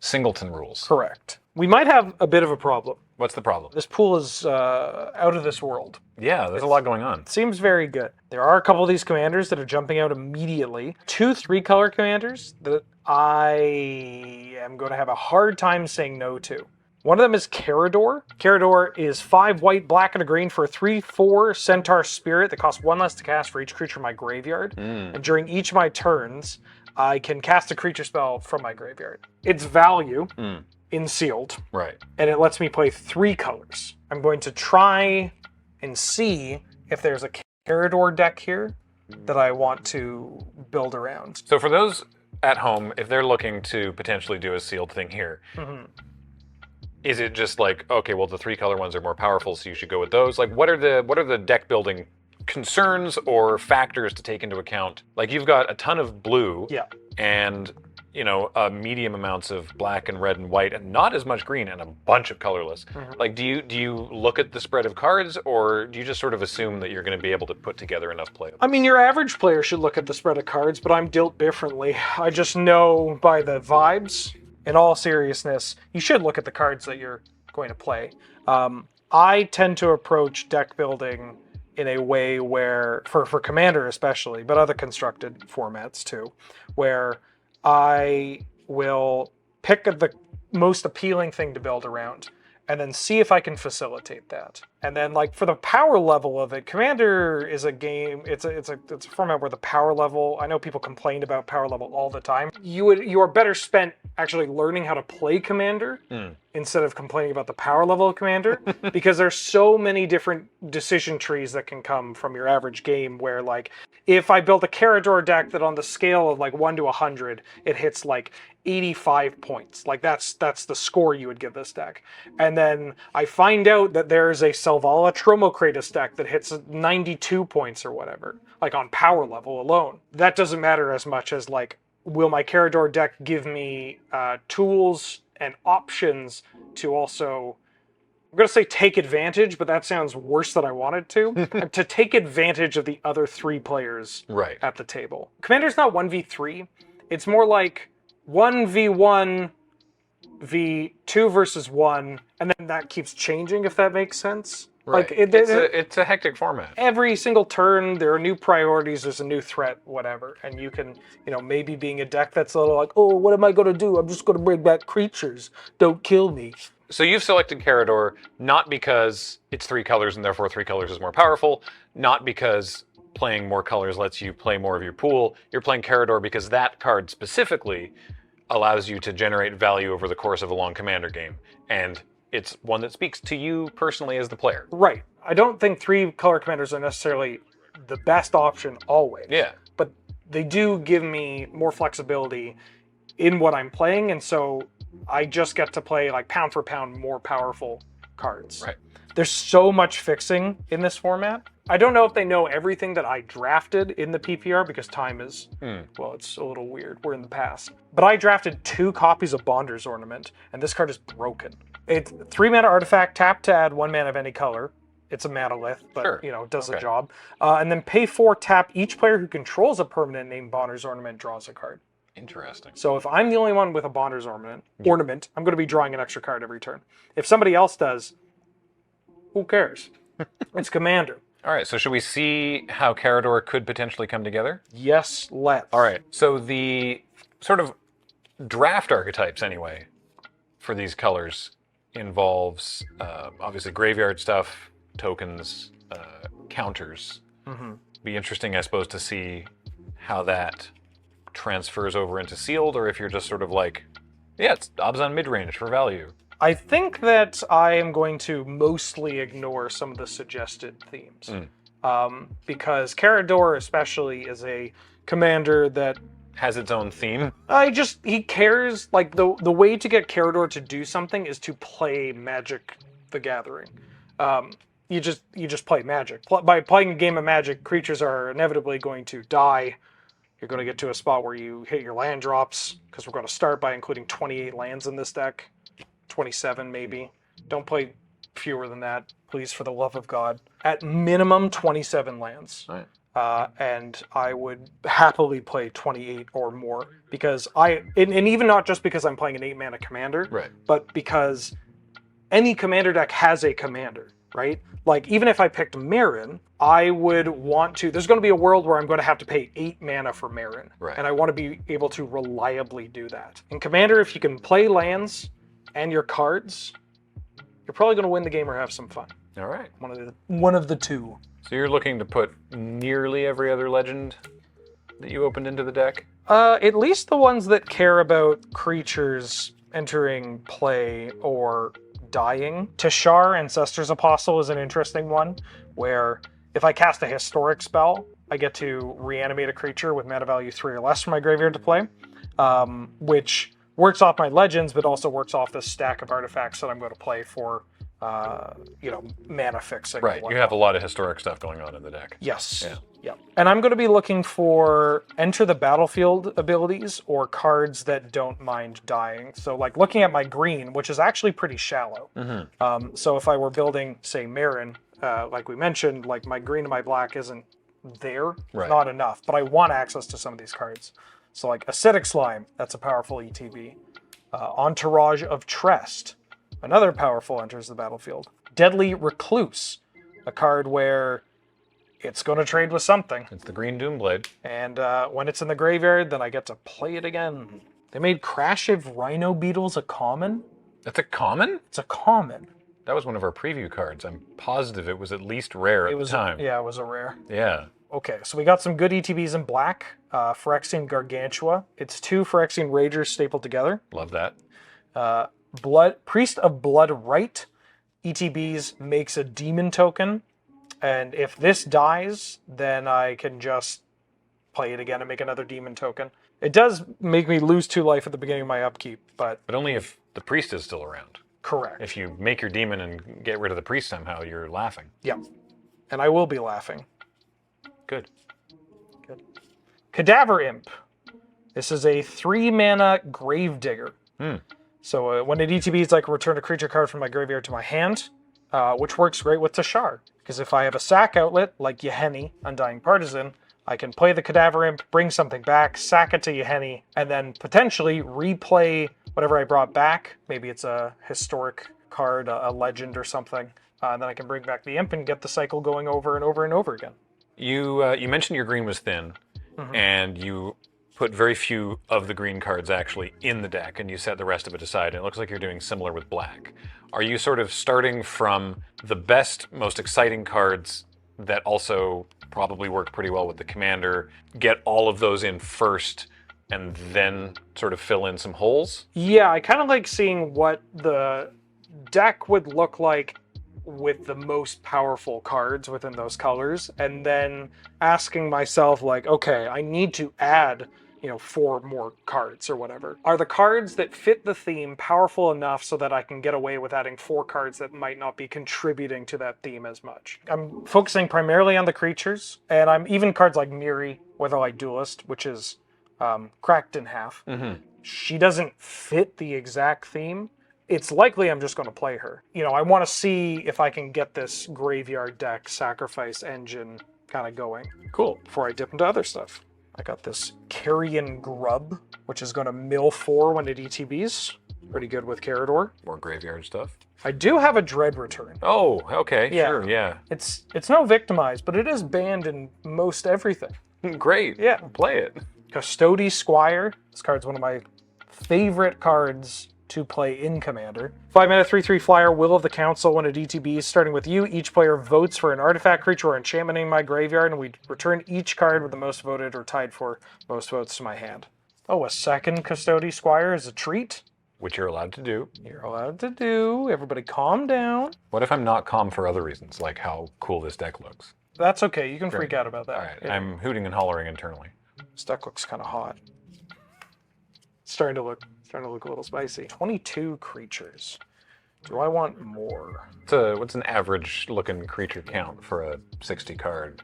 singleton rules. Correct. We might have a bit of a problem. What's the problem? This pool is out of this world. Yeah, there's a lot going on. Seems very good. There are a couple of these commanders that are jumping out immediately. 2 3-color commanders that I am going to have a hard time saying no to. One of them is Carador. Carador is 5 white, black, and a green for a 3/4 Centaur Spirit that costs 1 less to cast for each creature in my graveyard. And during each of my turns, I can cast a creature spell from my graveyard. Its value in sealed. Right. And it lets me play 3 colors. I'm going to try and see if there's a Carador deck here that I want to build around. So for those at home, if they're looking to potentially do a sealed thing here, is it just like, okay, well, the 3-color ones are more powerful, so you should go with those? Like, what are the deck building concerns or factors to take into account? Like, you've got a ton of blue, and medium amounts of black and red and white, and not as much green, and a bunch of colorless. Like, do you look at the spread of cards, or do you just sort of assume that you're going to be able to put together enough play? I mean, your average player should look at the spread of cards, but I'm dealt differently. I just know by the vibes. In all seriousness, you should look at the cards that you're going to play. I tend to approach deck building in a way where, for Commander especially, but other constructed formats too, where I will pick the most appealing thing to build around and then see if I can facilitate that. And then, like, for the power level of it, Commander is a game, it's a format where the power level, I know people complain about power level all the time. You are better spent actually learning how to play Commander instead of complaining about the power level of Commander, because there's so many different decision trees that can come from your average game where, like, if I build a Carador deck that on the scale of like 1 to 100, it hits like 85 points. Like, that's the score you would give this deck. And then I find out that there's a Selvala Tromokratus deck that hits 92 points or whatever, like on power level alone. That doesn't matter as much as, like, will my Carador deck give me tools and options to also, I'm going to say take advantage, but that sounds worse than I wanted to, to take advantage of the other 3 players at the table. Commander's not 1v3. It's more like 1v1, v2 versus 1, and then that keeps changing, if that makes sense. Right. Like, it's a hectic format. Every single turn, there are new priorities, there's a new threat, whatever. And you can, maybe being a deck that's a little like, oh, what am I going to do? I'm just going to bring back creatures. Don't kill me. So you've selected Carador not because it's 3 colors and therefore 3 colors is more powerful, not because playing more colors lets you play more of your pool. You're playing Carador because that card specifically allows you to generate value over the course of a long Commander game. And it's one that speaks to you personally as the player. Right. I don't think 3-color commanders are necessarily the best option always. Yeah. But they do give me more flexibility in what I'm playing, and so I just get to play, like, pound for pound more powerful cards. Right. There's so much fixing in this format. I don't know if they know everything that I drafted in the PPR because time is, well, it's a little weird. We're in the past. But I drafted 2 copies of Bonder's Ornament, and this card is broken. It's 3-mana artifact, tap to add 1 mana of any color. It's a manalith, but, it does the job. And then pay 4, tap. Each player who controls a permanent named Bonder's Ornament draws a card. Interesting. So if I'm the only one with a Bonder's Ornament, I'm going to be drawing an extra card every turn. If somebody else does, who cares? It's Commander. All right, so should we see how Carador could potentially come together? Yes, let's. All right, so the sort of draft archetypes, anyway, for these colors involves obviously graveyard stuff, tokens, counters. Be interesting, I suppose, to see how that transfers over into sealed, or if you're just sort of like, yeah, it's Abzan mid-range for value. I think that I am going to mostly ignore some of the suggested themes. Because Carador especially is a commander that has its own theme. He cares, like, the way to get Carador to do something is to play Magic the Gathering. You just play Magic. By playing a game of Magic, creatures are inevitably going to die. You're going to get to a spot where you hit your land drops, because we're going to start by including 28 lands in this deck. 27 maybe. Don't play fewer than that, please, for the love of God. At minimum, 27 lands. Right. And I would happily play 28 or more, because and even not just because I'm playing an 8-mana commander, but because any commander deck has a commander, right? Like, even if I picked Marin, I would want to, there's going to be a world where I'm going to have to pay 8 mana for Marin. And I want to be able to reliably do that. In Commander, if you can play lands and your cards, you're probably going to win the game or have some fun. All right. One of the two. So you're looking to put nearly every other legend that you opened into the deck? At least the ones that care about creatures entering play or dying. Tashar, Ancestor's Apostle, is an interesting one, where if I cast a historic spell, I get to reanimate a creature with mana value 3 or less from my graveyard to play, which works off my legends, but also works off this stack of artifacts that I'm going to play for, mana fixing. Right. You have a lot of historic stuff going on in the deck. Yes. Yeah. Yep. And I'm going to be looking for enter the battlefield abilities or cards that don't mind dying. So like looking at my green, which is actually pretty shallow. So if I were building, say, Marin, like we mentioned, like my green and my black isn't there, not enough. But I want access to some of these cards. So like Acidic Slime, that's a powerful ETB. Entourage of Trest, another powerful enters the battlefield. Deadly Recluse, a card where it's going to trade with something. It's the green Doomblade. And when it's in the graveyard, then I get to play it again. They made Crashiv Rhino Beetles a common. That's a common? It's a common. That was one of our preview cards. I'm positive it was at least rare at the time. Yeah, it was a rare. Yeah. Okay, so we got some good ETBs in black. Phyrexian Gargantua. It's 2 Phyrexian Ragers stapled together. Love that. Priest of Blood Rite. ETBs makes a demon token. And if this dies, then I can just play it again and make another demon token. It does make me lose 2 life at the beginning of my upkeep, but... But only if the priest is still around. Correct. If you make your demon and get rid of the priest somehow, you're laughing. Yeah. And I will be laughing. Good. Good. Cadaver Imp. This is a 3-mana Gravedigger. So when it ETBs, I can return a creature card from my graveyard to my hand, which works great with Tashar. Because if I have a sack outlet, like Yahenni, Undying Partisan, I can play the Cadaver Imp, bring something back, sack it to Yahenni, and then potentially replay whatever I brought back. Maybe it's a historic card, a legend or something. And then I can bring back the Imp and get the cycle going over and over and over again. You mentioned your green was thin, and you put very few of the green cards actually in the deck, and you set the rest of it aside. And it looks like you're doing similar with black. Are you sort of starting from the best, most exciting cards that also probably work pretty well with the commander, get all of those in first, and then sort of fill in some holes? Yeah, I kind of like seeing what the deck would look like with the most powerful cards within those colors, and then asking myself, like, okay, I need to add 4 more cards or whatever. Are the cards that fit the theme powerful enough so that I can get away with adding 4 cards that might not be contributing to that theme as much? I'm focusing primarily on the creatures, and I'm even cards like Miri, Weatherlight Duelist, which is cracked in half. She doesn't fit the exact theme. It's likely I'm just going to play her. I want to see if I can get this graveyard deck sacrifice engine kind of going. Cool. Before I dip into other stuff. I got this Carrion Grub, which is going to mill 4 when it ETBs. Pretty good with Carador. More graveyard stuff. I do have a Dread Return. Oh, okay, sure, yeah. It's no Victimize, but it is banned in most everything. Great. Yeah. Play it. Custody Squire. This card's one of my favorite cards to play in Commander. 5-mana 3/3 flyer, Will of the Council. When it ETBs, starting with you, each player votes for an artifact, creature, or enchantment in my graveyard, and we return each card with the most voted or tied for most votes to my hand. Oh, a second Custody Squire is a treat. Which you're allowed to do. You're allowed to do. Everybody calm down. What if I'm not calm for other reasons, like how cool this deck looks? That's okay. You can Great. freak out about that. All right. Yeah. I'm hooting and hollering internally. This deck looks kind of hot. It's starting to look a little spicy. 22 creatures. Do I want more? What's an average looking creature count for a 60 card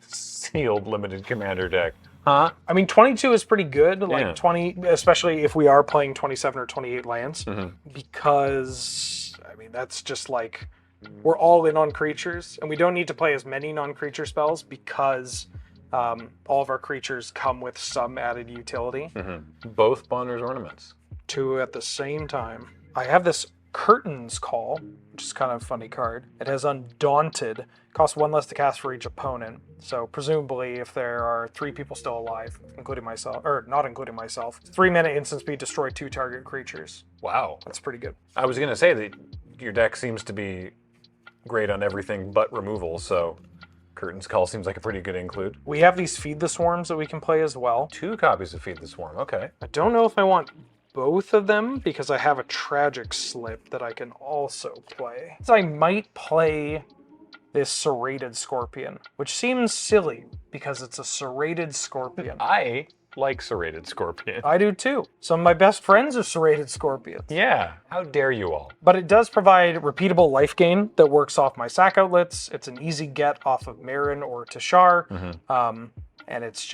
sealed limited commander deck? Huh? I mean, 22 is pretty good. Like Yeah. 20, especially if we are playing 27 or 28 lands, because I mean that's just like we're all in on creatures, and we don't need to play as many non-creature spells because all of our creatures come with some added utility. Both Bonner's Ornaments. 2 at the same time. I have this Curtains Call, which is kind of a funny card. It has Undaunted. Costs 1 less to cast for each opponent. So presumably if there are 3 people still alive, including myself, or not including myself, 3-mana instant speed, destroy 2 target creatures. Wow. That's pretty good. I was going to say that your deck seems to be great on everything but removal, so Curtains Call seems like a pretty good include. We have these Feed the Swarms that we can play as well. 2 copies of Feed the Swarm, okay. I don't know if I want both of them because I have a Tragic Slip that I can also play. So I might play this Serrated Scorpion, which seems silly because it's a Serrated Scorpion. I like serrated scorpion. I do too. Some of my best friends are serrated scorpions. Yeah, how dare you all. But it does provide repeatable life gain that works off my sack outlets. It's an easy get off of Marin or Tashar. And it's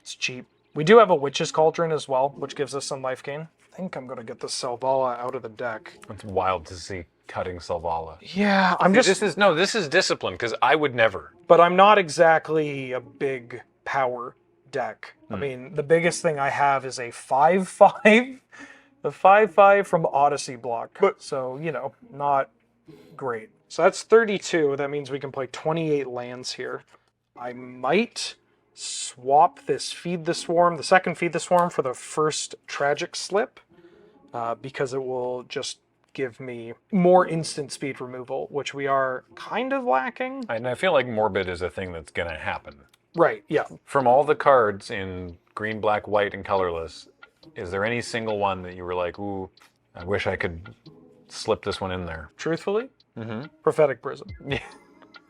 cheap. We do have a Witch's Cauldron as well, which gives us some life gain. I think I'm going to get the Selvala out of the deck. It's wild to see cutting Selvala. Yeah, This is discipline, because I would never. But I'm not exactly a big power deck. I mean, the biggest thing I have is a 5/5. The 5/5 from Odyssey block. So, not great. So that's 32. That means we can play 28 lands here. I might swap this Feed the Swarm, the second Feed the Swarm, for the first Tragic Slip, because it will just give me more instant speed removal, which we are kind of lacking. And I feel like Morbid is a thing that's going to happen. Right, yeah. From all the cards in green, black, white, and colorless, is there any single one that you were like, ooh, I wish I could slip this one in there? Truthfully? Prophetic Prism. Yeah.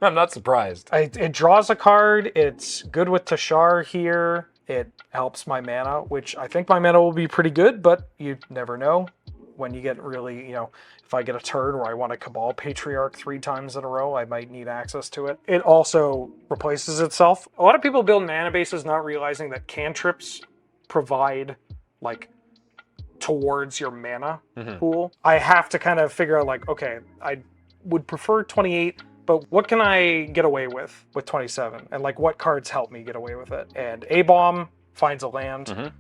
I'm not surprised. It draws a card. It's good with Tashar here. It helps my mana, which I think my mana will be pretty good, but you never know. When you get really, if I get a turn where I want to Cabal Patriarch 3 times in a row, I might need access to it. It also replaces itself. A lot of people build mana bases not realizing that cantrips provide, towards your mana pool. I have to kind of figure out, okay, I would prefer 28, but what can I get away with 27? And, what cards help me get away with it? And A-Bomb finds a land.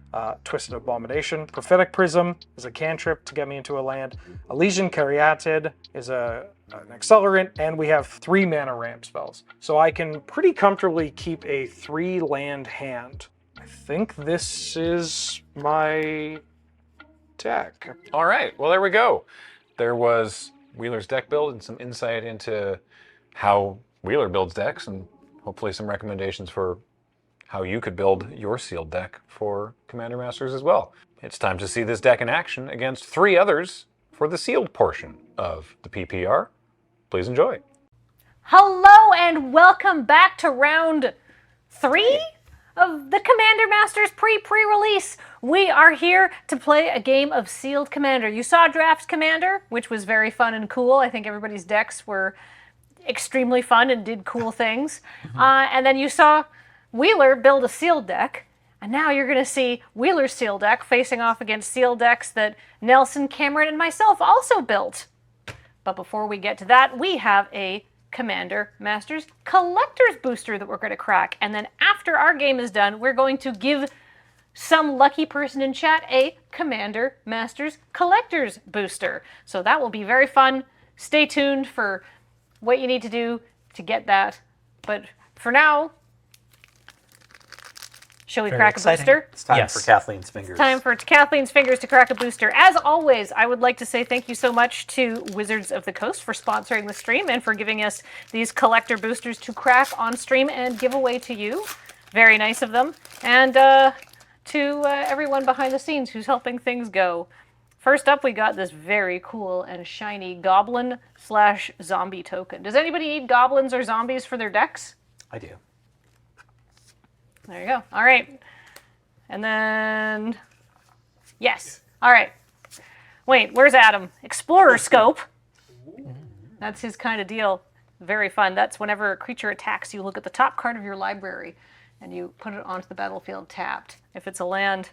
Twisted Abomination. Prophetic Prism is a cantrip to get me into a land. Elysian Caryatid is an accelerant, and we have 3 mana ramp spells. So I can pretty comfortably keep a 3-land hand. I think this is my deck. All right, well, there we go. There was Wheeler's deck build and some insight into how Wheeler builds decks, and hopefully some recommendations for how you could build your sealed deck for Commander Masters as well. It's time to see this deck in action against 3 others for the sealed portion of the PPR. Please enjoy. Hello and welcome back to round 3 of the Commander Masters pre-release. We are here to play a game of Sealed Commander. You saw Draft Commander, which was very fun and cool. I think everybody's decks were extremely fun and did cool things. And then you saw Wheeler build a sealed deck, and now you're going to see Wheeler's sealed deck facing off against sealed decks that Nelson, Cameron, and myself also built. But before we get to that, we have a Commander Masters Collector's Booster that we're going to crack. And then after our game is done, we're going to give some lucky person in chat a Commander Masters Collector's Booster. So that will be very fun. Stay tuned for what you need to do to get that. But for now, shall we crack a booster? It's time for Kathleen's fingers. Time for Kathleen's fingers to crack a booster. As always, I would like to say thank you so much to Wizards of the Coast for sponsoring the stream and for giving us these collector boosters to crack on stream and give away to you. Very nice of them. And to everyone behind the scenes who's helping things go. First up, we got this very cool and shiny Goblin/Zombie token. Does anybody need goblins or zombies for their decks? I do. There you go. All right. And then, yes. All right. Wait, where's Adam? Explorer Scope. That's his kind of deal. Very fun. That's whenever a creature attacks, you look at the top card of your library and you put it onto the battlefield tapped. If it's a land,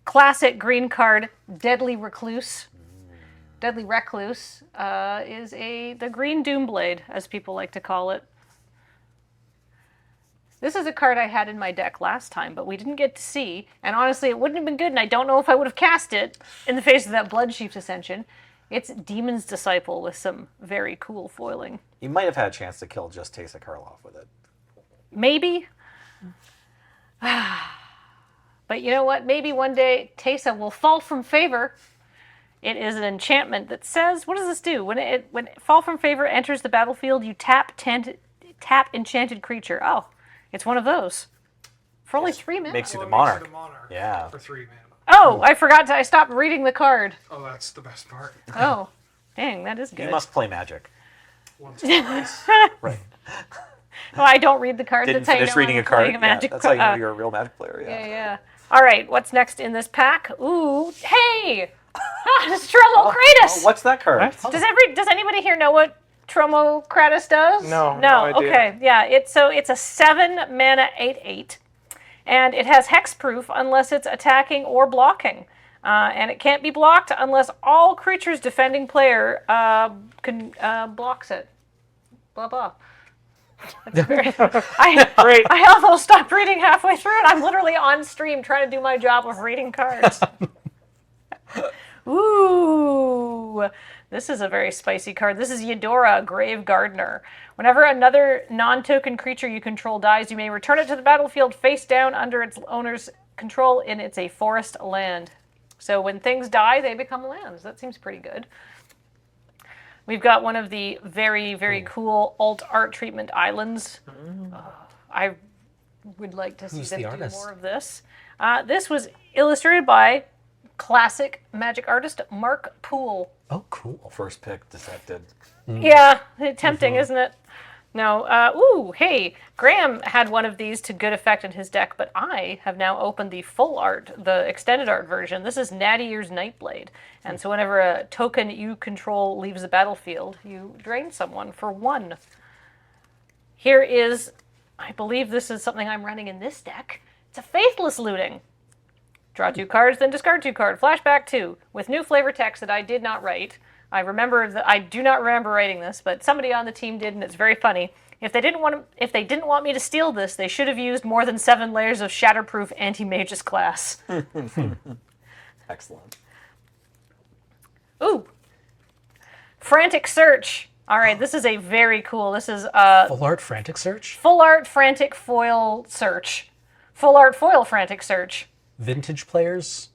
classic green card, Deadly Recluse. Deadly Recluse is the green Doomblade, as people like to call it. This is a card I had in my deck last time, but we didn't get to see. And honestly, it wouldn't have been good, and I don't know if I would have cast it in the face of that Bloodchief's Ascension. It's Demon's Disciple with some very cool foiling. You might have had a chance to kill just Teysa Karloff with it. Maybe. But you know what? Maybe one day Teysa will fall from favor. It is an enchantment that says, what does this do? When Fall from Favor enters the battlefield, you tap enchanted creature. Oh. It's one of those. For only 3 mana. Makes you the monarch. Makes you the monarch. Yeah. For 3 mana. Oh, I forgot I stopped reading the card. Oh, that's the best part. Oh, dang, that is good. You must play Magic. Once or twice. Right. Oh, I don't read the cards. Didn't That's how you finish know reading I'm a card. playing a Magic. That's how you know you're a real Magic player. Yeah. All right, what's next in this pack? Ooh, hey! It's Tromokratus! What's that card? Does anybody here know what Tromokratus does? No idea. Okay, yeah. It's a 7 mana 8/8, and it has hexproof unless it's attacking or blocking, and it can't be blocked unless all creatures defending player blocks it. Blah blah. I almost stopped reading halfway through, and I'm literally on stream trying to do my job of reading cards. Ooh, this is a very spicy card. This is Eudora, Grave Gardener. Whenever another non-token creature you control dies, you may return it to the battlefield face down under its owner's control, and it's a forest land. So when things die, they become lands. That seems pretty good. We've got one of the very, very cool alt art treatment islands. I would like to see them do more of this. This was illustrated by classic magic artist Mark Poole. Oh, cool. First pick decepted. Yeah, tempting, isn't it? No. Ooh, hey, Graham had one of these to good effect in his deck, but I have now opened the full art, the extended art version. This is Natty Ear's Nightblade. And so whenever a token you control leaves the battlefield, you drain someone for 1. Here is, I believe this is something I'm running in this deck. It's a Faithless Looting. Draw 2 cards, then discard 2 cards. Flashback 2 with new flavor text that I did not write. I do not remember writing this, but somebody on the team did, and it's very funny. If they didn't want me to steal this, they should have used more than 7 layers of Shatterproof Anti-Magus class. Excellent. Ooh, Frantic Search. All right, this is a very cool. This is Full art Frantic Search. Full art Frantic Foil Search. Full art foil Frantic Search. Vintage players.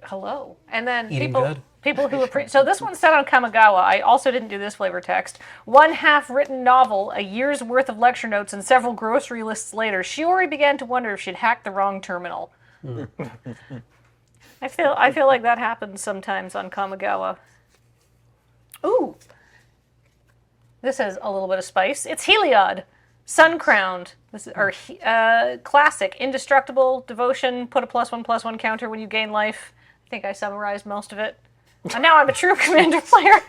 Hello, and then Eating people. good. People who so this one's set on Kamigawa. I also didn't do this flavor text. 1 half-written novel, a year's worth of lecture notes, and several grocery lists later, Shiori began to wonder if she'd hacked the wrong terminal. I feel like that happens sometimes on Kamigawa. Ooh, this has a little bit of spice. It's Heliod, Sun Crowned. This is classic, indestructible devotion. Put a +1/+1 counter when you gain life. I think I summarized most of it. And now I'm a true Commander player.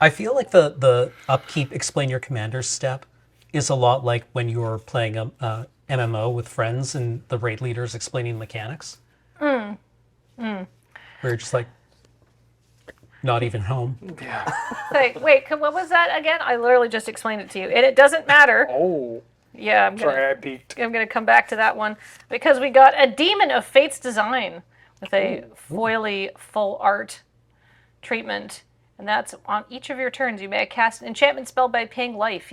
I feel like the upkeep explain your commander step is a lot like when you're playing a MMO with friends and the raid leader is explaining mechanics. Where you're just like, not even home. Yeah. Wait, what was that again? I literally just explained it to you. And it doesn't matter. Oh. Yeah, Sorry, I peeked. I'm going to come back to that one because we got a Demon of Fate's Design with a foily full art treatment. And that's on each of your turns. You may cast an enchantment spell by paying life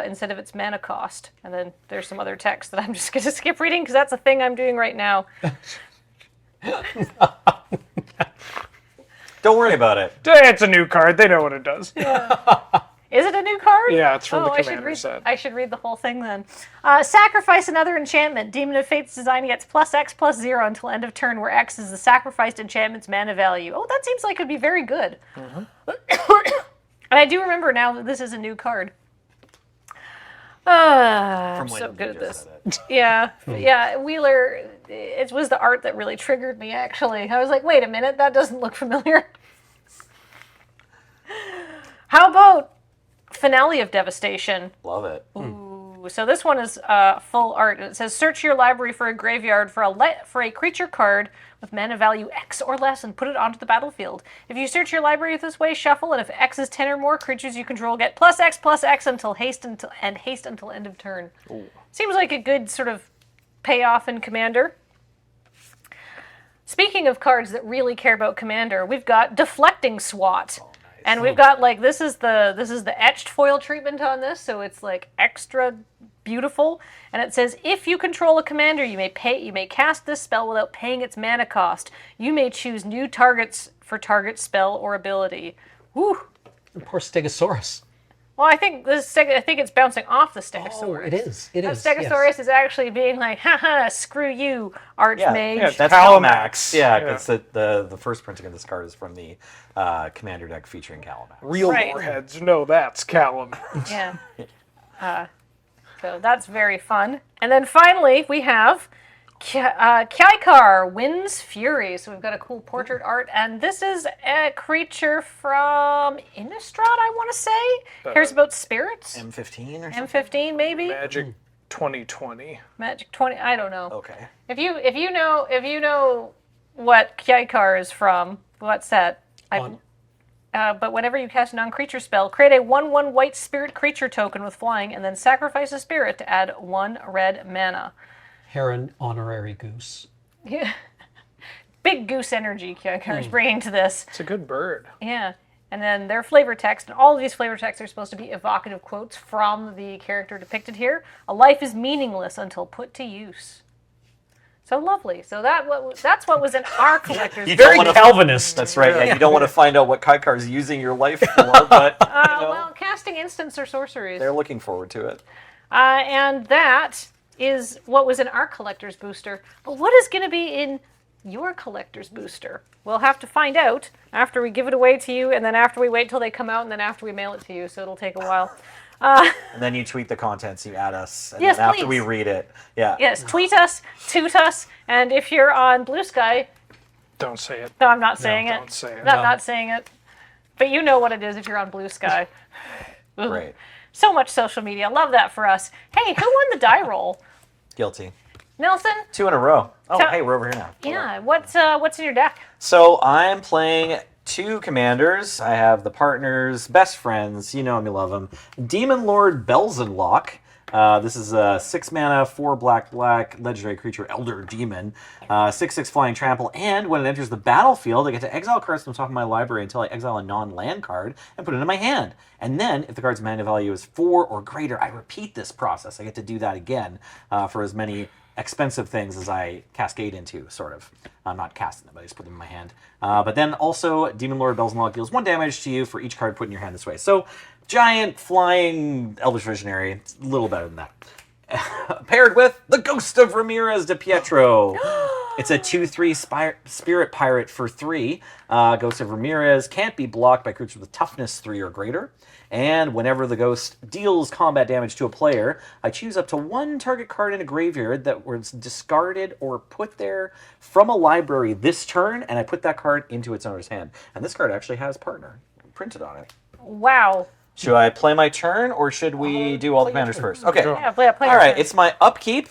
instead of its mana cost. And then there's some other text that I'm just going to skip reading because that's a thing I'm doing right now. Don't worry about it. It's a new card. They know what it does. Yeah. Is it a new card? Yeah, it's from the Commander set. I should read the whole thing then. Sacrifice another enchantment. Demon of Fate's Design gets +X/+0 until end of turn, where X is the sacrificed enchantment's mana value. Oh, that seems like it would be very good. And I do remember now that this is a new card. I'm so good at this. Yeah, Wheeler, it was the art that really triggered me, actually. I was like, wait a minute, that doesn't look familiar. How about Finale of Devastation? Love it. Ooh, so this one is full art. It says, search your library for a graveyard for a creature card with mana value X or less and put it onto the battlefield. If you search your library this way, shuffle, and if X is 10 or more, creatures you control get +X/+X until haste until end of turn. Ooh. Seems like a good sort of payoff in Commander. Speaking of cards that really care about Commander, we've got Deflecting Swat. Oh, nice. And we've got this is the etched foil treatment on this, so it's like extra beautiful. And it says, if you control a commander, you may cast this spell without paying its mana cost. You may choose new targets for target spell or ability. Woo! Poor Stegosaurus. Well, I think it's bouncing off the Stegosaurus. Oh, it is. It is. That Stegosaurus is actually being like, haha, screw you, Archmage. Yeah, that's Calamax. Yeah, because the first printing of this card is from the Commander deck featuring Calamax. Real warheads know that's Callum. Yeah. So that's very fun. And then finally, we have Kyaikar, Wind's Fury. So we've got a cool portrait art. And this is a creature from Innistrad, I want to say. Cares about spirits. M15 or something? M15, maybe? Magic 2020. Magic 20, I don't know. Okay. If you know what Kyaikar is from, what set? But whenever you cast a non-creature spell, create a 1/1 white spirit creature token with flying, and then sacrifice a spirit to add 1 red mana. Heron honorary goose. Yeah. Big goose energy Kyaikar is bringing to this. It's a good bird. Yeah. And then their flavor text, and all of these flavor texts are supposed to be evocative quotes from the character depicted here. A life is meaningless until put to use. So lovely. So that's what was in our collector's. Very Calvinist. That's right. Yeah, you don't want to find out what Kyaikar is using your life for, but well, casting instants or sorceries. they're looking forward to it. And that is what was in our collector's booster. But what is going to be in your collector's booster? We'll have to find out after we give it away to you, and then after we wait till they come out, and then after we mail it to you. So it'll take a while. And then you tweet the contents, you add us, and Yes, then after please. we read it, yeah. Yes, tweet us, toot us, and if you're on Blue Sky, don't say it. No, I'm not saying it. Don't say it. I'm not saying it. But you know what it is if you're on Blue Sky. Great. So much social media. Love that for us. Hey, who won the die roll? Guilty. Nelson? 2 in a row. Oh, So- hey, we're over here now. Yeah. What's in your deck? So I'm playing 2 commanders. I have the partners, best friends, you know them, you love them. Demon Lord Belzenlock. This is a 6 mana, 4 black legendary creature, Elder Demon. 6/6 flying trample, and when it enters the battlefield, I get to exile cards from the top of my library until I exile a non-land card and put it in my hand. And then, if the card's mana value is 4 or greater, I repeat this process. I get to do that again for as many expensive things as I cascade into, sort of. I'm not casting them, but I just put them in my hand. But then also, Demon Lord Belzenlock deals 1 damage to you for each card put in your hand this way. So, giant flying Elvish Visionary, it's a little better than that. Paired with the Ghost of Ramirez de Pietro. It's a 2/3 Spirit Pirate for 3. Ghost of Ramirez can't be blocked by creatures with toughness 3 or greater. And whenever the ghost deals combat damage to a player, I choose up to 1 target card in a graveyard that was discarded or put there from a library this turn, and I put that card into its owner's hand. And this card actually has partner printed on it. Wow. Should I play my turn, or should we do all the commanders first? Okay. Yeah, play All your right, turn. it's my upkeep.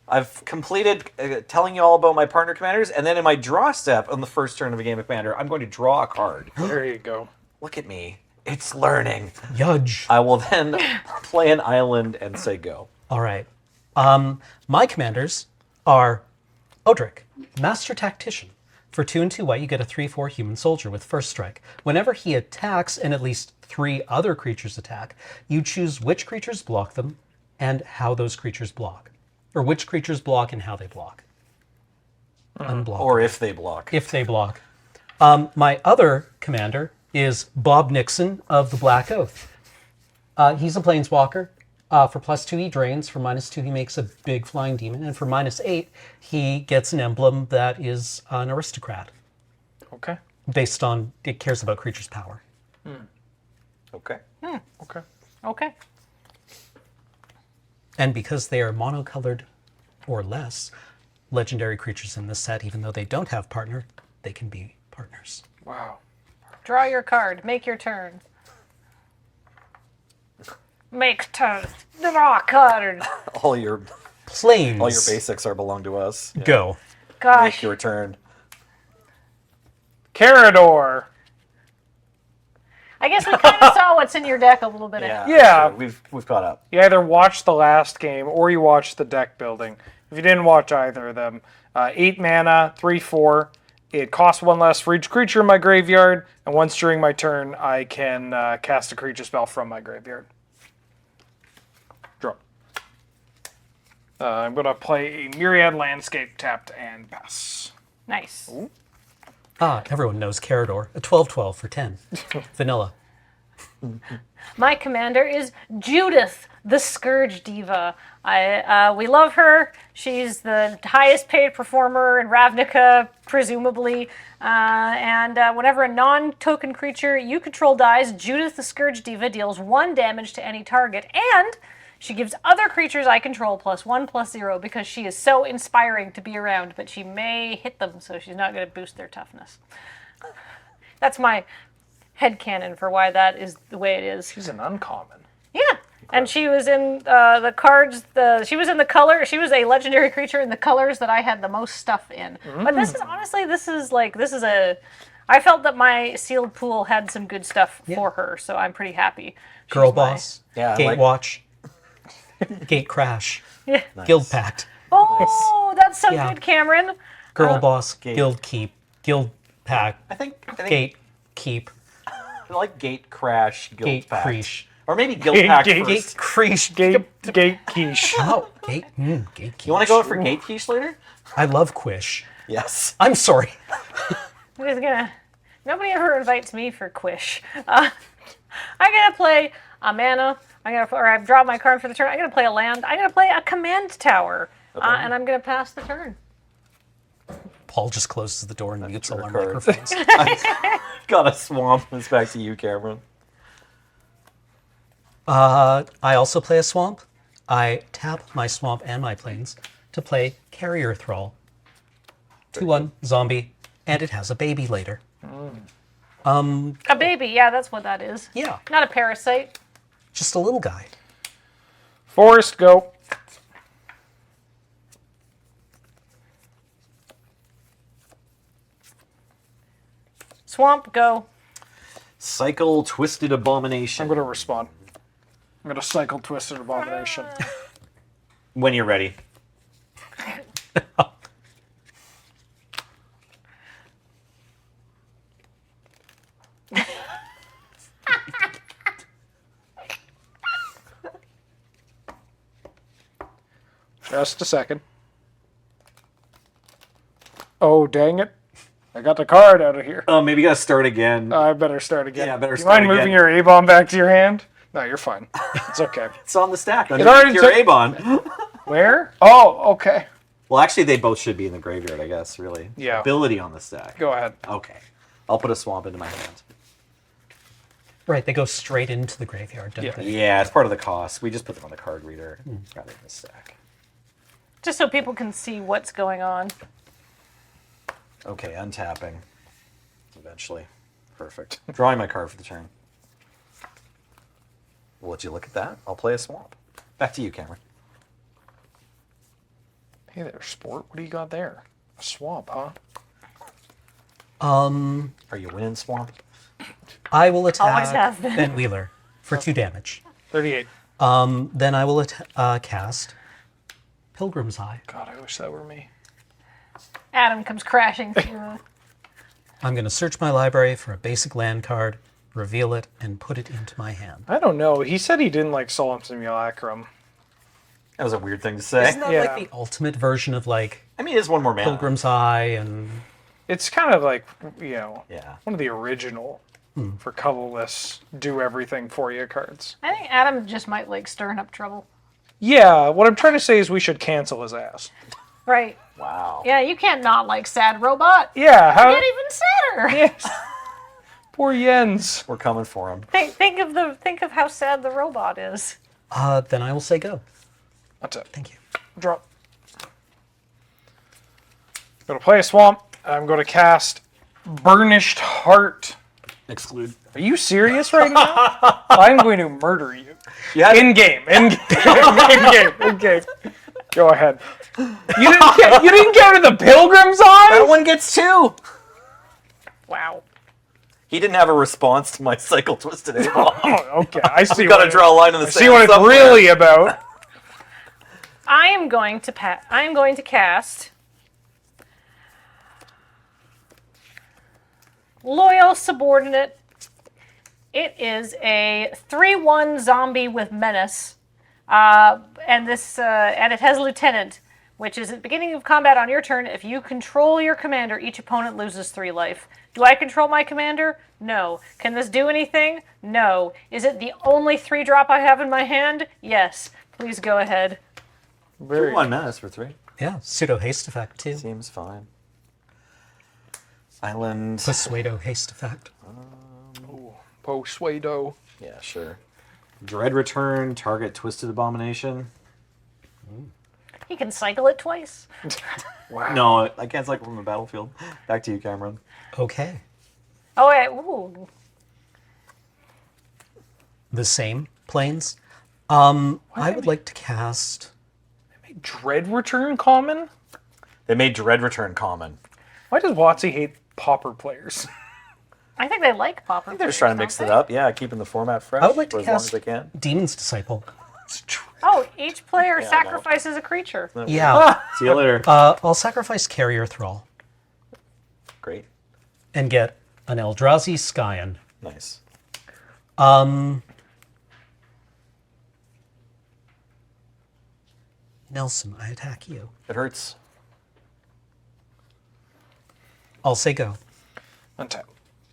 I've completed telling you all about my partner commanders, and then in my draw step on the first turn of a game of Commander, I'm going to draw a card. There you go. Look at me. It's learning. Yudge. I will then play an island and say go. All right. My commanders are Odric, Master Tactician. For 2 and 2 white, you get a 3/4 human soldier with first strike. Whenever he attacks and at least 3 other creatures attack, you choose which creatures block them and how those creatures block. Or which creatures block and how they block. Unblock. Or if they block. If they block. My other commander is Bob Nixon of the Black Oath. He's a planeswalker. For +2, he drains. For -2, he makes a big flying demon. And for -8, he gets an emblem that is an aristocrat. Okay. Based on, it cares about creatures' power. Okay. Okay. Okay. And because they are monocolored or less, legendary creatures in this set, even though they don't have partner, they can be partners. Wow. Draw your card. Make your turn. Make turn. Draw card. All your planes. All your basics are belong to us. Yeah. Go. Gosh. Make your turn. Carador. I guess we kind of saw what's in your deck a little bit. Yeah. We've caught up. You either watched the last game or you watched the deck building. If you didn't watch either of them, 8 mana, 3/4. It costs 1 less for each creature in my graveyard, and once during my turn, I can cast a creature spell from my graveyard. Draw. I'm going to play a Myriad Landscape, tapped and pass. Nice. Ooh. Everyone knows Carador. A 12/12 for 10. Vanilla. My commander is Judith, the Scourge Diva. We love her. She's the highest paid performer in Ravnica, presumably. And whenever a non-token creature you control dies, Judith, the Scourge Diva deals 1 damage to any target. And she gives other creatures I control +1/+0 because she is so inspiring to be around, but she may hit them, so she's not going to boost their toughness. That's my headcanon for why that is the way it is. She's an uncommon. Yeah. And she was in the cards. She was in the color. She was a legendary creature in the colors that I had the most stuff in. But this is honestly, I felt that my sealed pool had some good stuff for her, so I'm pretty happy. Girl boss. Yeah, Gate watch. Gate crash. Yeah. Guild pact. Oh, that's so good, Cameron. Girl boss. Guild keep. Guild pact. I think Gate keep. I like gate crash. Guild Gate pact. creesh. Or maybe guild pact Gate first. creesh. Gate quiche. Oh, gate quiche. You want to go for gate quiche later? I love quish. Yes. I'm sorry. Nobody ever invites me for quish. I'm gonna play a mana. I've drawn my card for the turn. I'm gonna play a land. I'm gonna play a command tower, and I'm gonna pass the turn. Paul just closes the door and mutes all our microphones. Got a swamp. It's back to you, Cameron. I also play a swamp. I tap my swamp and my plains to play Carrier Thrall. 2/1 zombie, and it has a baby later. A baby, yeah, that's what that is. Yeah. Not a parasite. Just a little guy. Forest, go. Swamp, go. Cycle Twisted Abomination. I'm going to respond. I'm going to cycle Twisted Abomination. When you're ready. Just a second. Oh, dang it. I got the card out of here. Oh, maybe you gotta start again. I better start again. Yeah, better Do you start mind moving again. your A-bomb back to your hand? No, you're fine. It's okay. It's on the stack. It already Your took- A-Bon. Where? Oh, okay. Well, actually, they both should be in the graveyard, I guess, really. Yeah. Ability on the stack. Go ahead. Okay. I'll put a swamp into my hand. Right, they go straight into the graveyard, don't they? Yeah, it's part of the cost. We just put them on the card reader rather than the stack. Just so people can see what's going on. Okay, untapping. Eventually. Perfect. Drawing my card for the turn. We'll let you look at that. I'll play a swamp. Back to you, Cameron. Hey there, sport. What do you got there? A swamp, huh? Are you winning, swamp? I will Always attack have been. Ben Wheeler for 2 damage. 38. Then I will cast Pilgrim's Eye. God, I wish that were me. Adam comes crashing through. I'm going to search my library for a basic land card, reveal it, and put it into my hand. I don't know. He said he didn't like Solemn Simulacrum. That was a weird thing to say. Isn't that like the ultimate version of like I mean, it is one more mana. Pilgrim's Eye and It's kind of like, you know, Yeah. one of the original for colorless, do everything for you cards. I think Adam just might like stirring up trouble. Yeah, what I'm trying to say is we should cancel his ass. Right. Wow. Yeah, you can't not like Sad Robot. Yeah, how? Get even sadder. Yes. Poor Jens. We're coming for him. Think of how sad the robot is. then I will say go. That's it. Thank you. Drop. I'm going to play a swamp. I'm going to cast Burnished Heart. Exclude. Are you serious right now? I'm going to murder you. Yeah. In game. In game. Go ahead. You didn't go to the Pilgrim's Eye? That one gets 2. Wow. He didn't have a response to my cycle twisted A-ball. Oh, okay. I see. I've got to draw a line in the I sand. see what it's somewhere. really about. I am going to cast Loyal Subordinate. It is a 3/1 zombie with menace, and it has lieutenant. which is at the beginning of combat on your turn. If you control your commander, each opponent loses 3 life. Do I control my commander? No. Can this do anything? No. Is it the only 3-drop I have in my hand? Yes. Please go ahead. Very 1 menace for 3. Yeah, pseudo haste effect too. Seems fine. Island. Persuado haste effect. Persuado. Yeah, sure. Dread return, target twisted abomination. He can cycle it twice. Wow. No, I can't cycle from the battlefield. Back to you, Cameron. Okay. Oh, wait. Ooh. The same planes. I would like to cast... Dread return common? They made Dread return common. Why does WotC hate pauper players? I think they like Popper. They're just trying to mix it up. Yeah, keeping the format fresh I would like for to as long as cast they can. Demon's Disciple. Oh, each player Yeah, sacrifices a creature. Yeah. See you later. I'll sacrifice Carrier Thrall. Great. And get an Eldrazi Skyan. Nice. Nelson, I attack you. It hurts. I'll say go. Untap.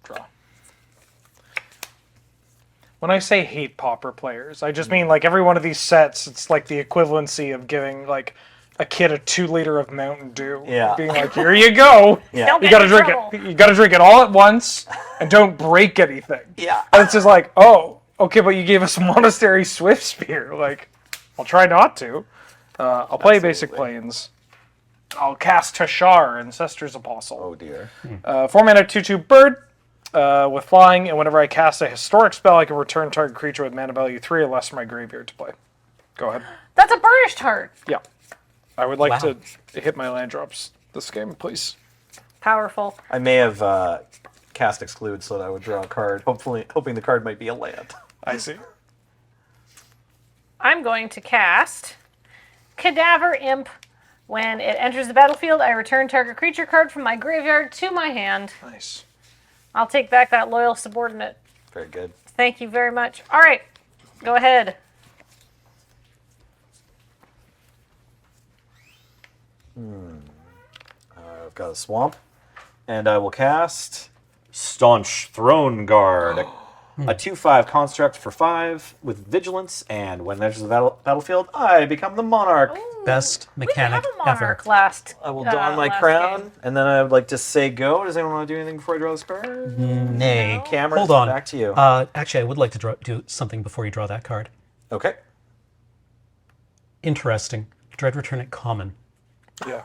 Draw. When I say hate pauper players, I just mean like every one of these sets, it's like the equivalency of giving like a kid a 2 liter of Mountain Dew. Yeah. Being like, here you go. Yeah. Don't You get gotta in drink trouble. it. You gotta drink it all at once and don't break anything. Yeah. And it's just like, oh, okay, but you gave us a Monastery Swift Spear. Like, I'll try not to. I'll play basic planes. I'll cast Tashar, Ancestor's Apostle. Oh dear. 4 mana 2/2 bird with flying, and whenever I cast a historic spell, I can return target creature with mana value 3 or less from my graveyard to play. Go ahead. That's a burnished heart. Yeah. I would like Wow. to hit my land drops this game, please. Powerful. I may have cast exclude so that I would draw a card, hoping the card might be a land. I see. I'm going to cast Cadaver Imp. When it enters the battlefield, I return target creature card from my graveyard to my hand. Nice. I'll take back that loyal subordinate. Very good. Thank you very much. All right, go ahead. I've got a swamp, and I will cast Staunch Throne Guard. A 2/5 construct for 5 with vigilance, and when it enters the battlefield, I become the monarch. Best mechanic We have a monarch ever. last. I will don my last crown, game. and then I would like to say go. Does anyone want to do anything before I draw this card? Nay. Cameron, Hold on. back to you. Actually, I would like to do something before you draw that card. Okay. Interesting. Dread return at common. Yeah.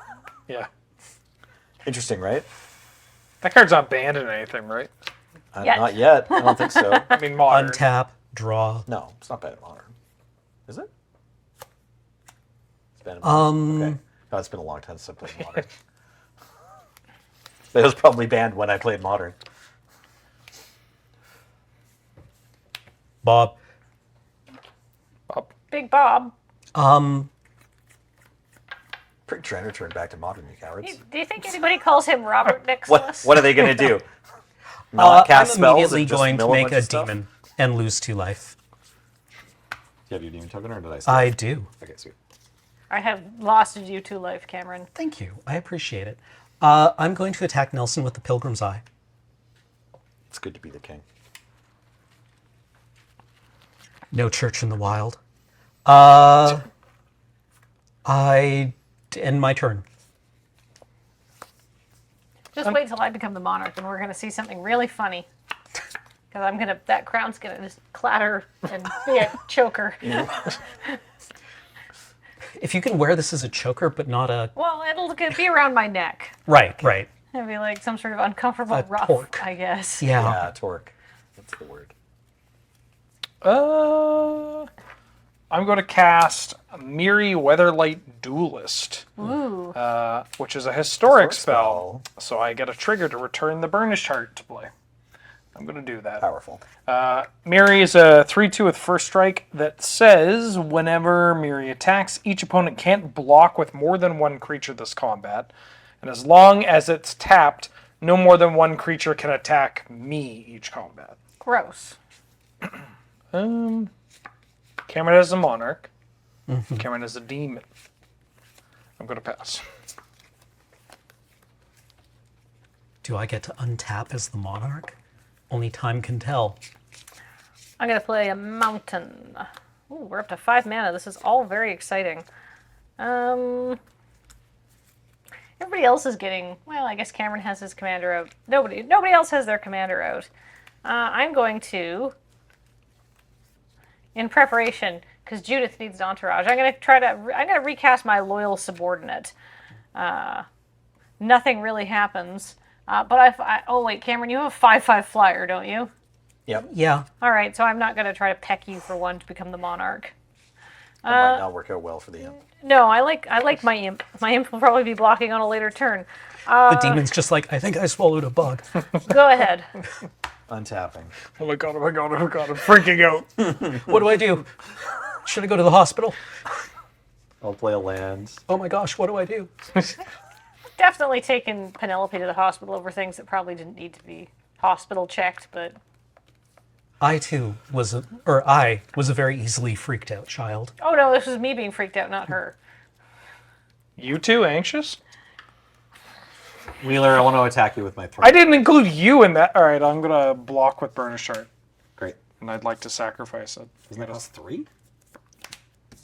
Yeah. Interesting, right? That card's not banned in anything, right? Yet. Not yet. I don't think so. I mean, modern. Untap, draw. No, it's not bad at modern. Is it? It's bad at modern. Okay. Oh, it's been a long time since I played modern. It was probably banned when I played modern. Bob. Big Bob. Pretty trying to return back to modern, you cowards. Do you think anybody calls him Robert Nicholas? What are they going to do? Not cast I'm spells immediately and just going to mill make bunch a of stuff? demon and lose 2 life. Do you have your demon token, or did I say I do. Okay, sweet. I have lost you to life, Cameron. Thank you. I appreciate it. I'm going to attack Nelson with the Pilgrim's Eye. It's good to be the king. No Church in the Wild. I end my turn. Just wait till I become the monarch, and we're going to see something really funny. Because that crown's going to just clatter and be a choker. If you can wear this as a choker, but not a... Well, it'll be around my neck. Right, right. It'll be like some sort of uncomfortable ruff, torque. I guess. Yeah. Torque. That's the word. I'm going to cast Miri Weatherlight Duelist. Ooh. Which is a historic spell. So I get a trigger to return the Burnished Heart to play. I'm going to do that. Powerful. Miri is a 3/2 with first strike that says whenever Miri attacks, each opponent can't block with more than 1 creature this combat. And as long as it's tapped, no more than 1 creature can attack me each combat. Gross. Cameron is a monarch. Cameron is a demon. I'm going to pass. Do I get to untap as the monarch? Only time can tell. I'm going to play a mountain. Ooh, we're up to 5 mana. This is all very exciting. Everybody else is getting... Well, I guess Cameron has his commander out. Nobody else has their commander out. I'm going to... In preparation, because Judith needs an entourage, I'm going to recast my loyal subordinate. Nothing really happens. But oh wait, Cameron, you have a 5/5 flyer, don't you? Yep. Yeah. All right, so I'm not going to try to peck you for one to become the monarch. That might not work out well for the imp. No, I like my imp. My imp will probably be blocking on a later turn. The demon's just like, I think I swallowed a bug. Go ahead. Untapping. Oh my god, oh my god, oh my god, I'm freaking out. What do I do? Should I go to the hospital? I'll play a land. Oh my gosh, what do I do? Definitely taken Penelope to the hospital over things that probably didn't need to be hospital checked, but... I was a very easily freaked out child. Oh no, this was me being freaked out, not her. You two anxious? Wheeler, I want to attack you with my 3. I didn't include you in that. All right, I'm going to block with Burnish Shard. Great. And I'd like to sacrifice it. Isn't that cost 3?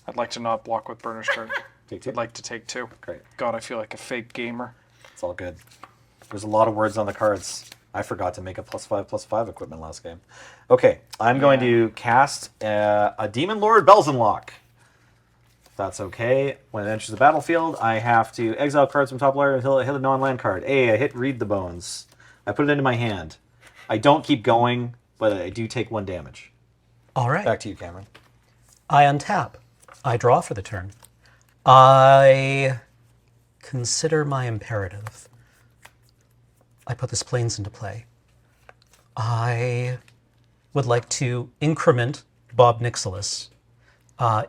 I'd like to not block with Burnish Shard. Take 2? I'd like to take 2. Great. God, I feel like a fake gamer. It's all good. There's a lot of words on the cards. I forgot to make a +5/+5 equipment last game. Okay, I'm going to cast a Demon Lord Belzenlock. If that's okay. When it enters the battlefield, I have to exile cards from top layer until I hit a non-land card. I hit Read the Bones. I put it into my hand. I don't keep going, but I do take 1 damage. All right. Back to you, Cameron. I untap. I draw for the turn. I consider my imperative. I put this Plains into play. I would like to increment Bob Nixilis.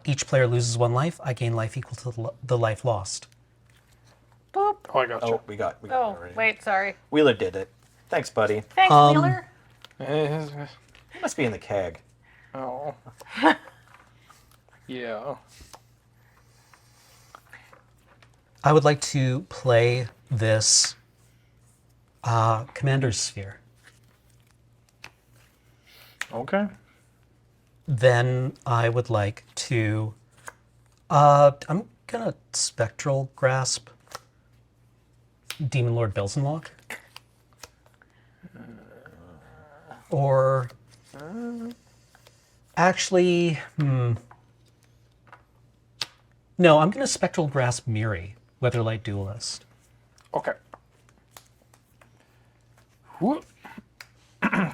Each player loses 1 life. I gain life equal to the life lost. Boop. Oh, I got you. Oh, we got it already. Wait, sorry. Wheeler did it. Thanks, buddy. Thanks, Wheeler. He must be in the keg. Oh. Yeah. I would like to play this Commander's Sphere. Okay. Then I would like to... I'm going to Spectral Grasp Demon Lord Belzenlock. Or... Actually... No, I'm going to Spectral Grasp Miri, Weatherlight Duelist. Okay.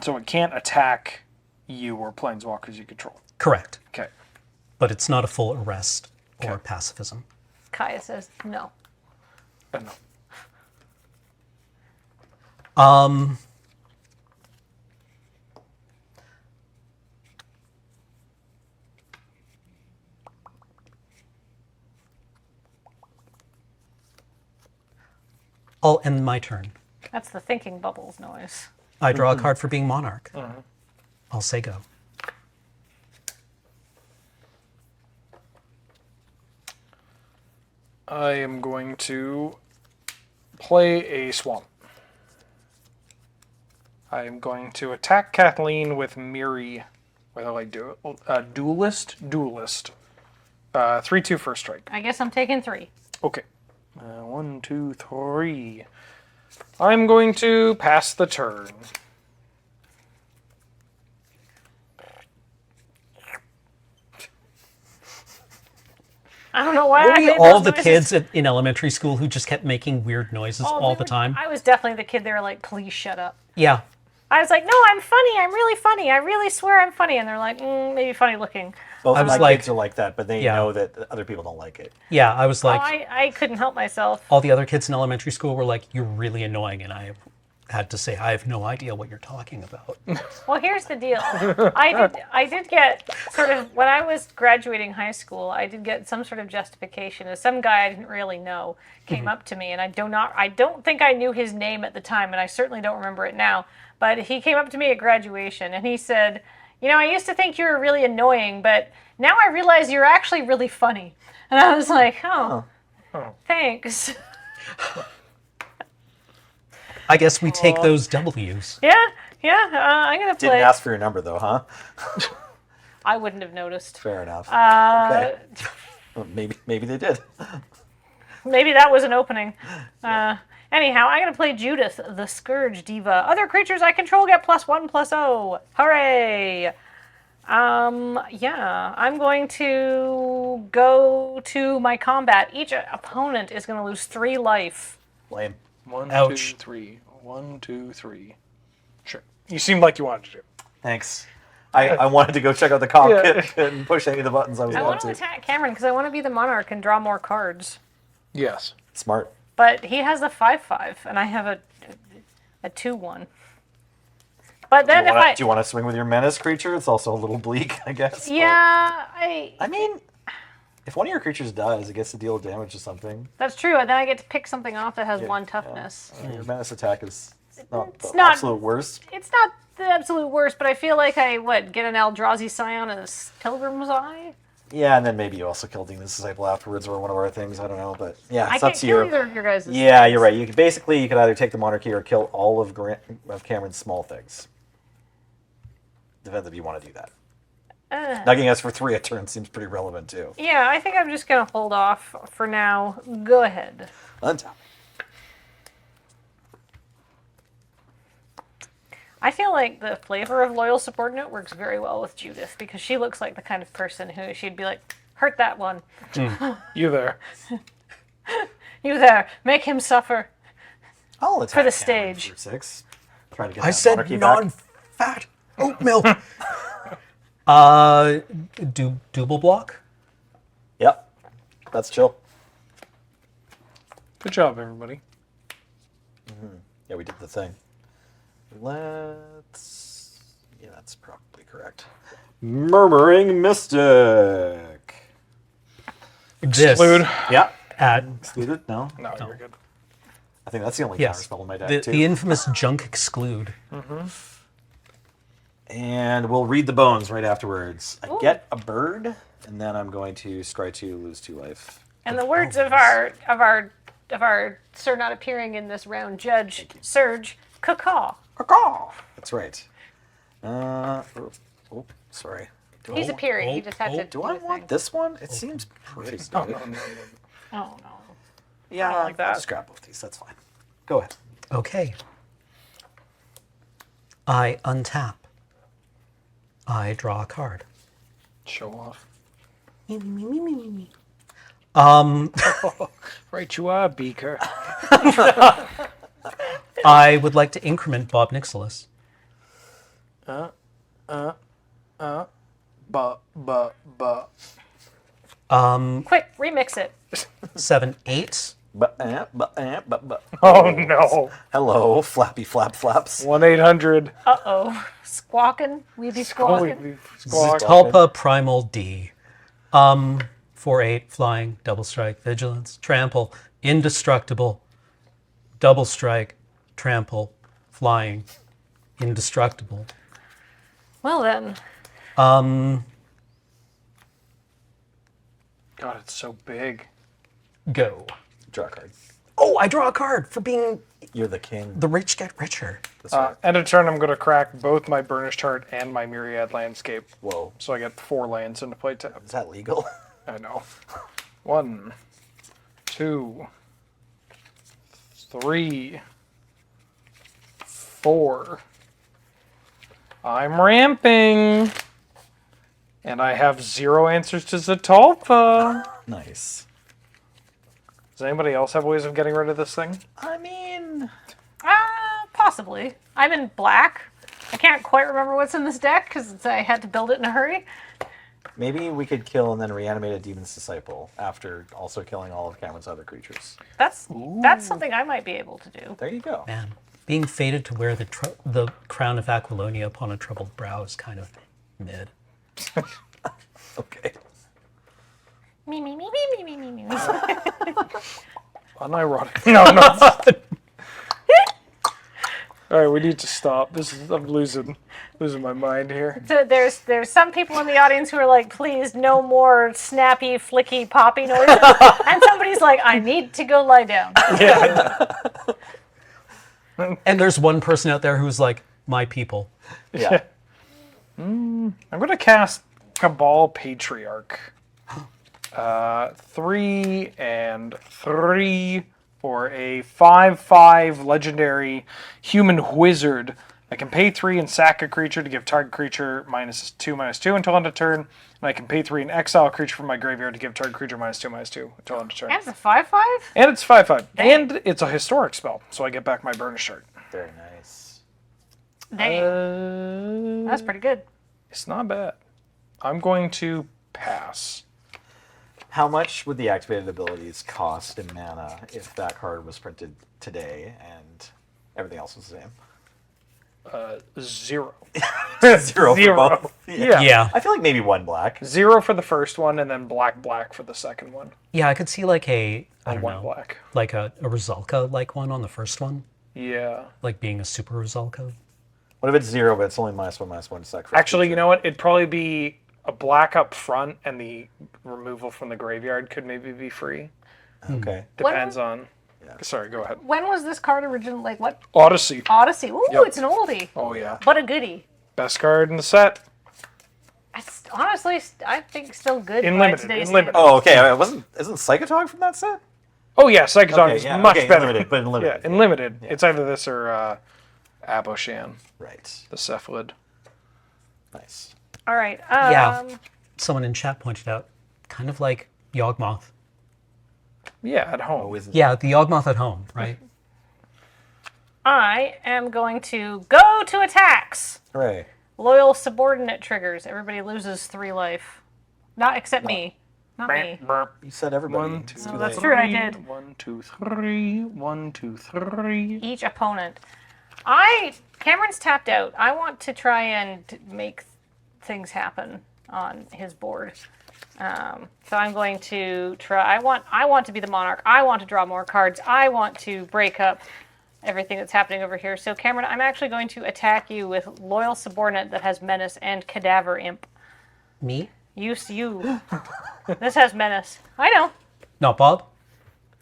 So it can't attack you or planeswalkers you control. Correct. Okay. But it's not a full arrest or pacifism. Kaya says no. No. I'll end my turn. That's the thinking bubbles noise. I draw a card for being monarch. Mhm. I'll say go. I am going to play a swamp. I am going to attack Kathleen with Miri. Whether I do it, duelist. 3/2 first strike. I guess I'm taking 3. Okay. 1, 2, 3. I'm going to pass the turn. I don't know why Were I we made all those the noises. kids in elementary school who just kept making weird noises all the time? I was definitely the kid. They were like, "Please shut up." Yeah. I was like, "No, I'm funny. I'm really funny. I really swear I'm funny." And they're like, "Maybe funny looking." Both I of was my like- kids are like that, but they Yeah. know that other people don't like it. Yeah, I was like, I couldn't help myself. all the other kids in elementary school were like, "You're really annoying," and I had to say, "I have no idea what you're talking about." Well, here's the deal. I did get sort of, when I was graduating high school, I did get some sort of justification. As some guy I didn't really know came up to me, and I don't think I knew his name at the time, and I certainly don't remember it now. But he came up to me at graduation, and he said, "I used to think you were really annoying, but now I realize you're actually really funny." And I was like, "Oh, Thanks. I guess we take those W's. Yeah, I'm gonna play. Didn't ask for your number though, huh? I wouldn't have noticed. Fair enough. Okay. Well, maybe they did. Maybe that was an opening. Anyhow, I'm going to play Judith, the Scourge Diva. Other creatures I control get +1/+0. Hooray! Yeah, I'm going to go to my combat. Each opponent is going to lose 3 life. Lame. 1, Ouch. 2, 3. 1, 2, 3. Sure. You seemed like you wanted to do. Thanks. I wanted to go check out the cockpit and push any of the buttons I was I allowed want to attack Cameron because I want to be the monarch and draw more cards. Yes. Smart. But he has a 5/5, and I have a 2/1. But then do you want to swing with your menace creature? It's also a little bleak, I guess. Yeah, I mean, if one of your creatures dies, it gets to deal damage to something. That's true, and then I get to pick something off that has 1 toughness. Your menace attack is not It's the not- absolute worst. It's not the absolute worst, but I feel like get an Eldrazi Scion and a Pilgrim's Eye? Yeah, and then maybe you also kill Demon's Disciple afterwards or one of our things. I don't know, but yeah, I it's up can't to kill you. either of your guys' Yeah, things. you're right. You could either take the monarchy or kill all of Cameron's small things. Depends if you want to do that. Nugging us for 3 a turn seems pretty relevant too. Yeah, I think I'm just going to hold off for now. Go ahead. Untap. I feel like the flavor of Loyal Subordinate works very well with Judith because she looks like the kind of person who she'd be like, hurt that one. You there. You there. Make him suffer. I'll for attack the Cameron stage. for 6. Try to get I that said monarchy back. non-fat oat milk. Double block? Yep. That's chill. Good job, everybody. Yeah, we did the thing. Let's... Yeah, that's probably correct. Murmuring Mystic. Exclude. Yeah. Add. Excluded? No? No, you're good. I think that's the only Yes. counterspell in my deck, The, too. the infamous junk exclude. And we'll read the bones right afterwards. I Ooh. get a bird, and then I'm going to scry 2, lose 2 life. And the words of our Sir not appearing in this round judge, Serge, caw. That's right. Oh, sorry. He's appearing. He just had to Do I want this one? It seems pretty good. Oh, no. Yeah, I don't like that. I'll just grab both these. That's fine. Go ahead. Okay. I untap. I draw a card. Show off. Right you are, Beaker. I would like to increment Bob Nicholas. But. Quick, remix it. 7, 8. Oh no. Hello, flappy flap flaps. 1-800. Uh-oh. Squawking. Weedy squawking. Talpa Primal D. 4/8 flying, double strike, vigilance, trample, indestructible, double strike, trample, flying, indestructible. Well then. God, it's so big. Go. Draw a card. Oh, I draw a card for being You're the king. the rich get richer. End of turn, I'm going to crack both my Burnished Heart and my Myriad Landscape. Whoa. So I get 4 lands into play tab. Is that legal? I know. 1, 2, 3, 4. I'm ramping. And I have 0 answers to Zatalpa. Nice. Does anybody else have ways of getting rid of this thing? I mean... Possibly. I'm in black. I can't quite remember what's in this deck because I had to build it in a hurry. Maybe we could kill and then reanimate a Demon's Disciple after also killing all of Cameron's other creatures. That's something I might be able to do. There you go. Man, being fated to wear the crown of Aquilonia upon a troubled brow is kind of mid. Okay. Me. Unironic. No. All right, we need to stop. I'm losing my mind here. So there's some people in the audience who are like, please, no more snappy, flicky, poppy noises. And somebody's like, I need to go lie down. And there's one person out there who's like, my people. Yeah. I'm going to cast Cabal Patriarch. 3 and 3 for a 5/5 legendary human wizard. I can pay 3 and sack a creature to give target creature -2/-2 until end of turn. And I can pay 3 and exile a creature from my graveyard to give target creature -2/-2 until end of turn. And it's a 5/5? And it's 5/5. And it's a historic spell, so I get back my burnish shard. Very nice. Dang. That's pretty good. It's not bad. I'm going to pass. How much would the activated abilities cost in mana if that card was printed today and everything else was the same? 0. Zero for both. Yeah. I feel like maybe 1 black. 0 for the first one, and then black for the second one. Yeah, I could see like I don't one know, black. like a Rizalka-like one on the first one. Yeah. Like being a super Rizalka. What if it's 0, but it's only -1/-1 to sacrifice? Actually, you know what? It'd probably be a black up front, and the removal from the graveyard could maybe be free. Okay. Depends on. Sorry, go ahead. When was this card originally? Like what? Odyssey. Odyssey. Ooh, Yep. it's an oldie. Oh, yeah. But a goodie. Best card in the set. It's honestly, I think still good. In by limited, today's in limited. standards. Oh, okay. Isn't Psychotog from that set? Oh, yeah, Psychotog Okay, is yeah, much okay, better. limited, but in limited. Yeah, in limited. It's either this or Aboshan. Right. The Cephalid. Nice. All right. Yeah. Someone in chat pointed out, kind of like Yawgmoth. Yeah, at home. Yeah, the Yawgmoth at home, right? I am going to go to attacks. Hooray. Loyal subordinate triggers. Everybody loses 3 life. Not except me. Not me. You said everybody. 1, 2, No, that's true, I did. 1, 2, 3. 1, 2, 3. Each opponent. Cameron's tapped out. I want to try and make things happen on his board. So I'm going to try. I want to be the monarch. I want to draw more cards. I want to break up everything that's happening over here. So Cameron, I'm actually going to attack you with Loyal Subordinate that has Menace and Cadaver Imp. Me? You. This has Menace. I know. Not Bob?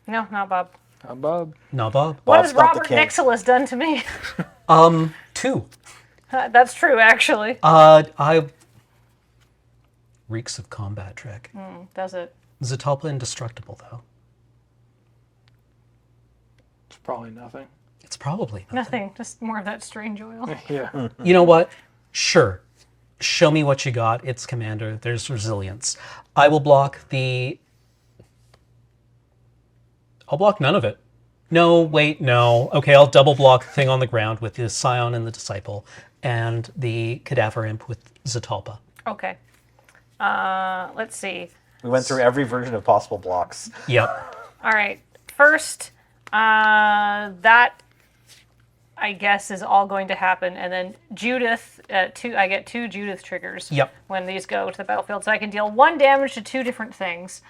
No, not Bob. Not Bob. Not Bob. What has Robert Nixilis done to me? 2. That's true, actually. I reeks of combat trick. Does it? Zatalpa indestructible though. It's probably nothing. It's probably Nothing. Just more of that strange oil. Yeah. You know what? Sure. Show me what you got. It's Commander. There's resilience. I will block I'll block none of it. No, wait, no. Okay, I'll double block the thing on the ground with the Scion and the Disciple and the Cadaver Imp with Zatalpa. Okay. Let's see. We went through every version of possible blocks. Yep. All right. First, that I guess is all going to happen, and then Judith. I get 2 Judith triggers. Yep. When these go to the battlefield, so I can deal 1 damage to 2 different things.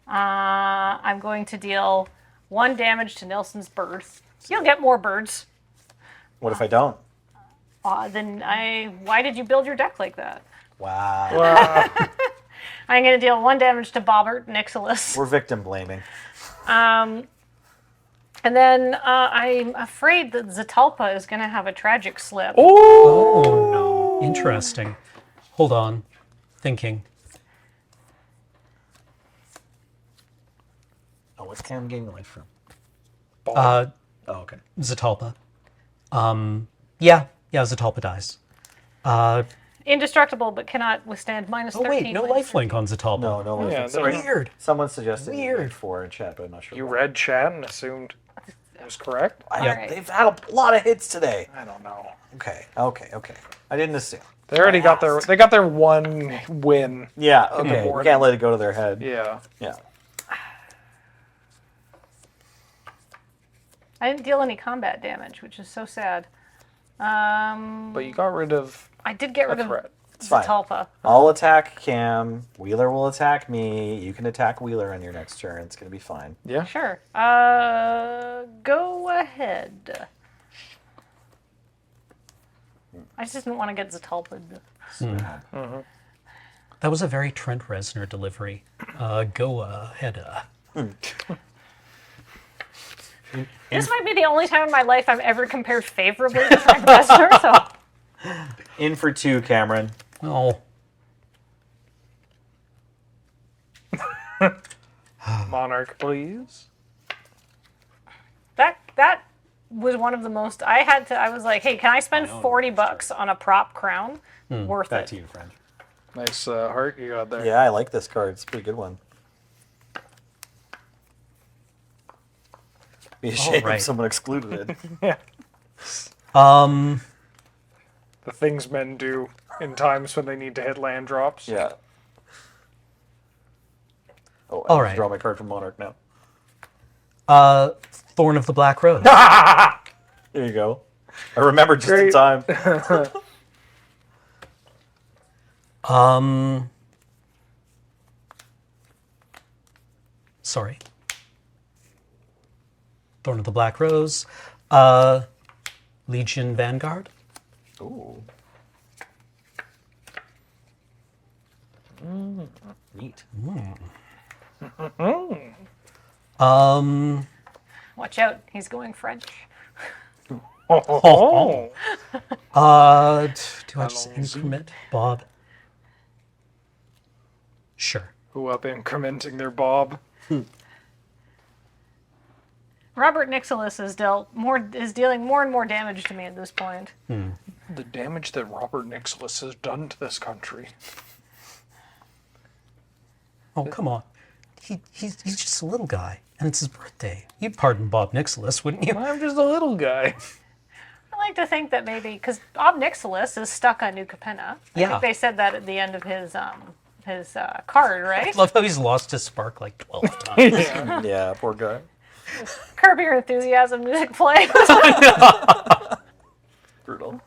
I'm going to deal 1 damage to Nelson's bird. You'll get more birds. What if I don't? Why did you build your deck like that? Wow. I'm going to deal 1 damage to Bobbert Nixilis. We're victim blaming. And then I'm afraid that Zatalpa is going to have a tragic slip. Oh no. Interesting. Hold on. Thinking. Oh, what's Cam getting the life from? Oh, okay. Zatalpa. Yeah, Zatalpa dies. Indestructible, but cannot withstand minus 13. Oh wait, no lifelink on Zatalpa. No lifelink. Yeah, So weird. Someone suggested Weird. 4 in chat, but I'm not sure. You read chat and assumed it was correct? They've had a lot of hits today. I don't know. Okay. I didn't assume. They already got their 1 win. Yeah, in the okay. We board. can't let it go to their head. Yeah. Yeah. I didn't deal any combat damage, which is so sad. But you got rid of I did get rid of threat. It's fine. Zatalpa. I'll attack Cam. Wheeler will attack me. You can attack Wheeler on your next turn. It's going to be fine. Yeah. Sure. Go ahead. I just didn't want to get Zatalpa. That was a very Trent Reznor delivery. Go ahead. This might be the only time in my life I've ever compared favorably to Trent Reznor. So. In for 2, Cameron. Oh. Monarch, please. That was one of the most. I was like, hey, can I spend $40 on a prop crown? Worth Back it. to you, friend. Nice heart you got there. Yeah, I like this card. It's a pretty good one. Be a shame if someone excluded it. Yeah. The things men do in times when they need to hit land drops. Yeah. Oh, All I right. draw my card from Monarch now. Thorn of the Black Rose. There you go. I remember just in time. Sorry. Thorn of the Black Rose. Legion Vanguard. Ooh. Neat. Watch out, he's going French. Do I just increment Bob? Sure. Who up incrementing their Bob? Robert Nicholas is dealing more and more damage to me at this point. The damage that Robert Nicholas has done to this country. Oh, come on. He's just a little guy, and it's his birthday. You'd pardon Bob Nicholas, wouldn't you? I'm just a little guy. I like to think that maybe, because Bob Nicholas is stuck on New Capenna. I think they said that at the end of his card, right? I love how he's lost his spark like 12 times. Yeah, poor guy. Curb Your Enthusiasm music play. Brutal.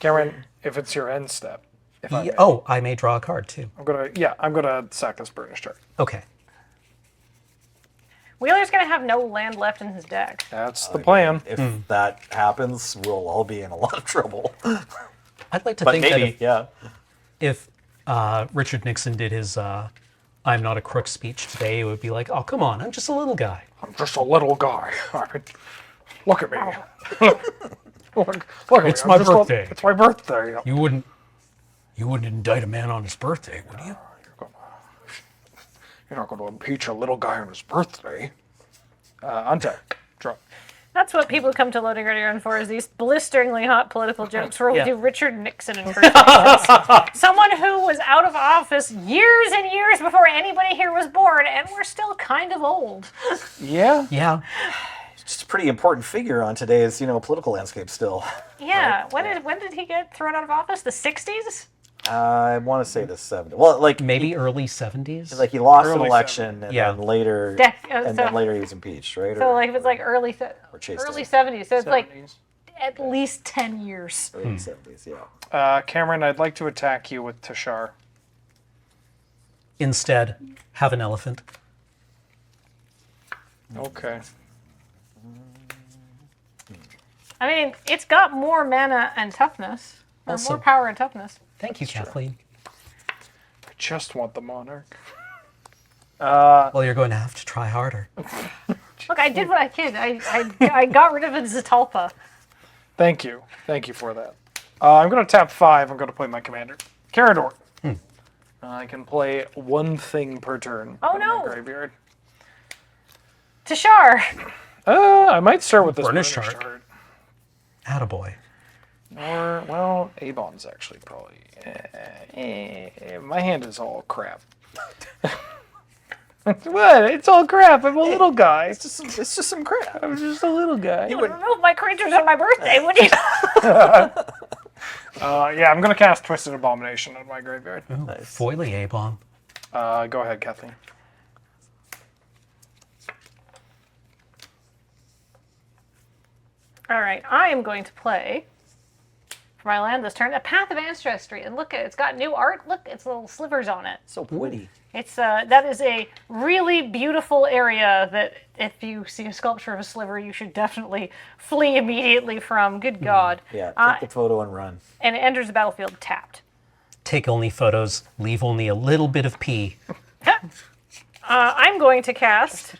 Cameron, if it's your end step. I may draw a card too. I'm gonna sack this Burnished Heart. Okay. Wheeler's gonna have no land left in his deck. That's the plan. If that happens, we'll all be in a lot of trouble. I'd like to But think maybe, that if Richard Nixon did his I'm not a crook speech today, it would be like, oh, come on, I'm just a little guy. I'm just a little guy. I mean, look at me. look at It's me. my birthday. It's my birthday. You wouldn't indict a man on his birthday, would you? You're not going to impeach a little guy on his birthday. Untap. Draw. That's what people come to Loading Ready Run for, is these blisteringly hot political jokes where we do Richard Nixon impersonations. Someone who was out of office years and years before anybody here was born, and we're still kind of old. Yeah? Yeah. It's just a pretty important figure on today's, political landscape still. Yeah. Right? When did he get thrown out of office? The 60s? I want to say the 70s. Well, maybe early 70s. Like he lost Early an election, and then later, then later he was impeached, right? So like if it's like early 70s, so it's like at least 10 years. Early 70s, yeah. Cameron, I'd like to attack you with Tashar. Instead, have an elephant. Okay. I mean, it's got more mana and toughness. Or Also- more power and toughness. Thank you, Kathleen. I just want the Monarch. Well, you're going to have to try harder. Look, I did what I could. I got rid of a Zatalpa. Thank you. Thank you for that. I'm going to tap 5. I'm going to play my commander. Carador. I can play one thing per turn. Oh, in no. my graveyard. Tashar. I might start with this Burnished Burnished Heart. Heart. Attaboy. Or, well, Avon's actually probably... my hand is all crap. What? It's all crap. I'm a little guy. It's just some crap. I'm just a little guy. You would remove my creatures on my birthday, would you? Yeah, I'm going to cast Twisted Abomination on my graveyard. Ooh, Foily A-bomb. Go ahead, Kathleen. All right, I am going to play for my land this turn. A Path of Ancestry. And look, it's got new art. Look, it's little slivers on it. So pretty. It's that is a really beautiful area that if you see a sculpture of a sliver, you should definitely flee immediately from. Good God. Yeah, take the photo and run. And it enters the battlefield tapped. Take only photos, leave only a little bit of pee. I'm going to cast...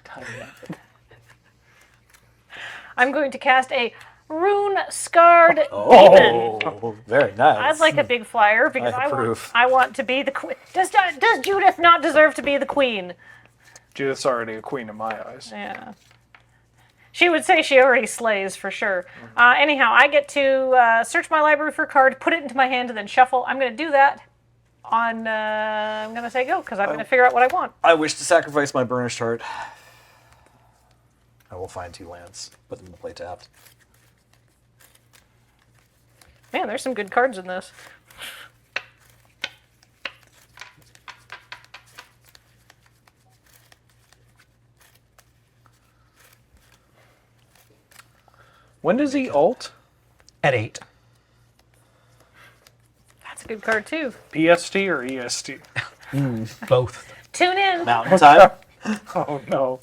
I'm going to cast a Rune-Scarred Demon. Oh, very nice. I'd like a big flyer because I want to be the queen. Does Judith not deserve to be the queen? Judith's already a queen in my eyes. Yeah. She would say she already slays for sure. Anyhow, I get to search my library for a card, put it into my hand, and then shuffle. I'm going to do that on, I'm going to say go because I'm going to figure out what I want. I wish to sacrifice my Burnished Heart. I will find 2 lands, put them in the play tapped. Man, there's some good cards in this. When does he ult? At 8. That's a good card too. PST or EST? Both. Tune in. Mountain time. Oh no.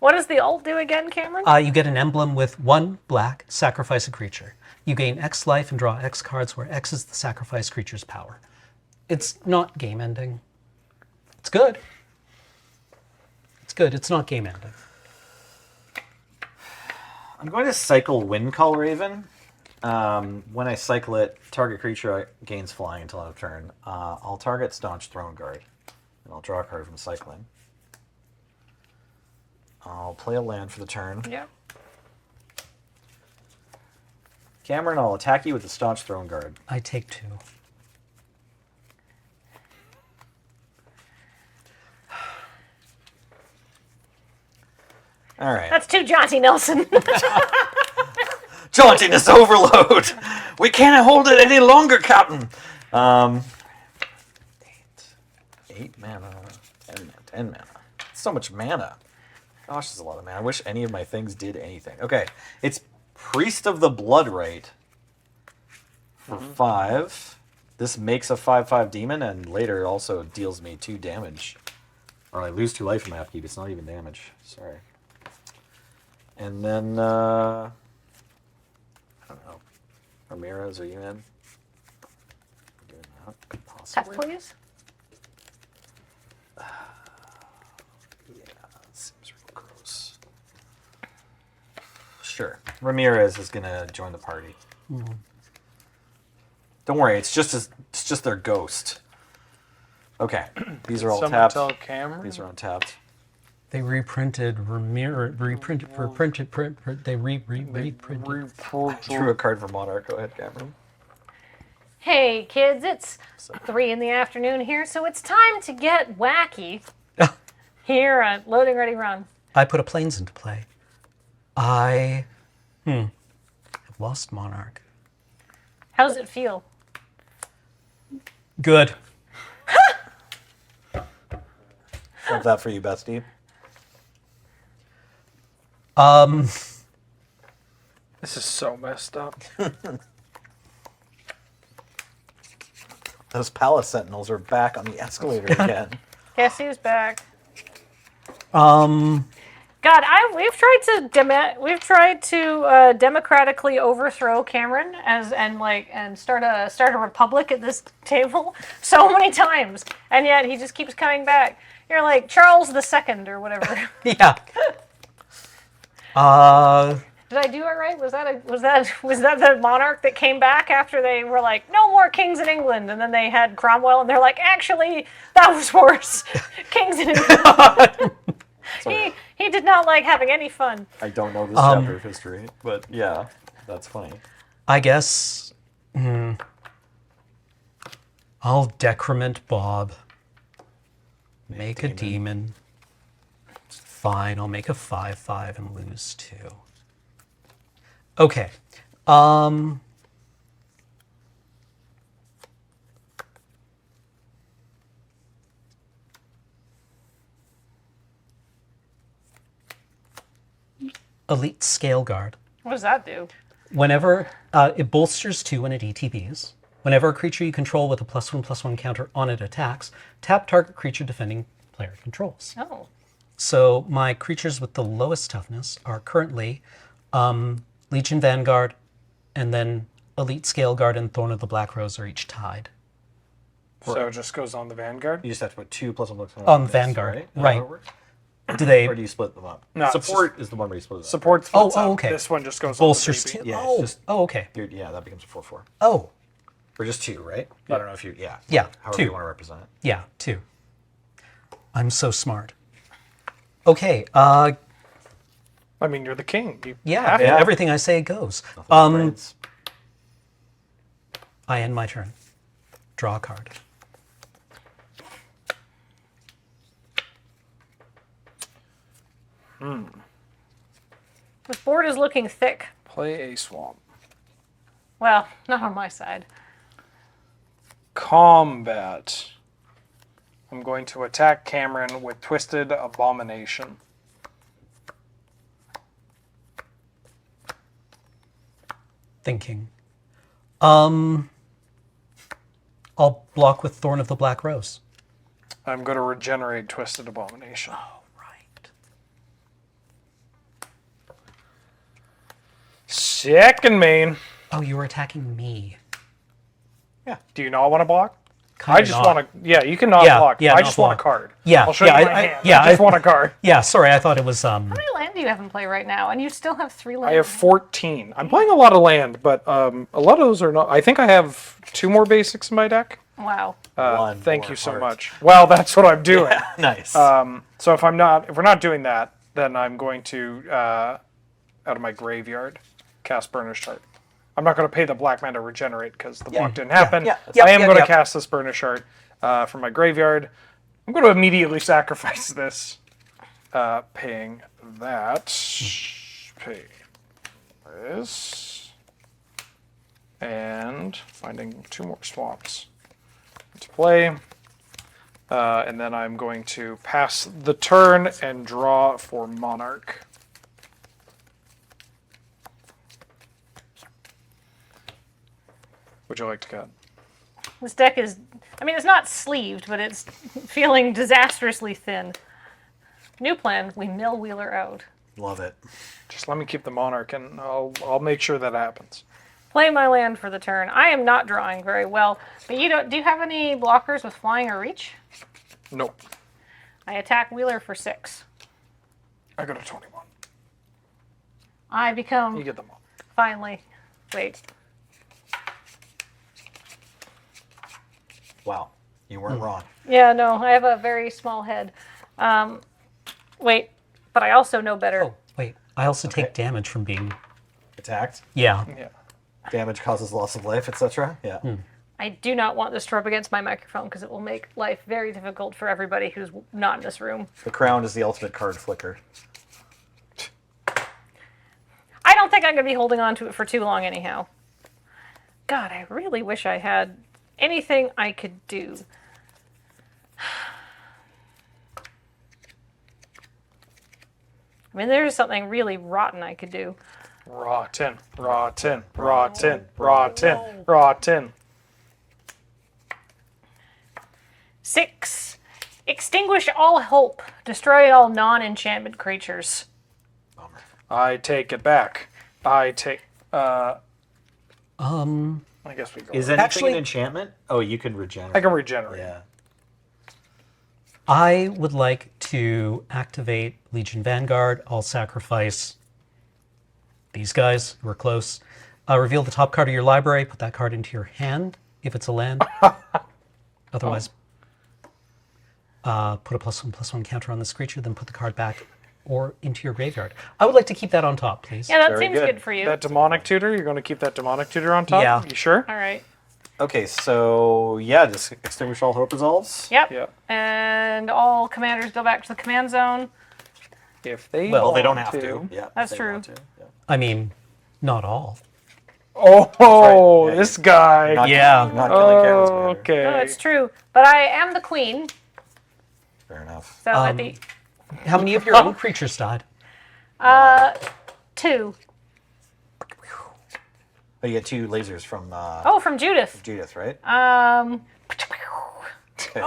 What does the ult do again, Cameron? You get an emblem with 1 black, sacrifice a creature. You gain X life and draw X cards, where X is the sacrificed creature's power. It's not game ending. It's good. It's good. It's not game ending. I'm going to cycle Windcall Raven. When I cycle it, target creature gains flying until end of turn. I'll target Staunch Throne Guard, and I'll draw a card from cycling. I'll play a land for the turn. Yep. Cameron, I'll attack you with the Staunch Throne Guard. I take 2. All right. That's too jaunty, Nelson. Jauntiness overload! We can't hold it any longer, Captain! 8 mana. 10 mana. So much mana. Gosh, that's a lot of mana. I wish any of my things did anything. Okay, it's Priest of the Bloodright for 5. This makes a 5/5 demon, and later also deals me 2 damage. Or I lose 2 life from my upkeep. It's not even damage. Sorry. And then, I don't know. Ramirez, are you in? Doing that? Possibly. Tap, please. Seems real gross. Sure. Ramirez is gonna join the party. Don't worry, it's just their ghost. Okay. These are all tapped. Tell Cameron? These are untapped. They reprinted Ramirez. They reprinted. Drew a card for Monarch. Go ahead, Cameron. Hey kids, it's 3 in the afternoon here, so it's time to get wacky. Here on Loading Ready Run. I put a planes into play. I have lost Monarch. How does it feel? Good. Love that for you, bestie. This is so messed up. Those Palace Sentinels are back on the escalator again. Guess who's back? Um, God, we've tried to democratically overthrow Cameron and start a republic at this table so many times, and yet he just keeps coming back. You're like Charles II or whatever. Yeah. Did I do it right? Was that the monarch that came back after they were like, no more kings in England, and then they had Cromwell, and they're like, actually, that was worse. Kings in England. He did not like having any fun. I don't know this chapter of history, but yeah, that's funny. I guess I'll decrement Bob. Make a demon. Fine, I'll make a 5/5 and lose 2. Okay. Elite Scale Guard. What does that do? Whenever it bolsters 2 when it ETBs. Whenever a creature you control with a +1/+1 counter on it attacks, tap target creature defending player controls. Oh. So my creatures with the lowest toughness are currently Legion Vanguard, and then Elite Scale Guard and Thorn of the Black Rose are each tied. So it just goes on the Vanguard? You just have to put 2 +1/+1 On Vanguard, right. Or Do they? Or do you split them up? No, it's Support is the one where you split it up. Support Oh, splits oh, up. okay. This one just goes Bolsters on the baby. two. Yeah, Oh, it's just, okay. yeah, that becomes a 4/4. Oh. Or just 2, right? I don't know if you, yeah. Yeah, However 2. you want to represent it. Yeah, 2. I'm so smart. Okay, I mean, you're the king. You yeah, have to. everything I say goes. I end my turn. Draw a card. This board is looking thick. Play a swamp. Well, not on my side. Combat. I'm going to attack Cameron with Twisted Abomination. Thinking. I'll block with Thorn of the Black Rose. I'm going to regenerate Twisted Abomination. Oh, right. Second main. Oh, you were attacking me. Yeah. Do you not want to block? Kinda I just not. want to. Yeah, you can not block. I not just want a block. card. Yeah, I'll show yeah, you my hand. I just want a card. Yeah, sorry, I thought it was. How many land do you have in play right now? And you still have 3 land. I have 14. I'm playing a lot of land, but a lot of those are not. I think I have 2 more basics in my deck. Wow. Thank you so much. Well, that's what I'm doing. Yeah, nice. So if we're not doing that, then I'm going to out of my graveyard cast Burnish Heart. I'm not going to pay the black mana to regenerate because the block didn't happen. I am going to cast this Burnish Heart from my graveyard. I'm going to immediately sacrifice this, paying that. Pay this. And finding 2 more swamps to play. And then I'm going to pass the turn and draw for Monarch. Would you like to cut? This deck is, I mean, it's not sleeved, but it's feeling disastrously thin. New plan, we mill Wheeler out. Love it. Just let me keep the Monarch and I'll make sure that happens. Play my land for the turn. I am not drawing very well, but do you have any blockers with flying or reach? Nope. I attack Wheeler for 6. I got a 21. I become... You get them all. Finally. Wait. Wow. You weren't wrong. Yeah, no, I have a very small head. Wait, but I also know better. Oh, wait. I also take damage from being attacked. Yeah. Damage causes loss of life, etc. Yeah. I do not want this to rub against my microphone because it will make life very difficult for everybody who's not in this room. The crown is the ultimate card flicker. I don't think I'm going to be holding on to it for too long anyhow. God, I really wish I had anything I could do. I mean, there's something really rotten I could do. Rotten, rotten, rotten, rotten, rotten. 6. Extinguish all hope. Destroy all non-enchantment creatures. I take it back. I take. I guess we go. Is anything an enchantment? Oh, you can regenerate. I can regenerate. Yeah. I would like to activate Legion Vanguard. I'll sacrifice these guys who are close. Reveal the top card of your library. Put that card into your hand if it's a land. Otherwise, put a +1/+1 counter on this creature. Then put the card back or into your graveyard. I would like to keep that on top, please. Yeah, that seems good for you. That demonic tutor. You're going to keep that demonic tutor on top. Yeah. You sure? All right. Okay, so yeah, just extinguish all hope resolves. Yep. And all commanders go back to the command zone. If they Well, they don't want have to. Yeah, That's if they true. want to, yeah. I mean, not all. Oh, right. Yeah, this guy. Not Yeah. not killing cannons, Commander. Okay. No, it's true. But I am the queen. Fair enough. So at the How many of your own creatures died? 2. Oh, you get 2 lasers from. From Judith. Judith, right? Oh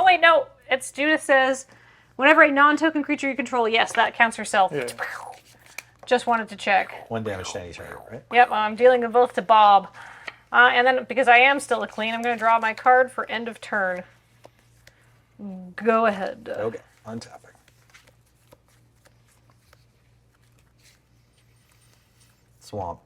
wait, no. It's Judith says, whenever a non-token creature you control, yes, that counts herself. Yeah. Just wanted to check. 1 damage to any target, right? Yep, I'm dealing them both to Bob. And then, because I am still a clean, I'm going to draw my card for end of turn. Go ahead. Okay, untapping. Swamp.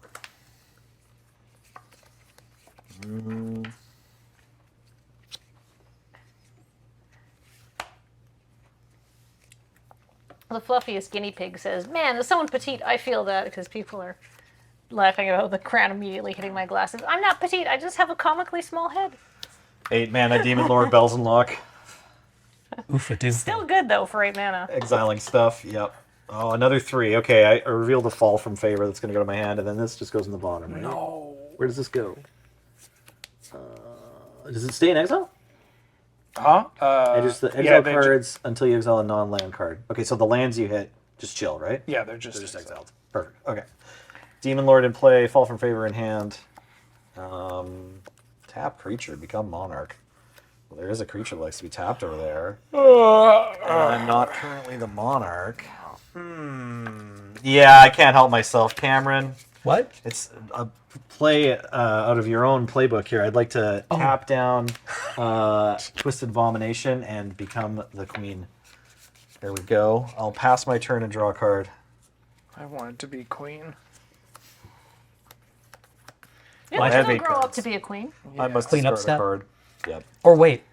The fluffiest guinea pig says, man, as someone petite, I feel that, because people are laughing about the crown immediately hitting my glasses. I'm not petite, I just have a comically small head. 8 mana, Demon Lord, Bells and Lock. Oofa-doo. Still good, though, for 8 mana. Exiling stuff, yep. Oh, another 3. Okay, I revealed a fall from favor that's going to go to my hand, and then this just goes in the bottom, right? No. Where does this go? Does it stay in exile? Huh? Exile cards until you exile a non-land card. Okay, so the lands you hit just chill, right? Yeah, they're just exiled. Perfect. Okay. Demon Lord in play, fall from favor in hand. Tap creature, become monarch. Well, there is a creature that likes to be tapped over there. I'm not currently the monarch. Yeah, I can't help myself, Cameron. What? It's a play out of your own playbook here. I'd like to tap down Twisted Abomination and become the queen. There we go. I'll pass my turn and draw a card. I wanted to be queen. Yeah, she'll grow up to be a queen. I must Clean up discard a step? card. Yep. Or wait,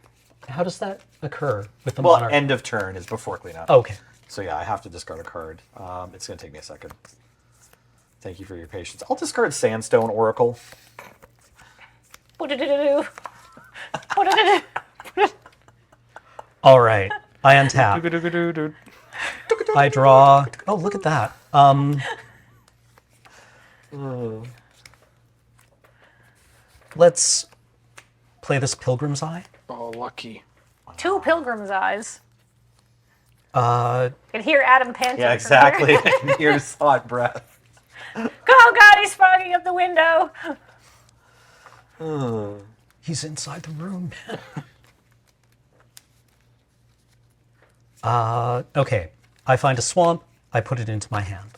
how does that occur with the Well, monarch? end of turn is before cleanup. Okay. So yeah, I have to discard a card. It's going to take me a second. Thank you for your patience. I'll discard Sandstone Oracle. All right, I untap. I draw. Oh, look at that. Let's play this Pilgrim's Eye. Oh, lucky. 2 Pilgrim's Eyes. Uh, You can hear Adam panting. Yeah, from exactly. here. I can hear his hot breath. Oh God, he's fogging up the window. He's inside the room. Okay. I find a swamp. I put it into my hand.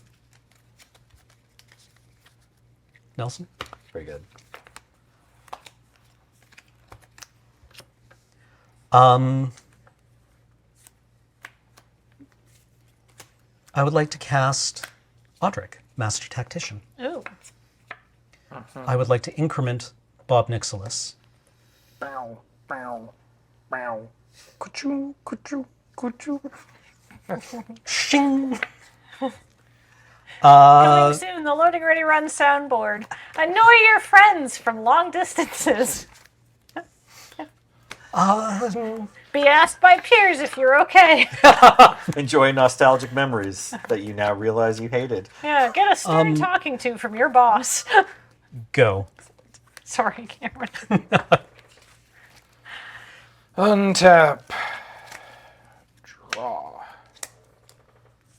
Nelson? Very good. I would like to cast Audric, Master Tactician. Ooh. I would like to increment Bob Nixilis. Bow, bow, bow. Could you? Shing! Coming soon, the Loading Ready Run soundboard. Annoy your friends from long distances. Be asked by peers if you're okay. Enjoy nostalgic memories that you now realize you hated. Yeah, get a stern talking to from your boss. Go. Sorry, Cameron. Untap. Draw.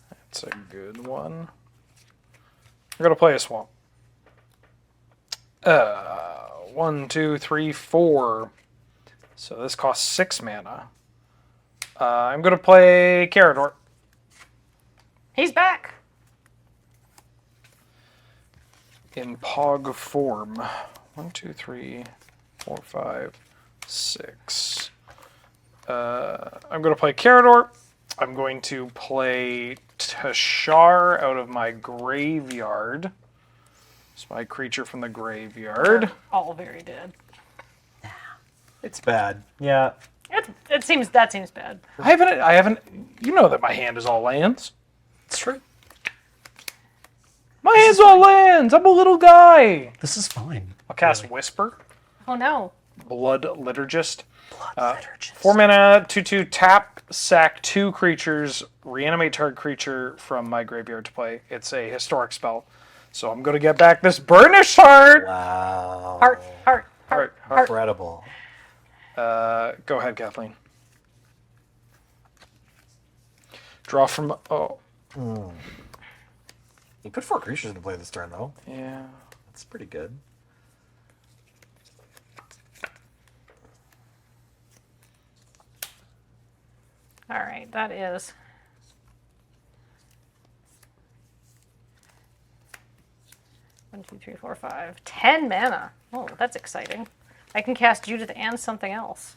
That's a good one. I'm gonna play a swamp. 1, 2, 3, 4. So this costs 6 mana. I'm gonna play Carador. He's back. In Pog form. 1, 2, 3, 4, 5, 6. I'm going to play Carador. I'm going to play Tashar out of my graveyard. It's my creature from the graveyard. All very dead. It's bad. Yeah. That seems bad. I haven't. You know that my hand is all lands. It's true. My hand's all lands. I'm a little guy. This is fine. I'll cast Whisper. Oh no. Blood Liturgist. 4 mana, 2/2 tap, sack 2 creatures, reanimate target creature from my graveyard to play. It's a historic spell. So I'm going to get back this Burnished Heart. Wow. Heart. Incredible. Go ahead, Kathleen. Draw from... Oh. You put 4 creatures into play this turn, though. Yeah. That's pretty good. All right, that is 1, 2, 3, 4, 5, 10 mana. Oh, that's exciting. I can cast Judith and something else.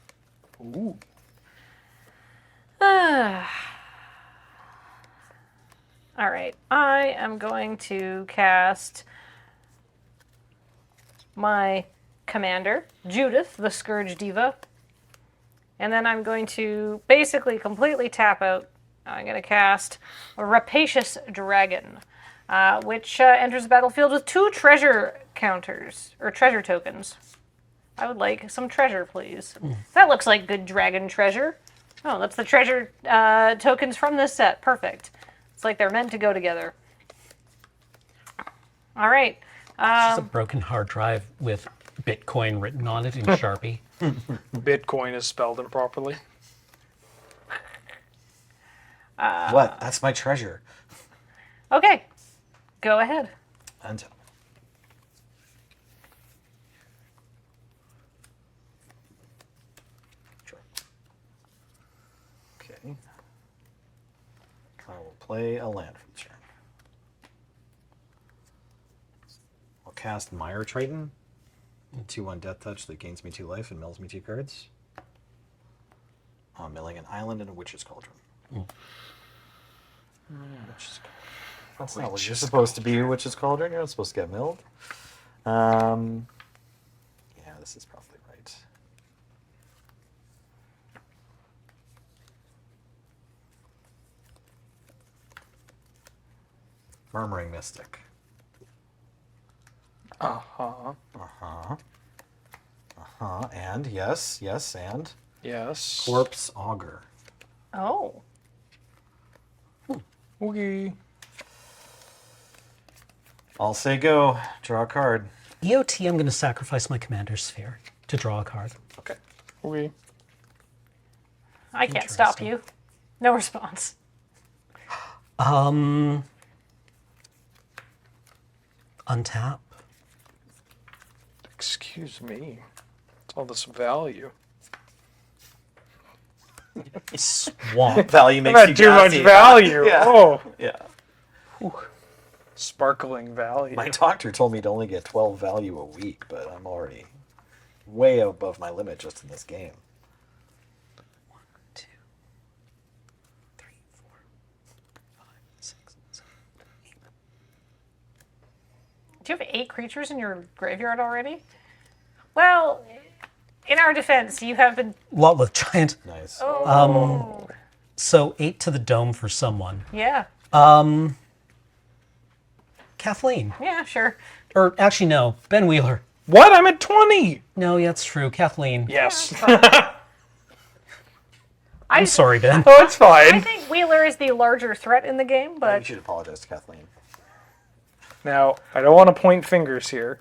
Ooh. All right, I am going to cast my commander, Judith, the Scourge Diva. And then I'm going to basically completely tap out. I'm going to cast a Rapacious Dragon, which enters the battlefield with 2 treasure counters, or treasure tokens. I would like some treasure, please. That looks like good dragon treasure. Oh, that's the treasure tokens from this set. Perfect. It's like they're meant to go together. All right. It's just a broken hard drive with Bitcoin written on it in Sharpie. Bitcoin is spelled improperly. What? That's my treasure. Okay. Go ahead. And okay. I will play a land for the turn. I'll cast Mire Triton. 2/1 Death Touch that gains me 2 life and mills me 2 cards. I'm milling an island and a Witch's Cauldron. Witch's Cauldron. That's not what you're supposed to be, Witch's Cauldron. You're not supposed to get milled. Yeah, this is probably right. Murmuring Mystic. Uh-huh. Uh-huh. Uh-huh. And yes, and yes. Corpse Augur. Oh. Okay. I'll say go. Draw a card. EOT, I'm going to sacrifice my Commander's Sphere to draw a card. Okay. Okay. I can't stop you. No response. Untap. Excuse me. It's all this value. Swamp. Value makes Not you too much gassy. value. Yeah. Oh. Yeah. Whew. Sparkling value. My doctor told me to only get 12 value a week, but I'm already way above my limit just in this game. 1, 2, 3, 4, 5, 6, 7, 8. Do you have 8 creatures in your graveyard already? Well, in our defense, you have been... Lotleth Giant. Nice. Oh. So 8 to the dome for someone. Yeah. Kathleen. Yeah, sure. Or actually, no. Ben Wheeler. What? I'm at 20. No, that's true. Kathleen. Yes. I'm sorry, Ben. Oh, it's fine. I think Wheeler is the larger threat in the game, You but... should apologize to Kathleen. Now, I don't want to point fingers here.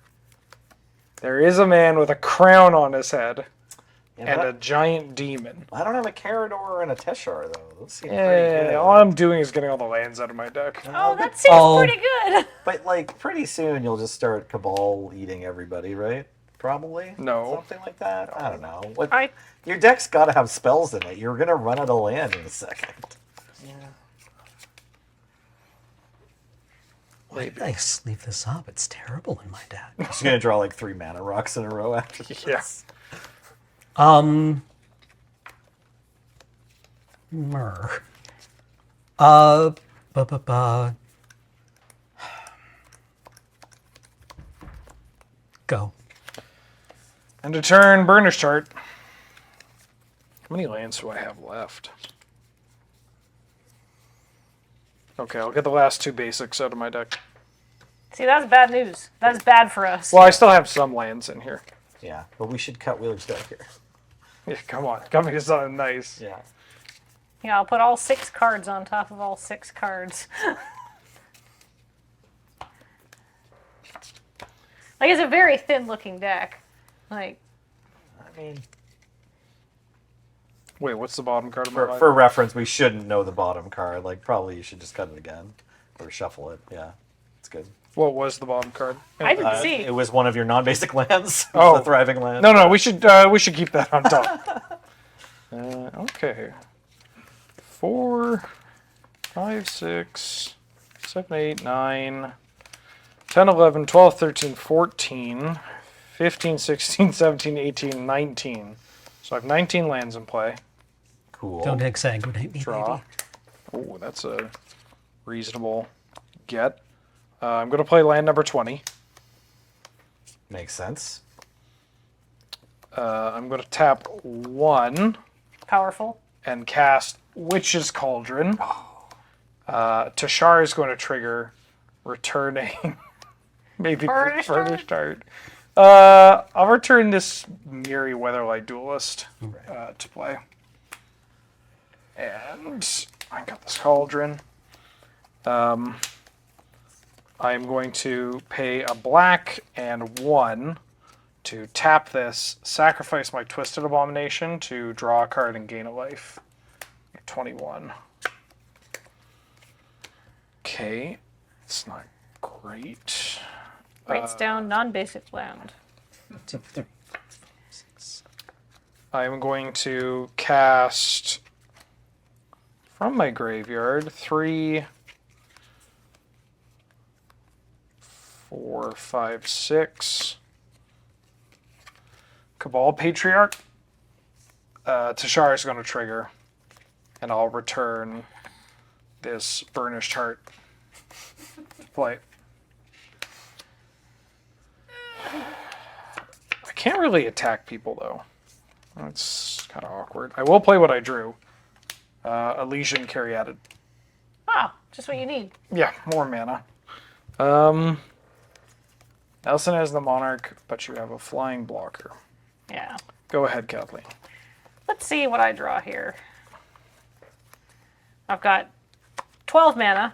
There is a man with a crown on his head and a giant demon. I don't have a Carador and a Teshar, though. Those seem pretty good. All I'm doing is getting all the lands out of my deck. Oh, that seems pretty good. But, like, pretty soon you'll just start Cabal eating everybody, right? Probably? No. Something like that? I don't know. Your deck's got to have spells in it. You're going to run out of land in a second. Why did I sleeve this up? It's terrible in my deck. She's going to draw, like, 3 mana rocks in a row after this. Yes. Myrrh. Go. And to turn Burnish Chart. How many lands do I have left? Okay, I'll get the last 2 basics out of my deck. See, that's bad news. That's bad for us. Well, I still have some lands in here. Yeah, but we should cut Wheeler's deck here. Yeah, come on. Cut me to something nice. Yeah. Yeah, I'll put all 6 cards on top of all 6 cards. Like, it's a very thin-looking deck. Like, I mean... Wait, what's the bottom card of my line? For reference, we shouldn't know the bottom card. Like, probably you should just cut it again. Or shuffle it. Yeah, it's good. What was the bottom card? I didn't see. It was one of your non-basic lands. Oh. The thriving land. No, we should keep that on top. Okay. 4, 5, 6, 7, 8, 9, 10, 11, 12, 13, 14, 15, 16, 17, 18, 19. So I have 19 lands in play. Cool. Don't exsanguinate me, Draw. baby. Oh, that's a reasonable get. I'm going to play land number 20. Makes sense. I'm going to tap 1. Powerful. And cast Witch's Cauldron. Tashar is going to trigger returning maybe Furnished Art. I'll return this Miri Weatherlight Duelist to play. And I got this Cauldron. I'm going to pay a black and 1 to tap this, sacrifice my Twisted Abomination to draw a card and gain a life. 21. Okay, it's not great. Writes down non-basic land. I'm going to cast from my graveyard 3, 4, 5, 6. Cabal Patriarch. Tashar is going to trigger, and I'll return this Burnished Heart. Play. I can't really attack people, though. That's kind of awkward. I will play what I drew. Elysian Caryatid. Ah, just what you need. Yeah, more mana. Nelson has the Monarch, but you have a flying blocker. Yeah. Go ahead, Kathleen. Let's see what I draw here. I've got 12 mana.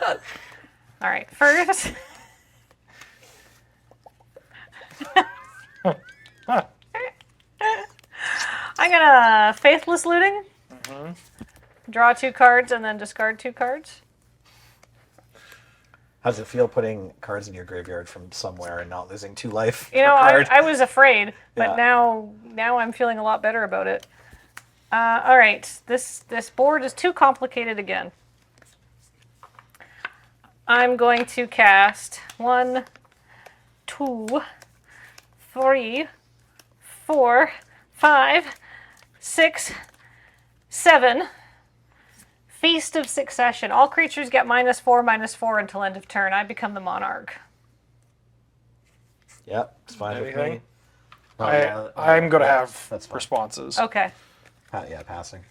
All right, first. I'm gonna Faithless Looting. Draw 2 cards and then discard 2 cards. How does it feel putting cards in your graveyard from somewhere and not losing 2 life? You know, I was afraid, but Yeah. now I'm feeling a lot better about it. All right, this board is too complicated again. I'm going to cast 1, 2, 3, 4, 5, 6, 7. Feast of Succession. All creatures get -4/-4 until end of turn. I become the monarch. Yep, it's fine with Anything? me. I'm going to have that's fine. responses. Okay. Yeah, passing.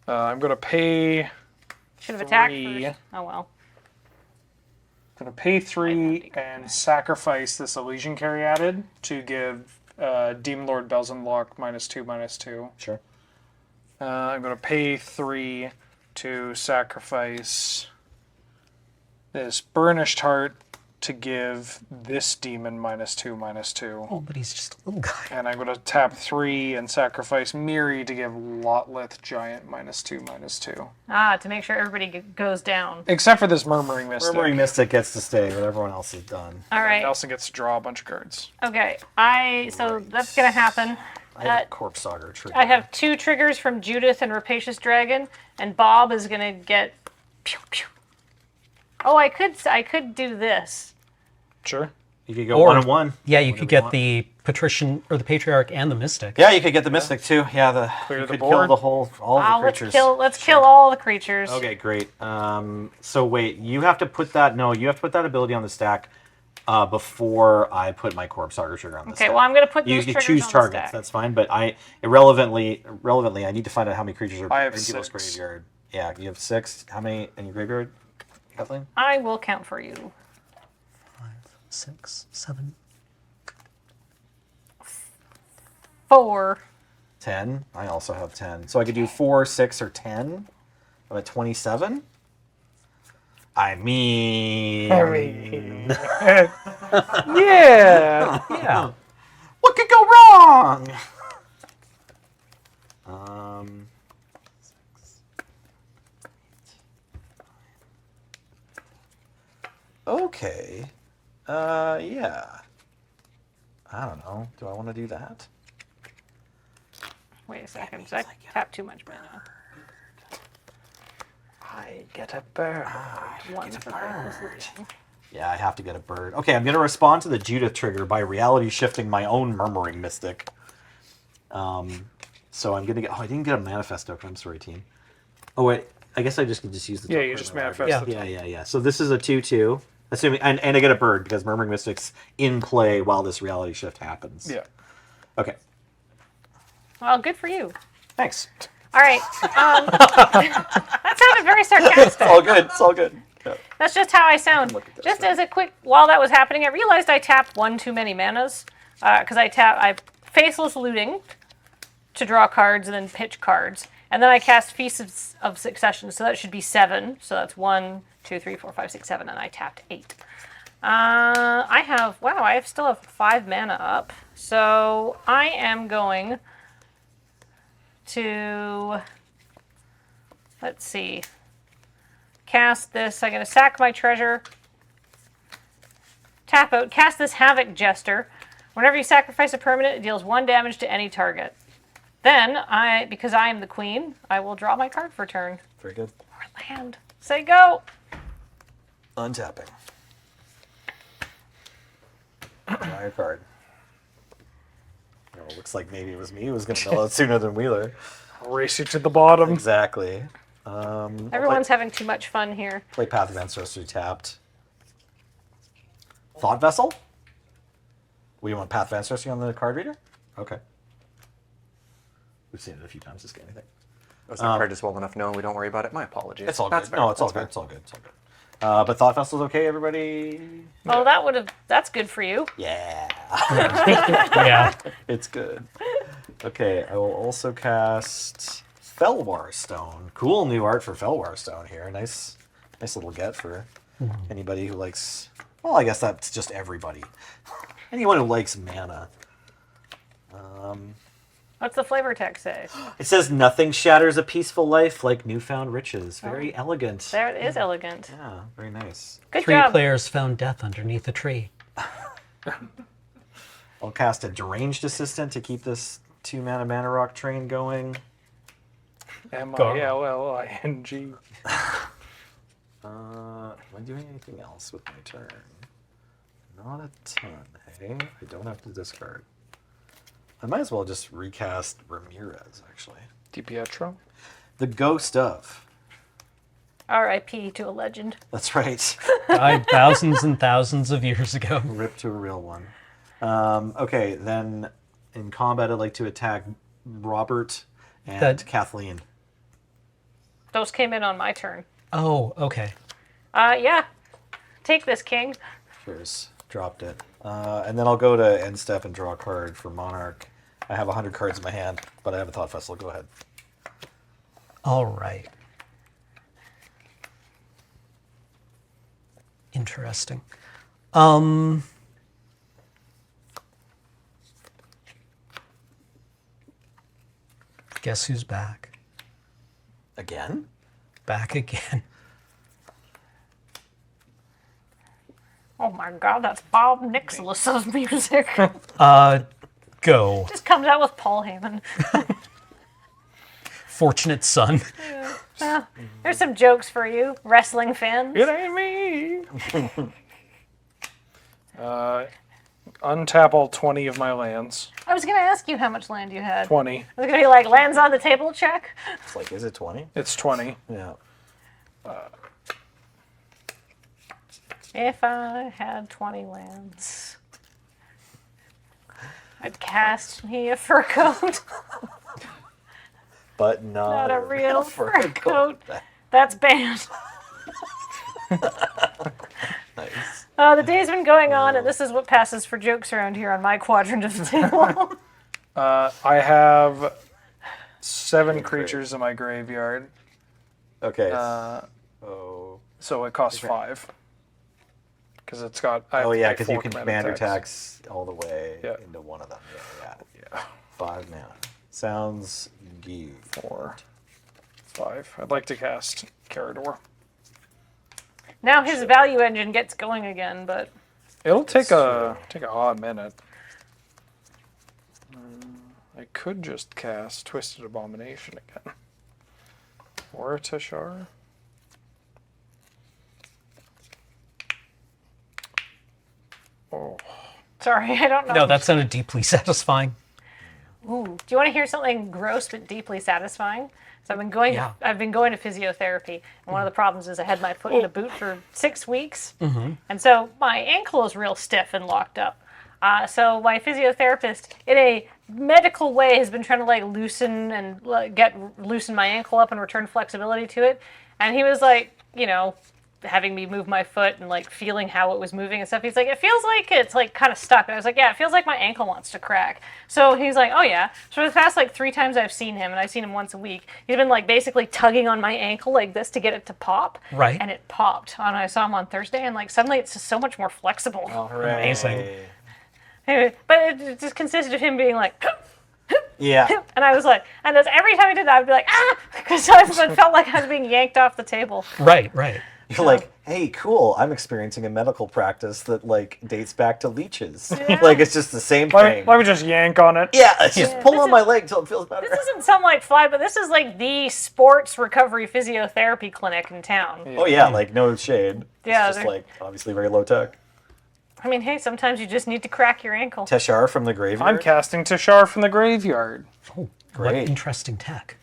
I'm going to pay. Should have attacked 3. first. Oh well. I'm going to pay 3 and sacrifice this Elysian Caryatid to give Demon Lord Belzenlock -2/-2. Sure. I'm going to pay 3 to sacrifice this Burnished Heart to give this demon -2/-2. Oh, but he's just a little guy. And I'm going to tap 3 and sacrifice Miri to give Lotleth Giant -2/-2. Ah, to make sure everybody goes down. Except for this Murmuring Mystic. Murmuring Mystic gets to stay, but everyone else is done. All right. Nelson gets to draw a bunch of cards. Okay. So that's gonna happen. I have a Corpse Auger trigger. I have 2 triggers from Judith and Rapacious Dragon, and Bob is gonna get. Pew, pew. Oh, I could do this. Sure. You could go 1-1. Yeah, you could get the Patrician or the Patriarch and the Mystic. Yeah, you could get the Mystic too. Yeah, Clear you the could board. kill all of the creatures. Let's kill all the creatures. Okay, great. So wait, you have to put that. No, you have to put that ability on the stack before I put my Corpse Auger trigger on the stack. Okay, well I'm gonna put you those triggers choose on the targets. stack. That's fine, but irrelevantly, I need to find out how many creatures are I have in people's 6. graveyard. Yeah, you have 6. How many in your graveyard, Kathleen? I will count for you. 5, 6, 7. 4. 10. I also have 10. So I could do 4, 6, or 10. I'm at 27. I mean... yeah. Yeah. What could go wrong? Okay. Yeah. I don't know. Do I want to do that? Wait a second. Did I tap too much mana? I get a bird. One for Faithless Looting. Yeah, I have to get a bird. Okay, I'm going to respond to the Judith trigger by reality shifting my own Murmuring Mystic. So I'm going to get... Oh, I didn't get a Manifest token. I'm sorry, team. Oh, wait. I guess I just can use the... Yeah, you just manifest the token. Yeah. So this is a 2/2. Assuming, and I get a bird because Murmuring Mystic's in play while this reality shift happens. Yeah. Okay. Well, good for you. Thanks. All right. That sounded very sarcastic. It's all good. It's all good. Yeah. That's just how I sound. Just as a quick, while that was happening, I realized I tapped one too many manas because I Faceless Looting to draw cards and then pitch cards, and then I cast Feast of Succession, so that should be 7. So that's 1, 2, 3, 4, 5, 6, 7, and I tapped 8. I still have 5 mana up, so I am going to, let's see, cast this. I'm going to sack my treasure, tap out, cast this Havoc Jester. Whenever you sacrifice a permanent, it deals 1 damage to any target. Then, because I am the queen, I will draw my card for turn. Very good. Or land. Say go! Untapping. Draw your card. Oh, looks like maybe it was me who was going to mill out sooner than Wheeler. Race you to the bottom. Exactly. Everyone's having too much fun here. Play Path of Ancestry tapped. Thought Vessel? We want Path of Ancestry on the card reader? Okay. We've seen it a few times. This game, I think. Was that card is well enough known? We don't worry about it. My apologies. It's all That's good. fair. No, it's all That's good. fair. It's all good. It's all good. But Thought Vessel's okay, everybody? Oh, that's good for you. Yeah. Yeah. It's good. Okay, I will also cast Felwar Stone. Cool new art for Felwar Stone here. Nice little get for anybody who likes... Well, I guess that's just everybody. Anyone who likes mana. What's the flavor text say? It says, nothing shatters a peaceful life like newfound riches. Very elegant. There it is, elegant. Yeah, very nice. Good Three job. players found death underneath a tree. I'll cast a Deranged Assistant to keep this 2-mana rock train going. MILLING. Am I doing anything else with my turn? Not a ton, hey? I don't have to discard. I might as well just recast Ramirez, actually. DiPietro? The Ghost of. R.I.P. to a legend. That's right. Died thousands and thousands of years ago. Ripped to a real one. Okay, then in combat, I'd like to attack Robert and Kathleen. Those came in on my turn. Oh, okay. Yeah. Take this, King. Cheers. Dropped it. And then I'll go to end step and draw a card for Monarch. I have 100 cards in my hand, but I have a Thought Vessel. Go ahead. All right. Interesting. Guess who's back? Again? Back again. Oh my god, that's Bob Nicholas's music. Go. Just comes out with Paul Heyman. Fortunate son. Yeah. There's some jokes for you, wrestling fans. It ain't me. Untap all 20 of my lands. I was going to ask you how much land you had. 20. I was going to be like, lands on the table check? It's like, is it 20? It's 20. Yeah. If I had 20 lands, I'd cast me a fur coat. But not a real fur coat. That's banned. Nice. The day's been going on, and this is what passes for jokes around here on my quadrant of the table. I have 7 creatures in my graveyard. Okay. So it costs 5. Because it's got. Because you can commander tax all the way into one of them. Yeah. 5 mana. Sounds good. 4, 5. I'd like to cast Carador. Now his value engine gets going again, but It'll take a hot minute. I could just cast Twisted Abomination again. Or a Teshar. Oh. Sorry, I don't know. No, that sounded deeply satisfying. Ooh, do you want to hear something gross but deeply satisfying? So I've been going to physiotherapy, and one of the problems is I had my foot in a boot for 6 weeks, and so my ankle is real stiff and locked up. So my physiotherapist, in a medical way, has been trying to like loosen my ankle up and return flexibility to it, and he was like, having me move my foot and like feeling how it was moving and stuff. He's like, it feels like it's like kind of stuck. And I was like, yeah, it feels like my ankle wants to crack. So he's like, oh yeah. So for the past like 3 times I've seen him, and I've seen him once a week, he's been like basically tugging on my ankle like this to get it to pop. Right. And it popped. And I saw him on Thursday, and like suddenly it's just so much more flexible. Oh, hooray. Amazing. Anyway, but it just consisted of him being like, Yeah. and I was like, and every time he did that, I'd be like, ah, because I felt like I was being yanked off the table. Right. You're like, hey, cool, I'm experiencing a medical practice that like dates back to leeches. Yeah. Like it's just the same thing. Let me just yank on it. Yeah, just pull on my leg until it feels better. This isn't some like fly, but this is like the sports recovery physiotherapy clinic in town. Oh yeah, like no shade. Yeah, It's just like obviously very low tech. I mean, hey, sometimes you just need to crack your ankle. Teshar from the graveyard. I'm casting Teshar from the graveyard. Oh, great. What interesting tech.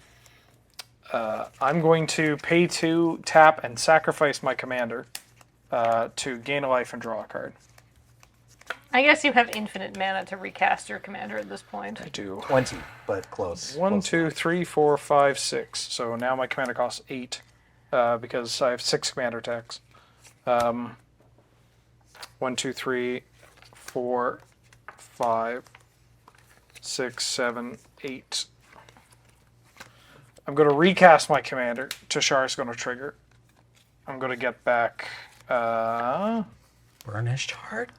I'm going to pay 2, tap, and sacrifice my commander to gain a life and draw a card. I guess you have infinite mana to recast your commander at this point. I do. 20, but close. 1, 2, 3, 4, 5, 6. So now my commander costs 8 because I have 6 commander attacks. 1, 2, 3, 4, 5, 6, 7, 8. I'm going to recast my commander. Teshar is going to trigger. I'm going to get back... Burnished Heart?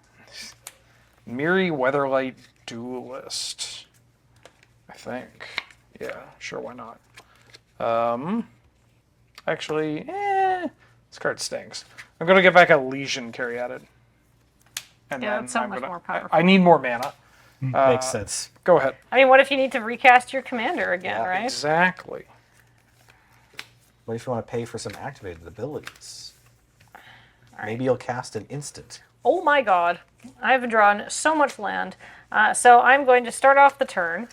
Miri Weatherlight Duelist. I think. Yeah, sure, why not? Actually, this card stinks. I'm going to get back a Legion Caryatid. And Yeah, then that's so I'm much gonna, more powerful. I need more mana. Makes sense. Go ahead. I mean, what if you need to recast your commander again, right? Exactly. What if you want to pay for some activated abilities? Maybe you'll cast an instant. Oh my god. I've drawn so much land. So I'm going to start off the turn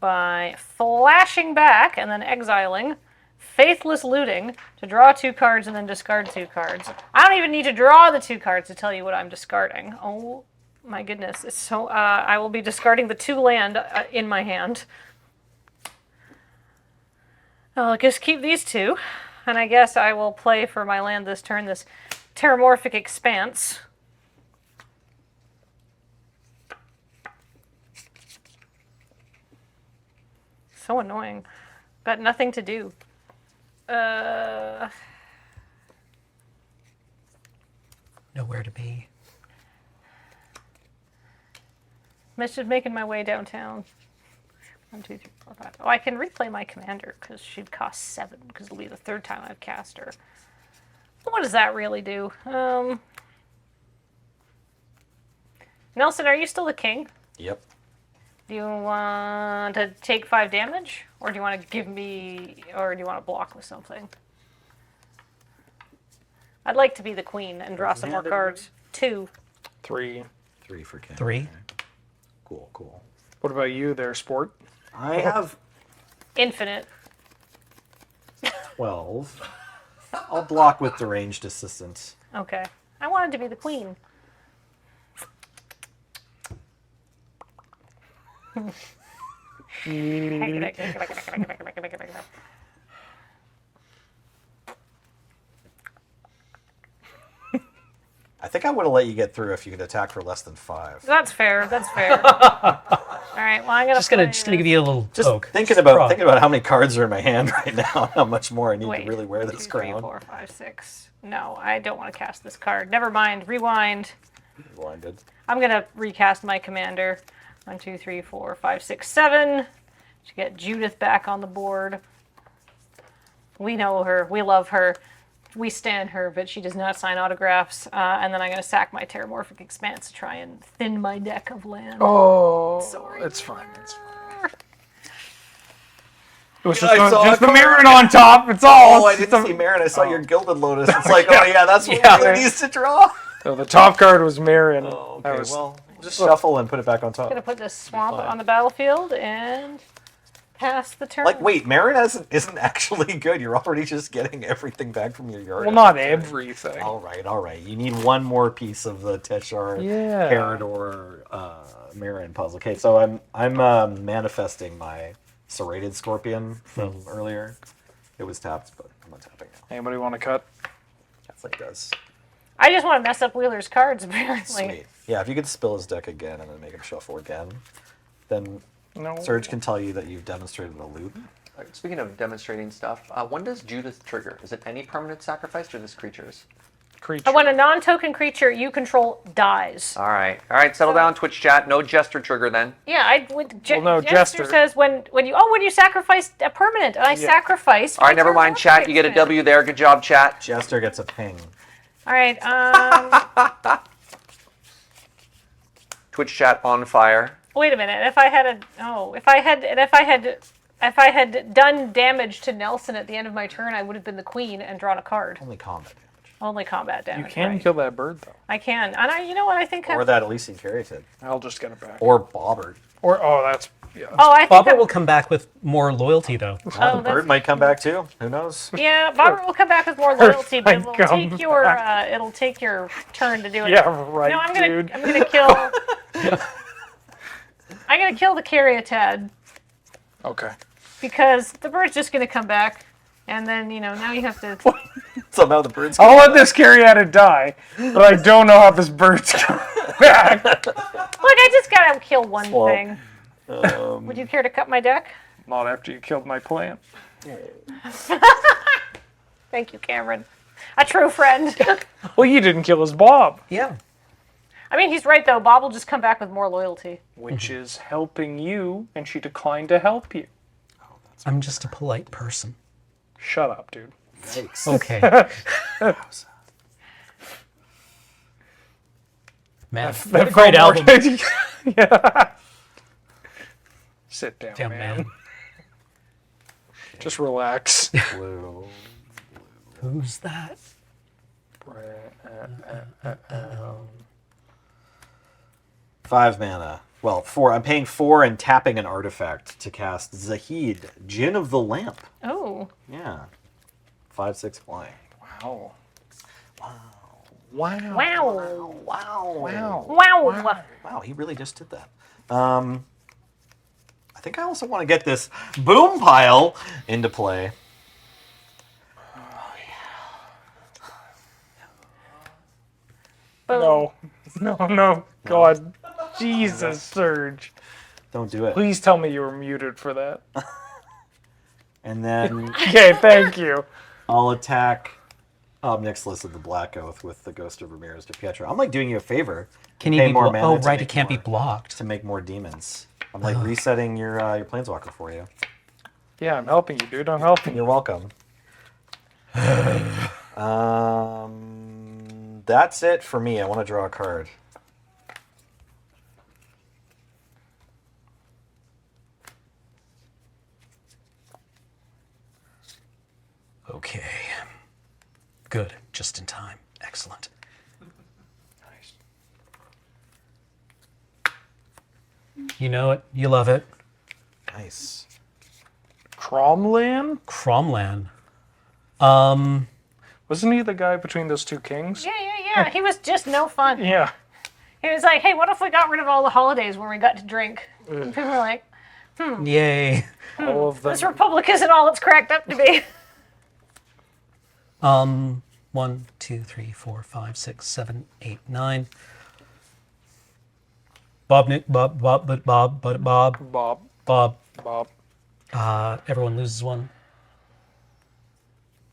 by flashing back and then exiling Faithless Looting to draw 2 cards and then discard 2 cards. I don't even need to draw the 2 cards to tell you what I'm discarding. Oh my goodness. So I will be discarding the 2 land in my hand. I'll just keep these 2, and I guess I will play for my land this turn, this Terramorphic Expanse. So annoying. Got nothing to do. Nowhere to be. I'm just making my way downtown. 1, 2, 3, 4, 5. Oh, I can replay my commander because she'd cost 7 because it'll be the 3rd time I've cast her. What does that really do? Nelson, are you still the king? Yep. Do you want to take 5 damage? Or do you want to give me... Or do you want to block with something? I'd like to be the queen and draw some more cards. 2. 3. 3 for Ken. 3. Cool, cool. What about you there, Sport? I have Infinite. 12. I'll block with deranged assistance. Okay. I wanted to be the queen. I think I would have let you get through if you could attack for less than 5. That's fair. That's fair. All right. Well, I'm gonna Just gonna give you a little Just poke. thinking about how many cards are in my hand right now, how much more I need Wait, to really wear this 2, 3, crown. 4, 5, 6. No, I don't want to cast this card. Never mind. Rewind. Blinded. I'm gonna recast my commander. 1, 2, 3, 4, 5, 6, 7. To get Judith back on the board. We know her. We love her. We stand her, but she does not sign autographs. And then I'm going to sack my Terramorphic Expanse to try and thin my deck of land. Oh, sorry. it's fine. It's fine. was I saw just a the card. Marin on top. It's all. Oh, I didn't see Marin. I saw your Gilded Lotus. It's like, oh yeah, that's what Yeah. Wheeler needs to draw. So the top card was Marin. Oh, That okay, was- well, just shuffle and put it back on I'm top. gonna put this swamp on the battlefield and pass the turn. Like, wait, Marin isn't actually good. You're already just getting everything back from your yard. Well, not everything. All right. You need one more piece of the Teshar Yeah. Parador Marin puzzle. Okay, so I'm manifesting my serrated scorpion from earlier. It was tapped, but I'm not tapping now. Anybody want to cut? Kathleen does. I just want to mess up Wheeler's cards, apparently. Sweet. Yeah, if you could spill his deck again and then make him shuffle again, then No. Serge can tell you that you've demonstrated a loop. Speaking of demonstrating stuff, when does Judith trigger? Is it any permanent sacrifice or just creatures? Creature. When a non-token creature you control dies. All right, settle down, Twitch chat. No Jester trigger then. Yeah, no, Jester says when you sacrifice a permanent, and I sacrifice. All right, never mind, chat. You get a W there. Good job, chat. Jester gets a ping. All right. Twitch chat on fire. Wait a minute. If I had done damage to Nelson at the end of my turn, I would have been the queen and drawn a card. Only combat. Only combat damage. You can right. kill that bird though. I can, and you know what? I think. Or that Elysian Caryatid. I'll just get it back. Or Bobbert. Or that's yeah. Oh, I think. Bobber will come back with more loyalty, though. The bird might come back too. Who knows? Yeah, Bobber will come back with more loyalty, but might come it'll take your turn to do it. Yeah, right, No, I'm dude. gonna kill. I'm gonna kill the Caryatid Okay. because the bird's just gonna come back, and then now you have to. Somehow the bird's I'll let this Caryatid die, but I don't know how this bird's coming back. Look, I just gotta kill one Well, thing. Would you care to cut my deck? Not after you killed my plant. Thank you, Cameron. A true friend. Well, you didn't kill his Bob. Yeah. I mean, he's right though. Bob will just come back with more loyalty. Which is helping you, and she declined to help you. I'm just a polite person. Shut up, dude. Okay. Man, what a great album. Yeah. Sit down, Damn, man. Just relax. Who's that? 5 mana. Well, 4. I'm paying 4 and tapping an artifact to cast Zahid, Djinn of the Lamp. Oh. Yeah. 5/6 flying. Wow. Wow. Wow. Wow, he really just did that. I think I also want to get this boom pile into play. No. No. God. Jesus, Serge. Don't do it. Please tell me you were muted for that. And then Okay, thank you. I'll attack Obnixilus of the Black Oath with the Ghost of Ramirez de Pietro. I'm like doing you a favor. Can he Pay be more blo- mana Oh, to right, make it can't be more- blocked. To make more demons. I'm like resetting your Planeswalker for you. Yeah, I'm helping you, dude. I'm helping you. You're welcome. That's it for me. I want to draw a card. Okay. Good. Just in time. Excellent. You know it. You love it. Nice. Cromlan? Cromlan. Wasn't he the guy between those two kings? Yeah. He was just no fun. Yeah. He was like, hey, what if we got rid of all the holidays when we got to drink? And people were like, Yay. All of them. this republic isn't all it's cracked up to be. 1, 2, 3, 4, 5, 6, 7, 8, 9. Bob. Everyone loses 1.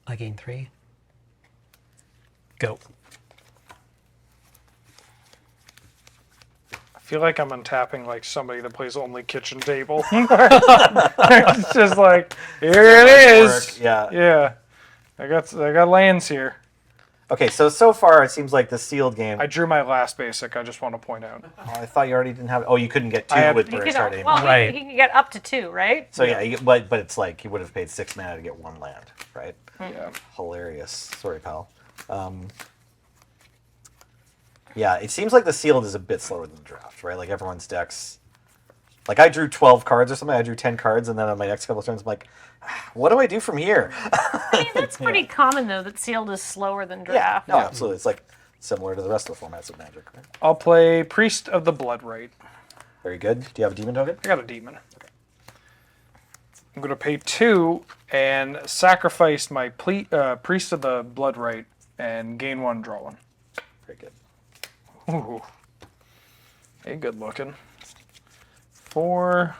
I gain 3. Go. I feel like I'm untapping like somebody that plays only kitchen table. It's just like, here it is. Yeah. Yeah. I got lands here. Okay, so far it seems like the sealed game. I drew my last basic. I just want to point out. Oh, I thought you already didn't have. Oh, you couldn't get 2 with Prerecorded anymore. Well, he can get up to 2, right? So yeah, but it's like he would have paid 6 mana to get 1 land, right? Yeah. Hilarious. Sorry, pal. Yeah, it seems like the sealed is a bit slower than the draft, right? Like everyone's decks. Like I drew 12 cards or something. I drew 10 cards, and then on my next couple of turns, I'm like, what do I do from here? I mean, that's pretty common though. That sealed is slower than draft. No, absolutely. It's like similar to the rest of the formats of Magic, right? I'll play Priest of the Bloodright. Very good. Do you have a demon token? I got a demon. Okay. I'm going to pay 2 and sacrifice my Priest of the Bloodright and gain 1, draw 1. Very good. Ooh. Hey, good looking. 4,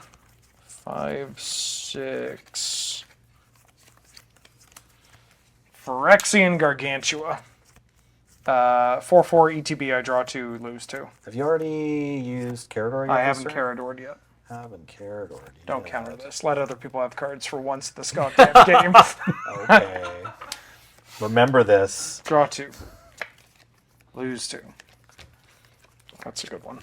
5, 6. Phyrexian Gargantua. 4/4 ETB. I draw 2, lose 2. Have you already used Carador yet? I haven't Caradored yet. Haven't Carador. Don't counter this. Let other people have cards for once this goddamn game. Okay. Remember this. Draw 2. Lose 2. That's a good one.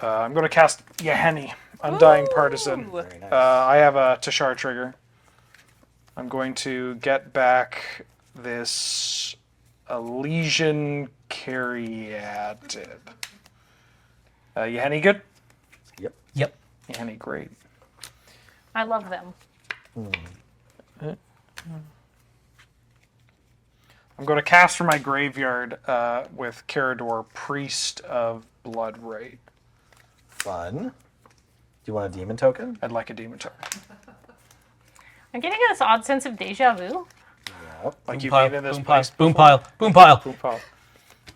I'm going to cast Yeheni, Undying Partisan. Very nice. I have a Tashar trigger. I'm going to get back this Elysian Caryatid. Yeheni good? Yep. Yep. Yeheni great. I love them. I'm going to cast from my graveyard with Carador, Priest of Bloodright. Fun. Do you want a demon token? I'd like a demon token. I'm getting this odd sense of deja vu. Yep. Like you've pile, been in this boom place pile, boom before. pile, boom pile. Boom pile.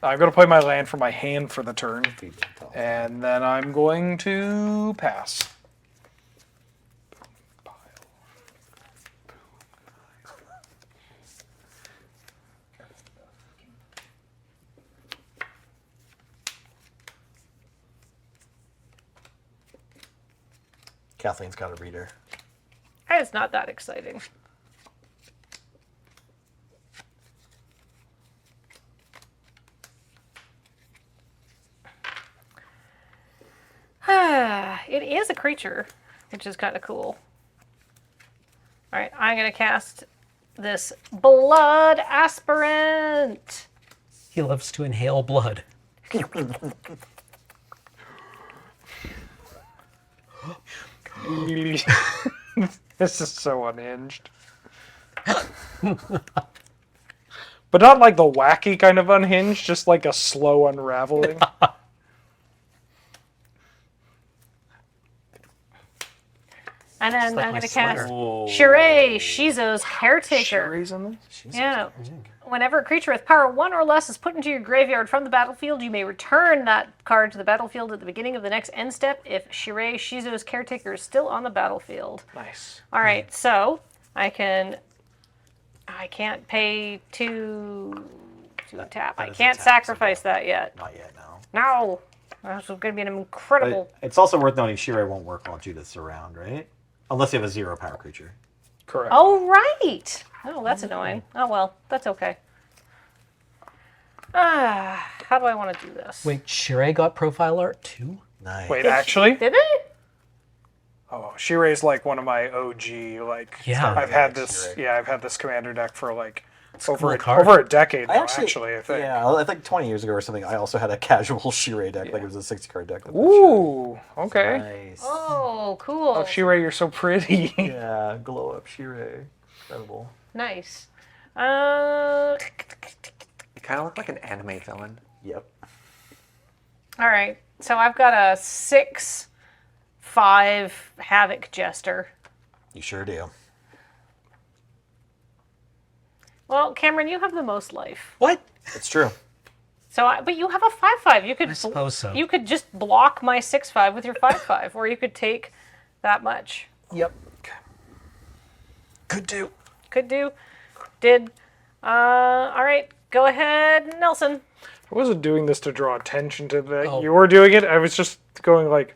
I'm going to play my land from my hand for the turn. And then I'm going to pass. Kathleen's got a reader. It's not that exciting. It is a creature, which is kind of cool. All right, I'm going to cast this Blood Aspirant. He loves to inhale blood. This is so unhinged. But not like the wacky kind of unhinged, just like a slow unraveling. And then like I'm my going to cast sweater. Shirei, Shizo's Caretaker. Shirei's in this? Yeah. Whenever a creature with power 1 or less is put into your graveyard from the battlefield, you may return that card to the battlefield at the beginning of the next end step if Shirei, Shizo's Caretaker is still on the battlefield. Nice. All right, so I can't pay 2 to tap. I can't sacrifice that yet. Not yet, no. No. That's going to be an incredible... But it's also worth noting Shirei won't work while Judith's around, right? Unless you have a 0 power creature. Correct. Oh, right. Oh, that's annoying. Oh, well, that's okay. How do I want to do this? Wait, Shirei got profile art too? Nice. Wait, actually? Did it? Oh, Shirei's like one of my OG, like, Yeah. I've had this commander deck for like over cool a decade now, actually, I think. Yeah, I think 20 years ago or something, I also had a casual Shirei deck, like it was a 60-card deck. Ooh, okay. Nice. Oh, cool. Oh, Shirei, you're so pretty. Yeah, glow up Shirei. Incredible. Nice. You kind of look like an anime villain. Yep. All right. So I've got a 6/5 Havoc Jester. You sure do. Well, Cameron, you have the most life. What? It's true. So, but you have a 5/5. You could. I suppose so. You could just block my 6/5 with your 5/5, or you could take that much. Yep. Could do. Could do. Did. All right. Go ahead, Nelson. I wasn't doing this to draw attention to that. Oh. You were doing it. I was just going like,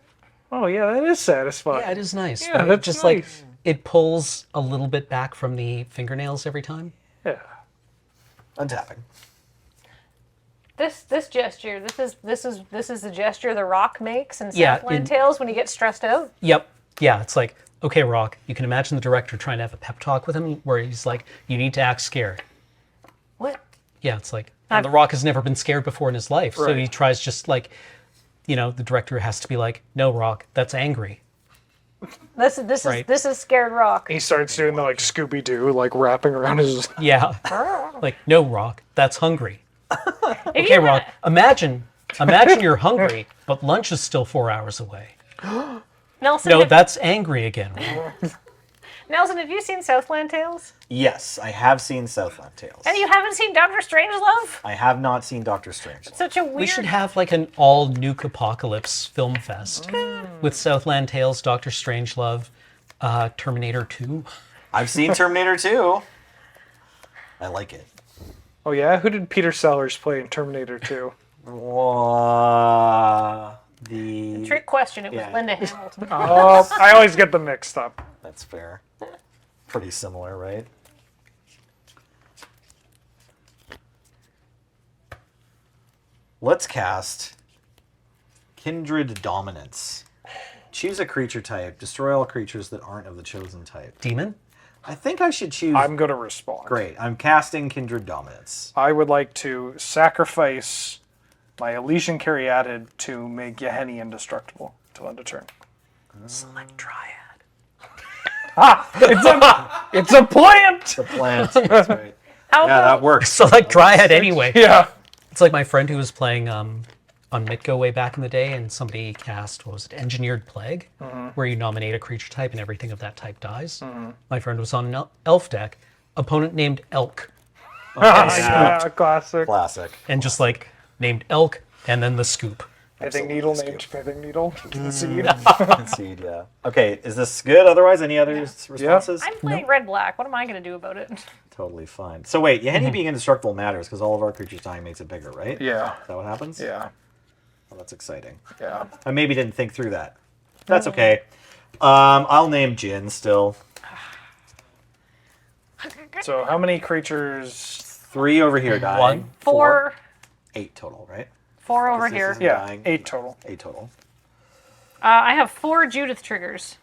oh yeah, that is satisfying. Yeah, it is nice. Yeah, right? that's just nice. like it pulls a little bit back from the fingernails every time. Yeah. Untapping. This gesture, this is the gesture the Rock makes in Yeah, Southland Tales when he gets stressed out. Yep. Yeah, it's like, okay, Rock, you can imagine the director trying to have a pep talk with him where he's like, you need to act scared. What? Yeah, it's like, and the Rock has never been scared before in his life. So Right. he tries just like, the director has to be like, no, Rock, that's angry. This is scared Rock. He starts doing the like Scooby Doo, like wrapping around his. Yeah. Like, no, Rock, that's hungry. Okay, Rock, imagine you're hungry, but lunch is still 4 hours away. Nelson, No, that's angry again. Nelson, have you seen Southland Tales? Yes, I have seen Southland Tales. And you haven't seen Doctor Strangelove? I have not seen Doctor Strange. Such a weird. We should have like an all Nuke Apocalypse film fest with Southland Tales, Doctor Strangelove, Terminator 2. I've seen Terminator 2. I like it. Oh yeah, who did Peter Sellers play in Terminator 2? The Trick question. It was Linda Hamilton. Oh, I always get them mixed up. That's fair. Pretty similar, right? Let's cast Kindred Dominance. Choose a creature type. Destroy all creatures that aren't of the chosen type. Demon? I think I should choose... I'm going to respond. Great. I'm casting Kindred Dominance. I would like to sacrifice my Elysian Caryatid to make Yahenni indestructible till end of turn. Select Dryad. It's a plant! It's a plant. That's right. How Yeah, about that works. Select Dryad anyway. Yeah. It's like my friend who was playing on Mitgo way back in the day, and somebody cast, what was it, Engineered Plague, where you nominate a creature type and everything of that type dies. My friend was on an elf deck, opponent named Elk. Yeah, classic. Classic. And just like named Elk and then the scoop. Pithing Needle named Pithing Needle. Seed. Seed, yeah. Okay, is this good? Otherwise, any other responses? I'm playing red-black. What am I going to do about it? Totally fine. So wait, Yahenni being indestructible matters because all of our creatures dying makes it bigger, right? Yeah. Is that what happens? Yeah. Well, that's exciting. Yeah. I maybe didn't think through that. That's okay. I'll name Jin still. So how many creatures? 3 over here dying. 1. 4. 8 total, right? 4 over This here. isn't Yeah, dying. 8 total. 8 total. I have 4 Judith triggers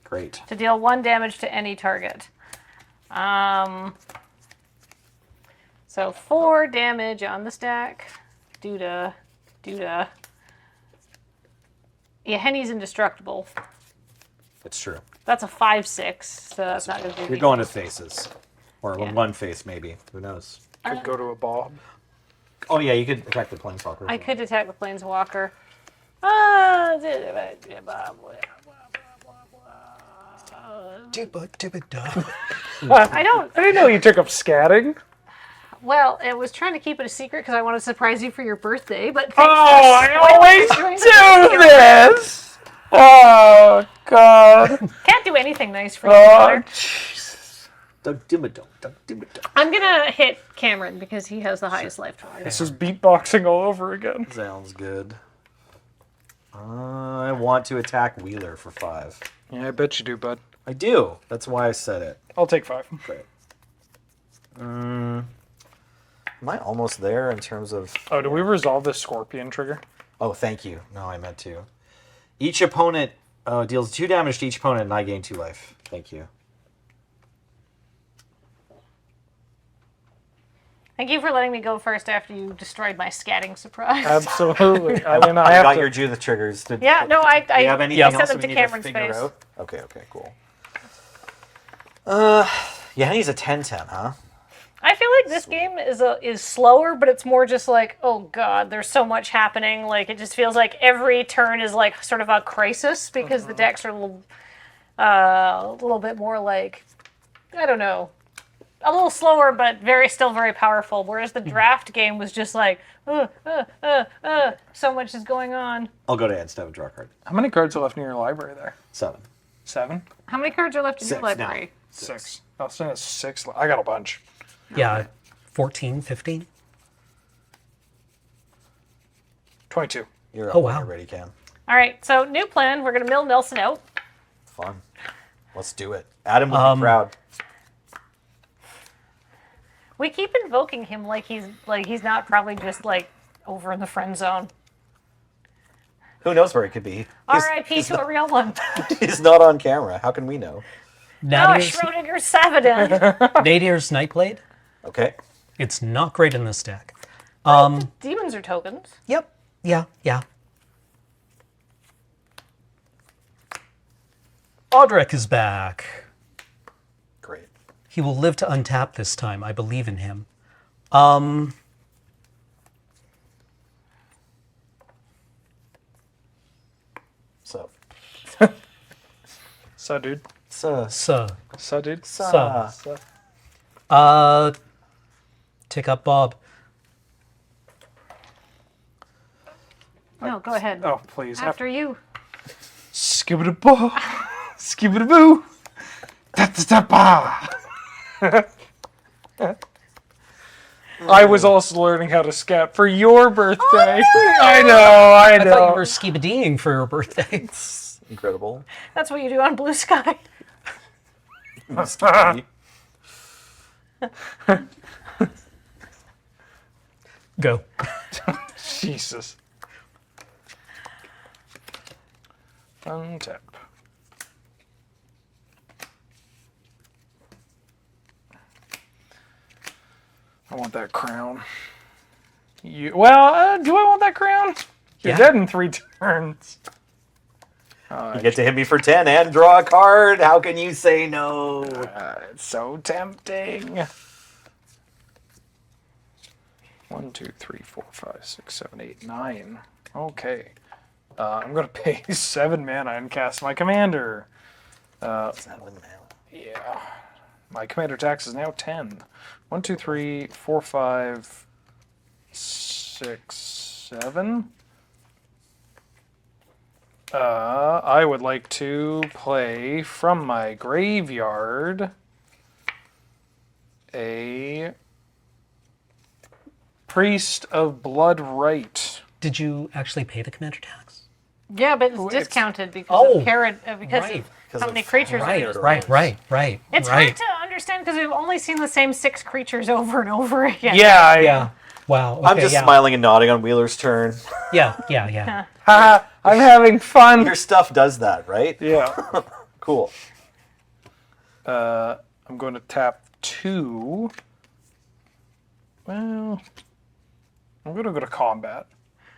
Great. to deal 1 damage to any target. So 4 damage on the stack. Duda. Yahenni's indestructible. It's true. That's a 5/6, so that's not going to be. You're going to faces. Or Yeah. one face, maybe. Who knows? Could go to a Bob. Oh, yeah, you could attack the Planeswalker. I could attack the Planeswalker. I didn't know you took up scatting. Well, I was trying to keep it a secret because I want to surprise you for your birthday, but thanks I for always spoiling do it. this! Oh, God. Can't do anything nice for you, Oh, brother. Jesus. I'm gonna hit Cameron because he has the highest life total. This is beatboxing all over again. Sounds good. I want to attack Wheeler for 5. Yeah, I bet you do, bud. I do. That's why I said it. I'll take 5. Great. Am I almost there in terms of... Oh, do we resolve this Scorpion trigger? Oh, thank you. No, I meant to. Each opponent deals 2 damage to each opponent, and I gain 2 life. Thank you. Thank you for letting me go first after you destroyed my scatting surprise. Absolutely. I got your Judith triggers. Yeah, no, I Do you have anything sent else them we to need Cameron's figure face. out? Okay, cool. Yeah, he's a 10-10, huh? I feel like this game is slower, but it's more just like, oh god, there's so much happening. Like it just feels like every turn is like sort of a crisis because the decks are a little bit more like, I don't know, a little slower, but still very powerful. Whereas the draft game was just like, so much is going on. I'll go to end step and draw a card. How many cards are left in your library there? 7. 7? How many cards are left in your 6 now. library? 6. I'll send it 6. I got a bunch. Yeah, 14, 15. 22. You're up Oh, when wow. you're ready, Cam. All right, so new plan. We're gonna mill Nelson out. Fun. Let's do it. Adam will be proud. We keep invoking him like he's not probably just like over in the friend zone. Who knows where he could be? R.I.P. to a real one. He's not on camera. How can we know? Schrodinger's Savadin. Nadir's Nightblade. Okay. It's not great in this deck. Demons are tokens. Yep. Yeah. Audrek is back. Great. He will live to untap this time. I believe in him. So. So, dude. So. So, dude. So. Tick up Bob. No, go ahead. Oh, please. After you. Skibidi-boo. Skibidi-boo. I was also learning how to scat for your birthday. Oh, no! I know. I thought you were skibideeing for your birthday. Incredible. That's what you do on Blue Sky. Go. Jesus. Untap. I want that crown. Do I want that crown? You're dead in 3 turns. You get to hit me for 10 and draw a card. How can you say no? It's so tempting. 1, 2, 3, 4, 5, 6, 7, 8, 9. Okay. I'm going to pay 7 mana and cast my commander. 7 mana. Yeah. My commander tax is now 10. 1, 2, 3, 4, 5, 6, 7. I would like to play from my graveyard a Priest of Blood Rite. Did you actually pay the commander tax? Yeah, but it's discounted because of right. how many creatures Right. It's hard to understand because we've only seen the same 6 creatures over and over again. Yeah. Wow. I'm just smiling and nodding on Wheeler's turn. Yeah. Haha, I'm having fun. Your stuff does that, right? Yeah. Cool. I'm going to tap 2. Well, I'm going to go to combat.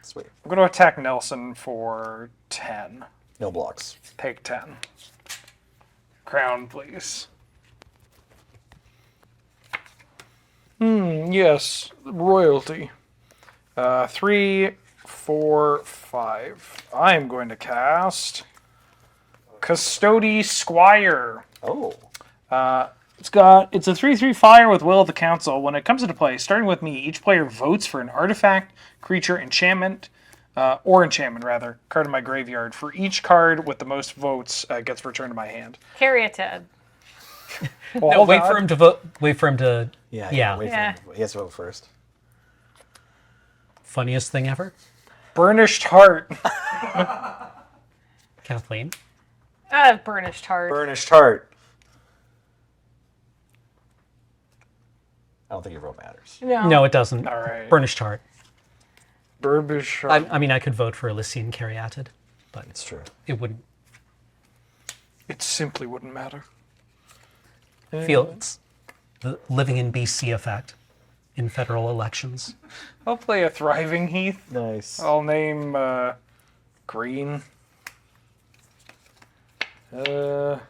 Sweet. I'm going to attack Nelson for 10. No blocks. Take 10. Crown, please. Yes, royalty. 3, 4, 5. I'm going to cast Custody Squire. Oh. It's a 3/3 fire with Will of the Council. When it comes into play, starting with me, each player votes for an artifact, creature, enchantment, card in my graveyard. For each card with the most votes, gets returned to my hand. Caryatid. No, wait for him to vote. Wait for him to. Yeah. Wait for him. He has to vote first. Funniest thing ever. Burnished Heart. Kathleen. Burnished Heart. Burnished Heart. I don't think your vote matters. No, it doesn't. All right. Burnished Heart. Burnished Heart. I mean, I could vote for Elysian Caryatid, but it's true. It wouldn't. It simply wouldn't matter. It's the living in BC effect in federal elections. I'll play a Thriving Heath. Nice. I'll name Green. God.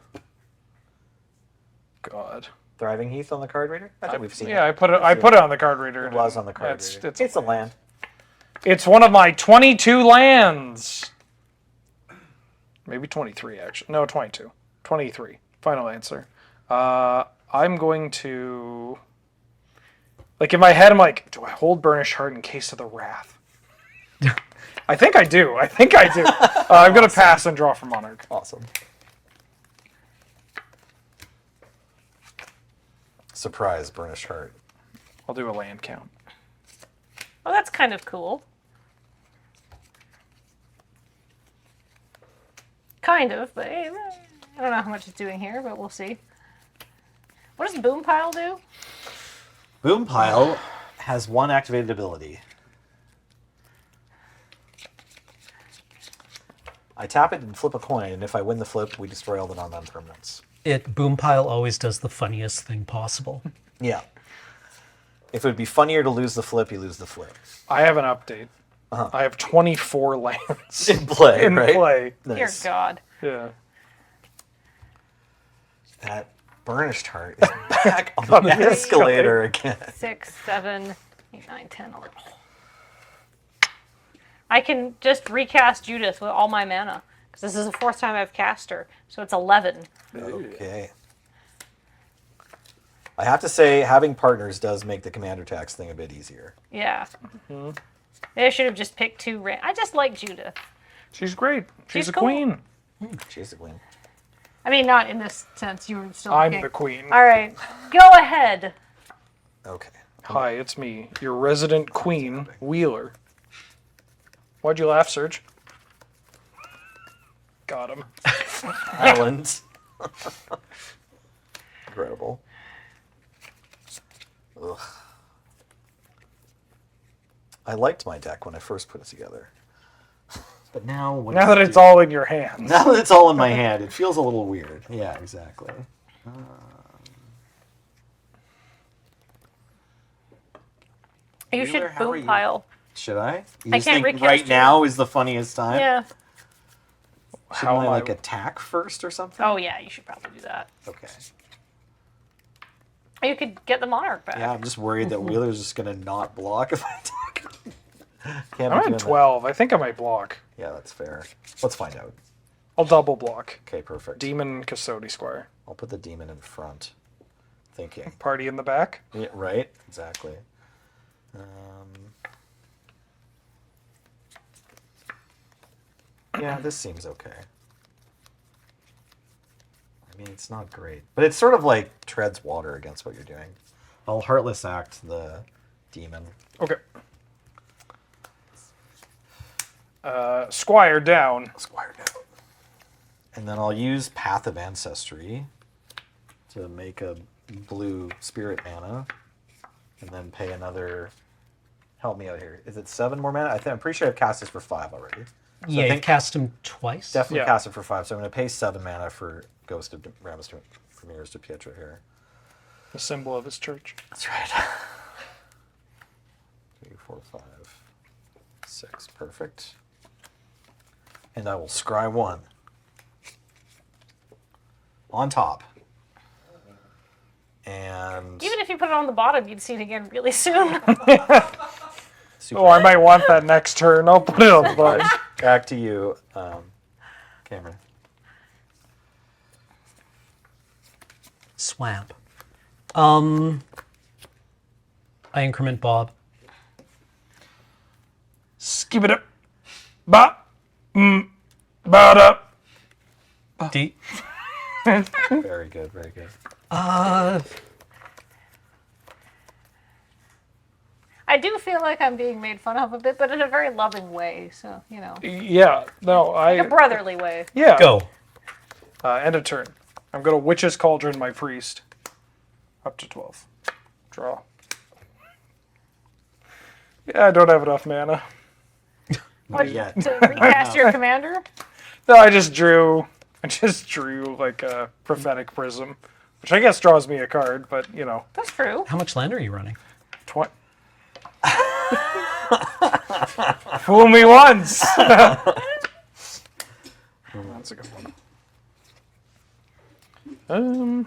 Thriving Heath on the card reader? I think we've seen it. Yeah, I put it on the card reader. It was on the card reader. It's a land. It's one of my 22 lands. Maybe 23, actually. No, 22. 23. Final answer. I'm going to... Like, in my head, I'm like, do I hold Burnished Heart in case of the Wrath? I think I do. I'm going to pass and draw for Monarch. Awesome. Surprise, Burnished Heart. I'll do a land count. Well, that's kind of cool. Kind of, but I don't know how much it's doing here, but we'll see. What does Boom Pile do? Boom Pile has one activated ability. I tap it and flip a coin, and if I win the flip, we destroy all the non-permanents. Boom Pile always does the funniest thing possible. Yeah. If it would be funnier to lose the flip, you lose the flip. I have an update. I have 24 lands in play. In right? play. Dear God. Yeah. That Burnished Heart is back on the escalator again. 6, 7, 8, 9, 10, 11. I can just recast Judith with all my mana. Because this is the fourth time I've cast her. So it's 11. Okay. I have to say, having partners does make the commander tax thing a bit easier. Yeah. Maybe I should have just picked 2 I just like Judith. She's great. She's a cool. queen. She's a queen. I mean, not in this sense. You were still I'm king. the queen. All right. Go ahead. Okay. Hi, it's me, your resident queen, Wheeler. Why'd you laugh, Serge? Got him. Islands. Incredible. Ugh. I liked my deck when I first put it together. But now... Now that it's all in your hands. Now that it's all in my hand, it feels a little weird. Yeah, exactly. You Wheeler, should how are boom you? pile. Should I? You I just can't think recast right you. now is the funniest time? Yeah. Shouldn't I, like, attack first or something? Oh, yeah. You should probably do that. Okay. Or you could get the Monarch back. Yeah, I'm just worried that Wheeler's just going to not block if I attack him. Can't be I'm doing at that. 12. I think I might block. Yeah, that's fair. Let's find out. I'll double block. Okay, perfect. Demon Custody Squire. I'll put the demon in front. Thinking. Party in the back. Yeah, right? Exactly. Yeah, this seems okay. I mean, it's not great. But it's sort of like treads water against what you're doing. I'll Heartless Act the demon. Okay. Squire down. Squire down. And then I'll use Path of Ancestry to make a blue spirit mana. And then pay another... Help me out here. Is it 7 more mana? I'm pretty sure I've cast this for 5 already. So Yeah, I you've think cast him twice. definitely cast it for 5. So I'm going to pay 7 mana for Ghost of Ramus Ramirez de Pietra here. The symbol of his church. That's right. 3, 4, 5, 6. Perfect. And I will scry 1. On top. And... Even if you put it on the bottom, you'd see it again really soon. Oh, I might want that next turn. I'll put it on the bottom. Back to you, Cameron. Swamp. I increment Bob. Skip it up. Ba. Ba da. D. Very good, very good. I do feel like I'm being made fun of a bit, but in a very loving way. So, you know. Yeah, no, Like a brotherly way. Yeah. Go. End of turn. I'm going to Witch's Cauldron my priest. Up to 12. Draw. Yeah, I don't have enough mana. What, yet. to recast your commander? No, I just drew like a Prophetic Prism, which I guess draws me a card, but you know. That's true. How much land are you running? 20. Fool me once. That's a good one.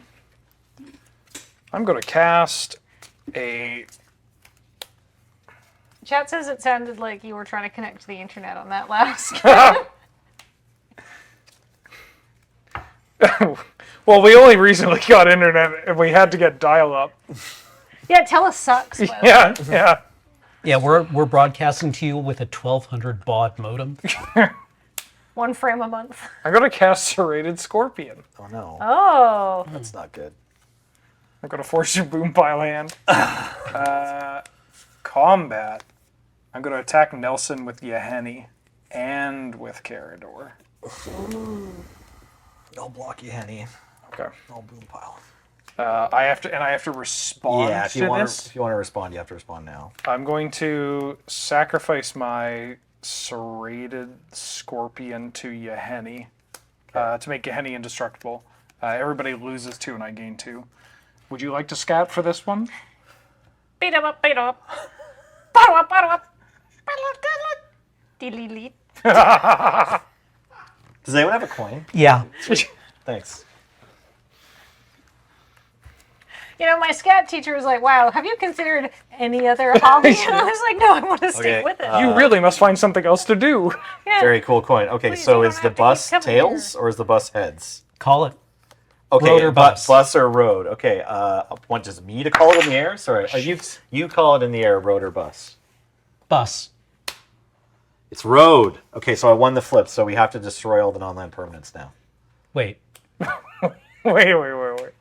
I'm going to cast a... Chat says it sounded like you were trying to connect to the internet on that last. Well, we only recently got internet and we had to get dial-up. Yeah, Tellus sucks. But... Yeah. Yeah, we're broadcasting to you with a 1200 baud modem. 1 frame a month. I'm going to cast Serrated Scorpion. Oh, no. Oh. That's not good. I'm going to force your boom pile hand. Combat. I'm going to attack Nelson with Yaheni and with Carador. No block you, Henny. Okay. No boom pile. I have to respond Yeah, if to you want this. to, if you want to respond, you have to respond now. I'm going to sacrifice my serrated scorpion to Yahenni to make Yahenni indestructible. Everybody loses 2 and I gain 2. Would you like to scat for this one? Beat him up, beat him up. Bottle up, bottle up. Delete. Does anyone have a coin? Yeah. Thanks. You know, my scat teacher was like, wow, have you considered any other hobby? And I was like, no, I want to stick with it. You really must find something else to do. Yeah. Very cool coin. Okay, so is the bus come tails or is the bus heads? Call it. Okay, Road or bus? Bus or road. Okay, want just me to call it in the air? Sorry, you call it in the air, road or bus? Bus. It's road. Okay, so I won the flip, so we have to destroy all the non-land permanents now. Wait. Wait.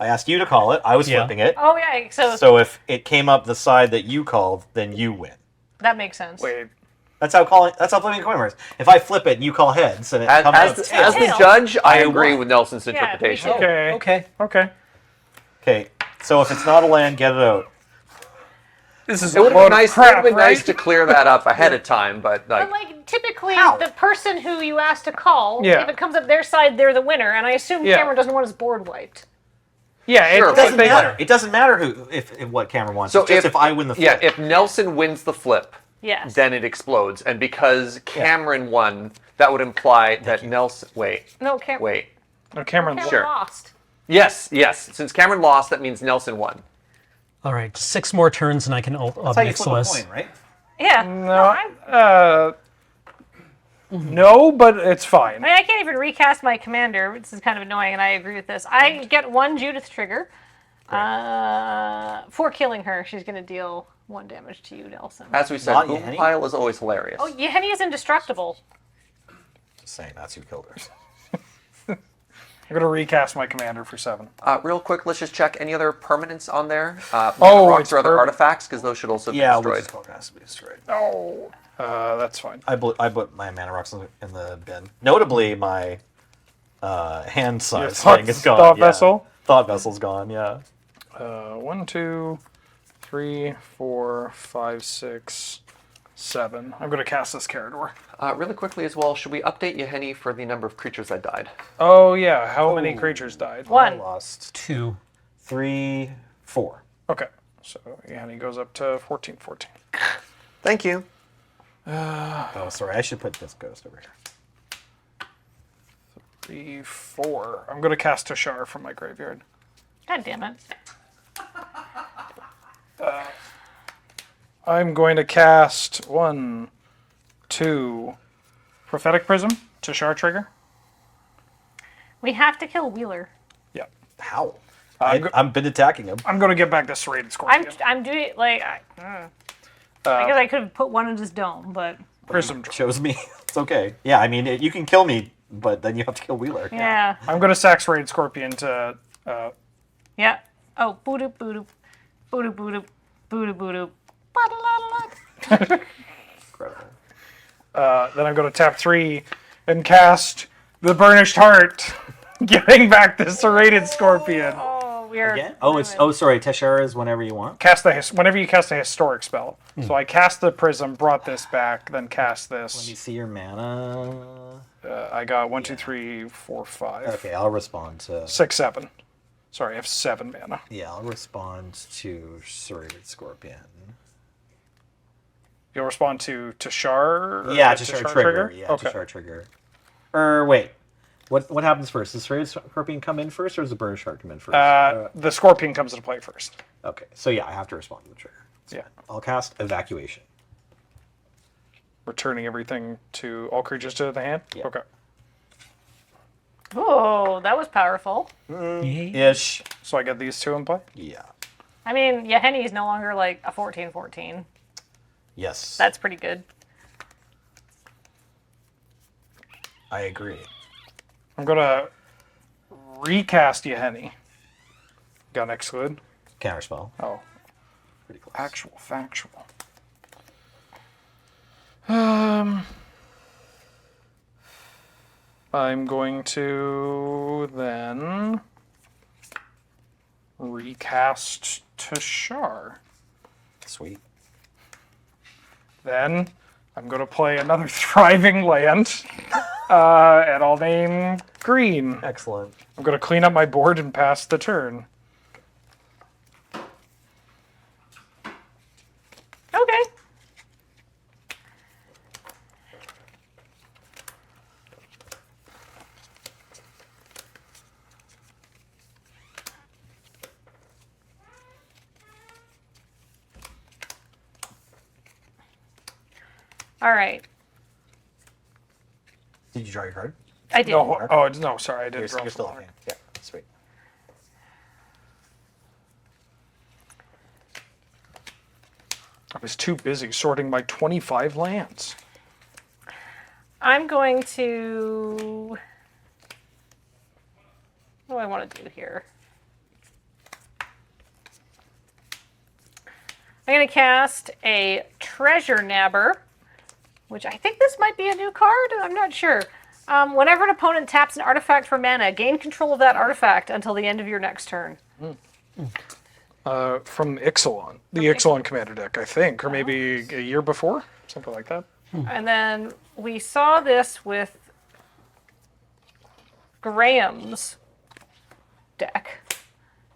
I asked you to call it. I was flipping it. Oh, yeah. So if it came up the side that you called, then you win. That makes sense. Wait. That's how flipping a coin works. If I flip it and you call heads, and it comes out As the judge, I agree with Nelson's Yeah, interpretation. me too. Okay. Okay, so if it's not a land, get it out. This is It would have been nice to clear that up ahead of time, but But like typically, the person who you asked to call, Yeah. if it comes up their side, they're the winner. And I assume Yeah. Cameron doesn't want his board wiped. Yeah, It doesn't matter. It doesn't matter if what Cameron wants. So It's just if I win the flip. Yeah, if Nelson wins the flip, Yes. then it explodes. And because Cameron won, that would imply that Nelson. Wait. No, Cameron. Wait. No, Cameron Sure. lost. Yes. Since Cameron lost, that means Nelson won. All right, 6 more turns and I can mix list. right? Yeah. No, but it's fine. I mean, I can't even recast my commander. This is kind of annoying, and I agree with this. I get 1 Judith trigger. For killing her, she's going to deal 1 damage to you, Nelson. As we said, Not Boom Yahenni? Pile is always hilarious. Oh, Yahenni is indestructible. Just saying, that's who killed her. I'm going to recast my commander for 7. Real quick, let's just check any other permanents on there. Oh, rocks it's or other artifacts, because those should also be destroyed. has to be destroyed. Oh, that's fine. I put my mana rocks in the bin. Notably, my hand size Your thing is gone. thought vessel? Thought vessel's gone. Yeah. 1, 2, 3, 4, 5, 6, 7. I'm going to cast this Carador. Really quickly as well, should we update Yahenni for the number of creatures that died? Oh, yeah. How many creatures died? 1. I lost 2. 3, 4. Okay. So Yahenni goes up to 14. Thank you. Oh, sorry. I should put this ghost over here. 3, 4. I'm going to cast Tashar from my graveyard. God damn it. I'm going to cast 1, 2, Prophetic Prism, Tashar trigger. We have to kill Wheeler. Yeah. How? I've been attacking him. I'm going to get back this serrated scorpion. I'm doing like I guess I could have put 1 in his dome, but Prism chose me. It's okay. Yeah, I mean, you can kill me, but then you have to kill Wheeler. yeah. I'm going to sack serrated scorpion to. Yeah. Oh, boo-doop, boo-doop, boo-doop, boo-doop, boo-doop, boo-doop. Then I'm going to tap 3 and cast the Burnished Heart, getting back the serrated scorpion. Oh, we are. Again? Sorry. Teshara is whenever you want. Whenever you cast a historic spell. So I cast the prism, brought this back, then cast this. Let me see your mana. I got 1, 2, 3, 4, 5. Okay, I'll respond to 6, 7. Sorry, I have 7 mana. Yeah, I'll respond to serrated scorpion. You'll respond to Tashar? Yeah, Tashar trigger. Yeah, okay. Tashar trigger. Wait. What happens first? Does serrated scorpion come in first, or does the burnished heart come in first? The scorpion comes into play first. Okay, so yeah, I have to respond to the trigger. Yeah. I'll cast evacuation. Returning everything to all creatures to the hand? Yeah. Okay. Oh, that was powerful. Ish. So I get these 2 in play? Yeah. I mean, Yahenni is no longer like a 14/14. Yes. That's pretty good. I agree. I'm going to recast Yahenni. Got an exclude? Counterspell. Oh. Pretty close. Actual, factual. I'm going to then recast Tashar. Sweet. Then I'm going to play another thriving land, and I'll name green. Excellent. I'm going to clean up my board and pass the turn. Okay. All right. Did you draw your card? I did. No, sorry, I didn't draw You're from still the in hand. Yeah, sweet. I was too busy sorting my 25 lands. I'm going to. What do I want to do here? I'm going to cast a Treasure Nabber, which I think this might be a new card. I'm not sure. Whenever an opponent taps an artifact for mana, gain control of that artifact until the end of your next turn. From Ixalan, the Ixalan Commander deck, I think, or maybe a year before, something like that. And then we saw this with Graham's deck.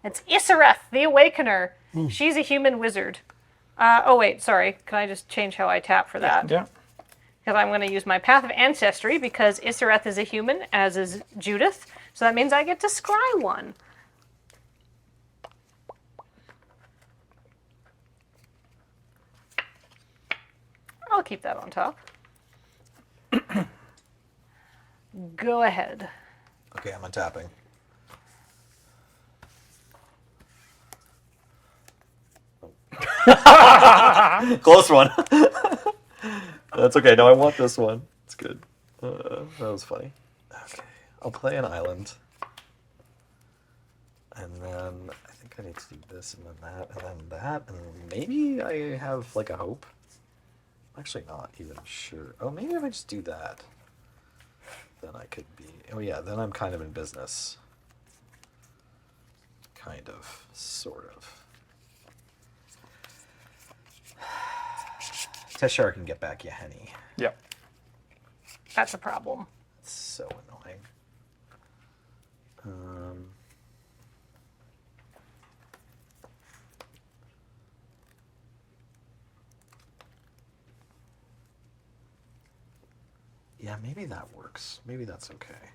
It's Isareth, the Awakener. She's a human wizard. Oh, wait, sorry. Can I just change how I tap for that? Yeah. Because I'm going to use my Path of Ancestry because Isareth is a human, as is Judith. So that means I get to scry one. I'll keep that on top. Go ahead. Okay, I'm untapping. Close one. That's okay. No, I want this one. It's good. That was funny. Okay, I'll play an island. And then I think I need to do this and then that and then that. And maybe I have like a hope. I'm actually not even sure. Oh, maybe if I just do that, then I could be... Oh yeah, then I'm kind of in business. Kind of. Sort of. Teshar can get back Yahenni. Yep. That's a problem. It's so annoying. Yeah, maybe that works. Maybe that's okay.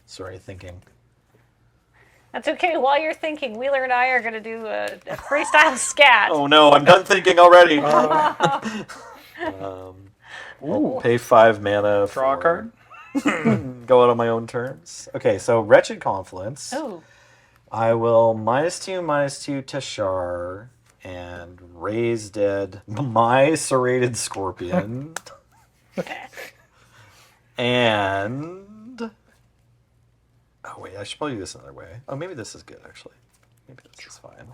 Sorry, thinking. That's okay. While you're thinking, Wheeler and I are going to do a freestyle scat. Oh no, I'm done thinking already. I'll pay 5 mana. Draw a card. Go out on my own terms. Okay, so Wretched Confluence. Oh. I will -2/-2 Teshar and raise dead my Serrated Scorpion. And oh wait, I should probably do this another way. Oh, maybe this is good actually. Maybe this is fine.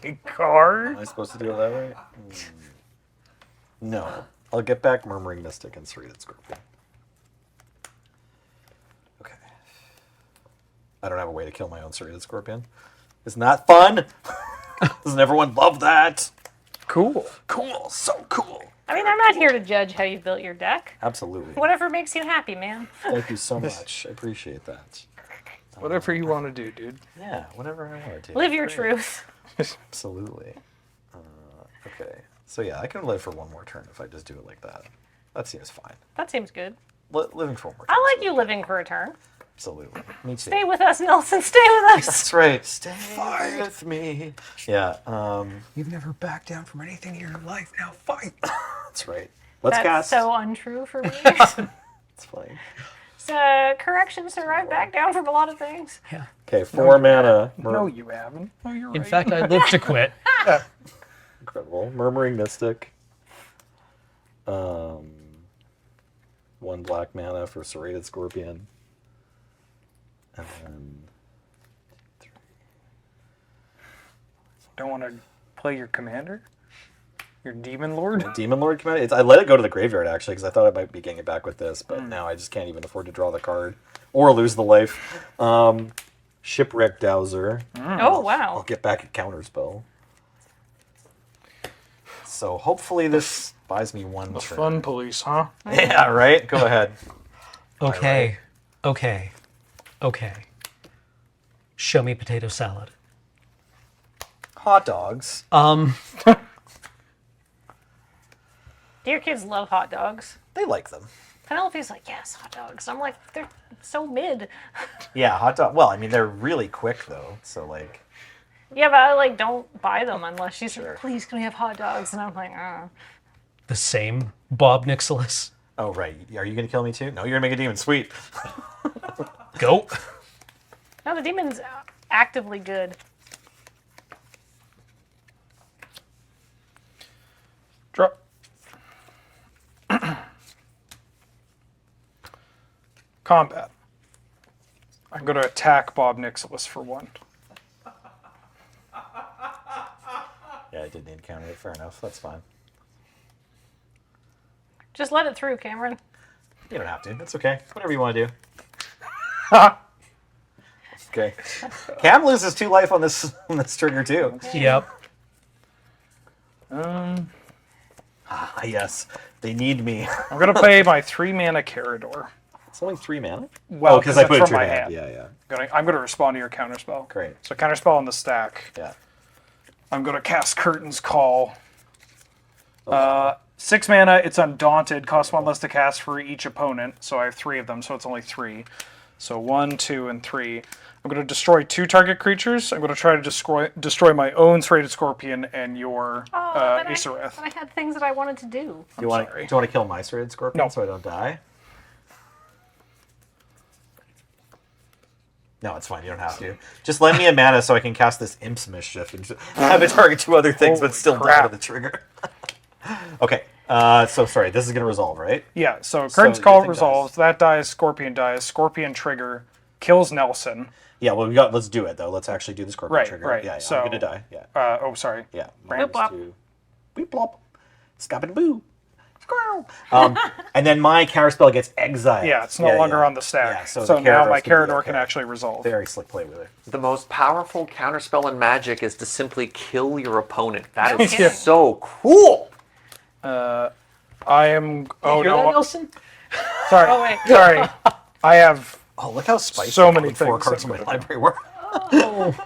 A card? Am I supposed to do it that way? No. I'll get back Murmuring Mystic and Serrated Scorpion. Okay. I don't have a way to kill my own Serrated Scorpion. Isn't that fun? Doesn't everyone love that? Cool. Cool. So cool. I mean, I'm not here to judge how you built your deck. Absolutely. Whatever makes you happy, man. Thank you so much. I appreciate that. Whatever you want to do, dude. Yeah, whatever I want to do. Live your truth. Absolutely. Okay. So yeah, I can live for one more turn if I just do it like that. That seems fine. That seems good. Living for one more turn. I like you living for a turn. Absolutely. Me too. Stay with us, Nelson. Stay with us. That's right. Stay with me. Yeah. You've never backed down from anything in your life. Now fight. That's right. Let's That's cast. so untrue for me. It's funny. So, correction, sir. I've backed down from a lot of things. Yeah. Okay, 4 mana. No, you haven't. Oh, you're right. In fact, I live to quit. Incredible. Murmuring Mystic. 1 black mana for Serrated Scorpion. And then... Don't want to play your commander? Your Demon Lord? Demon Lord commander. I let it go to the graveyard, actually, because I thought I might be getting it back with this, but now I just can't even afford to draw the card. Or lose the life. Shipwreck Dowser. Oh, wow. I'll get back a counterspell. So hopefully this buys me one The turn. fun police, huh? Yeah, right? Go ahead. Okay. Okay. Okay. Show me potato salad. Hot dogs. Do your kids love hot dogs? They like them. Penelope's like, yes, hot dogs. I'm like, they're so mid. Yeah, hot dog. Well, I mean, they're really quick, though. So, like... Yeah, but I like don't buy them unless she's like, please, can we have hot dogs? And I'm like, The same Bob Nicholas. Oh, right. Are you going to kill me, too? No, you're going to make a demon. Sweet. Go. No, the demon's actively good. Drop. Combat. I'm going to attack Bob Nicholas for 1. Yeah, I did need to counter it. Fair enough. That's fine. Just let it through, Cameron. You don't have to. It's okay. Whatever you want to do. Okay. Cam loses 2 life on this trigger, too. Yep. Yes. They need me. I'm going to play my 3-mana Carador. It's only 3 mana? Well, because I put it from to your my hand. hand. Yeah. I'm going to respond to your counterspell. Great. So counterspell on the stack. Yeah. I'm going to cast Curtain's Call. 6 mana, it's Undaunted, costs 1 less to cast for each opponent. So I have 3 of them, so it's only 3. So 1, 2, and 3. I'm going to destroy 2 target creatures. I'm going to try to destroy my own Serrated Scorpion and your Acereth. I had things that I wanted to do. Do you want to kill my Serrated Scorpion so I don't die? No, it's fine. You don't have to. Just lend me a mana so I can cast this Imp's Mischief and have it target 2 other things, but still die to the trigger. Okay. So sorry. This is going to resolve, right? Yeah. So Curtain's Call resolves. That dies. Scorpion dies. Scorpion trigger kills Nelson. Yeah. Well, let's do it though. Let's actually do the Scorpion trigger. Right. Yeah. So, I'm going to die. Yeah. Oh, sorry. Yeah. Boop blop. Beep blop. Scab-a-boo. And then my counterspell gets exiled. Yeah, it's no longer on the stack. Yeah, so now my Carador can actually resolve. Very slick play with it. The most powerful counterspell in Magic is to simply kill your opponent. That is so cool. I am. Oh Hear no, that, Nelson? Sorry. Oh, wait. Sorry. I have. Oh, look how spicy so many things. 4 cards in my library were. Oh.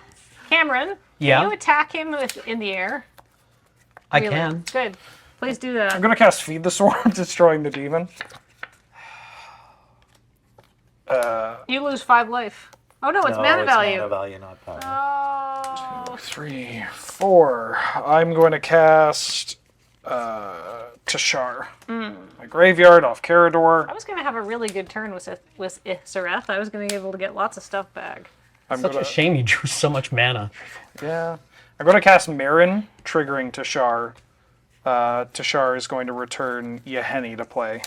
Cameron, Yeah? can you attack him in the air? I Really? can. Good. Please do that. I'm going to cast Feed the Swarm, destroying the demon. You lose 5 life. Oh no, it's mana value. Mana value, not power. Oh. 2, 3, 4. I'm going to cast Tashar. My graveyard off Carador. I was going to have a really good turn with Acereth. I was going to be able to get lots of stuff back. Such a shame you drew so much mana. Yeah. I'm going to cast Marin, triggering Tashar. Tashar is going to return Yahenni to play.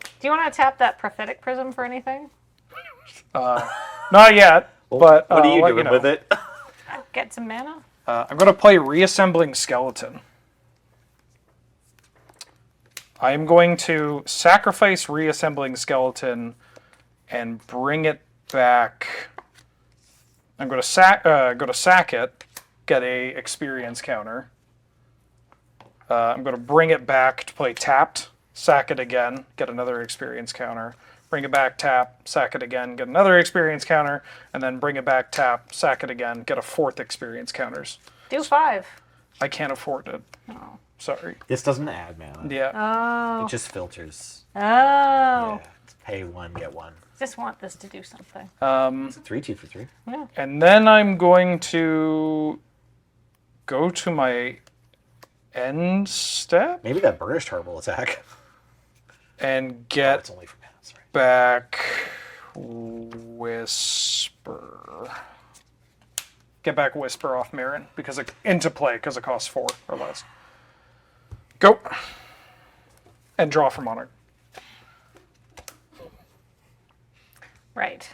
Do you want to tap that Prophetic Prism for anything? Not yet, but what are you let doing know. with it? Get some mana? I'm going to play Reassembling Skeleton. I'm going to sacrifice Reassembling Skeleton and bring it back. I'm going to sack it, get a experience counter. I'm going to bring it back to play tapped, sack it again, get another experience counter. Bring it back, tap, sack it again, get another experience counter, and then bring it back, tap, sack it again, get a 4th experience counters. Do 5. I can't afford it. Oh. Sorry. This doesn't add mana. Yeah. Oh. It just filters. Oh. Yeah. It's pay 1, get 1. Just want this to do something. It's a 3/2 for 3. Yeah. And then I'm going to go to my end step. Maybe that Burnished Heart will attack. And get it's only for mana, sorry. back Whisper. Get back Whisper off Marin because into play because it costs 4 or less. Go. And draw for Monarch. Right.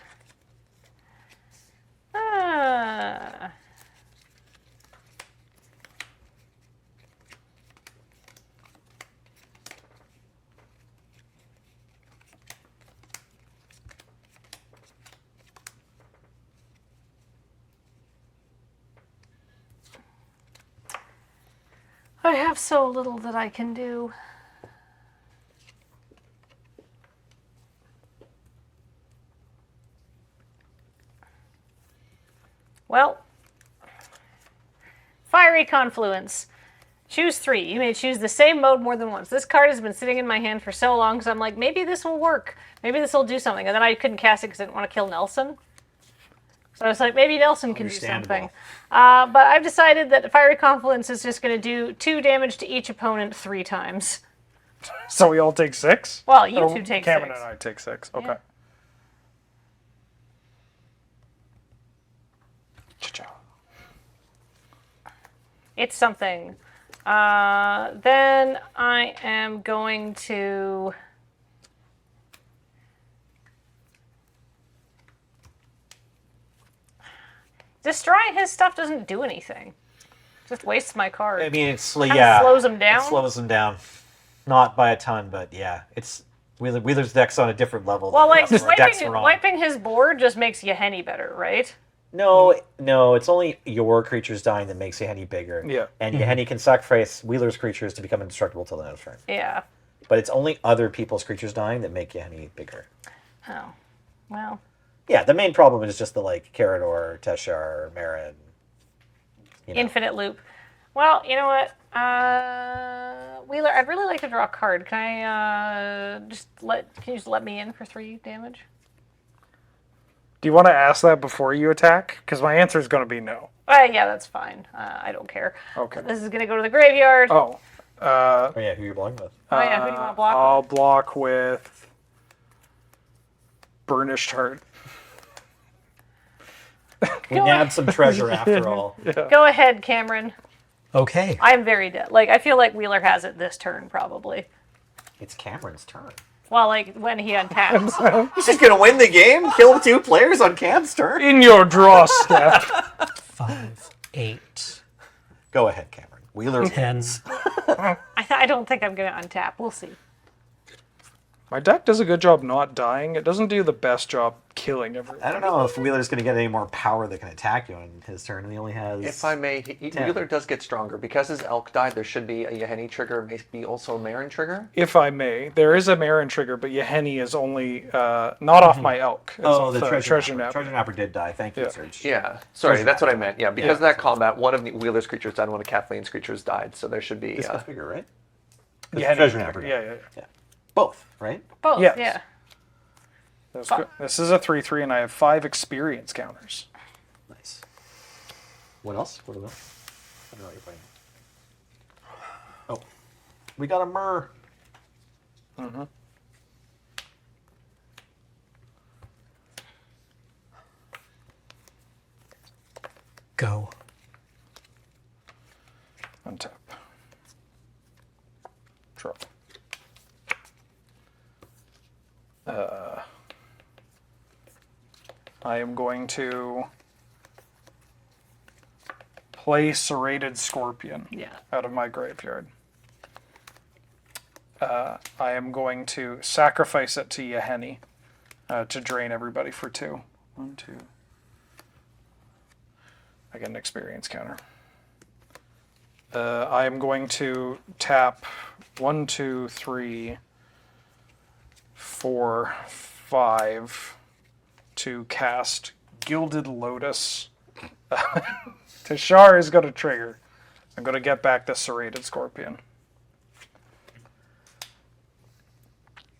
I have so little that I can do. Well, Fiery Confluence. Choose 3. You may choose the same mode more than once. This card has been sitting in my hand for so long because I'm like, maybe this will work. Maybe this will do something. And then I couldn't cast it because I didn't want to kill Nelson. So I was like, maybe Nelson can do something. But I've decided that Fiery Confluence is just going to do 2 damage to each opponent 3 times. So we all take 6? Well, you two take Cameron 6. and I take 6. Okay. Yeah. It's something. Then I am going to... Destroying his stuff doesn't do anything. Just wastes my card. I mean, it's Kinda slows him down. It slows him down, not by a ton, but yeah, it's Wheeler's deck's on a different level. Well, than like us. Our decks are on. wiping his board just makes Yahenni better, right? No, it's only your creatures dying that makes Yahenni bigger. Yeah. And Yahenni can sacrifice Wheeler's creatures to become indestructible till the end of turn. Yeah. But it's only other people's creatures dying that make Yahenni bigger. Oh, well. Yeah, the main problem is just the Carador, Teshar, Marin. Infinite loop. Well, you know what? Wheeler, I'd really like to draw a card. Can I can you just let me in for 3 damage? Do you want to ask that before you attack? Because my answer is going to be no. Yeah, that's fine. I don't care. Okay. This is going to go to the graveyard. Oh. Yeah, who you're blocking with? Oh, yeah, who do you want to block I'll block with Burnished Heart. We nabbed some treasure after all. Yeah. Go ahead, Cameron. Okay. I'm very dead. Like, I feel like Wheeler has it this turn, probably. It's Cameron's turn. Well, like, when he untaps. He's just going to win the game? Kill 2 players on Cam's turn? In your draw step. 5, 8. Go ahead, Cameron. Wheeler 10. I don't think I'm going to untap. We'll see. My deck does a good job not dying. It doesn't do the best job killing everyone. I don't know if Wheeler's going to get any more power that can attack you on his turn. He only has... If I may, Wheeler does get stronger. Because his elk died, there should be a Yahenni trigger, maybe also a Marin trigger. If I may, there is a Marin trigger, but Yahenni is only not off my elk. It's Oh, off the treasure Napper. Treasure Napper did die. Thank you, Serge. Yeah, sorry, Treasure that's what I Napper. meant. Yeah, because of that combat, one of Wheeler's creatures died, one of Kathleen's creatures died, so there should be... This gets bigger, right? Yahenni Treasure Napper. Yeah. Both, right? Both, Yes. yeah. That's good. This is a 3/3, and I have 5 experience counters. Nice. What else? What else? I don't know what you're playing. Oh, we got a Myrrh. Mm-hmm. Go. Untap. Draw. I am going to play Serrated Scorpion out of my graveyard. I am going to sacrifice it to Yahenni to drain everybody for 2. 1, 2. I get an experience counter. I am going to tap 1, 2, 3, 4, 5 to cast Gilded Lotus. Teshar is going to trigger. I'm going to get back the Serrated Scorpion.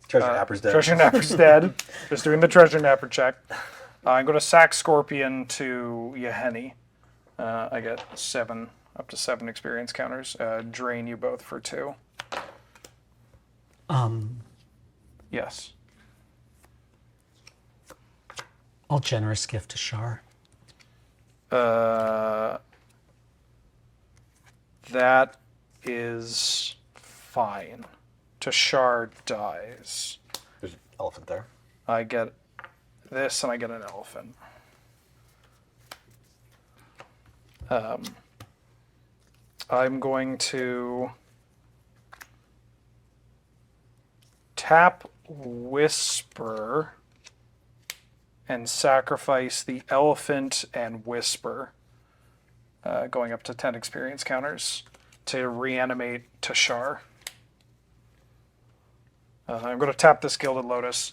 Treasure Napper's dead. Treasure Napper's dead. Just doing the Treasure Napper check. I'm going to sack Scorpion to Yahenni. I get 7, up to 7 experience counters. Drain you both for 2. Yes. I'll generous gift to Shar. That is fine. Teshar dies. There's an elephant there. I get this and I get an elephant. I'm going to tap Whisper and sacrifice the elephant and Whisper, going up to 10 experience counters to reanimate Tashar. I'm going to tap this Gilded Lotus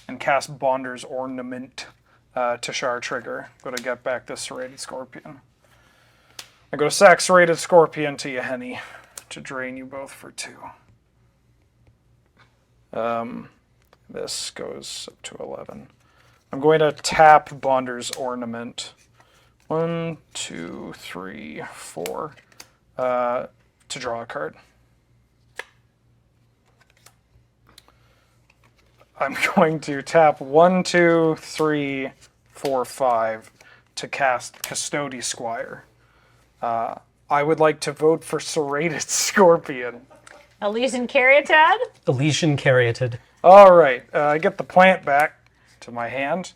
and cast Bonder's Ornament Tashar trigger. I'm going to get back this Serrated Scorpion. I'm going to sack Serrated Scorpion to Yahenni to drain you both for 2. This goes up to 11. I'm going to tap Bonder's Ornament. 1, 2, 3, 4. To draw a card. I'm going to tap 1, 2, 3, 4, 5 to cast Custody Squire. I would like to vote for Serrated Scorpion. Elysian Caryatid? Elysian Caryatid. All right, I get the plant back to my hand.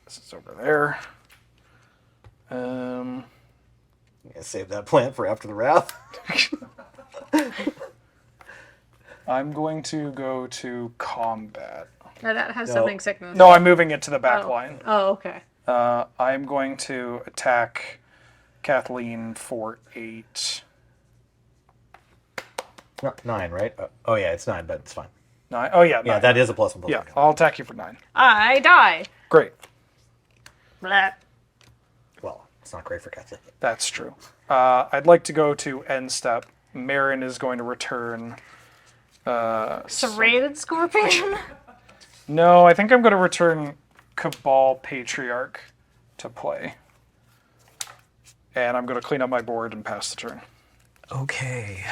This is over there. I'm gonna save that plant for after the wrath. I'm going to go to combat. No, that has something sickness. No, I'm moving it to the back line. Oh, okay. I'm going to attack Kathleen for 8. 9, right? Oh yeah, it's 9, but it's fine. 9? Oh yeah, 9. Yeah, that is a +1. Yeah, I'll attack you for 9. I die. Great. Blah. Well, it's not great for Kathleen. That's true. I'd like to go to end step. Marin is going to return. Serrated Scorpion? No, I think I'm going to return Cabal Patriarch to play. And I'm going to clean up my board and pass the turn. Okay.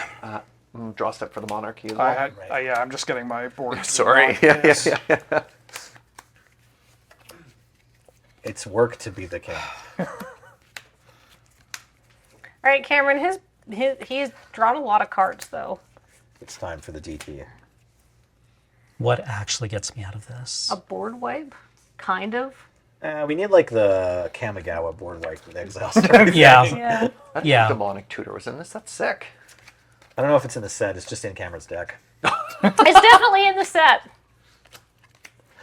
Draw step for the Monarchy as well. Yeah, I'm just getting my board. Sorry. Yeah. It's work to be the king. All right, Cameron, he's drawn a lot of cards, though. It's time for the DT. What actually gets me out of this? A board wipe? Kind of. We need like the Kamigawa board wipe with Exile. Yeah. I think Demonic Tutor was in this. That's sick. I don't know if it's in the set. It's just in Cameron's deck. It's definitely in the set.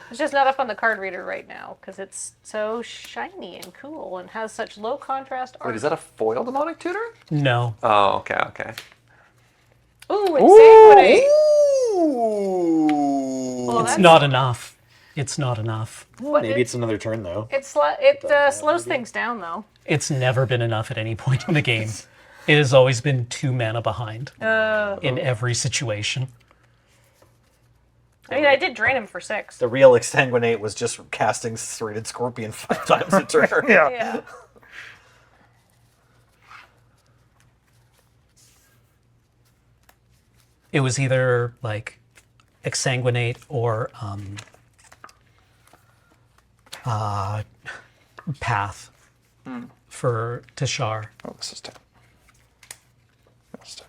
It's just not up on the card reader right now because it's so shiny and cool and has such low contrast art. Wait, is that a foil Demonic Tutor? No. Oh, okay. Ooh, it's Sanguinate. Well, it's not enough. It's not enough. Maybe it's another turn though. It slows things down though. It's never been enough at any point in the game. It has always been 2 mana behind in every situation. I mean, I did drain him for 6. The real Exsanguinate was just casting Serrated Scorpion 5 times a turn. Yeah. It was either like Exsanguinate or Path for Tashar. Oh, this is 10. That's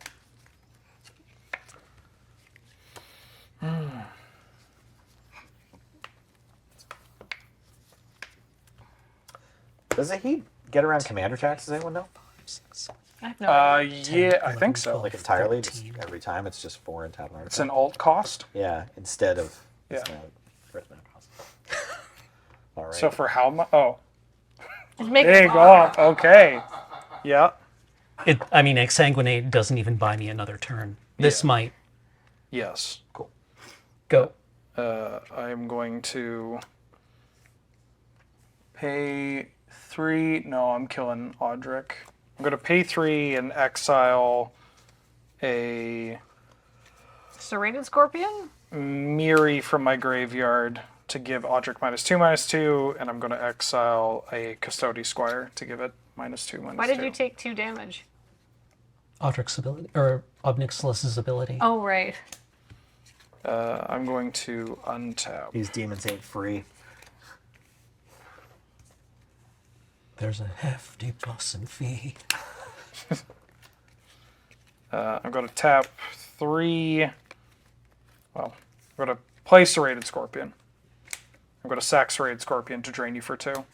10. Does he get around commander attacks? Does anyone know? I have no idea. Yeah, I think so. Like entirely, just every time it's just 4 and tap an artifact. It's an alt cost. Yeah, instead of Yeah. first mana cost. All right. So for how much? Oh, Make big off. Okay. Yeah. I mean, Exsanguinate doesn't even buy me another turn. This might. Yes. Cool. Go. I'm going to pay 3. No, I'm killing Audric. I'm going to pay 3 and exile a Serrated Scorpion? Miri from my graveyard to give Audric -2/-2, and I'm going to exile a Custody Squire to give it -2/-2. Why did you take 2 damage? Audric's ability, or Obnixilus's ability. Oh, right. I'm going to untap. These demons ain't free. There's a hefty bus and fee. I'm going to tap 3. Well, I'm going to play Serrated Scorpion. I'm going to sack Serrated Scorpion to drain you for 2.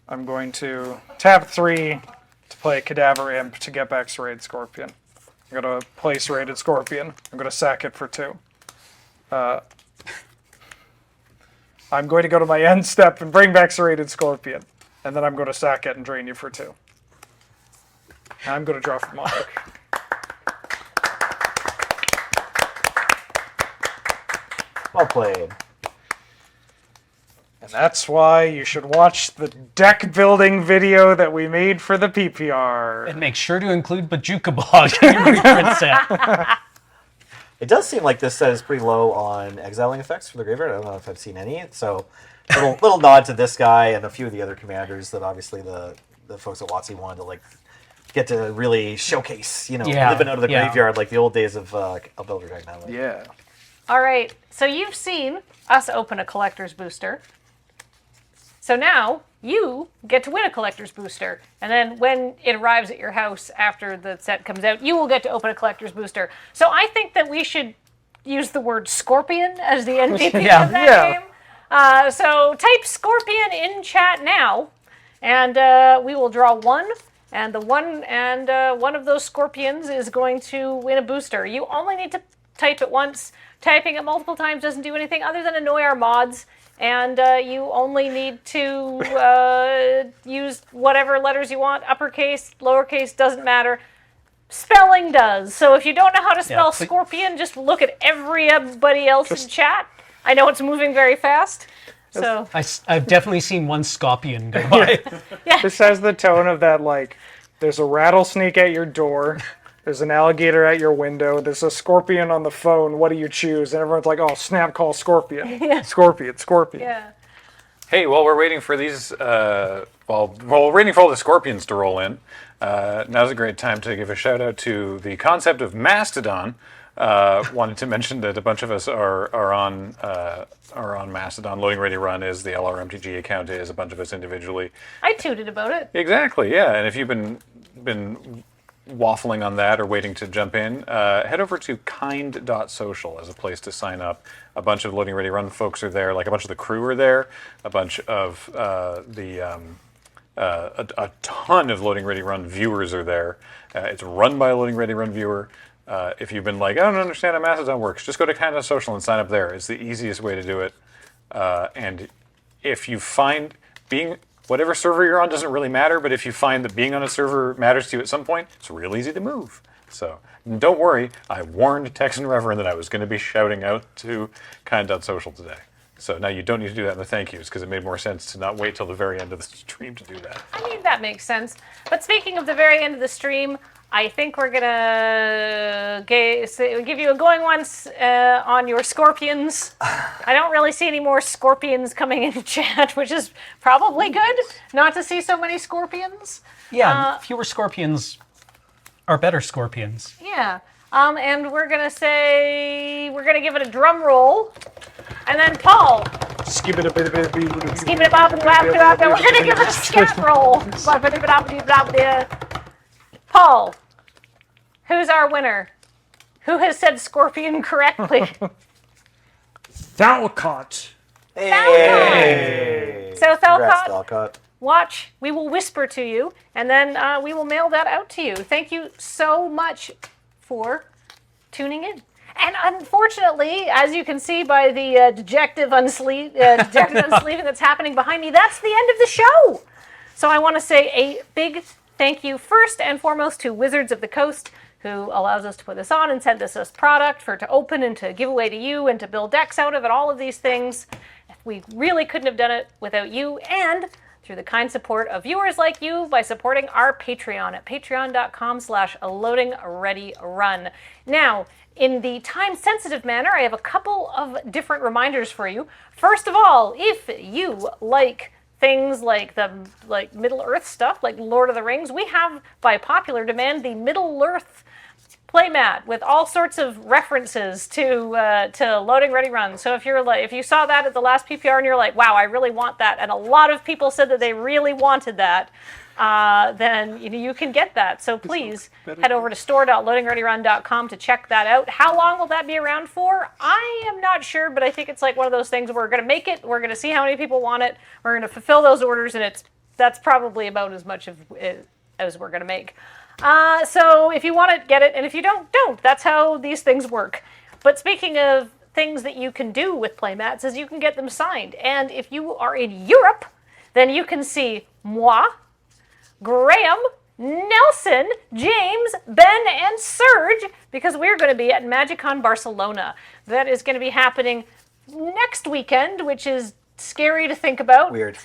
I'm going to tap 3 to play Cadaver Imp to get back Serrated Scorpion. I'm going to play Serrated Scorpion. I'm going to sack it for 2. I'm going to go to my end step and bring back Serrated Scorpion. And then I'm going to sack it and drain you for 2. I'm going to draw from Monarch. Well played. And that's why you should watch the deck building video that we made for the PPR. And make sure to include Bajuka Bog in your reprint set. It does seem like this set is pretty low on exiling effects for the graveyard. I don't know if I've seen any. So little nod to this guy and a few of the other commanders that obviously the folks at WotC wanted to get to really showcase, living out of the graveyard like the old days of Elder Dragon Island. Yeah. All right, so you've seen us open a collector's booster. So now you get to win a collector's booster. And then when it arrives at your house after the set comes out, you will get to open a collector's booster. So I think that we should use the word Scorpion as the MVP of that game. So type Scorpion in chat now, and we will draw one. And one of those Scorpions is going to win a booster. You only need to type it once. Typing it multiple times doesn't do anything other than annoy our mods. And you only need to use whatever letters you want. Uppercase, lowercase, doesn't matter. Spelling does. So if you don't know how to spell Scorpion, just look at everybody else in chat. I know it's moving very fast. So I've definitely seen one Scorpion go by. This has the tone of that, there's a rattlesnake at your door. There's an alligator at your window. There's a scorpion on the phone. What do you choose? And everyone's like, oh, snap, call Scorpion. Scorpion. Yeah. Hey, while we're waiting for these, while we're waiting for all the Scorpions to roll in, now's a great time to give a shout out to the concept of Mastodon. Wanted to mention that a bunch of us are on Mastodon. Loading Ready Run is the LRMTG account is a bunch of us individually. I tooted about it. Exactly, yeah. And if you've been waffling on that or waiting to jump in, head over to kind.social as a place to sign up. A bunch of Loading Ready Run folks are there, like a bunch of the crew are there, a bunch of a ton of Loading Ready Run viewers are there. It's run by a Loading Ready Run viewer. If you've been like, I don't understand how Mastodon works, just go to kind.social and sign up there. It's the easiest way to do it. And if you find whatever server you're on doesn't really matter, but if you find that being on a server matters to you at some point, it's real easy to move. So don't worry, I warned Tex and Reverend that I was going to be shouting out to kind.social today. So now you don't need to do that in the thank yous because it made more sense to not wait till the very end of the stream to do that. I mean, that makes sense. But speaking of the very end of the stream, I think we're going to give you a going once on your Scorpions. I don't really see any more Scorpions coming into chat, which is probably good, not to see so many Scorpions. Yeah, fewer Scorpions are better Scorpions. Yeah. And we're going to give it a drum roll. And then Paul. Skip it a bit. We're going to give it a scat roll. Paul, who's our winner? Who has said Scorpion correctly? Thalcott. Hey! So Congrats, Thalcott, watch. We will whisper to you, and then we will mail that out to you. Thank you so much for tuning in. And unfortunately, as you can see by the dejected unsleeving that's happening behind me, that's the end of the show. So I want to say a big thank you first and foremost to Wizards of the Coast, who allows us to put this on and send us product to open and to give away to you and to build decks out of it, all of these things. We really couldn't have done it without you, and through the kind support of viewers like you by supporting our Patreon at patreon.com/loadingreadyrun. Now, in the time-sensitive manner, I have a couple of different reminders for you. First of all, if you like things like Middle-earth stuff, like Lord of the Rings, we have, by popular demand, the Middle-earth playmat with all sorts of references to Loading Ready Run. So if you saw that at the last PPR and you're like, wow, I really want that, and a lot of people said that they really wanted that, then you can get that. So please head over to store.loadingreadyrun.com to check that out. How long will that be around for? I am not sure, but I think it's like one of those things where we're going to make it, we're going to see how many people want it, we're going to fulfill those orders, and that's probably about as much as we're going to make. So if you want it, get it, and if you don't. That's how these things work. But speaking of things that you can do with playmats is you can get them signed. And if you are in Europe, then you can see moi, Graham, Nelson, James, Ben, and Serge, because we're going to be at MagicCon Barcelona. That is going to be happening next weekend, which is scary to think about. Weird.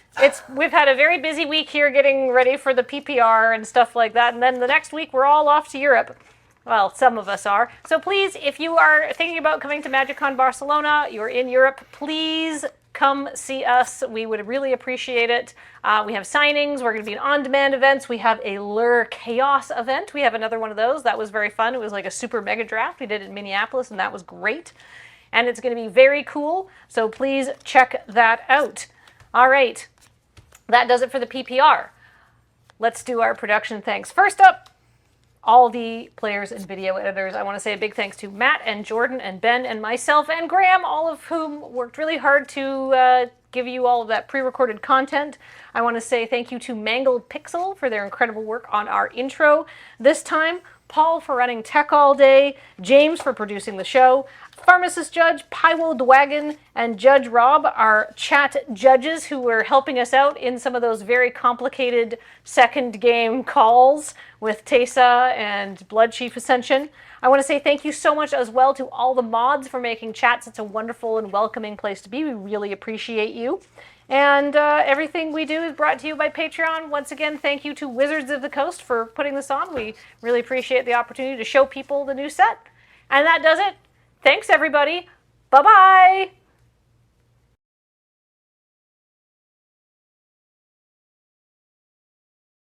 We've had a very busy week here getting ready for the PPR and stuff like that, and then the next week we're all off to Europe. Well, some of us are. So please, if you are thinking about coming to MagicCon Barcelona, you're in Europe, please come see us. We would really appreciate it. We have signings. We're going to be in on-demand events. We have a Lure Chaos event. We have another one of those. That was very fun. It was like a super mega draft. We did it in Minneapolis, and that was great. And it's going to be very cool. So please check that out. All right. That does it for the PPR. Let's do our production thanks. First up, all the players and video editors. I want to say a big thanks to Matt and Jordan and Ben and myself and Graham, all of whom worked really hard to give you all of that pre-recorded content. I want to say thank you to Mangled Pixel for their incredible work on our intro this time, Paul for running tech all day, James for producing the show, Pharmacist Judge, Pywo Dwagon, and Judge Rob, our chat judges who were helping us out in some of those very complicated second game calls with Teysa and Blood Chief Ascension. I want to say thank you so much as well to all the mods for making chat such a wonderful and welcoming place to be. We really appreciate you. And everything we do is brought to you by Patreon. Once again, thank you to Wizards of the Coast for putting this on. We really appreciate the opportunity to show people the new set. And that does it. Thanks, everybody. Bye-bye.